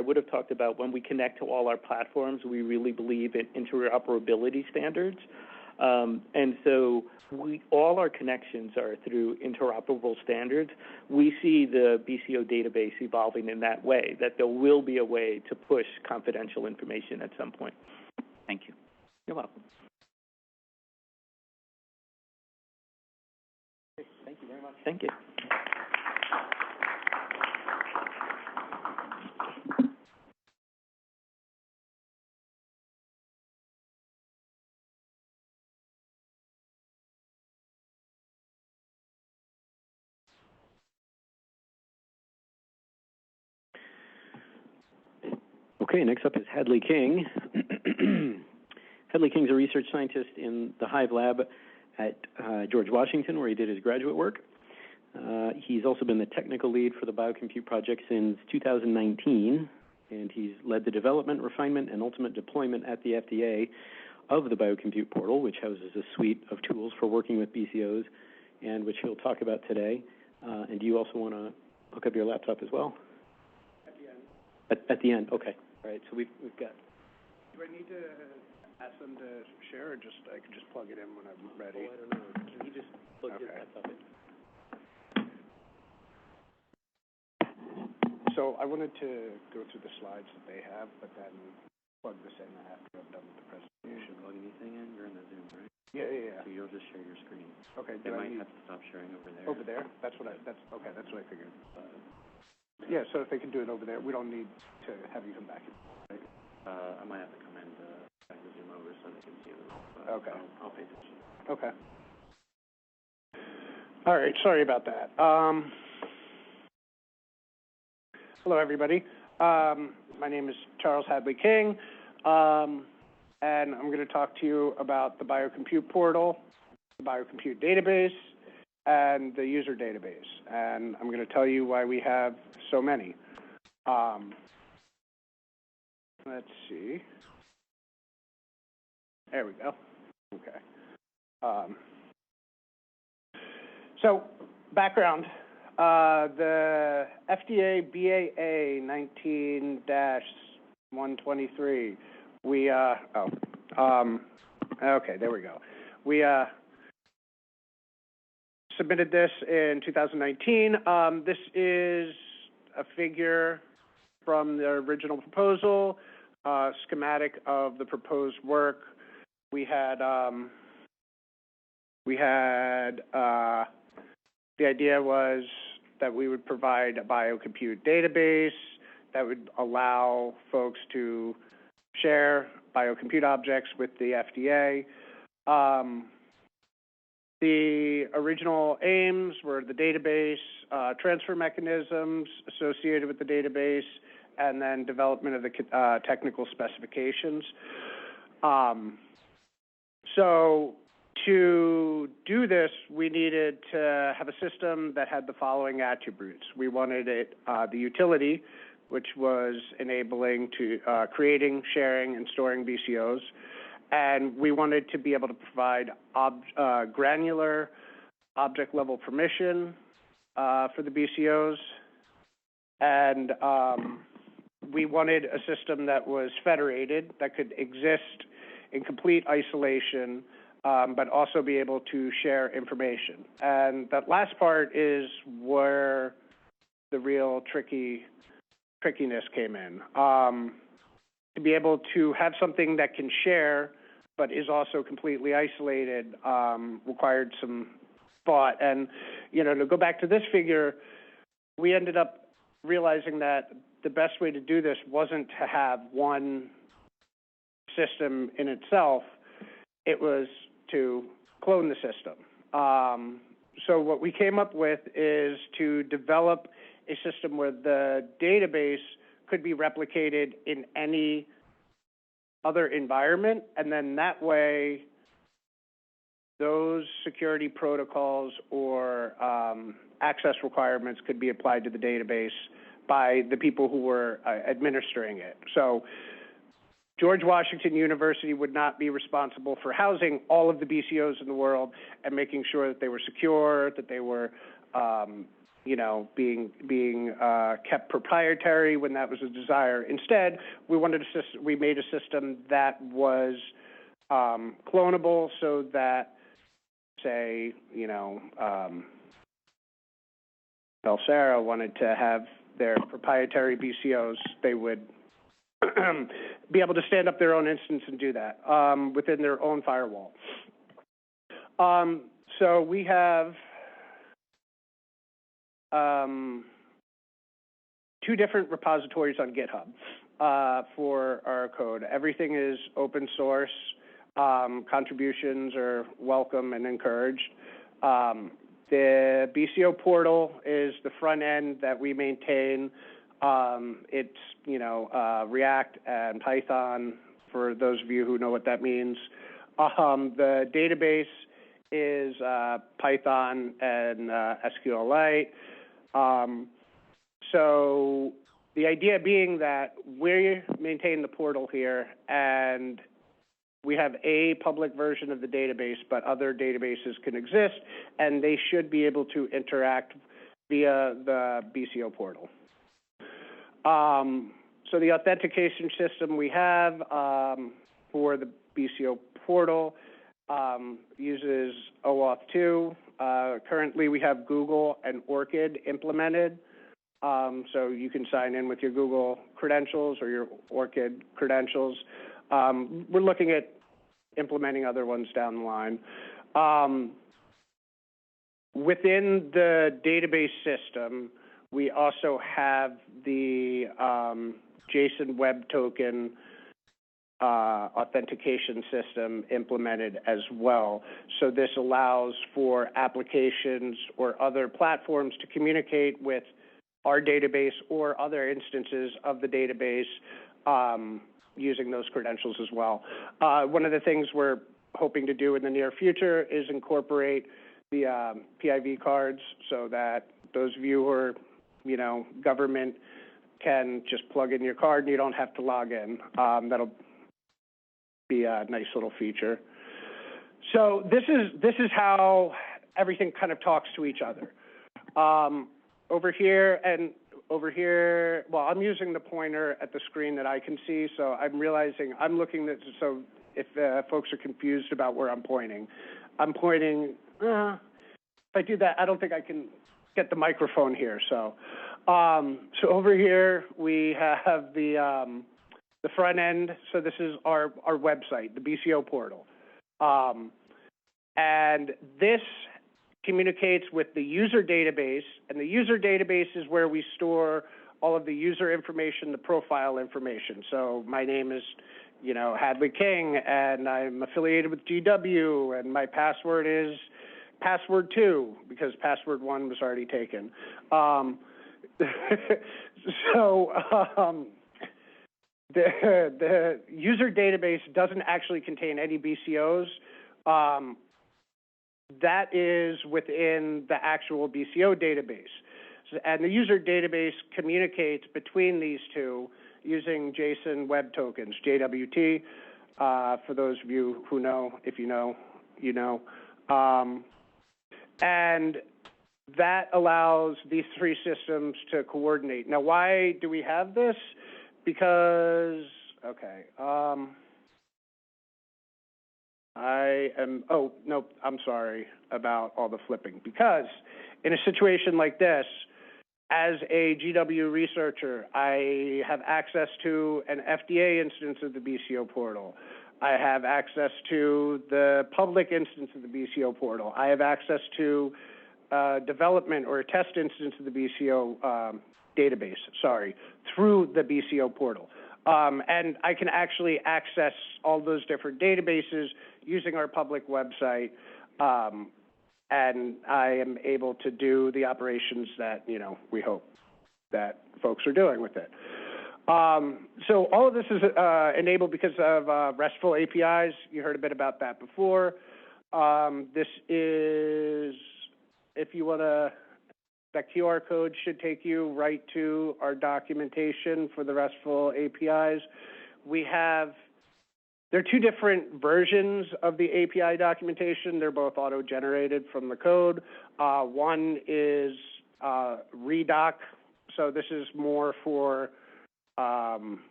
would have talked about when we connect to all our platforms, we really believe in interoperability standards. And so all our connections are through interoperable standards. We see the BCO database evolving in that way, that there will be a way to push confidential information at some point. Thank you. You're welcome. Thank you very much. Thank you. Okay, next up is Hadley King. Hadley King's a research scientist in the Hive lab at George Washington, where he did his graduate work. He's also been the technical lead for the Biocompute project since 2019, and he's led the development, refinement, and ultimate deployment at the FDA of the Biocompute portal, which houses a suite of tools for working with BCOs, and which he'll talk about today. And do you also want to hook up your laptop as well? At the end. At the end, okay. All right, so we've got. Do I need to ask them to share, or just I can just plug it in when I'm ready? Oh, I don't know. Can you just plug your laptop in? So I wanted to go through the slides that they have, but then plug this in after I'm done with the presentation. Plug anything in? You're in the Zoom, right? Yeah. So you'll just share your screen. Okay. They might have to stop sharing over there. Over there? That's what I figured. Yeah, so if they can do it over there, we don't need to have you come back in, right? I might have to come in to Zoom over so they can see it. Okay. I'll pay attention. Okay. All right, sorry about that. Hello, everybody. My name is Charles Hadley King, and I'm going to talk to you about the Biocompute portal, the Biocompute database, and the user database. And I'm going to tell you why we have so many. Let's see. There we go. Okay. So, background. The FDA BAA 19-123. Okay, there we go. We submitted this in 2019. This is a figure from the original proposal, schematic of the proposed work. We had the idea was that we would provide a Biocompute database that would allow folks to share Biocompute objects with the FDA. The original aims were the database, transfer mechanisms associated with the database, and then development of the technical specifications. So to do this, we needed to have a system that had the following attributes. We wanted the utility, which was enabling to creating, sharing, and storing BCOs. And we wanted to be able to provide granular object-level permission for the BCOs. And we wanted a system that was federated, that could exist in complete isolation, but also be able to share information. And that last part is where the real trickiness came in. To be able to have something that can share, but is also completely isolated, required some thought. And, to go back to this figure, we ended up realizing that the best way to do this wasn't to have one system in itself. It was to clone the system. So what we came up with is to develop a system where the database could be replicated in any other environment, and then that way those security protocols or access requirements could be applied to the database by the people who were administering it. So George Washington University would not be responsible for housing all of the BCOs in the world and making sure that they were secure, that they were being kept proprietary when that was a desire. Instead, we made a system that was clonable so that, say, Belsera wanted to have their proprietary BCOs, they would be able to stand up their own instance and do that within their own firewall. So we have 2 different repositories on GitHub for our code. Everything is open source. Contributions are welcome and encouraged. The BCO portal is the front end that we maintain. It's, React and Python, for those of you who know what that means. The database is Python and SQLite. So the idea being that we maintain the portal here, and we have a public version of the database, but other databases can exist, and they should be able to interact via the BCO portal. So the authentication system we have for the BCO portal uses OAuth 2. Currently, we have Google and ORCID implemented. So you can sign in with your Google credentials or your ORCID credentials. We're looking at implementing other ones down the line. Within the database system, we also have the JSON Web Token authentication system implemented as well. So this allows for applications or other platforms to communicate with our database or other instances of the database using those credentials as well. One of the things we're hoping to do in the near future is incorporate the PIV cards so that those of you who are, government can just plug in your card and you don't have to log in. That'll be a nice little feature. So this is how everything kind of talks to each other. Over here, well, I'm using the pointer at the screen that I can see, so I'm realizing I'm looking at, so if folks are confused about where I'm pointing, if I do that, I don't think I can get the microphone here. So over here, we have the front end. So this is our website, the BCO portal. And this communicates with the user database, and the user database is where we store all of the user information, the profile information. So my name is, Hadley King, and I'm affiliated with GW, and my password is password 2, because password 1 was already taken. The user database doesn't actually contain any BCOs. That is within the actual BCO database. And the user database communicates between these two using JSON Web Tokens, JWT, for those of you who know. If you know, you know. And that allows these 3 systems to coordinate. Now, why do we have this? Because, okay, I'm sorry about all the flipping. Because in a situation like this, as a GW researcher, I have access to an FDA instance of the BCO portal. I have access to the public instance of the BCO portal. I have access to development or a test instance of the BCO database, through the BCO portal. And I can actually access all those different databases using our public website, and I am able to do the operations that, we hope that folks are doing with it. So all of this is enabled because of RESTful APIs. You heard a bit about that before. This is, if you want to, that QR code should take you right to our documentation for the RESTful APIs. There are 2 different versions of the API documentation. They're both auto-generated from the code. One is redoc, so this is more for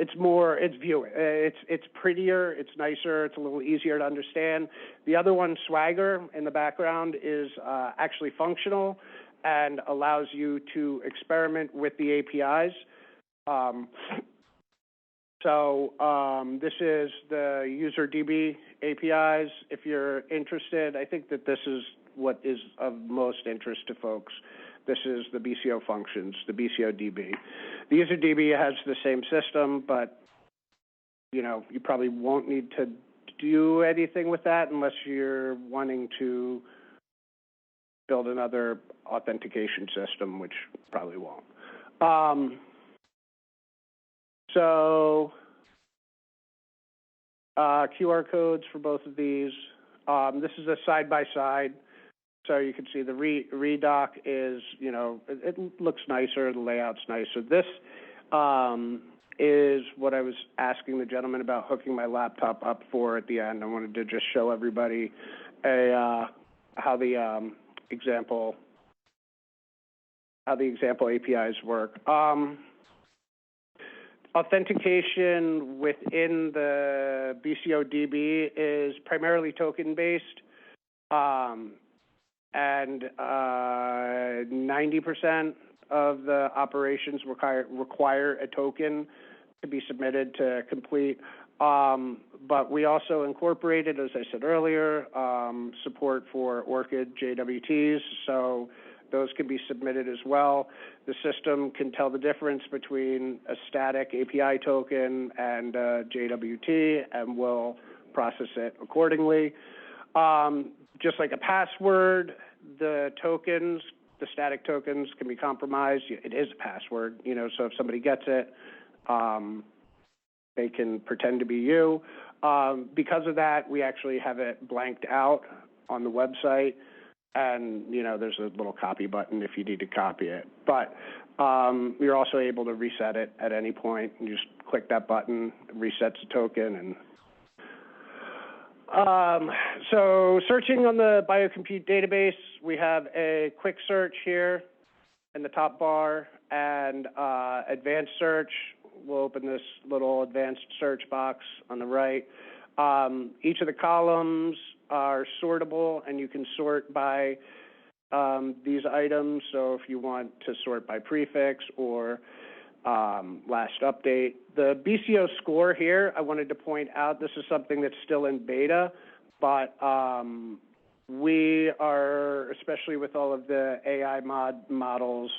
it's prettier, it's nicer, it's a little easier to understand. The other one, Swagger, in the background, is actually functional and allows you to experiment with the APIs. This is the user DB APIs. If you're interested, I think that this is what is of most interest to folks. This is the BCO functions, the BCO DB. The user DB has the same system, but you probably won't need to do anything with that unless you're wanting to build another authentication system, which probably won't. QR codes for both of these. This is a side-by-side. So you can see the redoc is, it looks nicer, the layout's nicer. This is what I was asking the gentleman about hooking my laptop up for at the end. I wanted to just show everybody how the example APIs work. Authentication within the BCO DB is primarily token-based, and 90% of the operations require a token to be submitted to complete. But we also incorporated, as I said earlier, support for ORCID JWTs, so those can be submitted as well. The system can tell the difference between a static API token and a JWT and will process it accordingly. Just like a password, the tokens, the static tokens can be compromised. It is a password, so if somebody gets it, they can pretend to be you. Because of that, we actually have it blanked out on the website, and there's a little copy button if you need to copy it. But you're also able to reset it at any point. You just click that button, it resets the token. And so searching on the Biocompute database, we have a quick search here in the top bar, and advanced search. We'll open this little advanced search box on the right. Each of the columns are sortable, and you can sort by these items. So if you want to sort by prefix or last update. The BCO score here, I wanted to point out, this is something that's still in beta, but we are, especially with all of the AI models,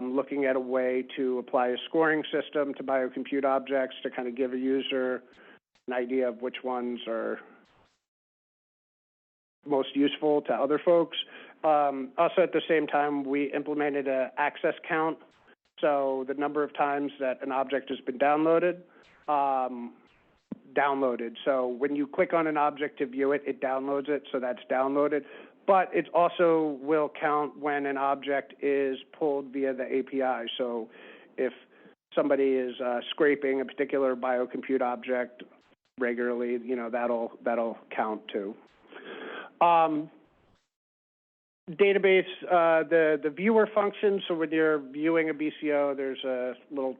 looking at a way to apply a scoring system to biocompute objects to kind of give a user an idea of which ones are most useful to other folks. Also, at the same time, we implemented an access count. So the number of times that an object has been downloaded. So when you click on an object to view it, it downloads it, so that's downloaded. But it also will count when an object is pulled via the API. So if somebody is scraping a particular biocompute object regularly, that'll count too. Database, the viewer function. So when you're viewing a BCO, there's a little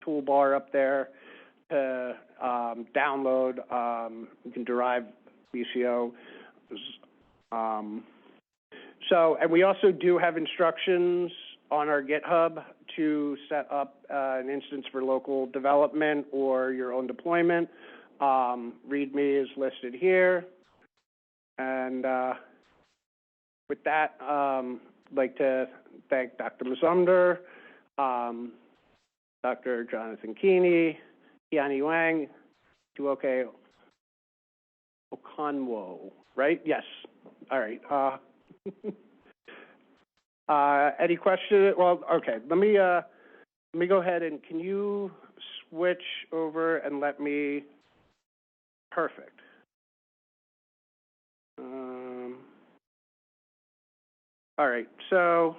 toolbar up there to download. You can derive BCO. And we also do have instructions on our GitHub to set up an instance for local development or your own deployment. README is listed here. And with that, I'd like to thank Dr. Mazumder, Dr. Jonathon Keeney, Tianyi Wang, Tuoke Okonwo, right? Yes. All right. Any questions? Well, okay. Let me go ahead and can you switch over and let me? Perfect. All right. So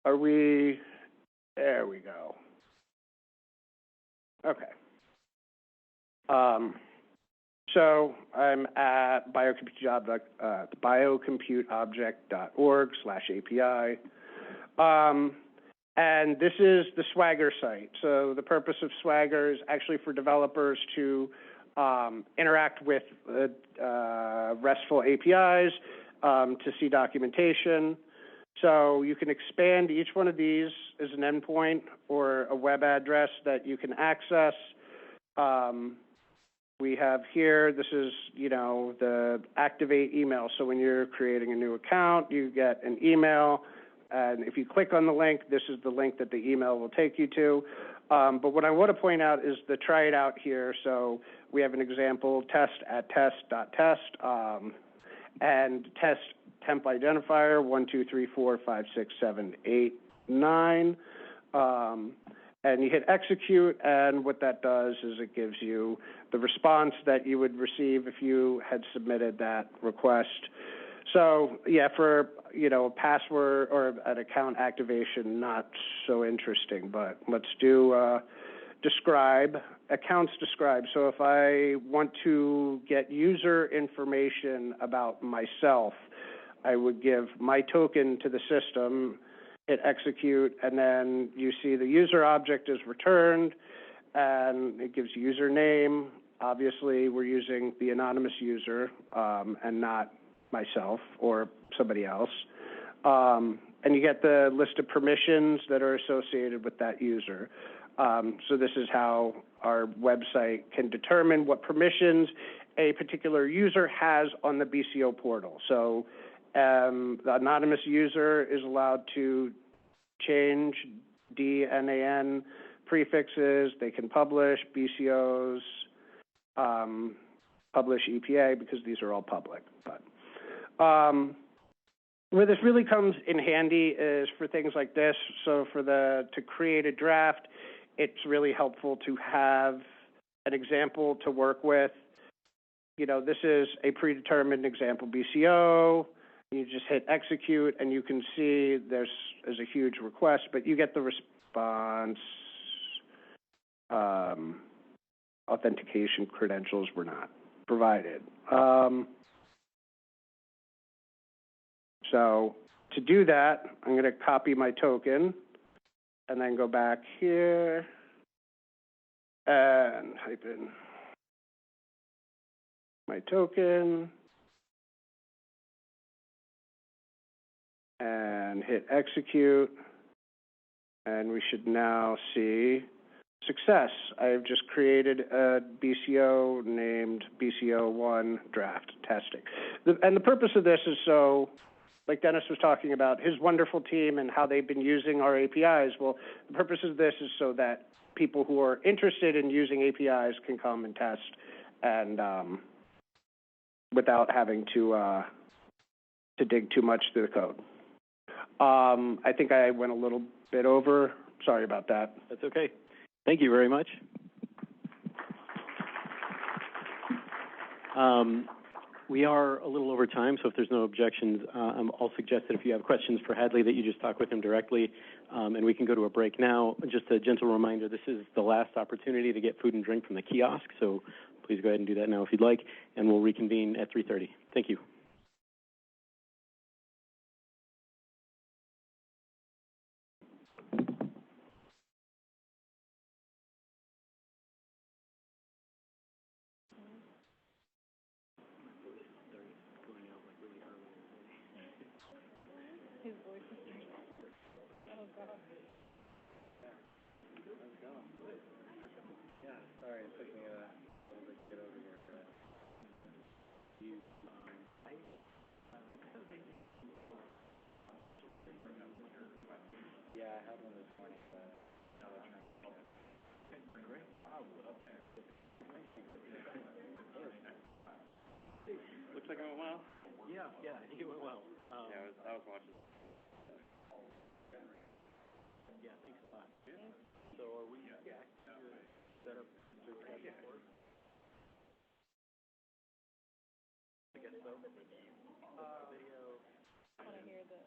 are we? There we go. Okay. So I'm at biocomputeobject.org/API. And this is the Swagger site. So the purpose of Swagger is actually for developers to interact with RESTful APIs, to see documentation. So you can expand each one of these as an endpoint or a web address that you can access. We have here, this is, the activate email. So when you're creating a new account, you get an email. And if you click on the link, this is the link that the email will take you to. But what I want to point out is the try it out here. So we have an example, test@test.test, and test temp identifier, 1, 2, 3, 4, 5, 6, 7, 8, 9. And you hit execute, and what that does is it gives you the response that you would receive if you had submitted that request. So, yeah, for, a password or an account activation, not so interesting, but let's do describe, accounts describe. So if I want to get user information about myself, I would give my token to the system, hit execute, and then you see the user object is returned, and it gives username. Obviously, we're using the anonymous user and not myself or somebody else. And you get the list of permissions that are associated with that user. So this is how our website can determine what permissions a particular user has on the BCO portal. So the anonymous user is allowed to change DNAN prefixes. They can publish BCOs, publish EPA, because these are all public. But where this really comes in handy is for things like this. So to create a draft, it's really helpful to have an example to work with. This is a predetermined example BCO. You just hit execute, and you can see there's a huge request, but you get the response. Authentication credentials were not provided. So to do that, I'm going to copy my token and then go back here and type in my token and hit execute. And we should now see success. I've just created a BCO named BCO1 draft testing. And the purpose of this is so, like Dennis was talking about, his wonderful team and how they've been using our APIs. Well, the purpose of this is so that people who are interested in using APIs can come and test, and without having to dig too much through the code. I think I went a little bit over. Sorry about that. That's okay. Thank you very much. We are a little over time, so if there's no objections, I'll suggest that if you have questions for Hadley, that you just talk with him directly, and we can go to a break now. Just a gentle reminder, this is the last opportunity to get food and drink from the kiosk, so please go ahead and do that now if you'd like, and we'll reconvene at 3:30. Thank you. Sorry, it took me a little bit to get over here for that. Yeah, I had one this morning, but now they're trying to get it. Great. Looks like it went well. Yeah, I think it went well. Yeah, I was watching. Yeah, thanks a lot. So are we back to set up? I guess so. Video. I want to hear the.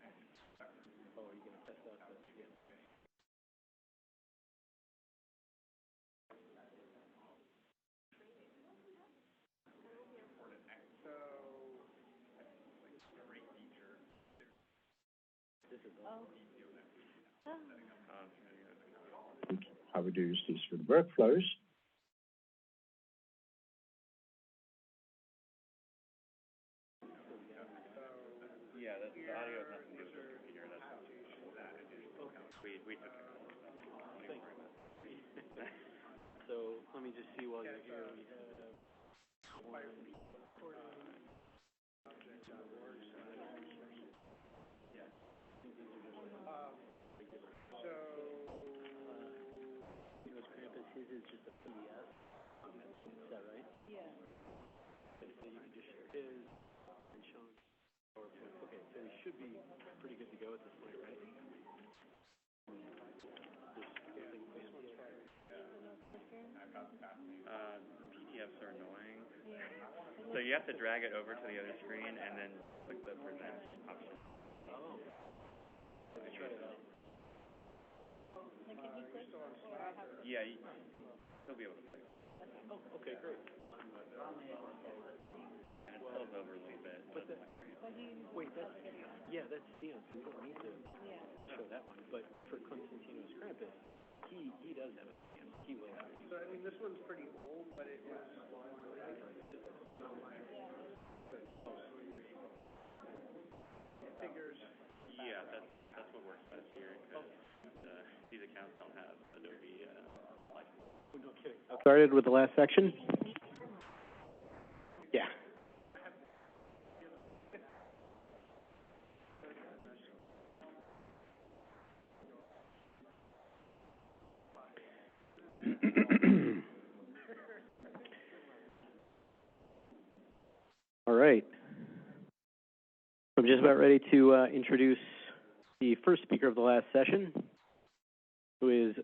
Oh, are you going to test out the? Yeah. This is Oh. how we do use these with workflows. Yeah, that's the audio has nothing to do with the computer. We took care of it. So let me just see while you're here. We have one. His is just a PDF. Is that right? Yeah. Okay, so you can just share his and show him PowerPoint. Okay, so we should be pretty good to go at this point, right? PDFs are annoying. So you have to drag it over to the other screen and then click the present option. Oh. Let me try it out. Yeah, he'll be able to play. Oh, okay, great. And it spills over a little bit. But wait, that's Theon, so we don't need to show that one. But for Constantino's Krampus, he does have it. He will have it. So, I mean, this one's pretty old, but it was figures. Yeah, that's what works best here. These accounts don't have Adobe license. Oh, no kidding. Okay. Started with the last section? Yeah. All right. I'm just about ready to introduce the first speaker of the last session, who is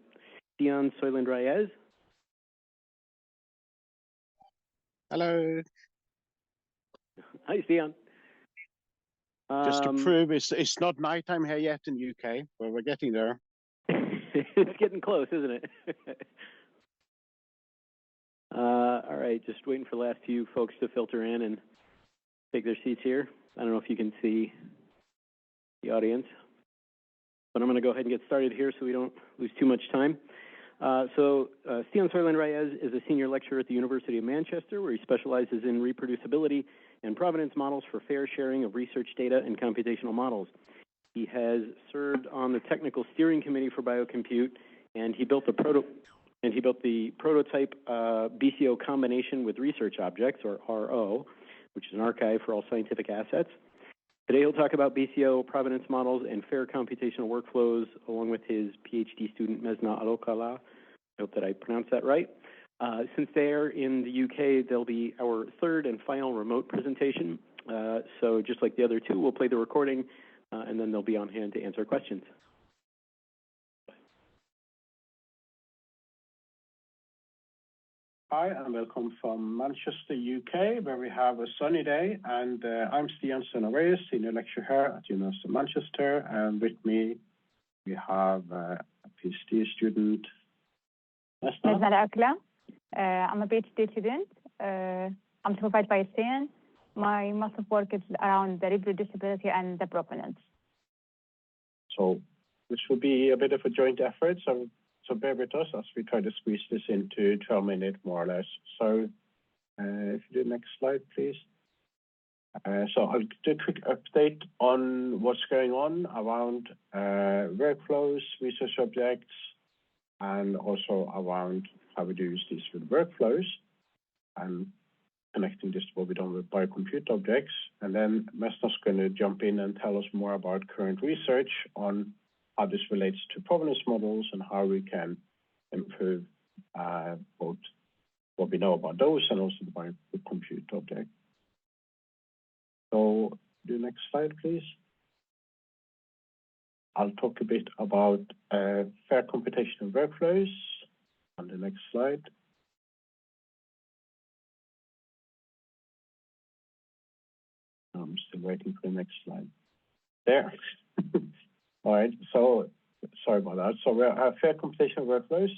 Soiland-Reyes. Hello. Hi, Theon. Just to prove it's not nighttime here yet in the UK, but we're getting there. It's getting close, isn't it? All right, just waiting for the last few folks to filter in and take their seats here. I don't know if you can see the audience, but I'm going to go ahead and get started here so we don't lose too much time. Soiland-Reyes is a senior lecturer at the University of Manchester, where he specializes in reproducibility and provenance models for fair sharing of research data and computational models. He has served on the technical steering committee for Biocompute, and he built the prototype BCO combination with research objects, or RO, which is an archive for all scientific assets. Today he'll talk about BCO provenance models and fair computational workflows, along with his PhD student, Mesna Alokala. I hope that I pronounced that right. Since they're in the UK, they'll be our third and final remote presentation. So just like the other two, we'll play the recording, and then they'll be on hand to answer questions. Hi, and welcome from Manchester, UK, where we have a sunny day. And I'm Soiland-Reyes, senior lecturer here at University of Manchester. And with me, we have a PhD student, Mesna Alokala. I'm a PhD student. I'm supervised by Sian. My master's work is around the reproducibility and the provenance. So this will be a bit of a joint effort. So bear with us as we try to squeeze this into 12 minutes, more or less. So if you do the next slide, please. So I'll do a quick update on what's going on around workflows, research objects, and also around how we do use these with workflows, and connecting this to what we've done with Biocompute objects. And then Mesna's going to jump in and tell us more about current research on how this relates to provenance models and how we can improve both what we know about those and also the Biocompute object. So do next slide, please. I'll talk a bit about fair computational workflows on the next slide. I'm still waiting for the next slide. There. All right, so sorry about that. So we have fair computational workflows.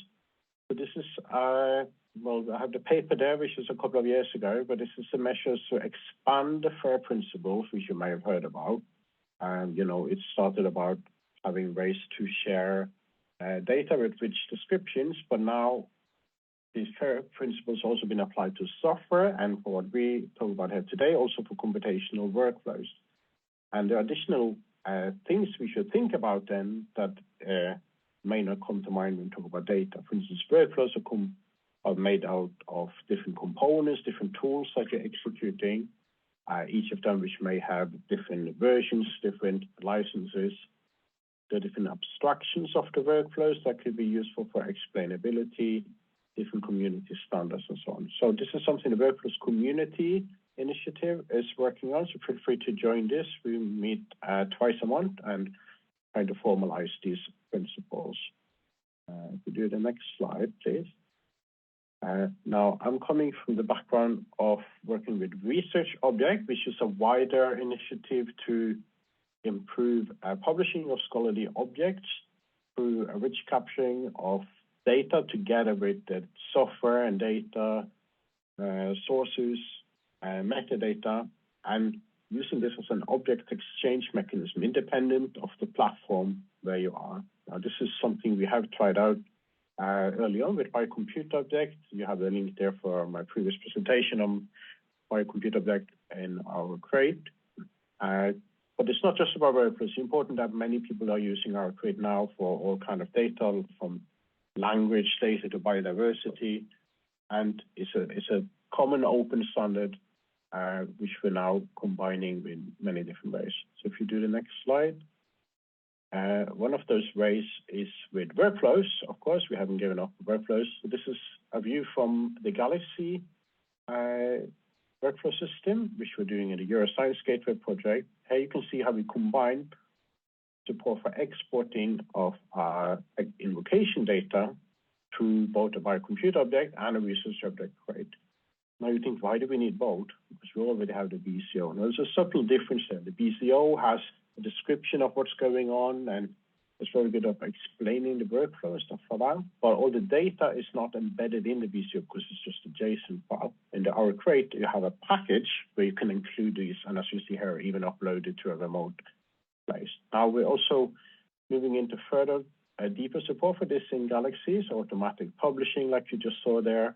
So this is, well, I have the paper there, which is a couple of years ago, but this is a measure to expand the FAIR principles, which you may have heard about. And, you know, it started about having ways to share data with rich descriptions, but now these principles also been applied to software and for what we talk about here today, also for computational workflows. And there are additional things we should think about then that may not come to mind when we talk about data. For instance, workflows are made out of different components, different tools that you're executing, each of them which may have different versions, different licenses. There are different abstractions of the workflows that could be useful for explainability, different community standards, and so on. So this is something the Workflows Community Initiative is working on, so feel free to join this. We meet twice a month and try to formalize these principles. If we do the next slide, please. Now, I'm coming from the background of working with Research Object, which is a wider initiative to improve publishing of scholarly objects through a rich capturing of data together with the software and data sources, metadata, and using this as an object exchange mechanism independent of the platform where you are. Now, this is something we have tried out early on with Biocompute Object. You have the link there for my previous presentation on Biocompute Object in our crate. But it's not just about workflows. It's important that many people are using our crate now for all kind of data, from language data to biodiversity, and it's a common open standard which we're now combining in many different ways. So if you do the next slide. One of those ways is with workflows. Of course, we haven't given up workflows. So this is a view from the Galaxy workflow system, which we're doing in the Euroscience Gateway project. Here you can see how we combine support for exporting of invocation data through both a Biocompute Object and a Research Object crate. Now you think, why do we need both? Because we already have the BCO. Now, there's a subtle difference there. The BCO has a description of what's going on, and it's very good at explaining the workflow and stuff like that. But all the data is not embedded in the BCO because it's just a JSON file. In the our crate, you have a package where you can include these, and as you see here, even upload it to a remote place. Now we're also moving into further deeper support for this in Galaxy, so automatic publishing, like you just saw there.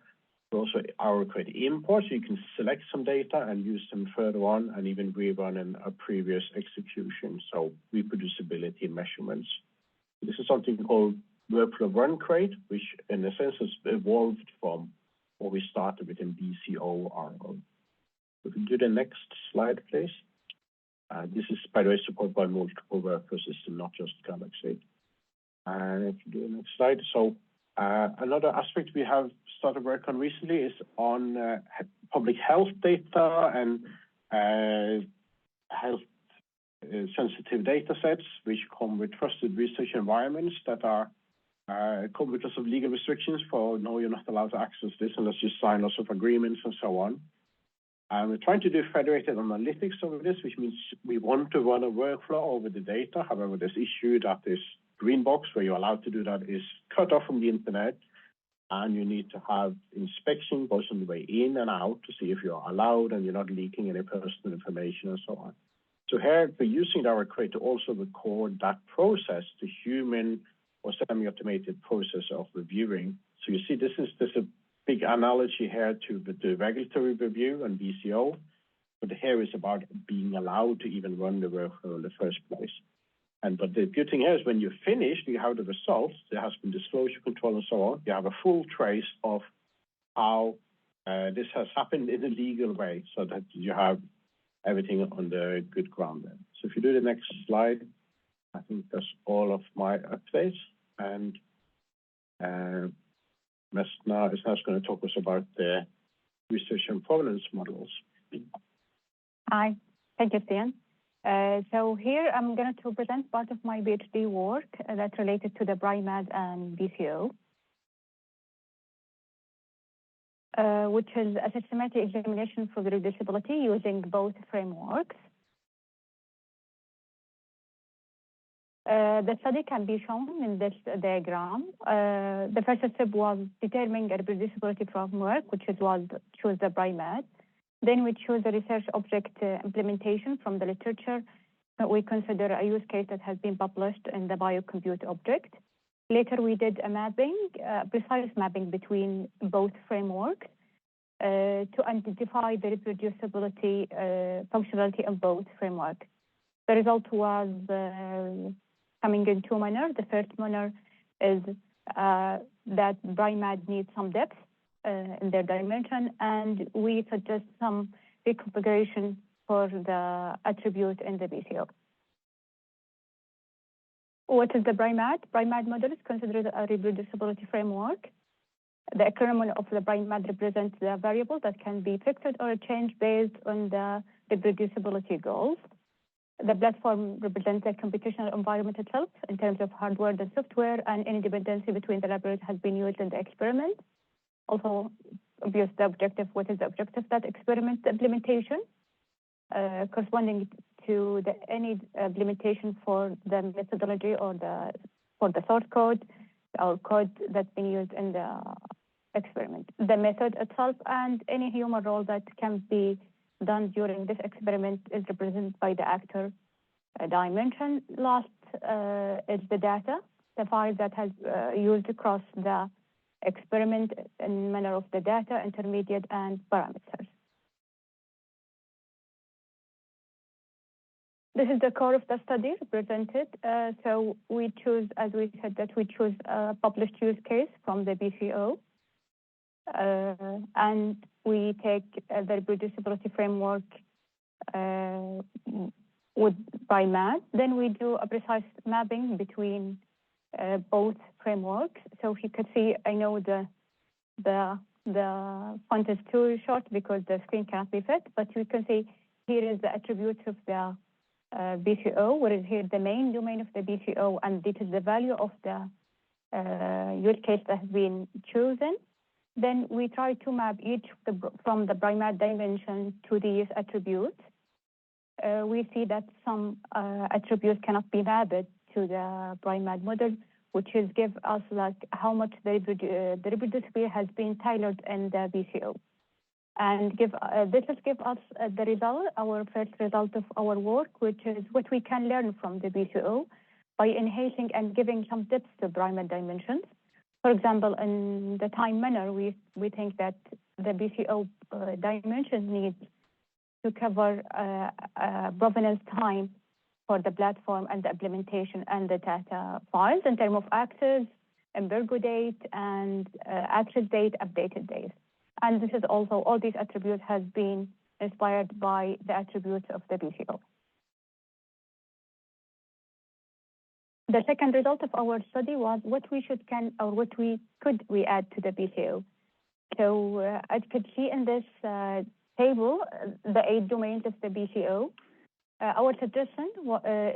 Also, our crate imports, you can select some data and use them further on, and even rerun in a previous execution, so reproducibility measurements. This is something called Workflow Run Crate, which in a sense has evolved from what we started with in BCO RO. We can do the next slide, please. This is, by the way, supported by multiple workflow systems, not just Galaxy. And if you do the next slide. So another aspect we have started work on recently is on public health data and health sensitive data sets, which come with trusted research environments that are come because of legal restrictions for no, you're not allowed to access this unless you sign lots of agreements and so on. And we're trying to do federated analytics over this, which means we want to run a workflow over the data. However, this issue that this green box where you're allowed to do that is cut off from the internet, and you need to have inspection both on the way in and out to see if you're allowed and you're not leaking any personal information and so on. So here we're using our crate to also record that process, the human or semi-automated process of reviewing. So you see this is a big analogy here to the regulatory review and BCO, but here is about being allowed to even run the workflow in the first place. But the good thing here is when you're finished, you have the results, there has been disclosure control and so on. You have a full trace of how this has happened in a legal way so that you have everything on the good ground there. So if you do the next slide, I think that's all of my updates. And Mesna is now going to talk us about the research and provenance models. Hi, thank you, Stian. So here I'm going to present part of my PhD work that's related to the BRIMAD and BCO, which is a systematic examination for the reducibility using both frameworks. The study can be shown in this diagram. The first step was determining a reproducibility framework, which was choose the BRIMAD. Then we choose the research object implementation from the literature that we consider a use case that has been published in the Biocompute Object. Later, we did a mapping, precise mapping between both frameworks to identify the reproducibility functionality of both frameworks. The result was coming in two manners. The first manner is that BRIMAD needs some depth in their dimension, and we suggest some reconfiguration for the attribute in the BCO. What is the BRIMAD? BRIMAD model is considered a reproducibility framework. The acronym of the BRIMAD represents the variable that can be fixed or changed based on the reproducibility goals. The platform represents the computational environment itself in terms of hardware and software, and any dependency between the libraries has been used in the experiment. Also, obvious the objective, what is the objective of that experiment? The implementation, corresponding to any implementation for the methodology or for the source code or code that's been used in the experiment. The method itself and any human role that can be done during this experiment is represented by the actor dimension. Last is the data, the file that has used across the experiment in manner of the data, intermediate, and parameters. This is the core of the study represented. So we choose, as we said, that we choose a published use case from the BCO. And we take the reproducibility framework with BRIMAD. Then we do a precise mapping between both frameworks. So if you can see, I know the font is too short because the screen cannot be fit, but you can see here is the attributes of the BCO, what is here the main domain of the BCO, and this is the value of the use case that has been chosen. Then we try to map each from the BRIMAD dimension to these attributes. We see that some attributes cannot be mapped to the BRIMAD model, which is give us like how much the reproducibility has been tailored in the BCO. And this will give us the result, our first result of our work, which is what we can learn from the BCO by enhancing and giving some depth to BRIMAD dimensions. For example, in the time manner, we think that the BCO dimension needs to cover provenance time for the platform and the implementation and the data files in terms of access, embargo date, and access date, updated date. And this is also, all these attributes has been inspired by the attributes of the BCO. The second result of our study was what we could add to the BCO. So as you can see in this table, the 8 domains of the BCO. Our suggestion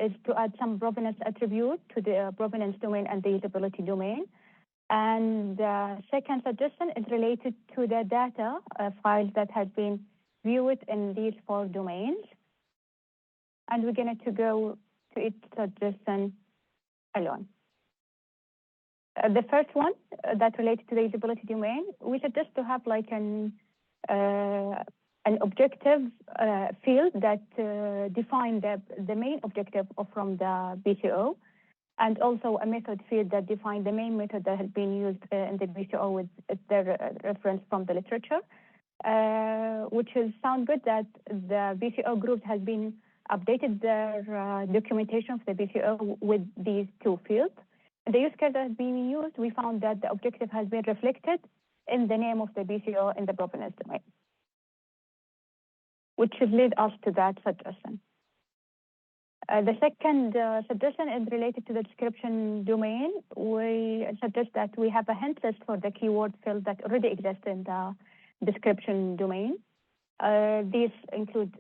is to add some provenance attribute to the provenance domain and the usability domain. And the second suggestion is related to the data files that have been viewed in these 4 domains. And we're going to go to each suggestion alone. The first one that relates to the usability domain, we suggest to have like an objective field that define the main objective from the BCO, and also a method field that define the main method that has been used in the BCO with their reference from the literature, which is sound good that the BCO group has been updated their documentation of the BCO with these 2 fields. The use case that has been used, we found that the objective has been reflected in the name of the BCO in the provenance domain, which should lead us to that suggestion. The second suggestion is related to the description domain. We suggest that we have a hint list for the keyword field that already exists in the description domain. These include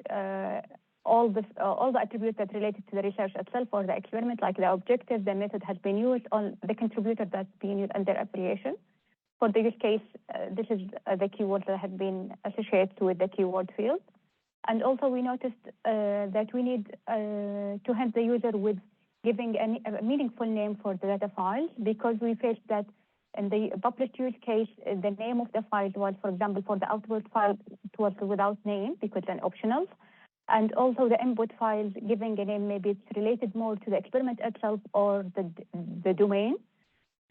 all the attributes that related to the research itself or the experiment, like the objective, the method has been used, on the contributor that's been used, and their affiliation. For the use case, this is the keyword that has been associated with the keyword field. And also we noticed that we need to help the user with giving a meaningful name for the data files, because we faced that in the published use case, the name of the file was, for example, for the output file, it was without name because it's an optional. And also the input file giving a name, maybe it's related more to the experiment itself or the domain.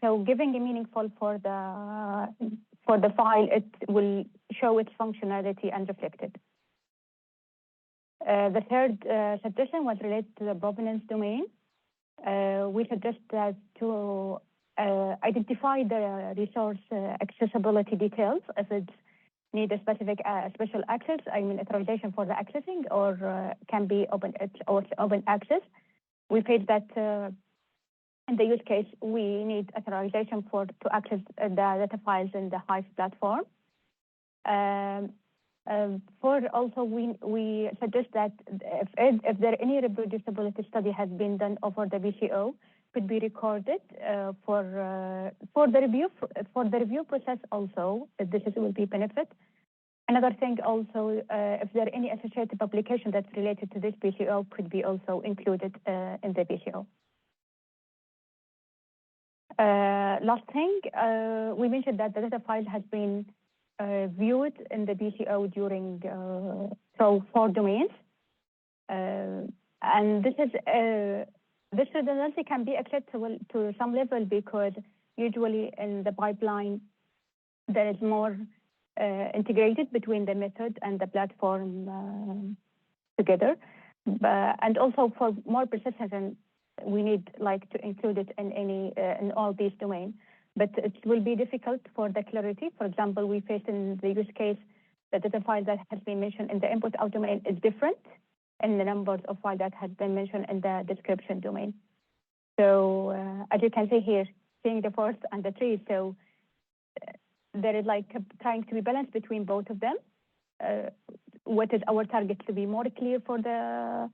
So giving a meaningful for the file, it will show its functionality and reflect it. The third suggestion was related to the provenance domain. We suggest that to identify the resource accessibility details, if it need a specific special access, I mean authorization for the accessing, or can be open access. We feel that in the use case, we need authorization to access the data files in the Hive platform. We suggest that if there any reproducibility study has been done over the BCO, could be recorded for the review process also. This will be benefit. Another thing also, if there are any associated publication that's related to this BCO, could be also included in the BCO. Last thing, we mentioned that the data file has been viewed in the BCO during 4 domains, and this redundancy can be acceptable to some level because usually in the pipeline there is more integrated between the method and the platform together, and also for more precision, we need to include it in all these domains. But it will be difficult for the clarity. For example, we faced in the use case the data file that has been mentioned in the input out domain is different in the numbers of files that has been mentioned in the description domain. So as you can see here, seeing the forest and the trees, so there is trying to be balanced between both of them. What is our target to be more clear for the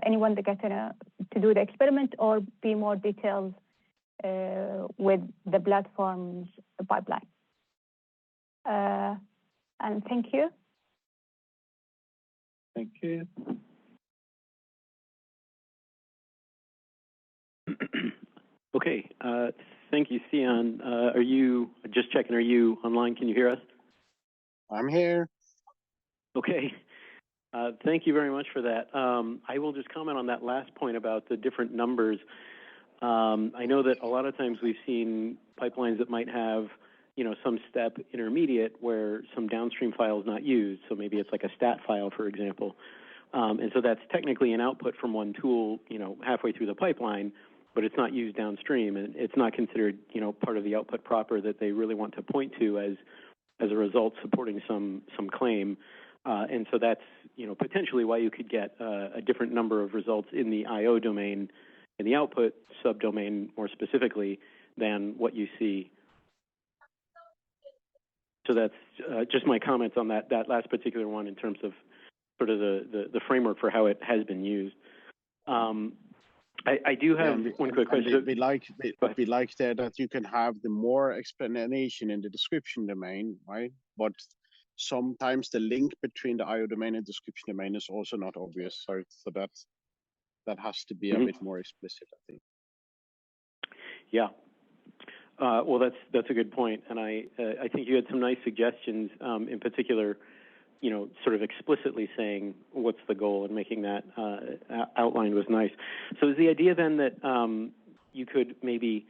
anyone that gets to do the experiment, or be more detailed with the platform's pipeline. And thank you. Thank you. Okay, thank you, Sian. Are you, just checking, are you online? Can you hear us? I'm here. Okay. Thank you very much for that. I will just comment on that last point about the different numbers. I know that a lot of times we've seen pipelines that might have, some step intermediate where some downstream file is not used. So maybe it's like a stat file, for example. And so that's technically an output from one tool, halfway through the pipeline, but it's not used downstream, and it's not considered, part of the output proper that they really want to point to as a result supporting some claim. And so that's, potentially why you could get a different number of results in the IO domain, in the output subdomain more specifically, than what you see. So that's just my comments on that last particular one in terms of sort of the framework for how it has been used. I do have one quick question. We like that you can have the more explanation in the description domain, right? But sometimes the link between the IO domain and description domain is also not obvious. So that has to be a bit more explicit, I think. Yeah. Well, that's a good point, and I think you had some nice suggestions, in particular, sort of explicitly saying what's the goal and making that outlined was nice. So is the idea then that you could maybe,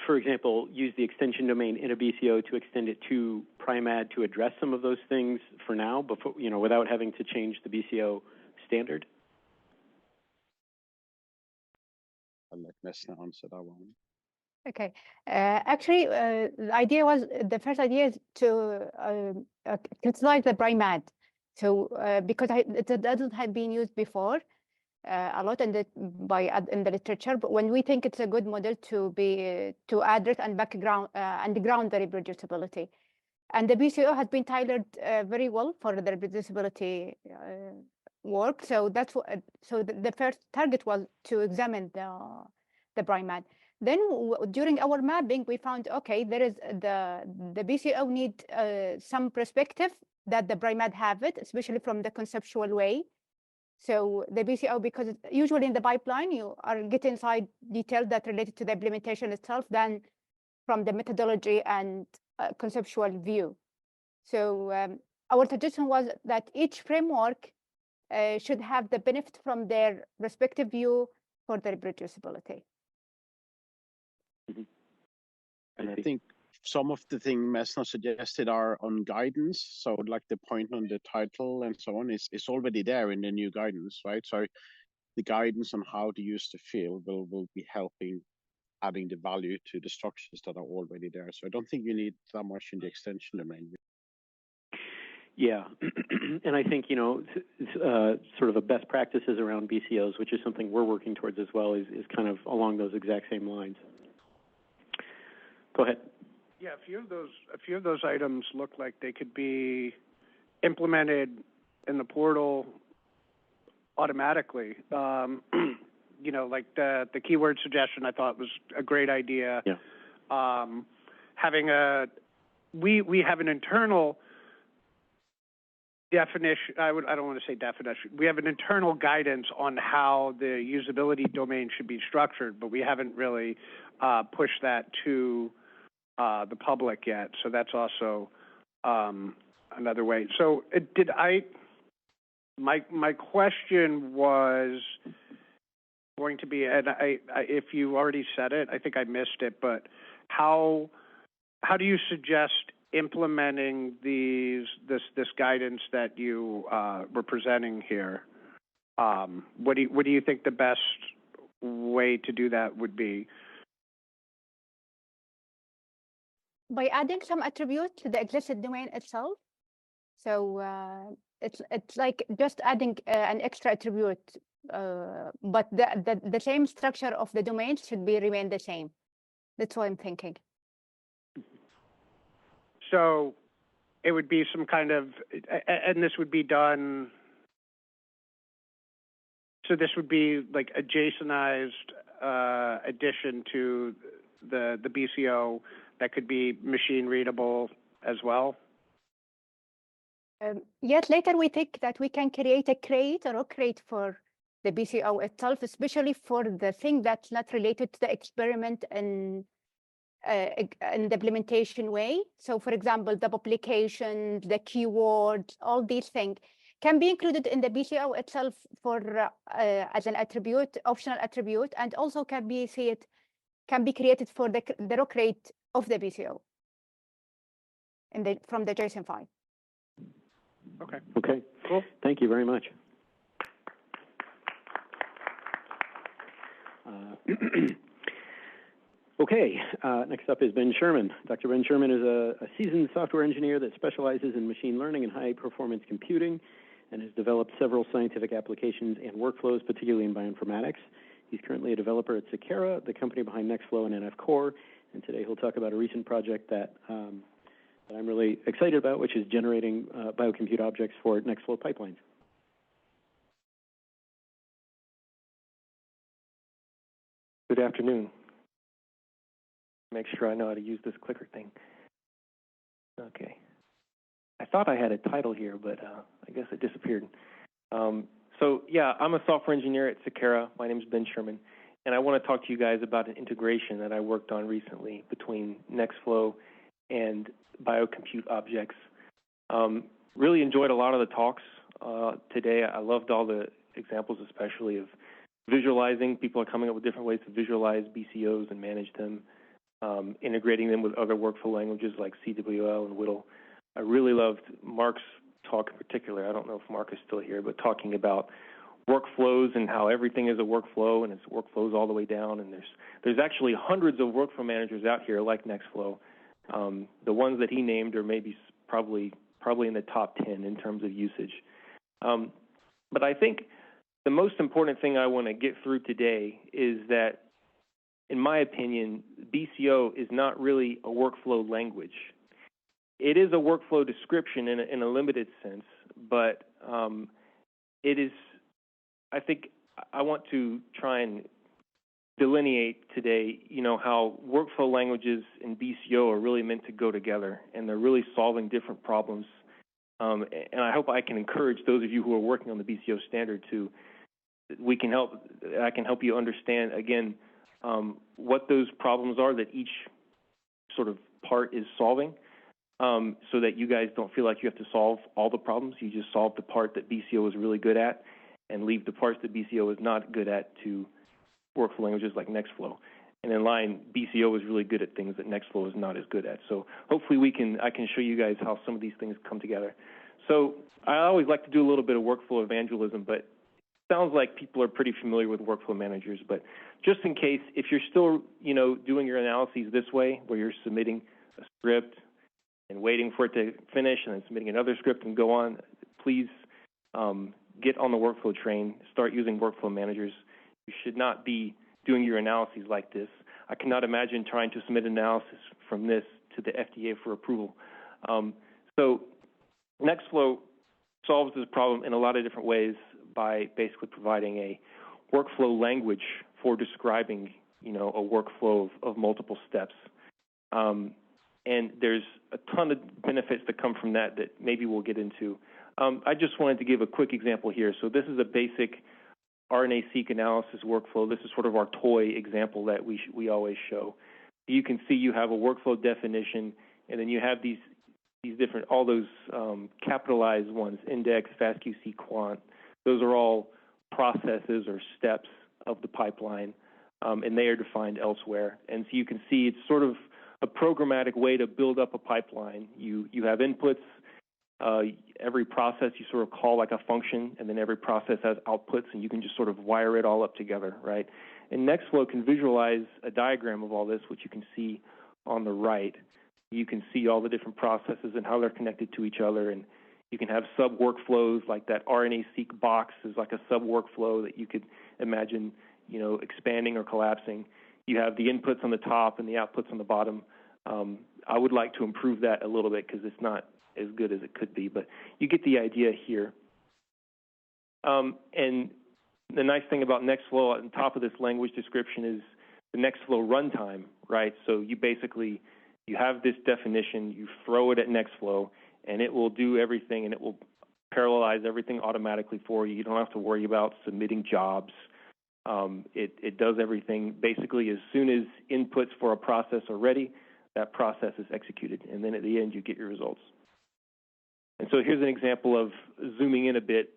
for example, use the extension domain in a BCO to extend it to PRIMAD to address some of those things for now, before, without having to change the BCO standard? I'll let Vesna answer that one. Okay. Actually, the first idea is to utilize the PRIMAD. So because it doesn't have been used before a lot in the literature, but when we think it's a good model to address and background and ground the reproducibility, and the BCO has been tailored very well for the reproducibility work. So that's what. So the first target was to examine the PRIMAD. Then during our mapping, we found, okay, there is the BCO need some perspective that the PRIMAD have it, especially from the conceptual way. So the BCO, because usually in the pipeline, you are getting inside details that related to the implementation itself than from the methodology and conceptual view. So our suggestion was that each framework should have the benefit from their respective view for the reproducibility. And I think some of the things Messner suggested are on guidance. So like the point on the title and so on is already there in the new guidance, right? So the guidance on how to use the field will be helping adding the value to the structures that are already there. So I don't think you need that much in the extension domain. Yeah, and I think, you know, sort of a best practices around BCOs, which is something we're working towards as well, is kind of along those exact same lines. Go ahead. Yeah, a few of those items look like they could be implemented in the portal automatically. You know, like the keyword suggestion, I thought was a great idea. Yeah. We have an internal definition. I don't want to say definition. We have an internal guidance on how the usability domain should be structured, but we haven't really pushed that to the public yet. So that's also another way. So my question was going to be, and if you already said it, I think I missed it, but how do you suggest implementing this guidance that you were presenting here? What do you think the best way to do that would be? By adding some attribute to the explicit domain itself. So it's like just adding an extra attribute, but the same structure of the domain should remain the same. That's what I'm thinking. So it would be some kind of, and this would be done, so this would be like a JSONized addition to the BCO that could be machine readable as well? Yes, later we think that we can create a crate or a crate for the BCO itself, especially for the thing that's not related to the experiment and in the implementation way. So for example, the publication, the keywords, all these things can be included in the BCO itself for as an attribute, optional attribute, and also can be created for the raw crate of the BCO from the JSON file. Okay. Okay. Cool. Thank you very much. Okay, next up is Ben Sherman. Dr. Ben Sherman is a seasoned software engineer that specializes in machine learning and high-performance computing and has developed several scientific applications and workflows, particularly in bioinformatics. He's currently a developer at Sakara, the company behind Nextflow and NF Core, and today he'll talk about a recent project that I'm really excited about, which is generating biocompute objects for Nextflow pipelines. Good afternoon. Make sure I know how to use this clicker thing. Okay. I thought I had a title here, but I guess it disappeared. So yeah, I'm a software engineer at Sakara. My name is Ben Sherman, and I want to talk to you guys about an integration that I worked on recently between Nextflow and Biocompute objects. Really enjoyed a lot of the talks today. I loved all the examples, especially of visualizing. People are coming up with different ways to visualize BCOs and manage them, integrating them with other workflow languages like CWL and WDL. I really loved Mark's talk in particular. I don't know if Mark is still here, but talking about workflows and how everything is a workflow and it's workflows all the way down. And there's actually hundreds of workflow managers out here like Nextflow. The ones that he named are maybe probably in the top 10 in terms of usage. But I think the most important thing I want to get through today is that, in my opinion, BCO is not really a workflow language. It is a workflow description in a limited sense, but it is, I think I want to try and delineate today, how workflow languages and BCO are really meant to go together, and they're really solving different problems. And I hope I can encourage those of you who are working on the BCO standard I can help you understand, again, what those problems are that each sort of part is solving, so that you guys don't feel like you have to solve all the problems. You just solve the part that BCO is really good at and leave the parts that BCO is not good at to workflow languages like Nextflow. And in line, BCO is really good at things that Nextflow is not as good at. So hopefully I can show you guys how some of these things come together. So I always like to do a little bit of workflow evangelism, but it sounds like people are pretty familiar with workflow managers. But just in case, if you're still, doing your analyses this way, where you're submitting a script and waiting for it to finish and then submitting another script and go on, please get on the workflow train, start using workflow managers. You should not be doing your analyses like this. I cannot imagine trying to submit analysis from this to the FDA for approval. So Nextflow solves this problem in a lot of different ways by basically providing a workflow language for describing, a workflow of multiple steps. And there's a ton of benefits that come from that maybe we'll get into. I just wanted to give a quick example here. So this is a basic RNA-seq analysis workflow. This is sort of our toy example that we always show. You can see you have a workflow definition, and then you have these different, all those capitalized ones, index, FastQC, quant. Those are all processes or steps of the pipeline, and they are defined elsewhere. And so you can see it's sort of a programmatic way to build up a pipeline. You have inputs. Every process you sort of call like a function, and then every process has outputs, and you can just sort of wire it all up together, right? And Nextflow can visualize a diagram of all this, which you can see on the right. You can see all the different processes and how they're connected to each other, and you can have sub-workflows like that RNA-seq box is like a sub-workflow that you could imagine, expanding or collapsing. You have the inputs on the top and the outputs on the bottom. I would like to improve that a little bit because it's not as good as it could be, but you get the idea here. And the nice thing about Nextflow on top of this language description is the Nextflow runtime, right? So you have this definition, you throw it at Nextflow, and it will do everything, and it will parallelize everything automatically for you. You don't have to worry about submitting jobs. It does everything. Basically, as soon as inputs for a process are ready, that process is executed, and then at the end, you get your results. And so here's an example of zooming in a bit,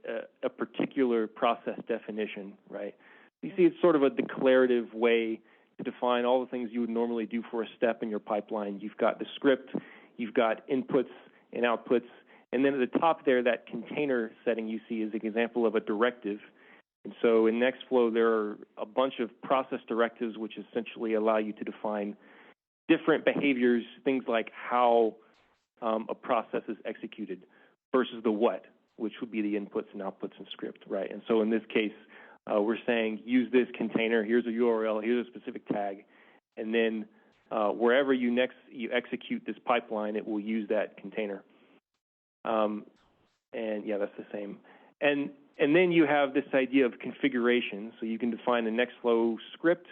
a particular process definition, right? You see it's sort of a declarative way to define all the things you would normally do for a step in your pipeline. You've got the script, you've got inputs and outputs, and then at the top there, that container setting you see is an example of a directive. And so in Nextflow, there are a bunch of process directives which essentially allow you to define different behaviors, things like how a process is executed versus the what, which would be the inputs and outputs in script, right? And so in this case, we're saying use this container, here's a URL, here's a specific tag, and then wherever you execute this pipeline, it will use that container. And yeah, that's the same. And then you have this idea of configuration. So you can define a Nextflow script.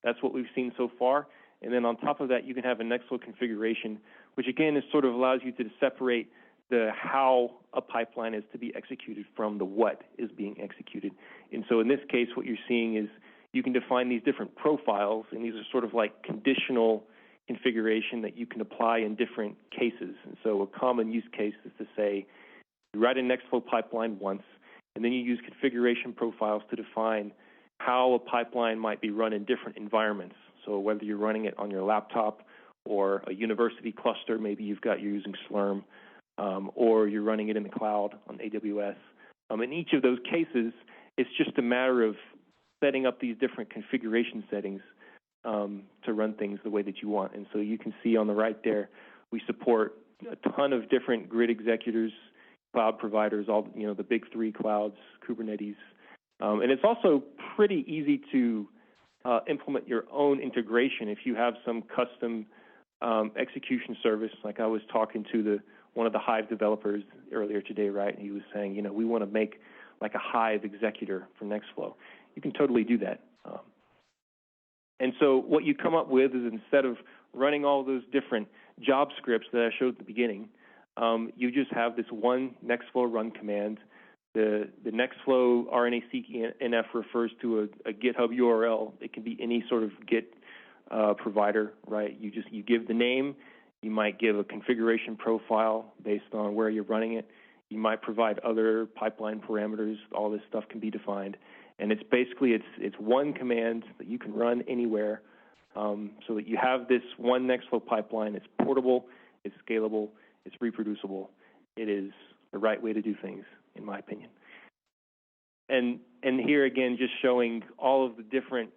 That's what we've seen so far. And then on top of that, you can have a Nextflow configuration, which again is sort of allows you to separate the how a pipeline is to be executed from the what is being executed. And so in this case, what you're seeing is you can define these different profiles, and these are sort of like conditional configuration that you can apply in different cases. And so a common use case is to say you write a Nextflow pipeline once, and then you use configuration profiles to define how a pipeline might be run in different environments. So whether you're running it on your laptop or a university cluster, maybe you're using Slurm, or you're running it in the cloud on AWS. In each of those cases, it's just a matter of setting up these different configuration settings to run things the way that you want. And so you can see on the right there, we support a ton of different grid executors, cloud providers, all the big three clouds, Kubernetes. And it's also pretty easy to implement your own integration if you have some custom execution service. Like I was talking to one of the Hive developers earlier today, right? And he was saying, we want to make like a Hive executor for Nextflow. You can totally do that. And so what you come up with is instead of running all those different job scripts that I showed at the beginning, you just have this one Nextflow run command. The Nextflow RNA-seq NF refers to a GitHub URL. It can be any sort of Git provider, right? You give the name. You might give a configuration profile based on where you're running it. You might provide other pipeline parameters. All this stuff can be defined. And it's basically, it's one command that you can run anywhere so that you have this one Nextflow pipeline. It's portable, it's scalable, it's reproducible. It is the right way to do things, in my opinion. And here again, just showing all of the different,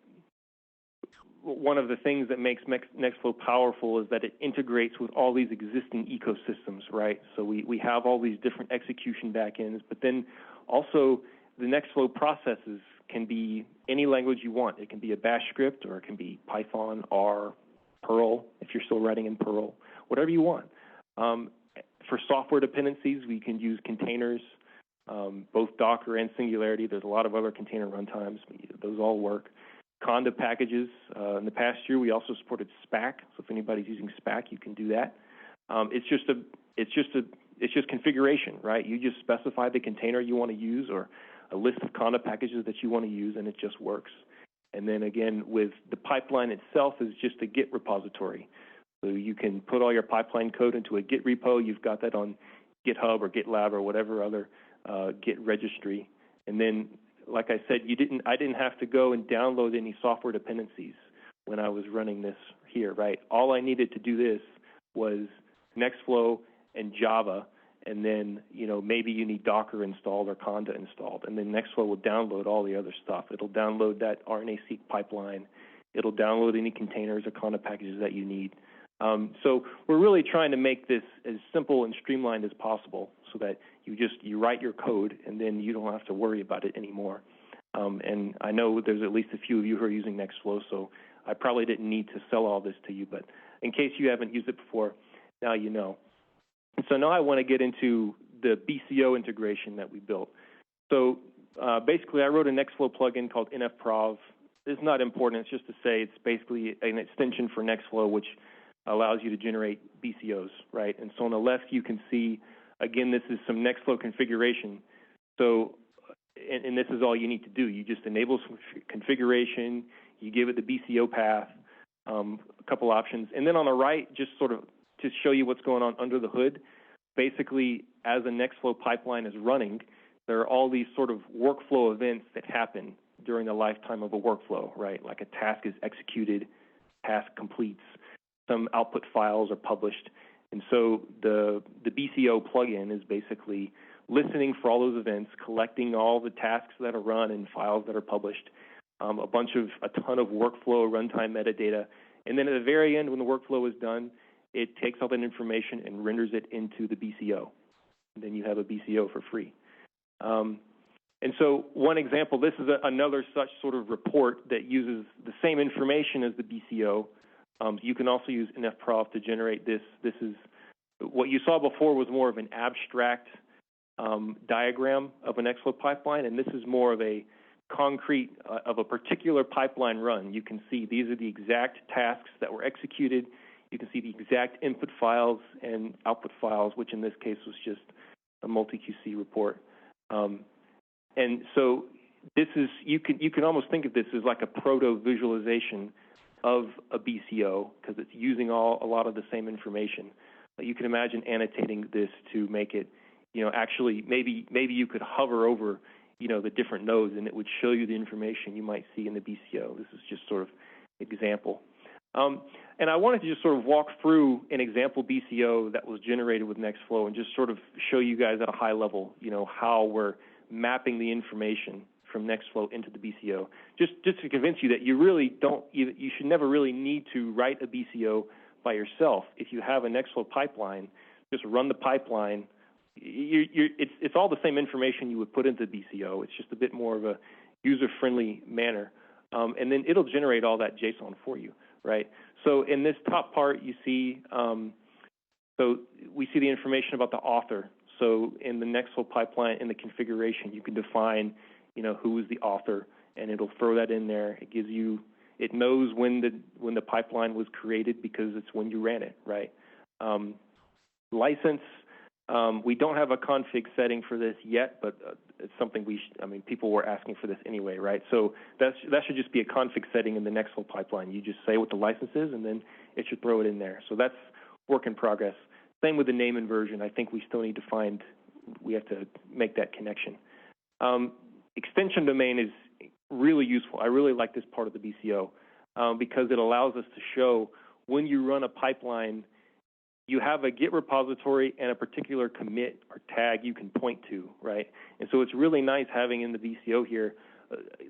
one of the things that makes Nextflow powerful is that it integrates with all these existing ecosystems, right? So we have all these different execution backends, but then also the Nextflow processes can be any language you want. It can be a bash script, or it can be Python, R, Perl, if you're still writing in Perl, whatever you want. For software dependencies, we can use containers, both Docker and Singularity. There's a lot of other container runtimes. Those all work. Conda packages. In the past year, we also supported SPAC. So if anybody's using SPAC, you can do that. It's just configuration, right? You just specify the container you want to use, or a list of Conda packages that you want to use, and it just works. And then again, with the pipeline itself is just a Git repository. So you can put all your pipeline code into a Git repo. You've got that on GitHub or GitLab or whatever other Git registry. And then, like I said, I didn't have to go and download any software dependencies when I was running this here, right? All I needed to do this was Nextflow and Java, and then, maybe you need Docker installed or Conda installed, and then Nextflow will download all the other stuff. It'll download that RNA-seq pipeline. It'll download any containers or Conda packages that you need. So we're really trying to make this as simple and streamlined as possible, so that you write your code and then you don't have to worry about it anymore. And I know there's at least a few of you who are using Nextflow, so I probably didn't need to sell all this to you, but in case you haven't used it before, now you know. So now I want to get into the BCO integration that we built. So basically, I wrote a Nextflow plugin called NFProv. It's not important. It's just to say it's basically an extension for Nextflow, which allows you to generate BCOs, right? And so on the left, you can see, again, this is some Nextflow configuration. So, and this is all you need to do. You just enable some configuration. You give it the BCO path, a couple options. And then on the right, just sort of to show you what's going on under the hood, basically, as a Nextflow pipeline is running, there are all these sort of workflow events that happen during the lifetime of a workflow, right? Like a task is executed, task completes, some output files are published. And so the BCO plugin is basically listening for all those events, collecting all the tasks that are run and files that are published, a ton of workflow runtime metadata. And then at the very end, when the workflow is done, it takes all that information and renders it into the BCO. And then you have a BCO for free. And so one example, this is another such sort of report that uses the same information as the BCO. You can also use NFProv to generate this. This is what you saw before was more of an abstract diagram of an Nextflow pipeline, and this is more of a concrete of a particular pipeline run. You can see these are the exact tasks that were executed. You can see the exact input files and output files, which in this case was just a multi-QC report. And so this is, you can almost think of this as like a proto-visualization of a BCO, because it's using a lot of the same information. You can imagine annotating this to make it, actually maybe you could hover over, the different nodes, and it would show you the information you might see in the BCO. This is just sort of example. And I wanted to just sort of walk through an example BCO that was generated with Nextflow and just sort of show you guys at a high level, how we're mapping the information from Nextflow into the BCO, just to convince you that you should never really need to write a BCO by yourself. If you have a Nextflow pipeline, just run the pipeline. It's all the same information you would put into the BCO. It's just a bit more of a user-friendly manner, and then it'll generate all that JSON for you, right? So in this top part, you see, so we see the information about the author. So in the Nextflow pipeline, in the configuration, you can define who is the author, and it'll throw that in there. It knows when the pipeline was created because it's when you ran it, right? License, we don't have a config setting for this yet, but it's something people were asking for this anyway, right? So that should just be a config setting in the Nextflow pipeline. You just say what the license is, and then it should throw it in there. So that's work in progress. Same with the name and version. I think we still need to we have to make that connection. Extension domain is really useful. I really like this part of the BCO. because it allows us to show when you run a pipeline, you have a Git repository and a particular commit or tag you can point to, right? And so it's really nice having in the BCO here,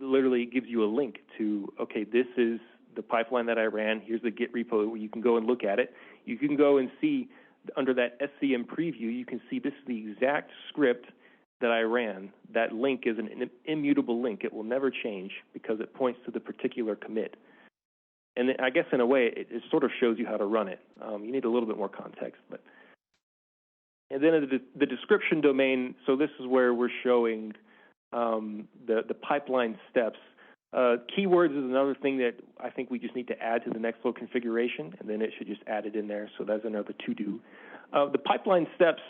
literally gives you a link to, okay, this is the pipeline that I ran. Here's the Git repo where you can go and look at it. You can go and see under that SCM preview, you can see this is the exact script that I ran. That link is an immutable link. It will never change because it points to the particular commit. And I guess in a way, it sort of shows you how to run it. You need a little bit more context. And then the description domain, so this is where we're showing the pipeline steps. Keywords is another thing that I think we just need to add to the Nextflow configuration, and then it should just add it in there. So that's another to-do. The pipeline steps,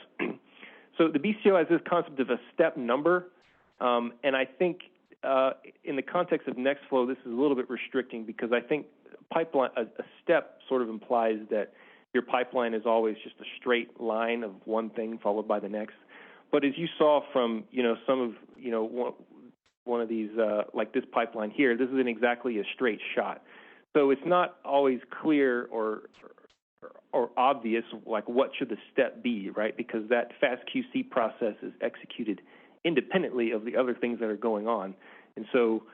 so the BCO has this concept of a step number, and I think in the context of Nextflow, this is a little bit restricting because I think pipeline, a step sort of implies that your pipeline is always just a straight line of one thing followed by the next. But as you saw from, some of, one of these, like this pipeline here, this isn't exactly a straight shot. So it's not always clear or obvious, like what should the step be, right? Because that FastQC process is executed independently of the other things that are going on. And so,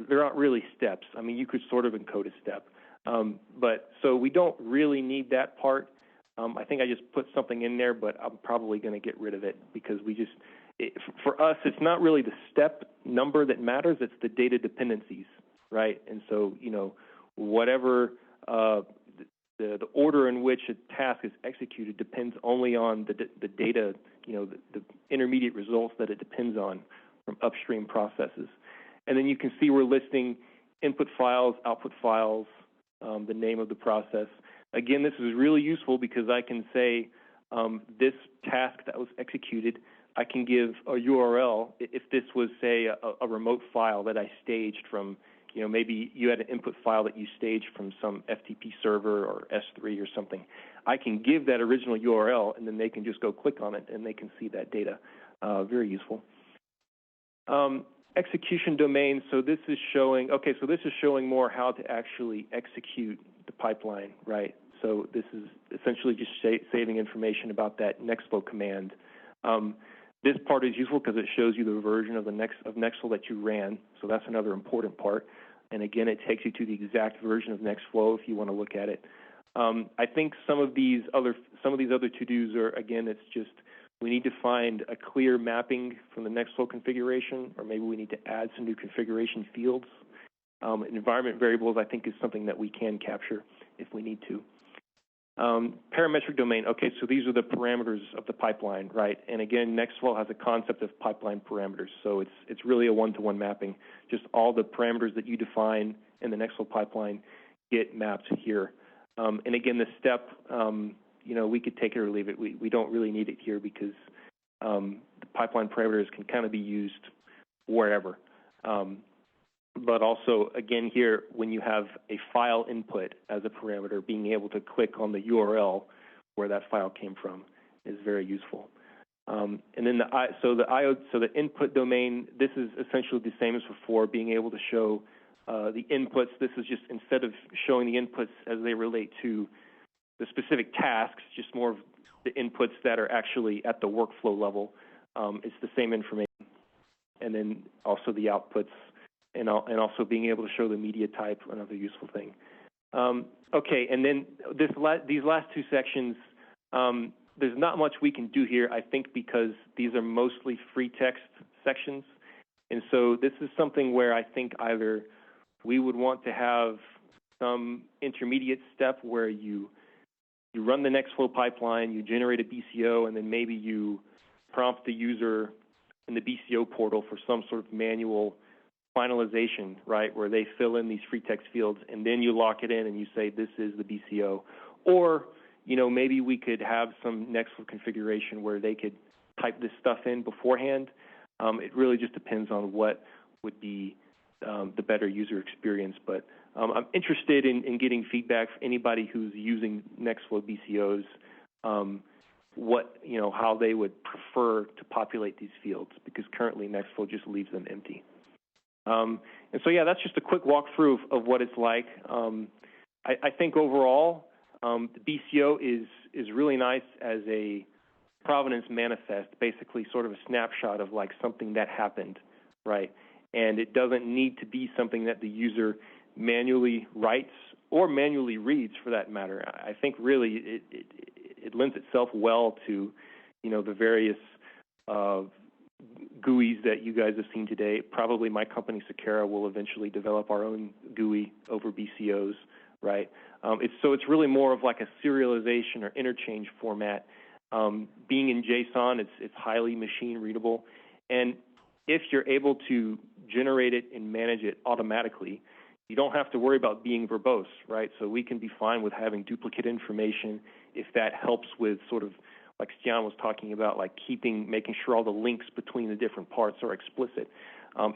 there aren't really steps. I mean, you could sort of encode a step. But so we don't really need that part. I think I just put something in there, but I'm probably going to get rid of it because for us, it's not really the step number that matters. It's the data dependencies, right? And so, whatever the order in which a task is executed depends only on the data, the intermediate results that it depends on from upstream processes. And then you can see we're listing input files, output files, the name of the process. Again, this is really useful because I can say this task that was executed, I can give a URL if this was, say, a remote file that I staged from, maybe you had an input file that you staged from some FTP server or S3 or something. I can give that original URL, and then they can just go click on it, and they can see that data. Very useful. Execution domain, so this is showing, more how to actually execute the pipeline, right? So this is essentially just saving information about that Nextflow command. This part is useful because it shows you the version of Nextflow that you ran, so that's another important part. And again, it takes you to the exact version of Nextflow if you want to look at it. I think some of these other to-dos are, again, it's just we need to find a clear mapping from the Nextflow configuration, or maybe we need to add some new configuration fields. Environment variables, I think, is something that we can capture if we need to. Parametric domain, okay, so these are the parameters of the pipeline, right? And again, Nextflow has a concept of pipeline parameters, so it's really a one-to-one mapping. Just all the parameters that you define in the Nextflow pipeline get mapped here. And again, the step, we could take it or leave it. We don't really need it here because the pipeline parameters can kind of be used wherever. But also, again, here, when you have a file input as a parameter, being able to click on the URL where that file came from is very useful. And then the input domain, this is essentially the same as before, being able to show the inputs. This is just, instead of showing the inputs as they relate to the specific tasks, just more of the inputs that are actually at the workflow level. It's the same information. And then also the outputs, and also being able to show the media type, another useful thing. Okay, and then these last two sections, there's not much we can do here, I think, because these are mostly free text sections. And so this is something where I think either we would want to have some intermediate step where you run the Nextflow pipeline, you generate a BCO, and then maybe you prompt the user in the BCO portal for some sort of manual finalization, right, where they fill in these free text fields, and then you lock it in and you say, this is the BCO. Or, maybe we could have some Nextflow configuration where they could type this stuff in beforehand. It really just depends on what would be the better user experience. But I'm interested in getting feedback from anybody who's using Nextflow BCOs, how they would prefer to populate these fields, because currently Nextflow just leaves them empty. And so, yeah, that's just a quick walkthrough of what it's like. I think overall, the BCO is really nice as a provenance manifest, basically sort of a snapshot of like something that happened, right? And it doesn't need to be something that the user manually writes or manually reads, for that matter. I think really it lends itself well to, you know, the various GUIs that you guys have seen today. Probably my company, Sakara, will eventually develop our own GUI over BCOs, right? It's really more of like a serialization or interchange format. Being in JSON, it's highly machine readable. And if you're able to generate it and manage it automatically, you don't have to worry about being verbose, right? So we can be fine with having duplicate information if that helps with sort of, like Stian was talking about, like making sure all the links between the different parts are explicit.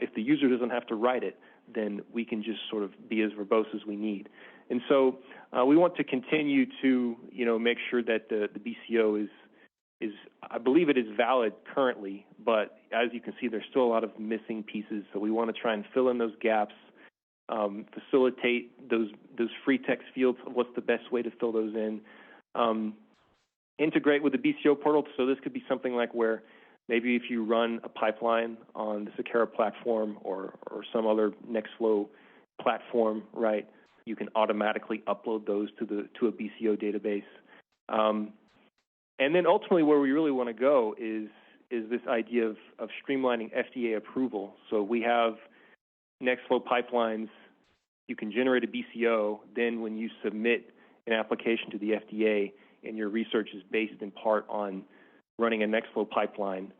If the user doesn't have to write it, then we can just sort of be as verbose as we need. And so we want to continue to, you know, make sure that the BCO is, I believe it is valid currently, but as you can see, there's still a lot of missing pieces. So we want to try and fill in those gaps, facilitate those free text fields. What's the best way to fill those in? Integrate with the BCO portal. So this could be something like where maybe if you run a pipeline on the Sakara platform or some other Nextflow platform, right, you can automatically upload those to a BCO database. And then ultimately where we really want to go is this idea of streamlining FDA approval. So we have Nextflow pipelines. You can generate a BCO. Then when you submit an application to the FDA and your research is based in part on running a Nextflow pipeline,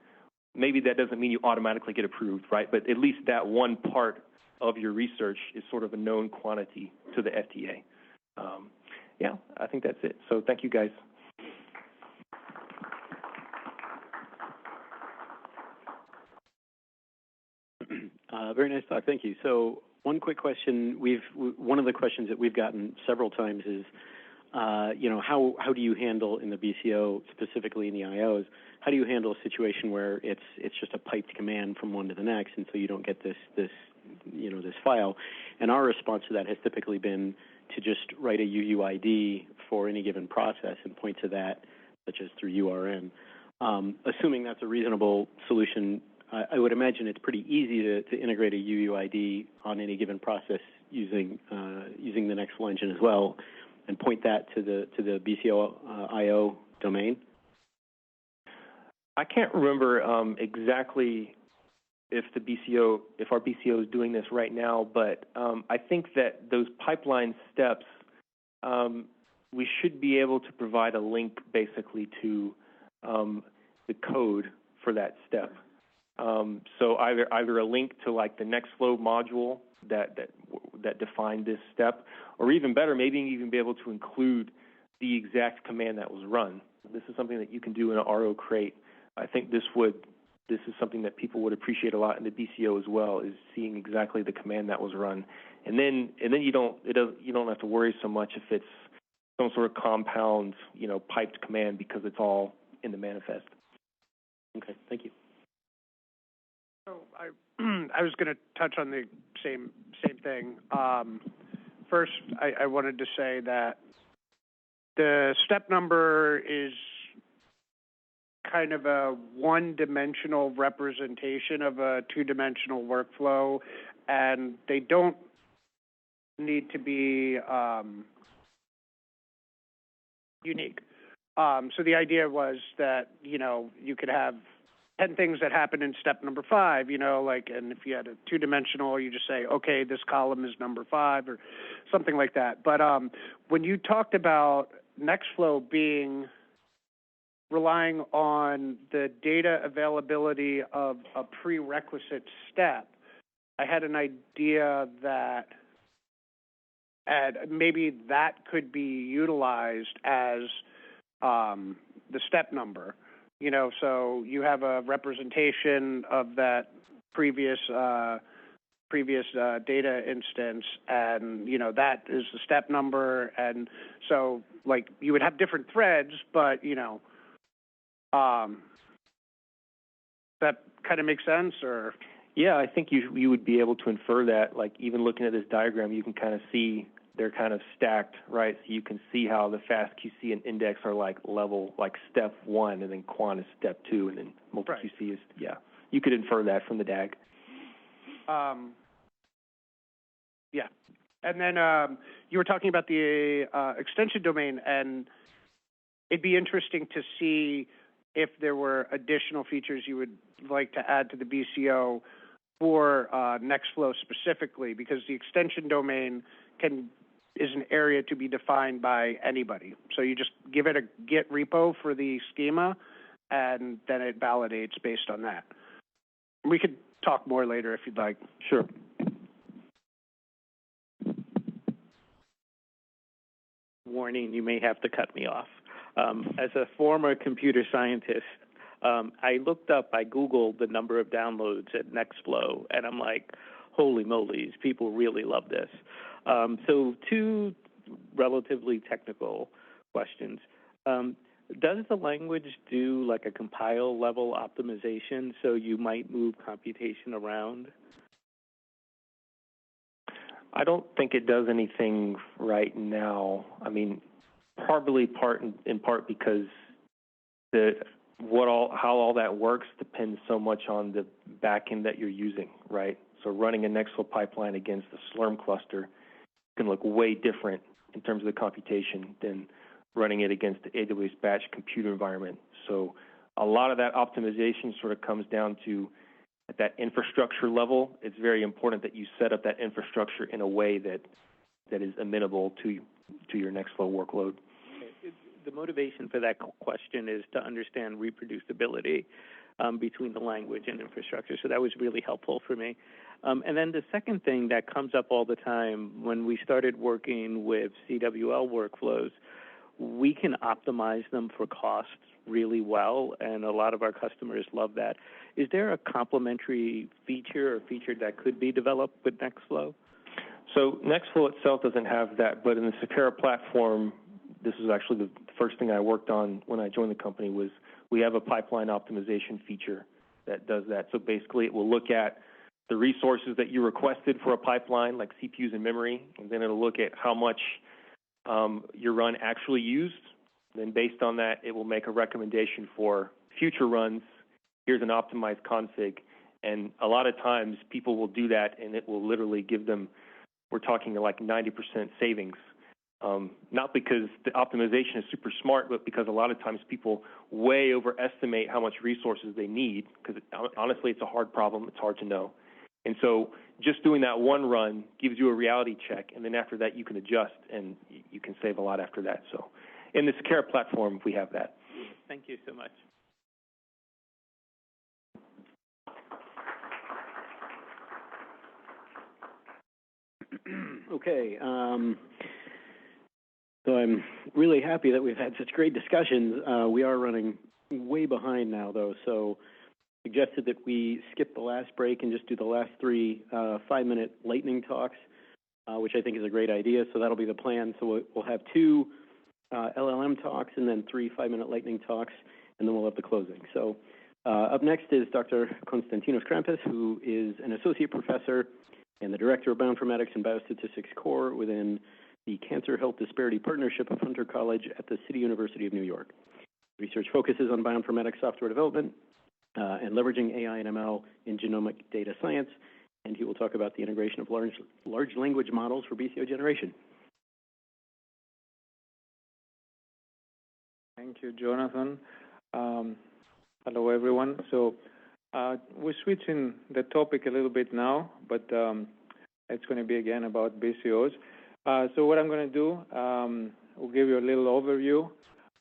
maybe that doesn't mean you automatically get approved, right? But at least that one part of your research is sort of a known quantity to the FDA. Yeah, I think that's it. So thank you, guys. Very nice talk. Thank you. So one quick question. One of the questions that we've gotten several times is, you know, how do you handle in the BCO, specifically in the IOs, how do you handle a situation where it's just a piped command from one to the next, and so you don't get this file? And our response to that has typically been to just write a UUID for any given process and point to that, such as through URN. Assuming that's a reasonable solution, I would imagine it's pretty easy to integrate a UUID on any given process using the Nextflow engine as well, and point that to the BCO IO domain. I can't remember exactly if our BCO is doing this right now, but I think that those pipeline steps, we should be able to provide a link basically to the code for that step. So either a link to like the Nextflow module that defined this step, or even better, maybe even be able to include the exact command that was run. This is something that you can do in an RO crate. I think this is something that people would appreciate a lot in the BCO as well, is seeing exactly the command that was run. And then you don't have to worry so much if it's some sort of compound, you know, piped command, because it's all in the manifest. Okay, thank you. So I was going to touch on the same thing. First, I wanted to say that the step number is kind of a one-dimensional representation of a two-dimensional workflow, and they don't need to be unique. So the idea was that, you know, you could have 10 things that happen in step number 5, you know, like, and if you had a two-dimensional, you just say, okay, this column is number 5 or something like that. But when you talked about Nextflow relying on the data availability of a prerequisite step, I had an idea that maybe that could be utilized as the step number. You know, so you have a representation of that previous data instance, and, you know, that is the step number. And so, like, you would have different threads, but, you know, that kind of makes sense, or? Yeah, I think you would be able to infer that. Like even looking at this diagram, you can kind of see they're kind of stacked, right? So you can see how the FastQC and index are like level, like step 1, and then quant is step 2, and then multi-QC is, yeah. You could infer that from the DAG. Yeah. And then you were talking about the extension domain, and it'd be interesting to see if there were additional features you would like to add to the BCO for Nextflow specifically, because the extension domain is an area to be defined by anybody. So you just give it a Git repo for the schema, and then it validates based on that. We could talk more later if you'd like. Sure. Warning, you may have to cut me off. As a former computer scientist, I Googled the number of downloads at Nextflow, and I'm like, holy moly, people really love this. So 2 relatively technical questions. Does the language do like a compile level optimization, so you might move computation around? I don't think it does anything right now. I mean, probably in part because how all that works depends so much on the backend that you're using, right? So running a Nextflow pipeline against the Slurm cluster can look way different in terms of the computation than running it against the AWS batch compute environment. So a lot of that optimization sort of comes down to at that infrastructure level. It's very important that you set up that infrastructure in a way that is amenable to your Nextflow workload. The motivation for that question is to understand reproducibility between the language and infrastructure. So that was really helpful for me. And then the second thing that comes up all the time when we started working with CWL workflows, we can optimize them for cost really well, and a lot of our customers love that. Is there a complementary feature or feature that could be developed with Nextflow? So Nextflow itself doesn't have that, but in the CBER platform, this is actually the first thing I worked on when I joined the company, was we have a pipeline optimization feature that does that. So basically it will look at the resources that you requested for a pipeline, like CPUs and memory, and then it'll look at how much your run actually used. Then based on that, it will make a recommendation for future runs. Here's an optimized config. And a lot of times people will do that, and it will literally give them, we're talking like 90% savings. Not because the optimization is super smart, but because a lot of times people way overestimate how much resources they need, because honestly, it's a hard problem. It's hard to know. And so just doing that one run gives you a reality check, and then after that you can adjust, and you can save a lot after that. So in the CBER platform, we have that. Thank you so much. Okay. So I'm really happy that we've had such great discussions. We are running way behind now, though, so suggested that we skip the last break and just do the last 3 5-minute lightning talks, which I think is a great idea. So that'll be the plan. So we'll have 2 LLM talks and then 3 5-minute lightning talks, and then we'll have the closing. So up next is Dr. Konstantinos Krampus, who is an associate professor and the director of bioinformatics and biostatistics core within the Cancer Health Disparity Partnership of Hunter College at the City University of New York. Research focuses on bioinformatics software development and leveraging AI and ML in genomic data science, and he will talk about the integration of large language models for BCO generation. Thank you, Jonathon. Hello, everyone. So we're switching the topic a little bit now, but it's going to be again about BCOs. So what I'm going to do, we'll give you a little overview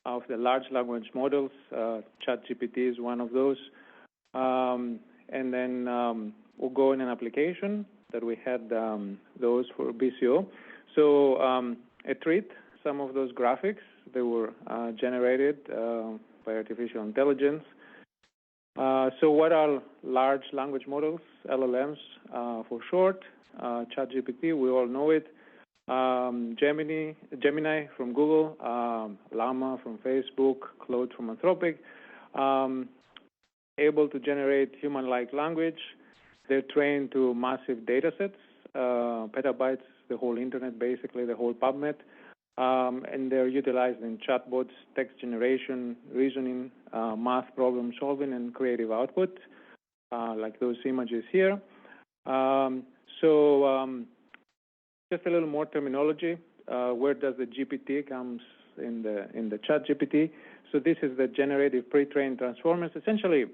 of the large language models. ChatGPT is one of those. And then we'll go in an application that we had those for BCO. So I treat some of those graphics. They were generated by artificial intelligence. So what are large language models, LLMs for short? ChatGPT, we all know it. Gemini from Google, Llama from Facebook, Claude from Anthropic, able to generate human-like language. They're trained to massive data sets, petabytes, the whole internet, basically, the whole PubMed. And they're utilized in chatbots, text generation, reasoning, math problem solving, and creative output, like those images here. Just a little more terminology. Where does the GPT comes in the chat GPT? So this is the generative pre-trained transformers. Essentially,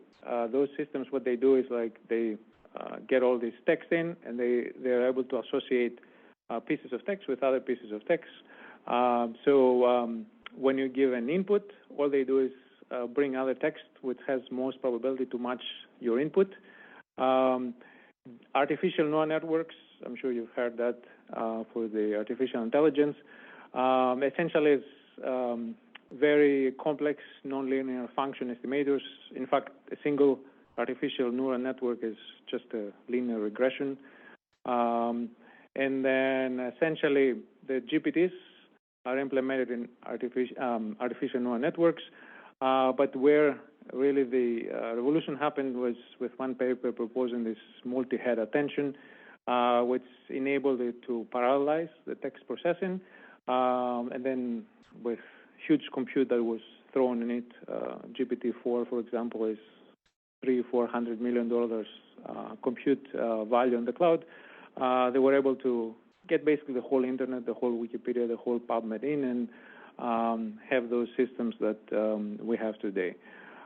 those systems, what they do is like they get all this text in, and they're able to associate pieces of text with other pieces of text. When you give an input, all they do is bring other text which has most probability to match your input. Artificial neural networks, I'm sure you've heard that for the artificial intelligence. Essentially, it's very complex nonlinear function estimators. In fact, a single artificial neural network is just a linear regression. And then essentially, the GPTs are implemented in artificial neural networks. But where really the revolution happened was with one paper proposing this multi-head attention, which enabled it to parallelize the text processing. And then with huge compute that was thrown in it, GPT-4, for example, is $300-400 million compute value in the cloud. They were able to get basically the whole internet, the whole Wikipedia, the whole PubMed in, and have those systems that we have today.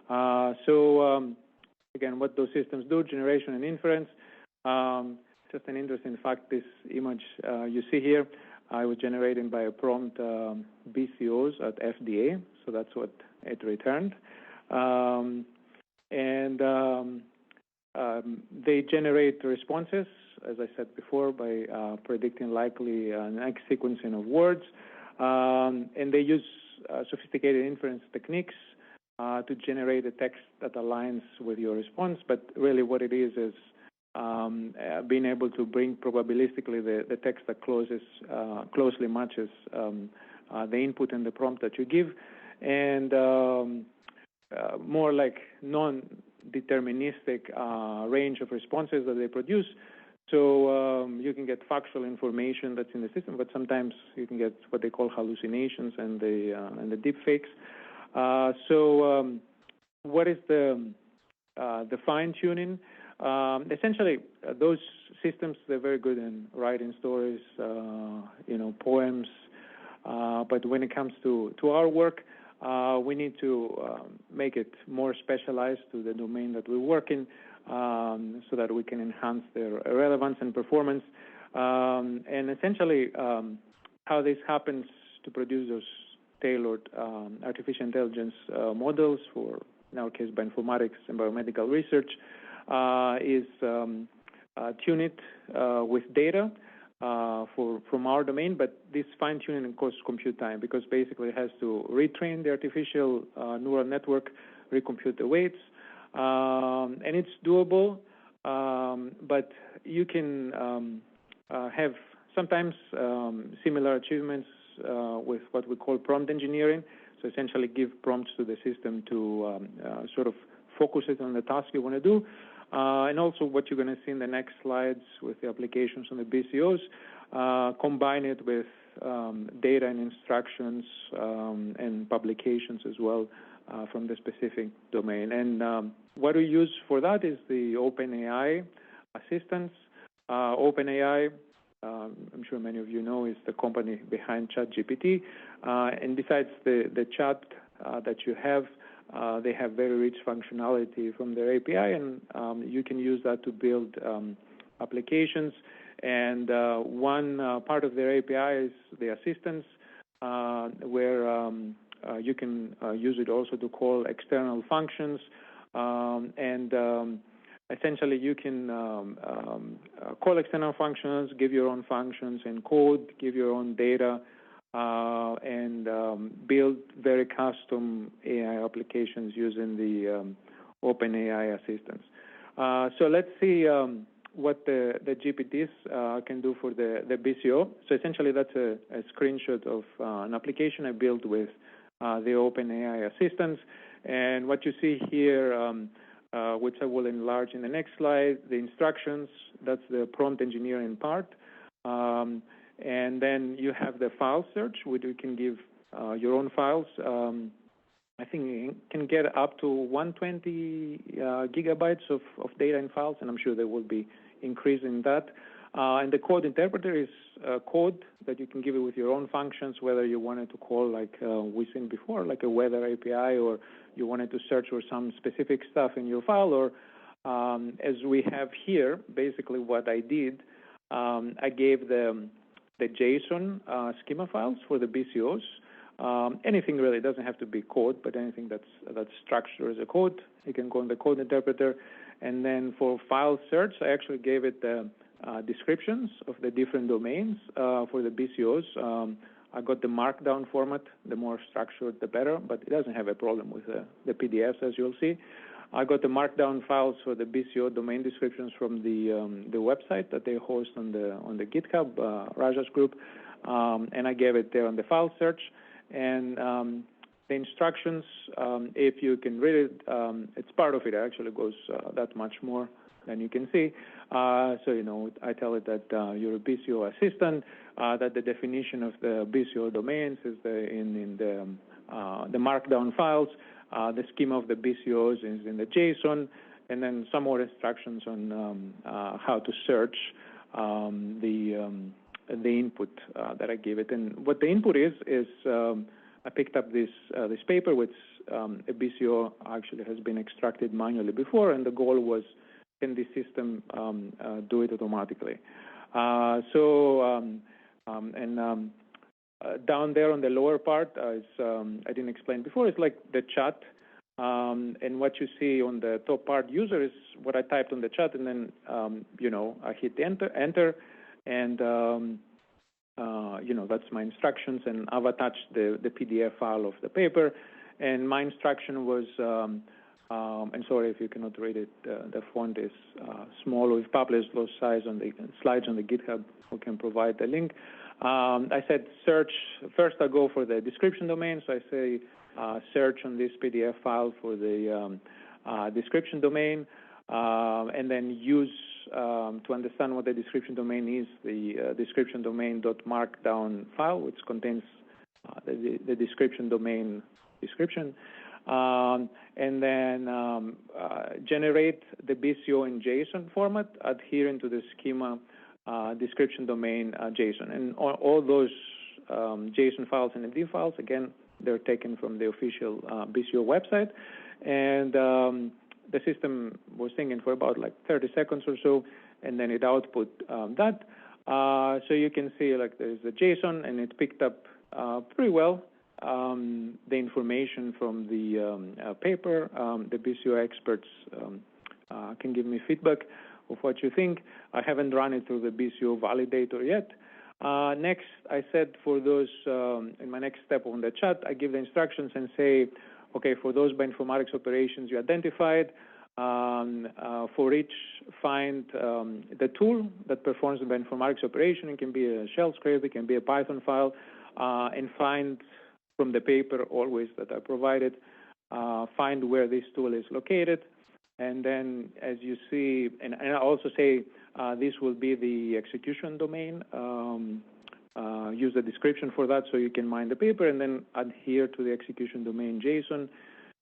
Again, what those systems do, generation and inference. Just an interesting fact, this image you see here, I was generated by a prompt BCOs at FDA, so that's what it returned. They generate responses, as I said before, by predicting likely next sequencing of words. And they use sophisticated inference techniques to generate a text that aligns with your response. But really what it is being able to bring probabilistically the text that closely matches the input and the prompt that you give, and more like non-deterministic range of responses that they produce. So you can get factual information that's in the system, but sometimes you can get what they call hallucinations and the deep fakes. What is the fine-tuning? Essentially, those systems, they're very good in writing stories, poems. But when it comes to our work, we need to make it more specialized to the domain that we work in, so that we can enhance their relevance and performance. And essentially, how this happens to produce those tailored artificial intelligence models for, in our case, bioinformatics and biomedical research, is tune it with data from our domain, but this fine-tuning costs compute time because basically it has to retrain the artificial neural network, recompute the weights, and it's doable, but you can have sometimes similar achievements with what we call prompt engineering. So essentially give prompts to the system to sort of focus it on the task you want to do. And also what you're going to see in the next slides with the applications on the BCOs, combine it with data and instructions and publications as well from the specific domain. And what we use for that is the OpenAI assistants. OpenAI, I'm sure many of you know, is the company behind ChatGPT. And besides the chat that you have, they have very rich functionality from their API, and you can use that to build applications. And one part of their API is the assistants, where you can use it also to call external functions. Essentially, you can call external functions, give your own functions, and code, give your own data, and build very custom AI applications using the OpenAI assistants. So let's see what the GPTs can do for the BCO. So essentially, that's a screenshot of an application I built with the OpenAI assistants. And what you see here which I will enlarge in the next slide. The instructions, that's the prompt engineering part. And then you have the file search, where you can give your own files. I think you can get up to 120 gigabytes of data in files, and I'm sure there will be increasing that. And the code interpreter is code that you can give it with your own functions, whether you wanted to call, like we seen before, like a weather API, or you wanted to search for some specific stuff in your file, or as we have here, basically what I did, I gave the JSON schema files for the BCOs. Anything really, it doesn't have to be code, but anything that's structured as a code, you can go in the code interpreter. And then for file search, I actually gave it the descriptions of the different domains for the BCOs. I got the markdown format. The more structured, the better, but it doesn't have a problem with the PDFs, as you'll see. I got the markdown files for the BCO domain descriptions from the website that they host on the GitHub, Raja's group, and I gave it there on the file search. And the instructions, if you can read it, it's part of it. It actually goes that much more than you can see. So, I tell it that you're a BCO assistant, that the definition of the BCO domains is in the markdown files. The schema of the BCOs is in the JSON, and then some more instructions on how to search the input that I gave it. And what the input is I picked up this paper, which a BCO actually has been extracted manually before, and the goal was, can the system do it automatically? Down there on the lower part, as I didn't explain before, it's like the chat. And what you see on the top part, user, is what I typed on the chat, and then, I hit enter, and, that's my instructions, and I've attached the PDF file of the paper. And my instruction was, and sorry if you cannot read it, the font is small. We've published those slides on the GitHub. We can provide the link. I said search. First, I go for the description domain. So I say search on this PDF file for the description domain, and then use to understand what the description domain is, the description domain.markdown file, which contains the description domain description, and then generate the BCO in JSON format adhering to the schema description domain JSON. And all those JSON files and MD files, again, they're taken from the official BCO website. And the system was thinking for about like 30 seconds or so, and then it output that. So you can see like there's a JSON, and it picked up pretty well the information from the paper. The BCO experts can give me feedback of what you think. I haven't run it through the BCO validator yet. Next, I said for those, in my next step on the chat, I give the instructions and say, okay, for those bioinformatics operations you identified, for each, find the tool that performs the bioinformatics operation. It can be a shell script, it can be a Python file, and find from the paper always that I provided, find where this tool is located. And then, as you see, and I also say this will be the execution domain. Use the description for that so you can mine the paper, and then adhere to the execution domain JSON.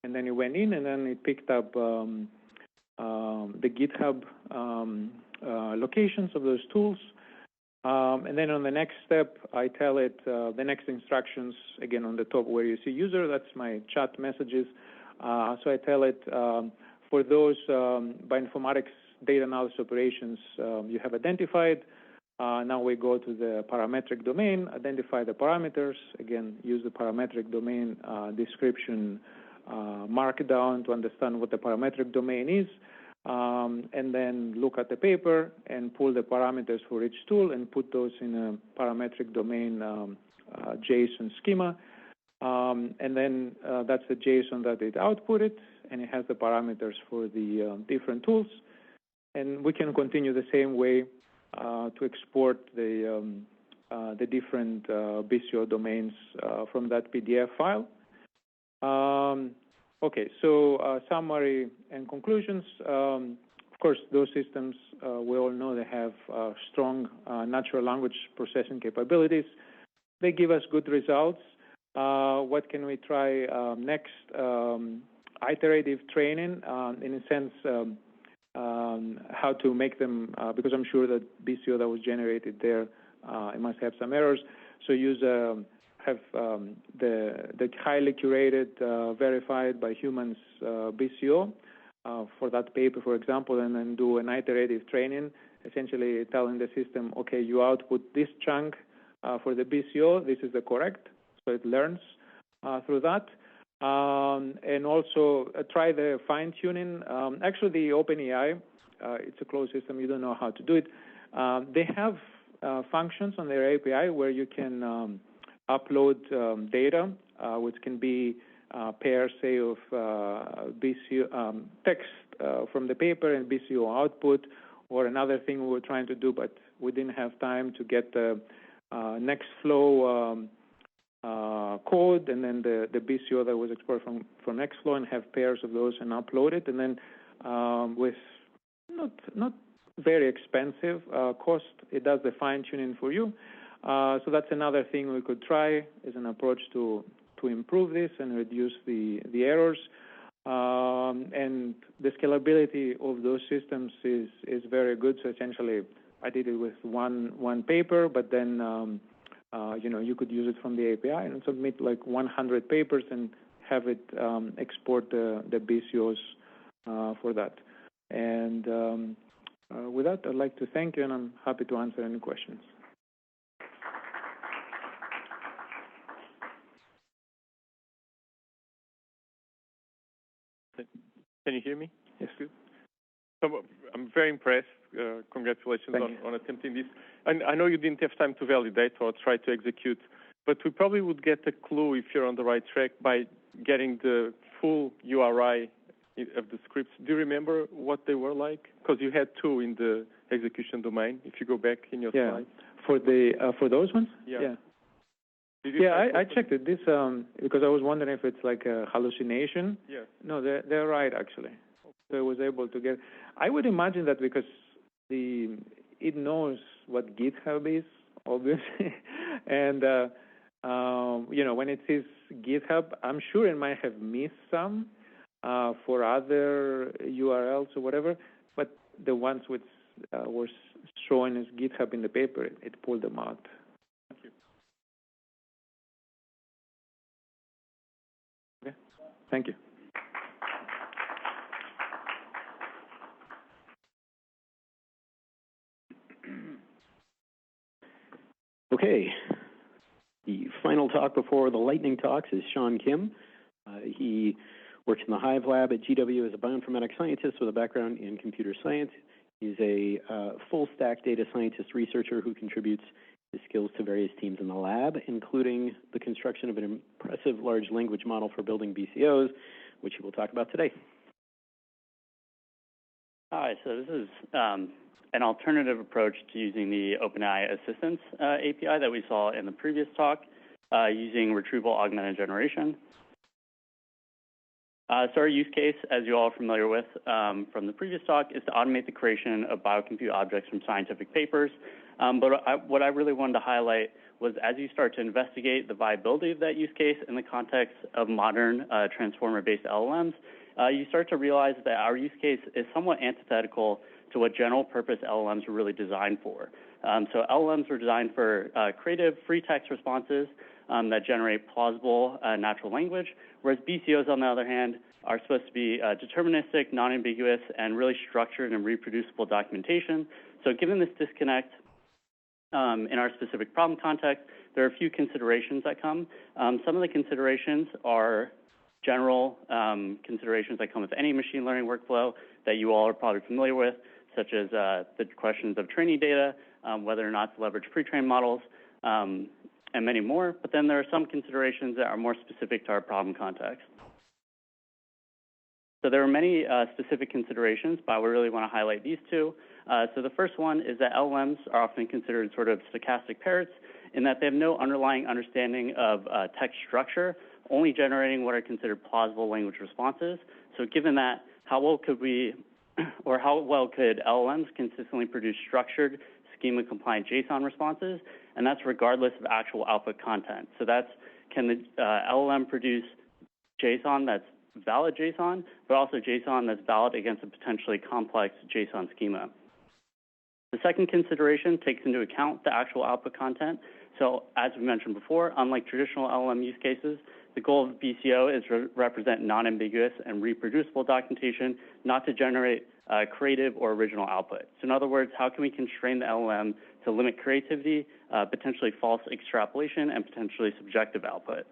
And then it went in, and then it picked up the GitHub locations of those tools. And then on the next step, I tell it the next instructions, again, on the top where you see user, that's my chat messages. So I tell it, for those bioinformatics data analysis operations you have identified, now we go to the parametric domain, identify the parameters, again, use the parametric domain description markdown to understand what the parametric domain is, and then look at the paper and pull the parameters for each tool and put those in a parametric domain JSON schema. And then that's the JSON that it outputted, and it has the parameters for the different tools. And we can continue the same way to export the different BCO domains from that PDF file. Okay, so summary and conclusions. Of course, those systems, we all know they have strong natural language processing capabilities. They give us good results. What can we try next? Iterative training, in a sense, how to make them, because I'm sure that BCO that was generated there, it must have some errors. So use have the highly curated, verified by humans BCO for that paper, for example, and then do an iterative training, essentially telling the system, okay, you output this chunk for the BCO, this is the correct, so it learns through that. And also try the fine-tuning. Actually, the OpenAI, it's a closed system, you don't know how to do it. They have functions on their API where you can upload data, which can be pairs, say, of BCO text from the paper and BCO output, or another thing we were trying to do, but we didn't have time to get the next flow code, and then the BCO that was exported from Nextflow, and have pairs of those and upload it, and then with not very expensive cost, it does the fine-tuning for you. So that's another thing we could try as an approach to improve this and reduce the errors. And the scalability of those systems is very good. So essentially, I did it with one paper, but then you could use it from the API and submit like 100 papers and have it export the BCOs for that. And with that, I'd like to thank you, and I'm happy to answer any questions. Can you hear me? Yes, good. So I'm very impressed. Congratulations on attempting this. And I know you didn't have time to validate or try to execute, but we probably would get a clue if you're on the right track by getting the full URI of the scripts. Do you remember what they were like? Because you had two in the execution domain. If you go back in your slides. For those ones? Yeah. I checked it. This because I was wondering if it's like a hallucination. Yeah. No, they're right actually. So I was able to get. I would imagine that because it knows what GitHub is, obviously, and when it says GitHub, I'm sure it might have missed some for other URLs or whatever, but the ones which were shown as GitHub in the paper, it pulled them out. Thank you. Okay. Thank you. Okay. The final talk before the lightning talks is Sean Kim. He works in the Hive Lab at GW as a bioinformatics scientist with a background in computer science. He's a full-stack data scientist researcher who contributes his skills to various teams in the lab, including the construction of an impressive large language model for building BCOs, which he will talk about today. Hi, so this is an alternative approach to using the OpenAI Assistance API that we saw in the previous talk, using Retrieval-Augmented Generation. So our use case, as you all are familiar with from the previous talk, is to automate the creation of biocompute objects from scientific papers. But what I really wanted to highlight was as you start to investigate the viability of that use case in the context of modern transformer-based LLMs, you start to realize that our use case is somewhat antithetical to what general-purpose LLMs were really designed for. So LLMs were designed for creative, free text responses that generate plausible natural language, whereas BCOs, on the other hand, are supposed to be deterministic, non-ambiguous, and really structured and reproducible documentation. So given this disconnect in our specific problem context, there are a few considerations that come. Some of the considerations are general considerations that come with any machine learning workflow that you all are probably familiar with, such as the questions of training data, whether or not to leverage pre-trained models, and many more. But then there are some considerations that are more specific to our problem context. So there are many specific considerations, but I really want to highlight these two. So the first one is that LLMs are often considered sort of stochastic parrots in that they have no underlying understanding of text structure only generating what are considered plausible language responses. So given that, how well could LLMs consistently produce structured, schema-compliant JSON responses? And that's regardless of actual output content. So that's, can the LLM produce JSON that's valid JSON, but also JSON that's valid against a potentially complex JSON schema? The second consideration takes into account the actual output content. So as we mentioned before, unlike traditional LLM use cases, the goal of BCO is to represent non-ambiguous and reproducible documentation, not to generate creative or original output. So in other words, how can we constrain the LLM to limit creativity, potentially false extrapolation, and potentially subjective output?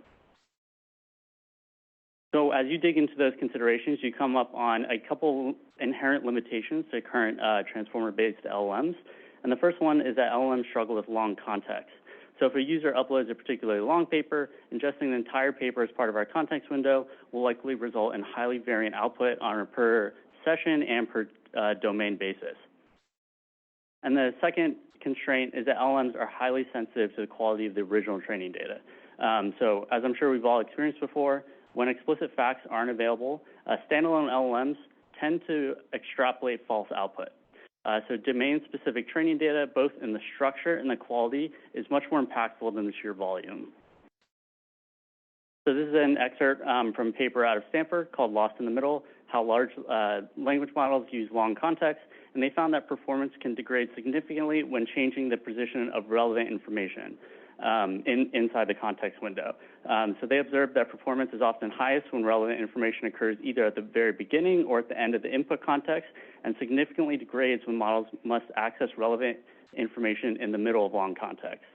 So as you dig into those considerations, you come up on a couple inherent limitations to current transformer-based LLMs. And the first one is that LLMs struggle with long context. So if a user uploads a particularly long paper, ingesting the entire paper as part of our context window will likely result in highly variant output on a per session and per domain basis. And the second constraint is that LLMs are highly sensitive to the quality of the original training data. So as I'm sure we've all experienced before, when explicit facts aren't available, standalone LLMs tend to extrapolate false output. So domain-specific training data, both in the structure and the quality, is much more impactful than the sheer volume. So this is an excerpt from a paper out of Stanford called Lost in the Middle, How Large Language Models Use Long Context, and they found that performance can degrade significantly when changing the position of relevant information inside the context window. So they observed that performance is often highest when relevant information occurs either at the very beginning or at the end of the input context, and significantly degrades when models must access relevant information in the middle of long context.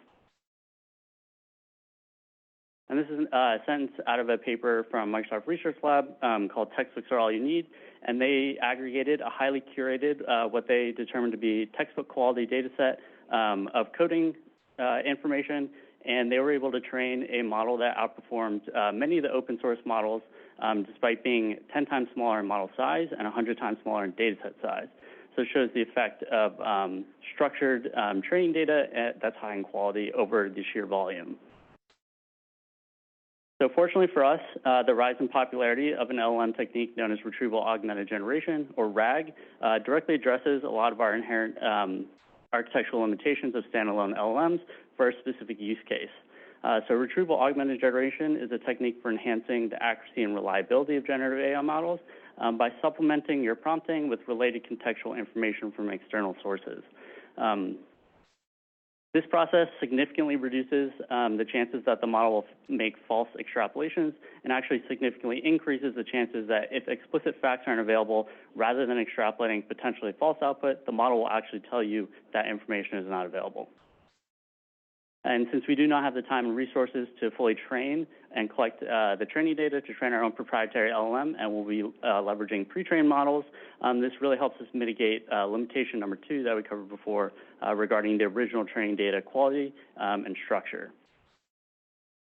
And this is a sentence out of a paper from Microsoft Research Lab called Textbooks Are All You Need, and they aggregated a highly curated, what they determined to be textbook quality data set of coding information, and they were able to train a model that outperformed many of the open source models despite being 10 times smaller in model size and 100 times smaller in data set size. So it shows the effect of structured training data that's high in quality over the sheer volume. So fortunately for us, the rise in popularity of an LLM technique known as Retrieval-Augmented Generation, or RAG, directly addresses a lot of our inherent architectural limitations of standalone LLMs for a specific use case. So Retrieval-Augmented Generation is a technique for enhancing the accuracy and reliability of generative AI models by supplementing your prompting with related contextual information from external sources. This process significantly reduces the chances that the model will make false extrapolations, and actually significantly increases the chances that if explicit facts aren't available, rather than extrapolating potentially false output, the model will actually tell you that information is not available. And since we do not have the time and resources to fully train and collect the training data to train our own proprietary LLM, and we'll be leveraging pre-trained models, this really helps us mitigate limitation number 2 that we covered before regarding the original training data quality and structure.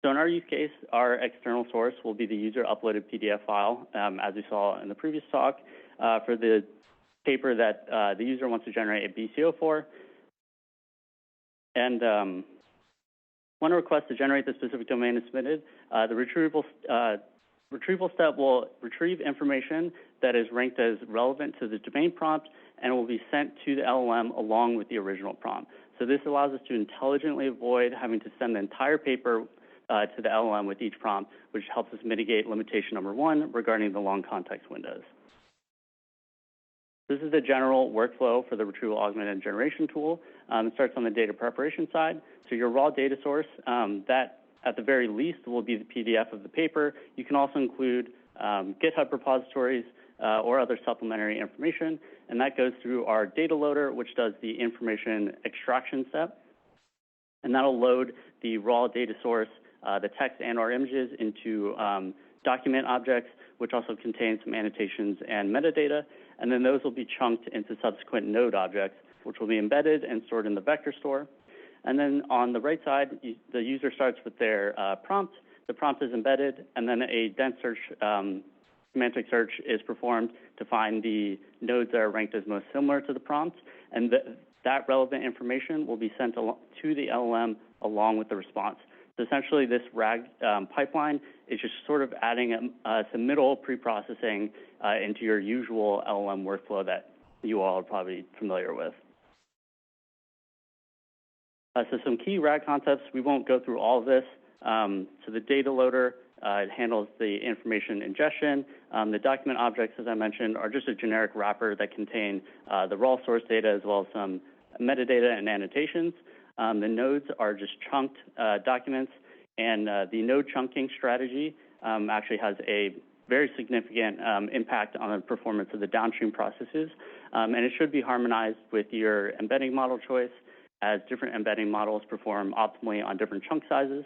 So in our use case, our external source will be the user-uploaded PDF file, as we saw in the previous talk, for the paper that the user wants to generate a BCO for. And when a request to generate the specific domain is submitted, the retrieval step will retrieve information that is ranked as relevant to the domain prompt and will be sent to the LLM along with the original prompt. So this allows us to intelligently avoid having to send the entire paper to the LLM with each prompt, which helps us mitigate limitation number 1 regarding the long context windows. This is the general workflow for the Retrieval-Augmented Generation tool. It starts on the data preparation side. So your raw data source, that at the very least will be the PDF of the paper. You can also include GitHub repositories or other supplementary information, and that goes through our data loader, which does the information extraction step. And that'll load the raw data source, the text and or images into document objects, which also contain some annotations and metadata. And then those will be chunked into subsequent node objects, which will be embedded and stored in the vector store. And then on the right side, the user starts with their prompt. The prompt is embedded, and then a dense search, semantic search is performed to find the nodes that are ranked as most similar to the prompt. And that relevant information will be sent to the LLM along with the response. So essentially, this RAG pipeline is just sort of adding some middle pre-processing into your usual LLM workflow that you all are probably familiar with. So some key RAG concepts, we won't go through all of this. So the data loader, it handles the information ingestion. The document objects, as I mentioned, are just a generic wrapper that contain the raw source data as well as some metadata and annotations. The nodes are just chunked documents, and the node chunking strategy actually has a very significant impact on the performance of the downstream processes, and it should be harmonized with your embedding model choice, as different embedding models perform optimally on different chunk sizes.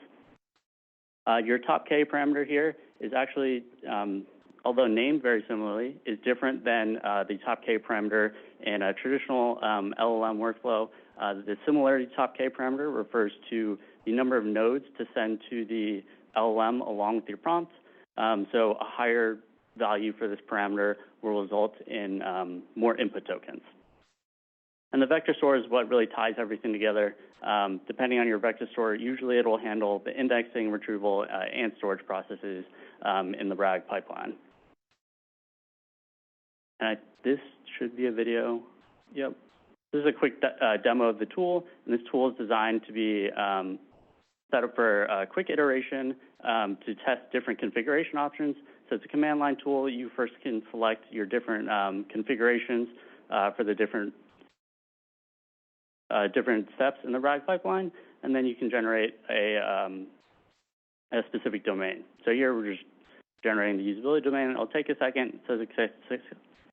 Your top K parameter here is actually, although named very similarly, is different than the top K parameter in a traditional LLM workflow. The similarity top K parameter refers to the number of nodes to send to the LLM along with your prompt. So a higher value for this parameter will result in more input tokens. And the vector store is what really ties everything together. Depending on your vector store, usually it will handle the indexing, retrieval, and storage processes in the RAG pipeline. And this should be a video. Yep. This is a quick demo of the tool, and this tool is designed to be set up for a quick iteration to test different configuration options. So it's a command line tool. You first can select your different configurations for the different steps in the RAG pipeline, and then you can generate a specific domain. So here we're just generating the usability domain. It'll take a second. It says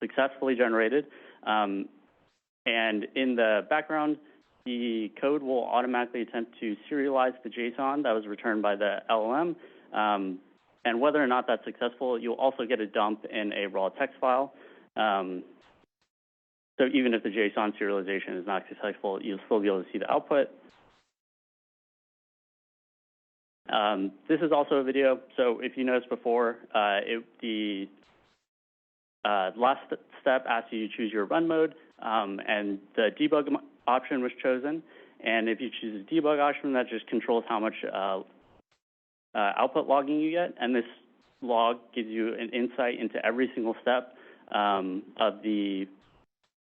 successfully generated. And in the background, the code will automatically attempt to serialize the JSON that was returned by the LLM. And whether or not that's successful, you'll also get a dump in a raw text file. So even if the JSON serialization is not successful, you'll still be able to see the output. This is also a video. So if you noticed before, the last step asks you to choose your run mode, and the debug option was chosen. And if you choose the debug option, that just controls how much output logging you get. And this log gives you an insight into every single step of the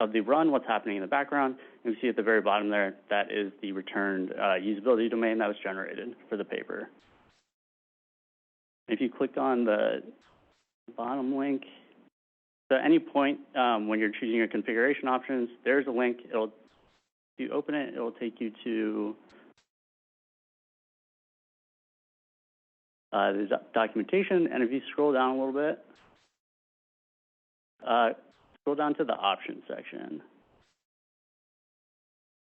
run, what's happening in the background. And we see at the very bottom there, that is the returned usability domain that was generated for the paper. If you click on the bottom link, so at any point when you're choosing your configuration options, there's a link. If you open it, it'll take you to the documentation. And if you scroll down a little bit, scroll down to the options section.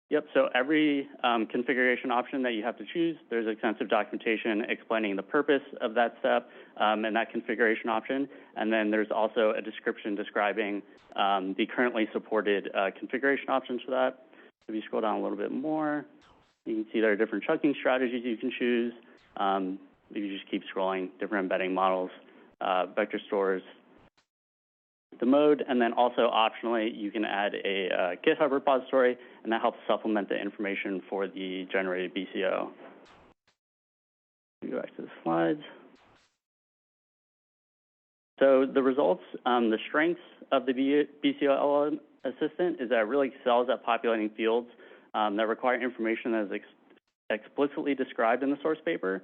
Yep, so every configuration option that you have to choose, there's extensive documentation explaining the purpose of that step and that configuration option. And then there's also a description describing the currently supported configuration options for that. If you scroll down a little bit more, you can see there are different chunking strategies you can choose. You just keep scrolling, different embedding models, vector stores, the mode, and then also optionally you can add a GitHub repository, and that helps supplement the information for the generated BCO. Go back to the slides. So the results, the strengths of the BCO LLM assistant is that it really excels at populating fields that require information that is explicitly described in the source paper.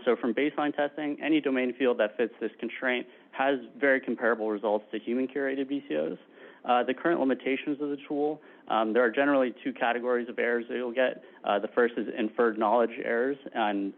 So from baseline testing, any domain field that fits this constraint has very comparable results to human-curated BCOs. The current limitations of the tool, there are generally two categories of errors that you'll get. The first is inferred knowledge errors, and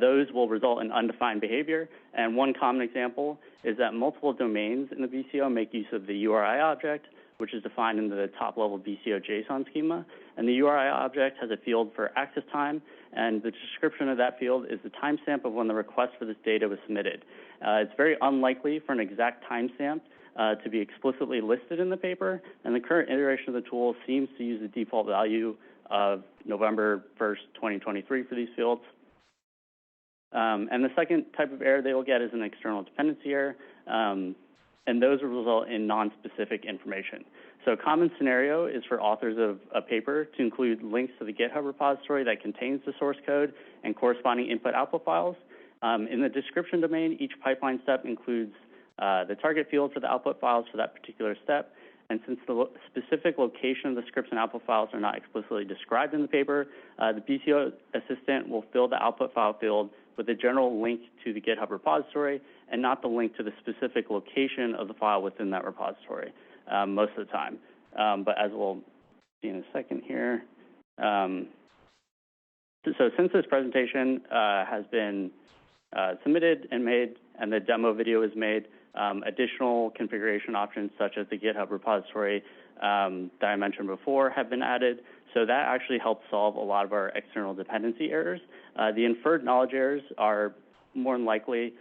those will result in undefined behavior. And one common example is that multiple domains in the BCO make use of the URI object, which is defined in the top-level BCO JSON schema. And the URI object has a field for access time, and the description of that field is the timestamp of when the request for this data was submitted. It's very unlikely for an exact timestamp to be explicitly listed in the paper, and the current iteration of the tool seems to use the default value of November 1st, 2023 for these fields. And the second type of error they will get is an external dependency error. and those will result in non-specific information. So a common scenario is for authors of a paper to include links to the GitHub repository that contains the source code and corresponding input-output files. In the description domain, each pipeline step includes the target field for the output files for that particular step. And since the specific location of the scripts and output files are not explicitly described in the paper, the BCO assistant will fill the output file field with a general link to the GitHub repository and not the link to the specific location of the file within that repository most of the time. But as we'll see in a second here, so since this presentation has been submitted and made and the demo video is made, additional configuration options such as the GitHub repository that I mentioned before have been added. So that actually helps solve a lot of our external dependency errors. The inferred knowledge errors are more than likely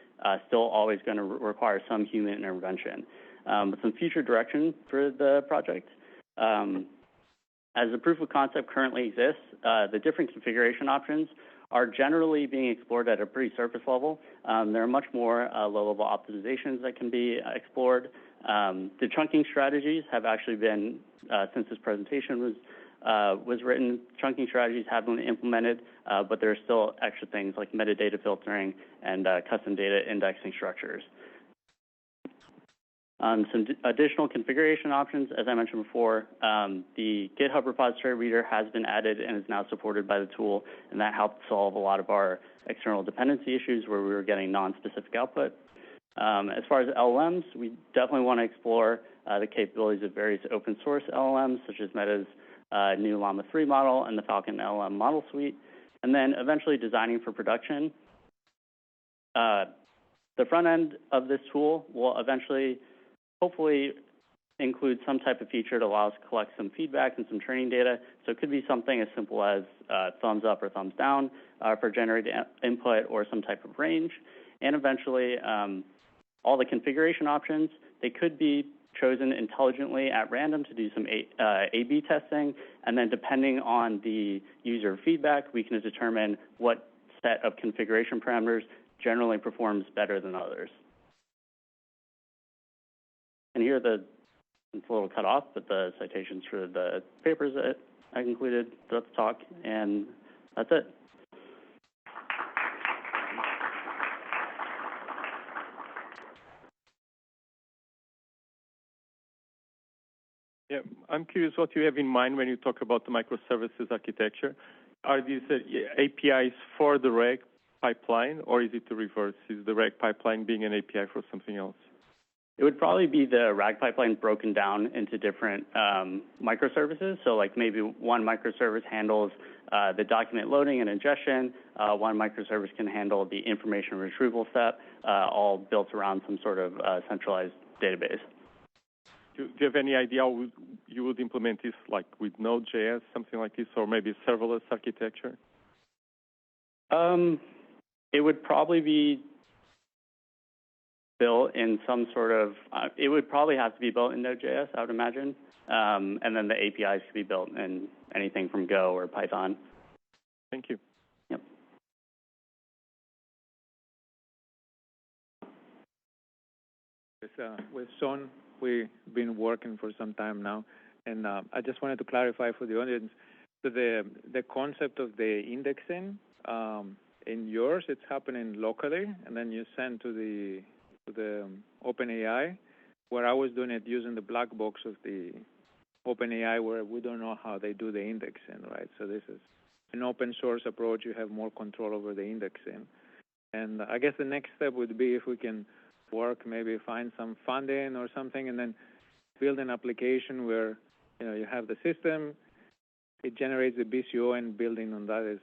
still always going to require some human intervention. But some future direction for the project. As the proof of concept currently exists, the different configuration options are generally being explored at a pretty surface level. There are much more low-level optimizations that can be explored. The chunking strategies have actually been, since this presentation was written, chunking strategies have been implemented, but there are still extra things like metadata filtering and custom data indexing structures. Some additional configuration options, as I mentioned before, the GitHub repository reader has been added and is now supported by the tool, and that helped solve a lot of our external dependency issues where we were getting non-specific output. As far as LLMs, we definitely want to explore the capabilities of various open source LLMs, such as Meta's new Llama 3 model and the Falcon LLM model suite, and then eventually designing for production. The front end of this tool will eventually hopefully include some type of feature that allows us to collect some feedback and some training data. So it could be something as simple as thumbs up or thumbs down for generated input or some type of range. And eventually, all the configuration options, they could be chosen intelligently at random to do some A/B testing. And then depending on the user feedback, we can determine what set of configuration parameters generally performs better than others. And here it's a little cut off, but the citations for the papers that I included throughout the talk, and that's it. Yeah, I'm curious what you have in mind when you talk about the microservices architecture. Are these APIs for the RAG pipeline, or is it the reverse? Is the RAG pipeline being an API for something else? It would probably be the RAG pipeline broken down into different microservices. So like maybe one microservice handles the document loading and ingestion. One microservice can handle the information retrieval step, all built around some sort of centralized database. Do you have any idea how you would implement this, like with Node.js, something like this, or maybe serverless architecture? It would probably be built in some sort of, it would probably have to be built in Node.js, I would imagine. And then the APIs could be built in anything from Go or Python. Thank you. Yep. With Son, we've been working for some time now, and I just wanted to clarify for the audience that the concept of the indexing, in yours, it's happening locally, and then you send to the OpenAI, where I was doing it using the black box of the OpenAI, where we don't know how they do the indexing, right? So this is an open source approach. You have more control over the indexing. And I guess the next step would be if we can work, maybe find some funding or something, and then build an application where, you have the system, it generates the BCO, and building on that is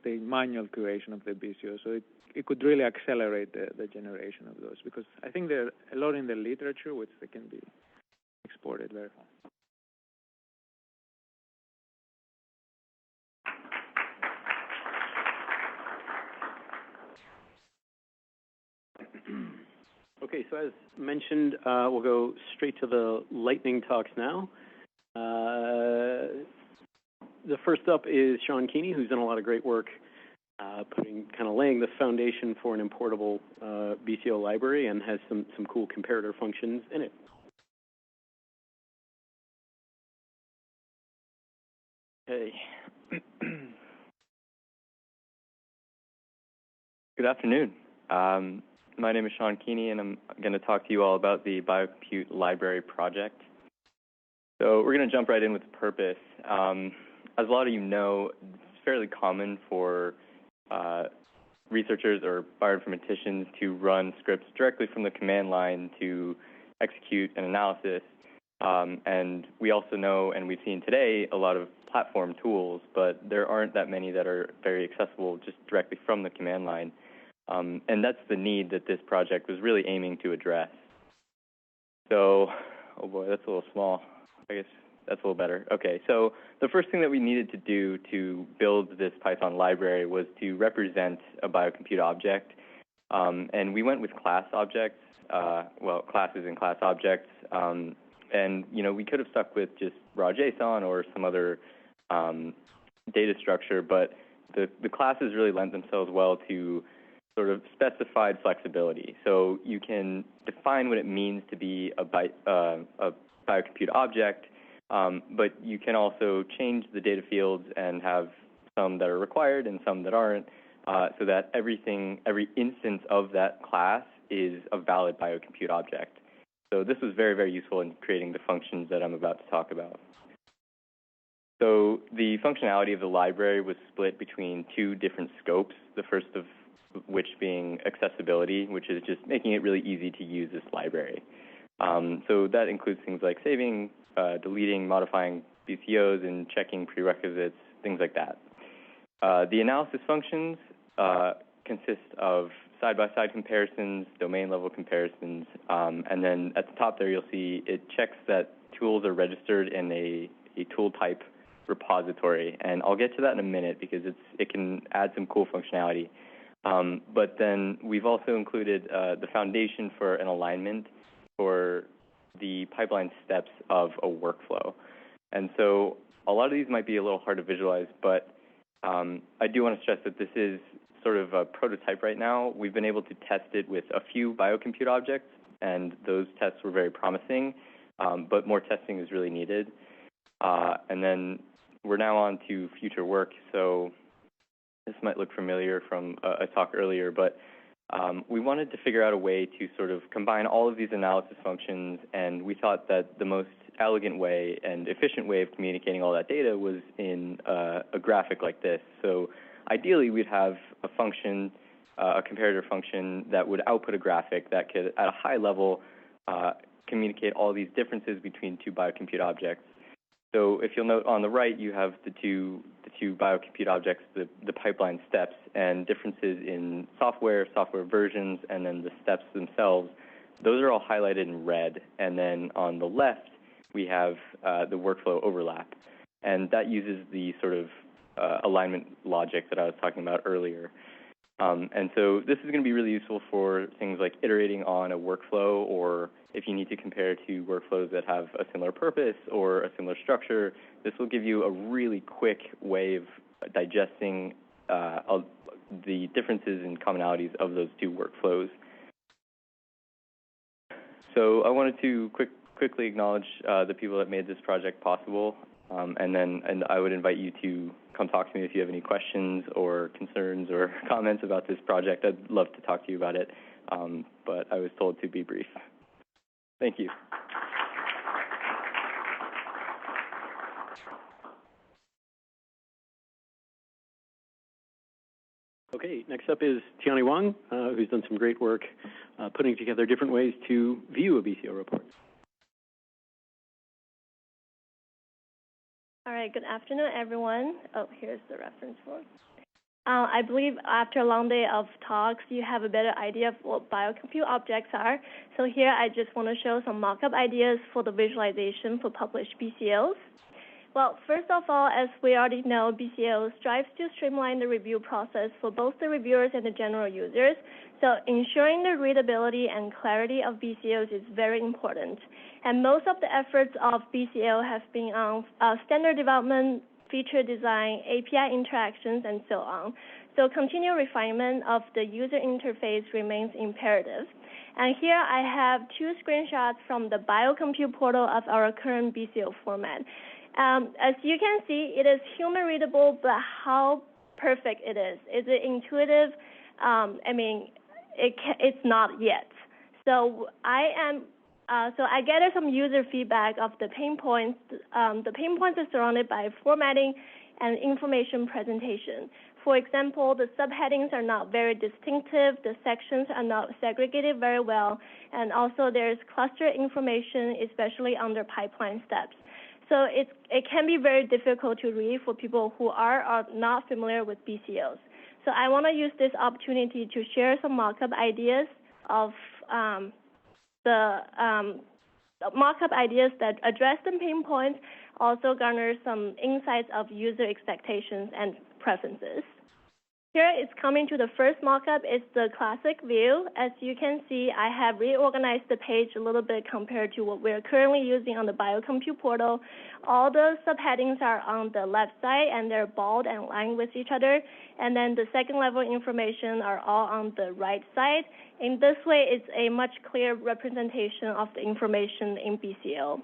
the manual creation of the BCO. So it could really accelerate the generation of those, because I think there are a lot in the literature which they can be exported very fast. Okay, so as mentioned, we'll go straight to the lightning talks now. The first up is Sean Keeney, who's done a lot of great work laying the foundation for an importable BCO library, and has some cool comparator functions in it. Okay. Good afternoon. My name is Keeney, and I'm going to talk to you all about the Biocompute Library project. So we're going to jump right in with the purpose. As a lot of you know, it's fairly common for researchers or bioinformaticians to run scripts directly from the command line to execute an analysis. And we also know, and we've seen today, a lot of platform tools, but there aren't that many that are very accessible just directly from the command line. And that's the need that this project was really aiming to address. So, oh boy, that's a little small. I guess that's a little better. Okay, so the first thing that we needed to do to build this Python library was to represent a biocompute object. And we went with class objects, classes and class objects. And, we could have stuck with just raw JSON or some other data structure, but the classes really lend themselves well to sort of specified flexibility. So you can define what it means to be a biocompute object, but you can also change the data fields and have some that are required and some that aren't, so that every instance of that class is a valid biocompute object. So this was very, very useful in creating the functions that I'm about to talk about. So the functionality of the library was split between two different scopes, the first of which being accessibility, which is just making it really easy to use this library. So that includes things like saving, deleting, modifying BCOs, and checking prerequisites, things like that. The analysis functions consist of side-by-side comparisons, domain-level comparisons, and then at the top there you'll see it checks that tools are registered in a tool type repository, and I'll get to that in a minute because it can add some cool functionality. But then we've also included the foundation for an alignment for the pipeline steps of a workflow. And so a lot of these might be a little hard to visualize, but I do want to stress that this is sort of a prototype right now. We've been able to test it with a few biocompute objects, and those tests were very promising, but more testing is really needed. And then we're now on to future work. So this might look familiar from a talk earlier, but we wanted to figure out a way to sort of combine all of these analysis functions, and we thought that the most elegant way and efficient way of communicating all that data was in a graphic like this. So ideally, we'd have a function, a comparator function that would output a graphic that could, at a high level, communicate all these differences between two biocompute objects. So if you'll note on the right, you have the two biocompute objects, the pipeline steps, and differences in software versions, and then the steps themselves. Those are all highlighted in red. And then on the left, we have the workflow overlap. And that uses the sort of alignment logic that I was talking about earlier. And so this is going to be really useful for things like iterating on a workflow, or if you need to compare to workflows that have a similar purpose or a similar structure. This will give you a really quick way of digesting the differences and commonalities of those two workflows. So I wanted to quickly acknowledge the people that made this project possible, and I would invite you to come talk to me if you have any questions or concerns or comments about this project. I'd love to talk to you about it, but I was told to be brief. Thank you. Okay, next up is Tianyi Wang, who's done some great work putting together different ways to view a BCO report. All right, good afternoon, everyone. Oh, here's the reference form. I believe after a long day of talks, you have a better idea of what biocompute objects are. So here I just want to show some mock-up ideas for the visualization for published BCOs. Well, first of all, as we already know, BCO strives to streamline the review process for both the reviewers and the general users. So ensuring the readability and clarity of BCOs is very important. And most of the efforts of BCO have been on standard development, feature design, API interactions, and so on. So continual refinement of the user interface remains imperative. And here I have two screenshots from the Biocompute portal of our current BCO format. As you can see, it is human readable, but how perfect it is. Is it intuitive? I mean, it's not yet. So I gathered some user feedback of the pain points. The pain points are surrounded by formatting and information presentation. For example, the subheadings are not very distinctive, the sections are not segregated very well, and also there's cluster information, especially under pipeline steps. So it can be very difficult to read for people who are not familiar with BCOs. So I want to use this opportunity to share some mock-up ideas of mock-up ideas that address the pain points, also garner some insights of user expectations and preferences. Here it's coming to the first mock-up. It's the classic view. As you can see, I have reorganized the page a little bit compared to what we're currently using on the Biocompute portal. All the subheadings are on the left side, and they're bold and aligned with each other. And then the second level information are all on the right side. In this way, it's a much clearer representation of the information in BCO.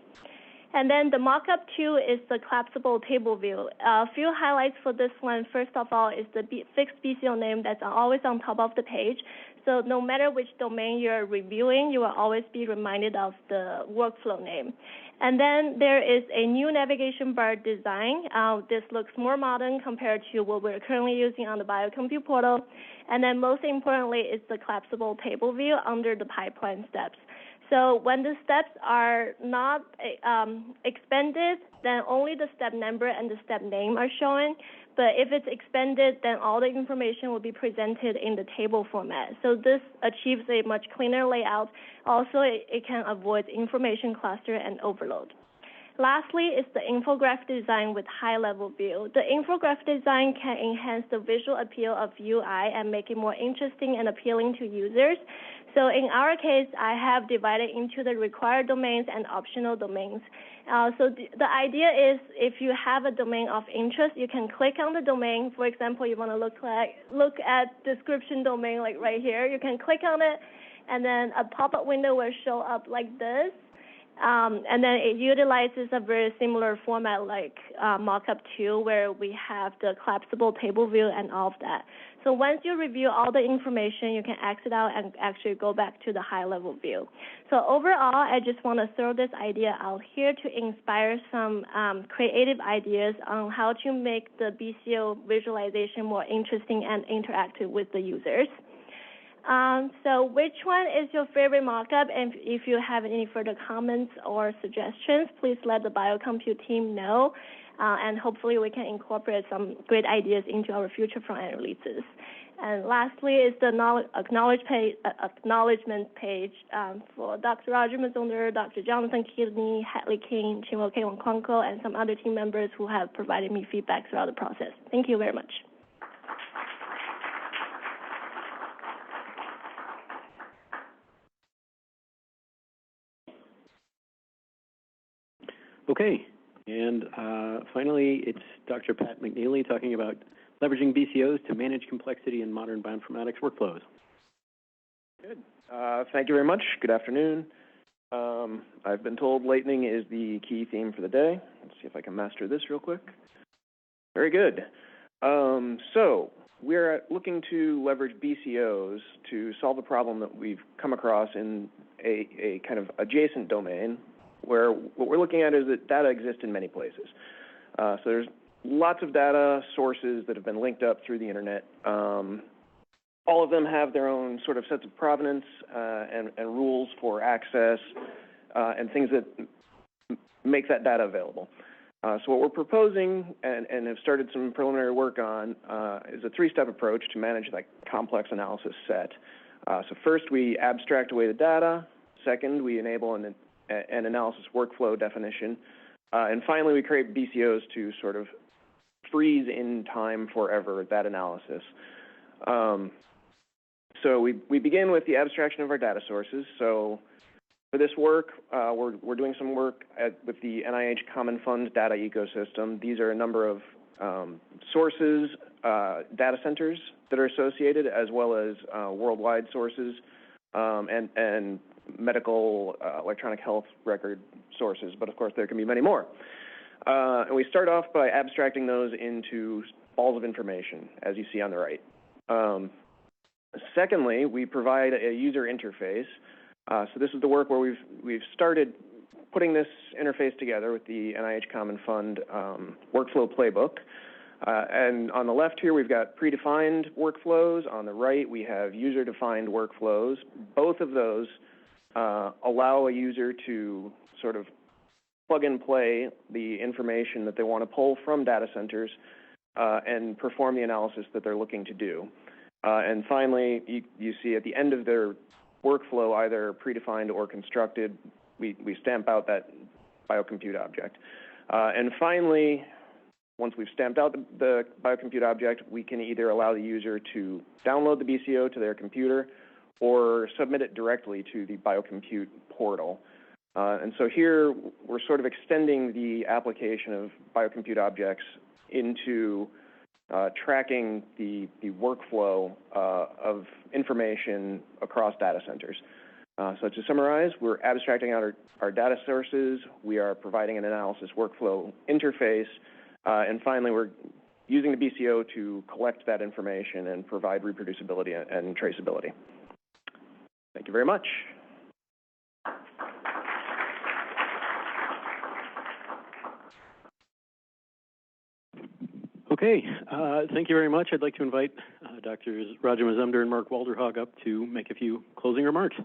And then the mock-up 2 is the collapsible table view. A few highlights for this one. First of all is the fixed BCO name that's always on top of the page. So no matter which domain you're reviewing, you will always be reminded of the workflow name. And then there is a new navigation bar design. This looks more modern compared to what we're currently using on the Biocompute portal. And then most importantly is the collapsible table view under the pipeline steps. So when the steps are not expanded, then only the step number and the step name are shown. But if it's expanded, then all the information will be presented in the table format. So this achieves a much cleaner layout. Also, it can avoid information cluster and overload. Lastly is the infographic design with high-level view. The infographic design can enhance the visual appeal of UI and make it more interesting and appealing to users. So in our case, I have divided into the required domains and optional domains. So the idea is if you have a domain of interest, you can click on the domain. For example, you want to look at description domain like right here. You can click on it, and then a pop-up window will show up like this. And then it utilizes a very similar format like mockup 2, where we have the collapsible table view and all of that. So once you review all the information, you can exit out and actually go back to the high-level view. So overall, I just want to throw this idea out here to inspire some creative ideas on how to make the BCO visualization more interesting and interactive with the users. So which one is your favorite mockup? And if you have any further comments or suggestions, please let the Biocompute team know. And hopefully we can incorporate some great ideas into our future front-end releases. And lastly is the acknowledgement page for Dr. Roger Mazumder, Dr. Jonathon, Keeney, Hadley King, Chinwo K. Wankwanko, and some other team members who have provided me feedback throughout the process. Thank you very much. Okay, and finally, it's Dr. Pat McNeely talking about leveraging BCOs to manage complexity in modern bioinformatics workflows. Good. Thank you very much. Good afternoon. I've been told lightning is the key theme for the day. Let's see if I can master this real quick. Very good. So we're looking to leverage BCOs to solve a problem that we've come across in a kind of adjacent domain, where what we're looking at is that data exists in many places. So there's lots of data sources that have been linked up through the internet. All of them have their own sort of sets of provenance and rules for access and things that make that data available. So what we're proposing and have started some preliminary work on is a three-step approach to manage that complex analysis set. So first, we abstract away the data. Second, we enable an analysis workflow definition. And finally, we create BCOs to sort of freeze in time forever that analysis. So we begin with the abstraction of our data sources. So for this work, we're doing some work with the NIH Common Fund data ecosystem. These are a number of sources, data centers that are associated, as well as worldwide sources and medical electronic health record sources. But of course, there can be many more. And we start off by abstracting those into balls of information, as you see on the right. Secondly, we provide a user interface. So this is the work where we've started putting this interface together with the NIH Common Fund workflow playbook. And on the left here, we've got predefined workflows. On the right, we have user-defined workflows. Both of those allow a user to sort of plug and play the information that they want to pull from data centers and perform the analysis that they're looking to do. And finally, you see at the end of their workflow, either predefined or constructed, we stamp out that biocompute object. And finally, once we've stamped out the biocompute object, we can either allow the user to download the BCO to their computer or submit it directly to the biocompute portal. And so here, we're sort of extending the application of biocompute objects into tracking the workflow of information across data centers. So to summarize, we're abstracting out our data sources, we are providing an analysis workflow interface, and finally, we're using the BCO to collect that information and provide reproducibility and traceability. Thank you very much. Okay, thank you very much. I'd like to invite Drs. Roger Mazumder and Mark Walderhaug up to make a few closing remarks.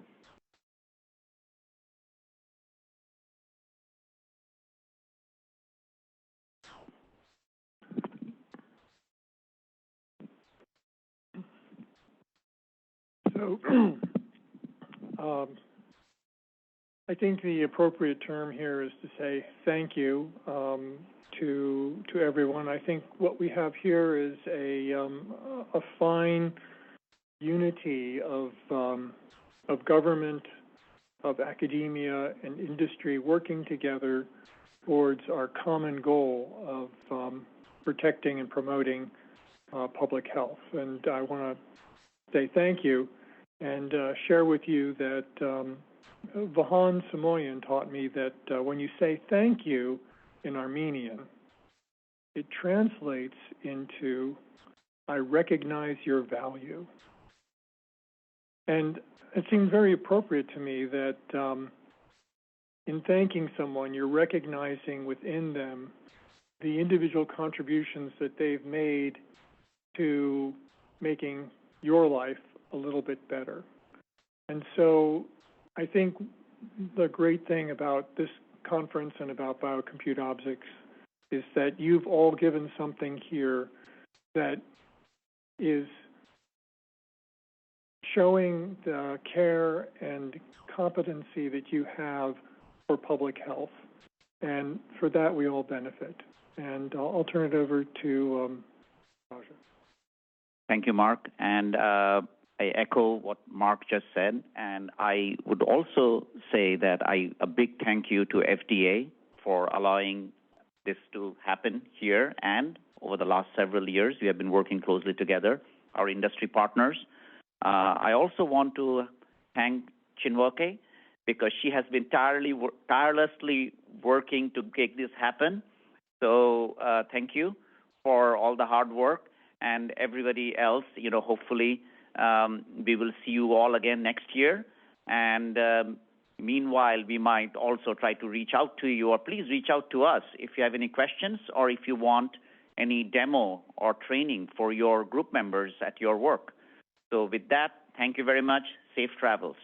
So, I think the appropriate term here is to say thank you to everyone. I think what we have here is a fine unity of government, of academia, and industry working together towards our common goal of protecting and promoting public health. And I want to say thank you and share with you that Vahan Simonyan taught me that when you say thank you in Armenian, it translates into I recognize your value. And it seemed very appropriate to me that in thanking someone, you're recognizing within them the individual contributions that they've made to making your life a little bit better. And so I think the great thing about this conference and about Biocompute Objects is that you've all given something here that is showing the care and competency that you have for public health. And for that, we all benefit. And I'll turn it over to Roger. Thank you, Mark. And I echo what Mark just said. And I would also say that a big thank you to FDA for allowing this to happen here. And over the last several years, we have been working closely together, our industry partners. I also want to thank Chinwoke because she has been tirelessly working to make this happen. So thank you for all the hard work. And everybody else, hopefully we will see you all again next year. And meanwhile, we might also try to reach out to you, or please reach out to us if you have any questions or if you want any demo or training for your group members at your work. So with that, thank you very much. Safe travels.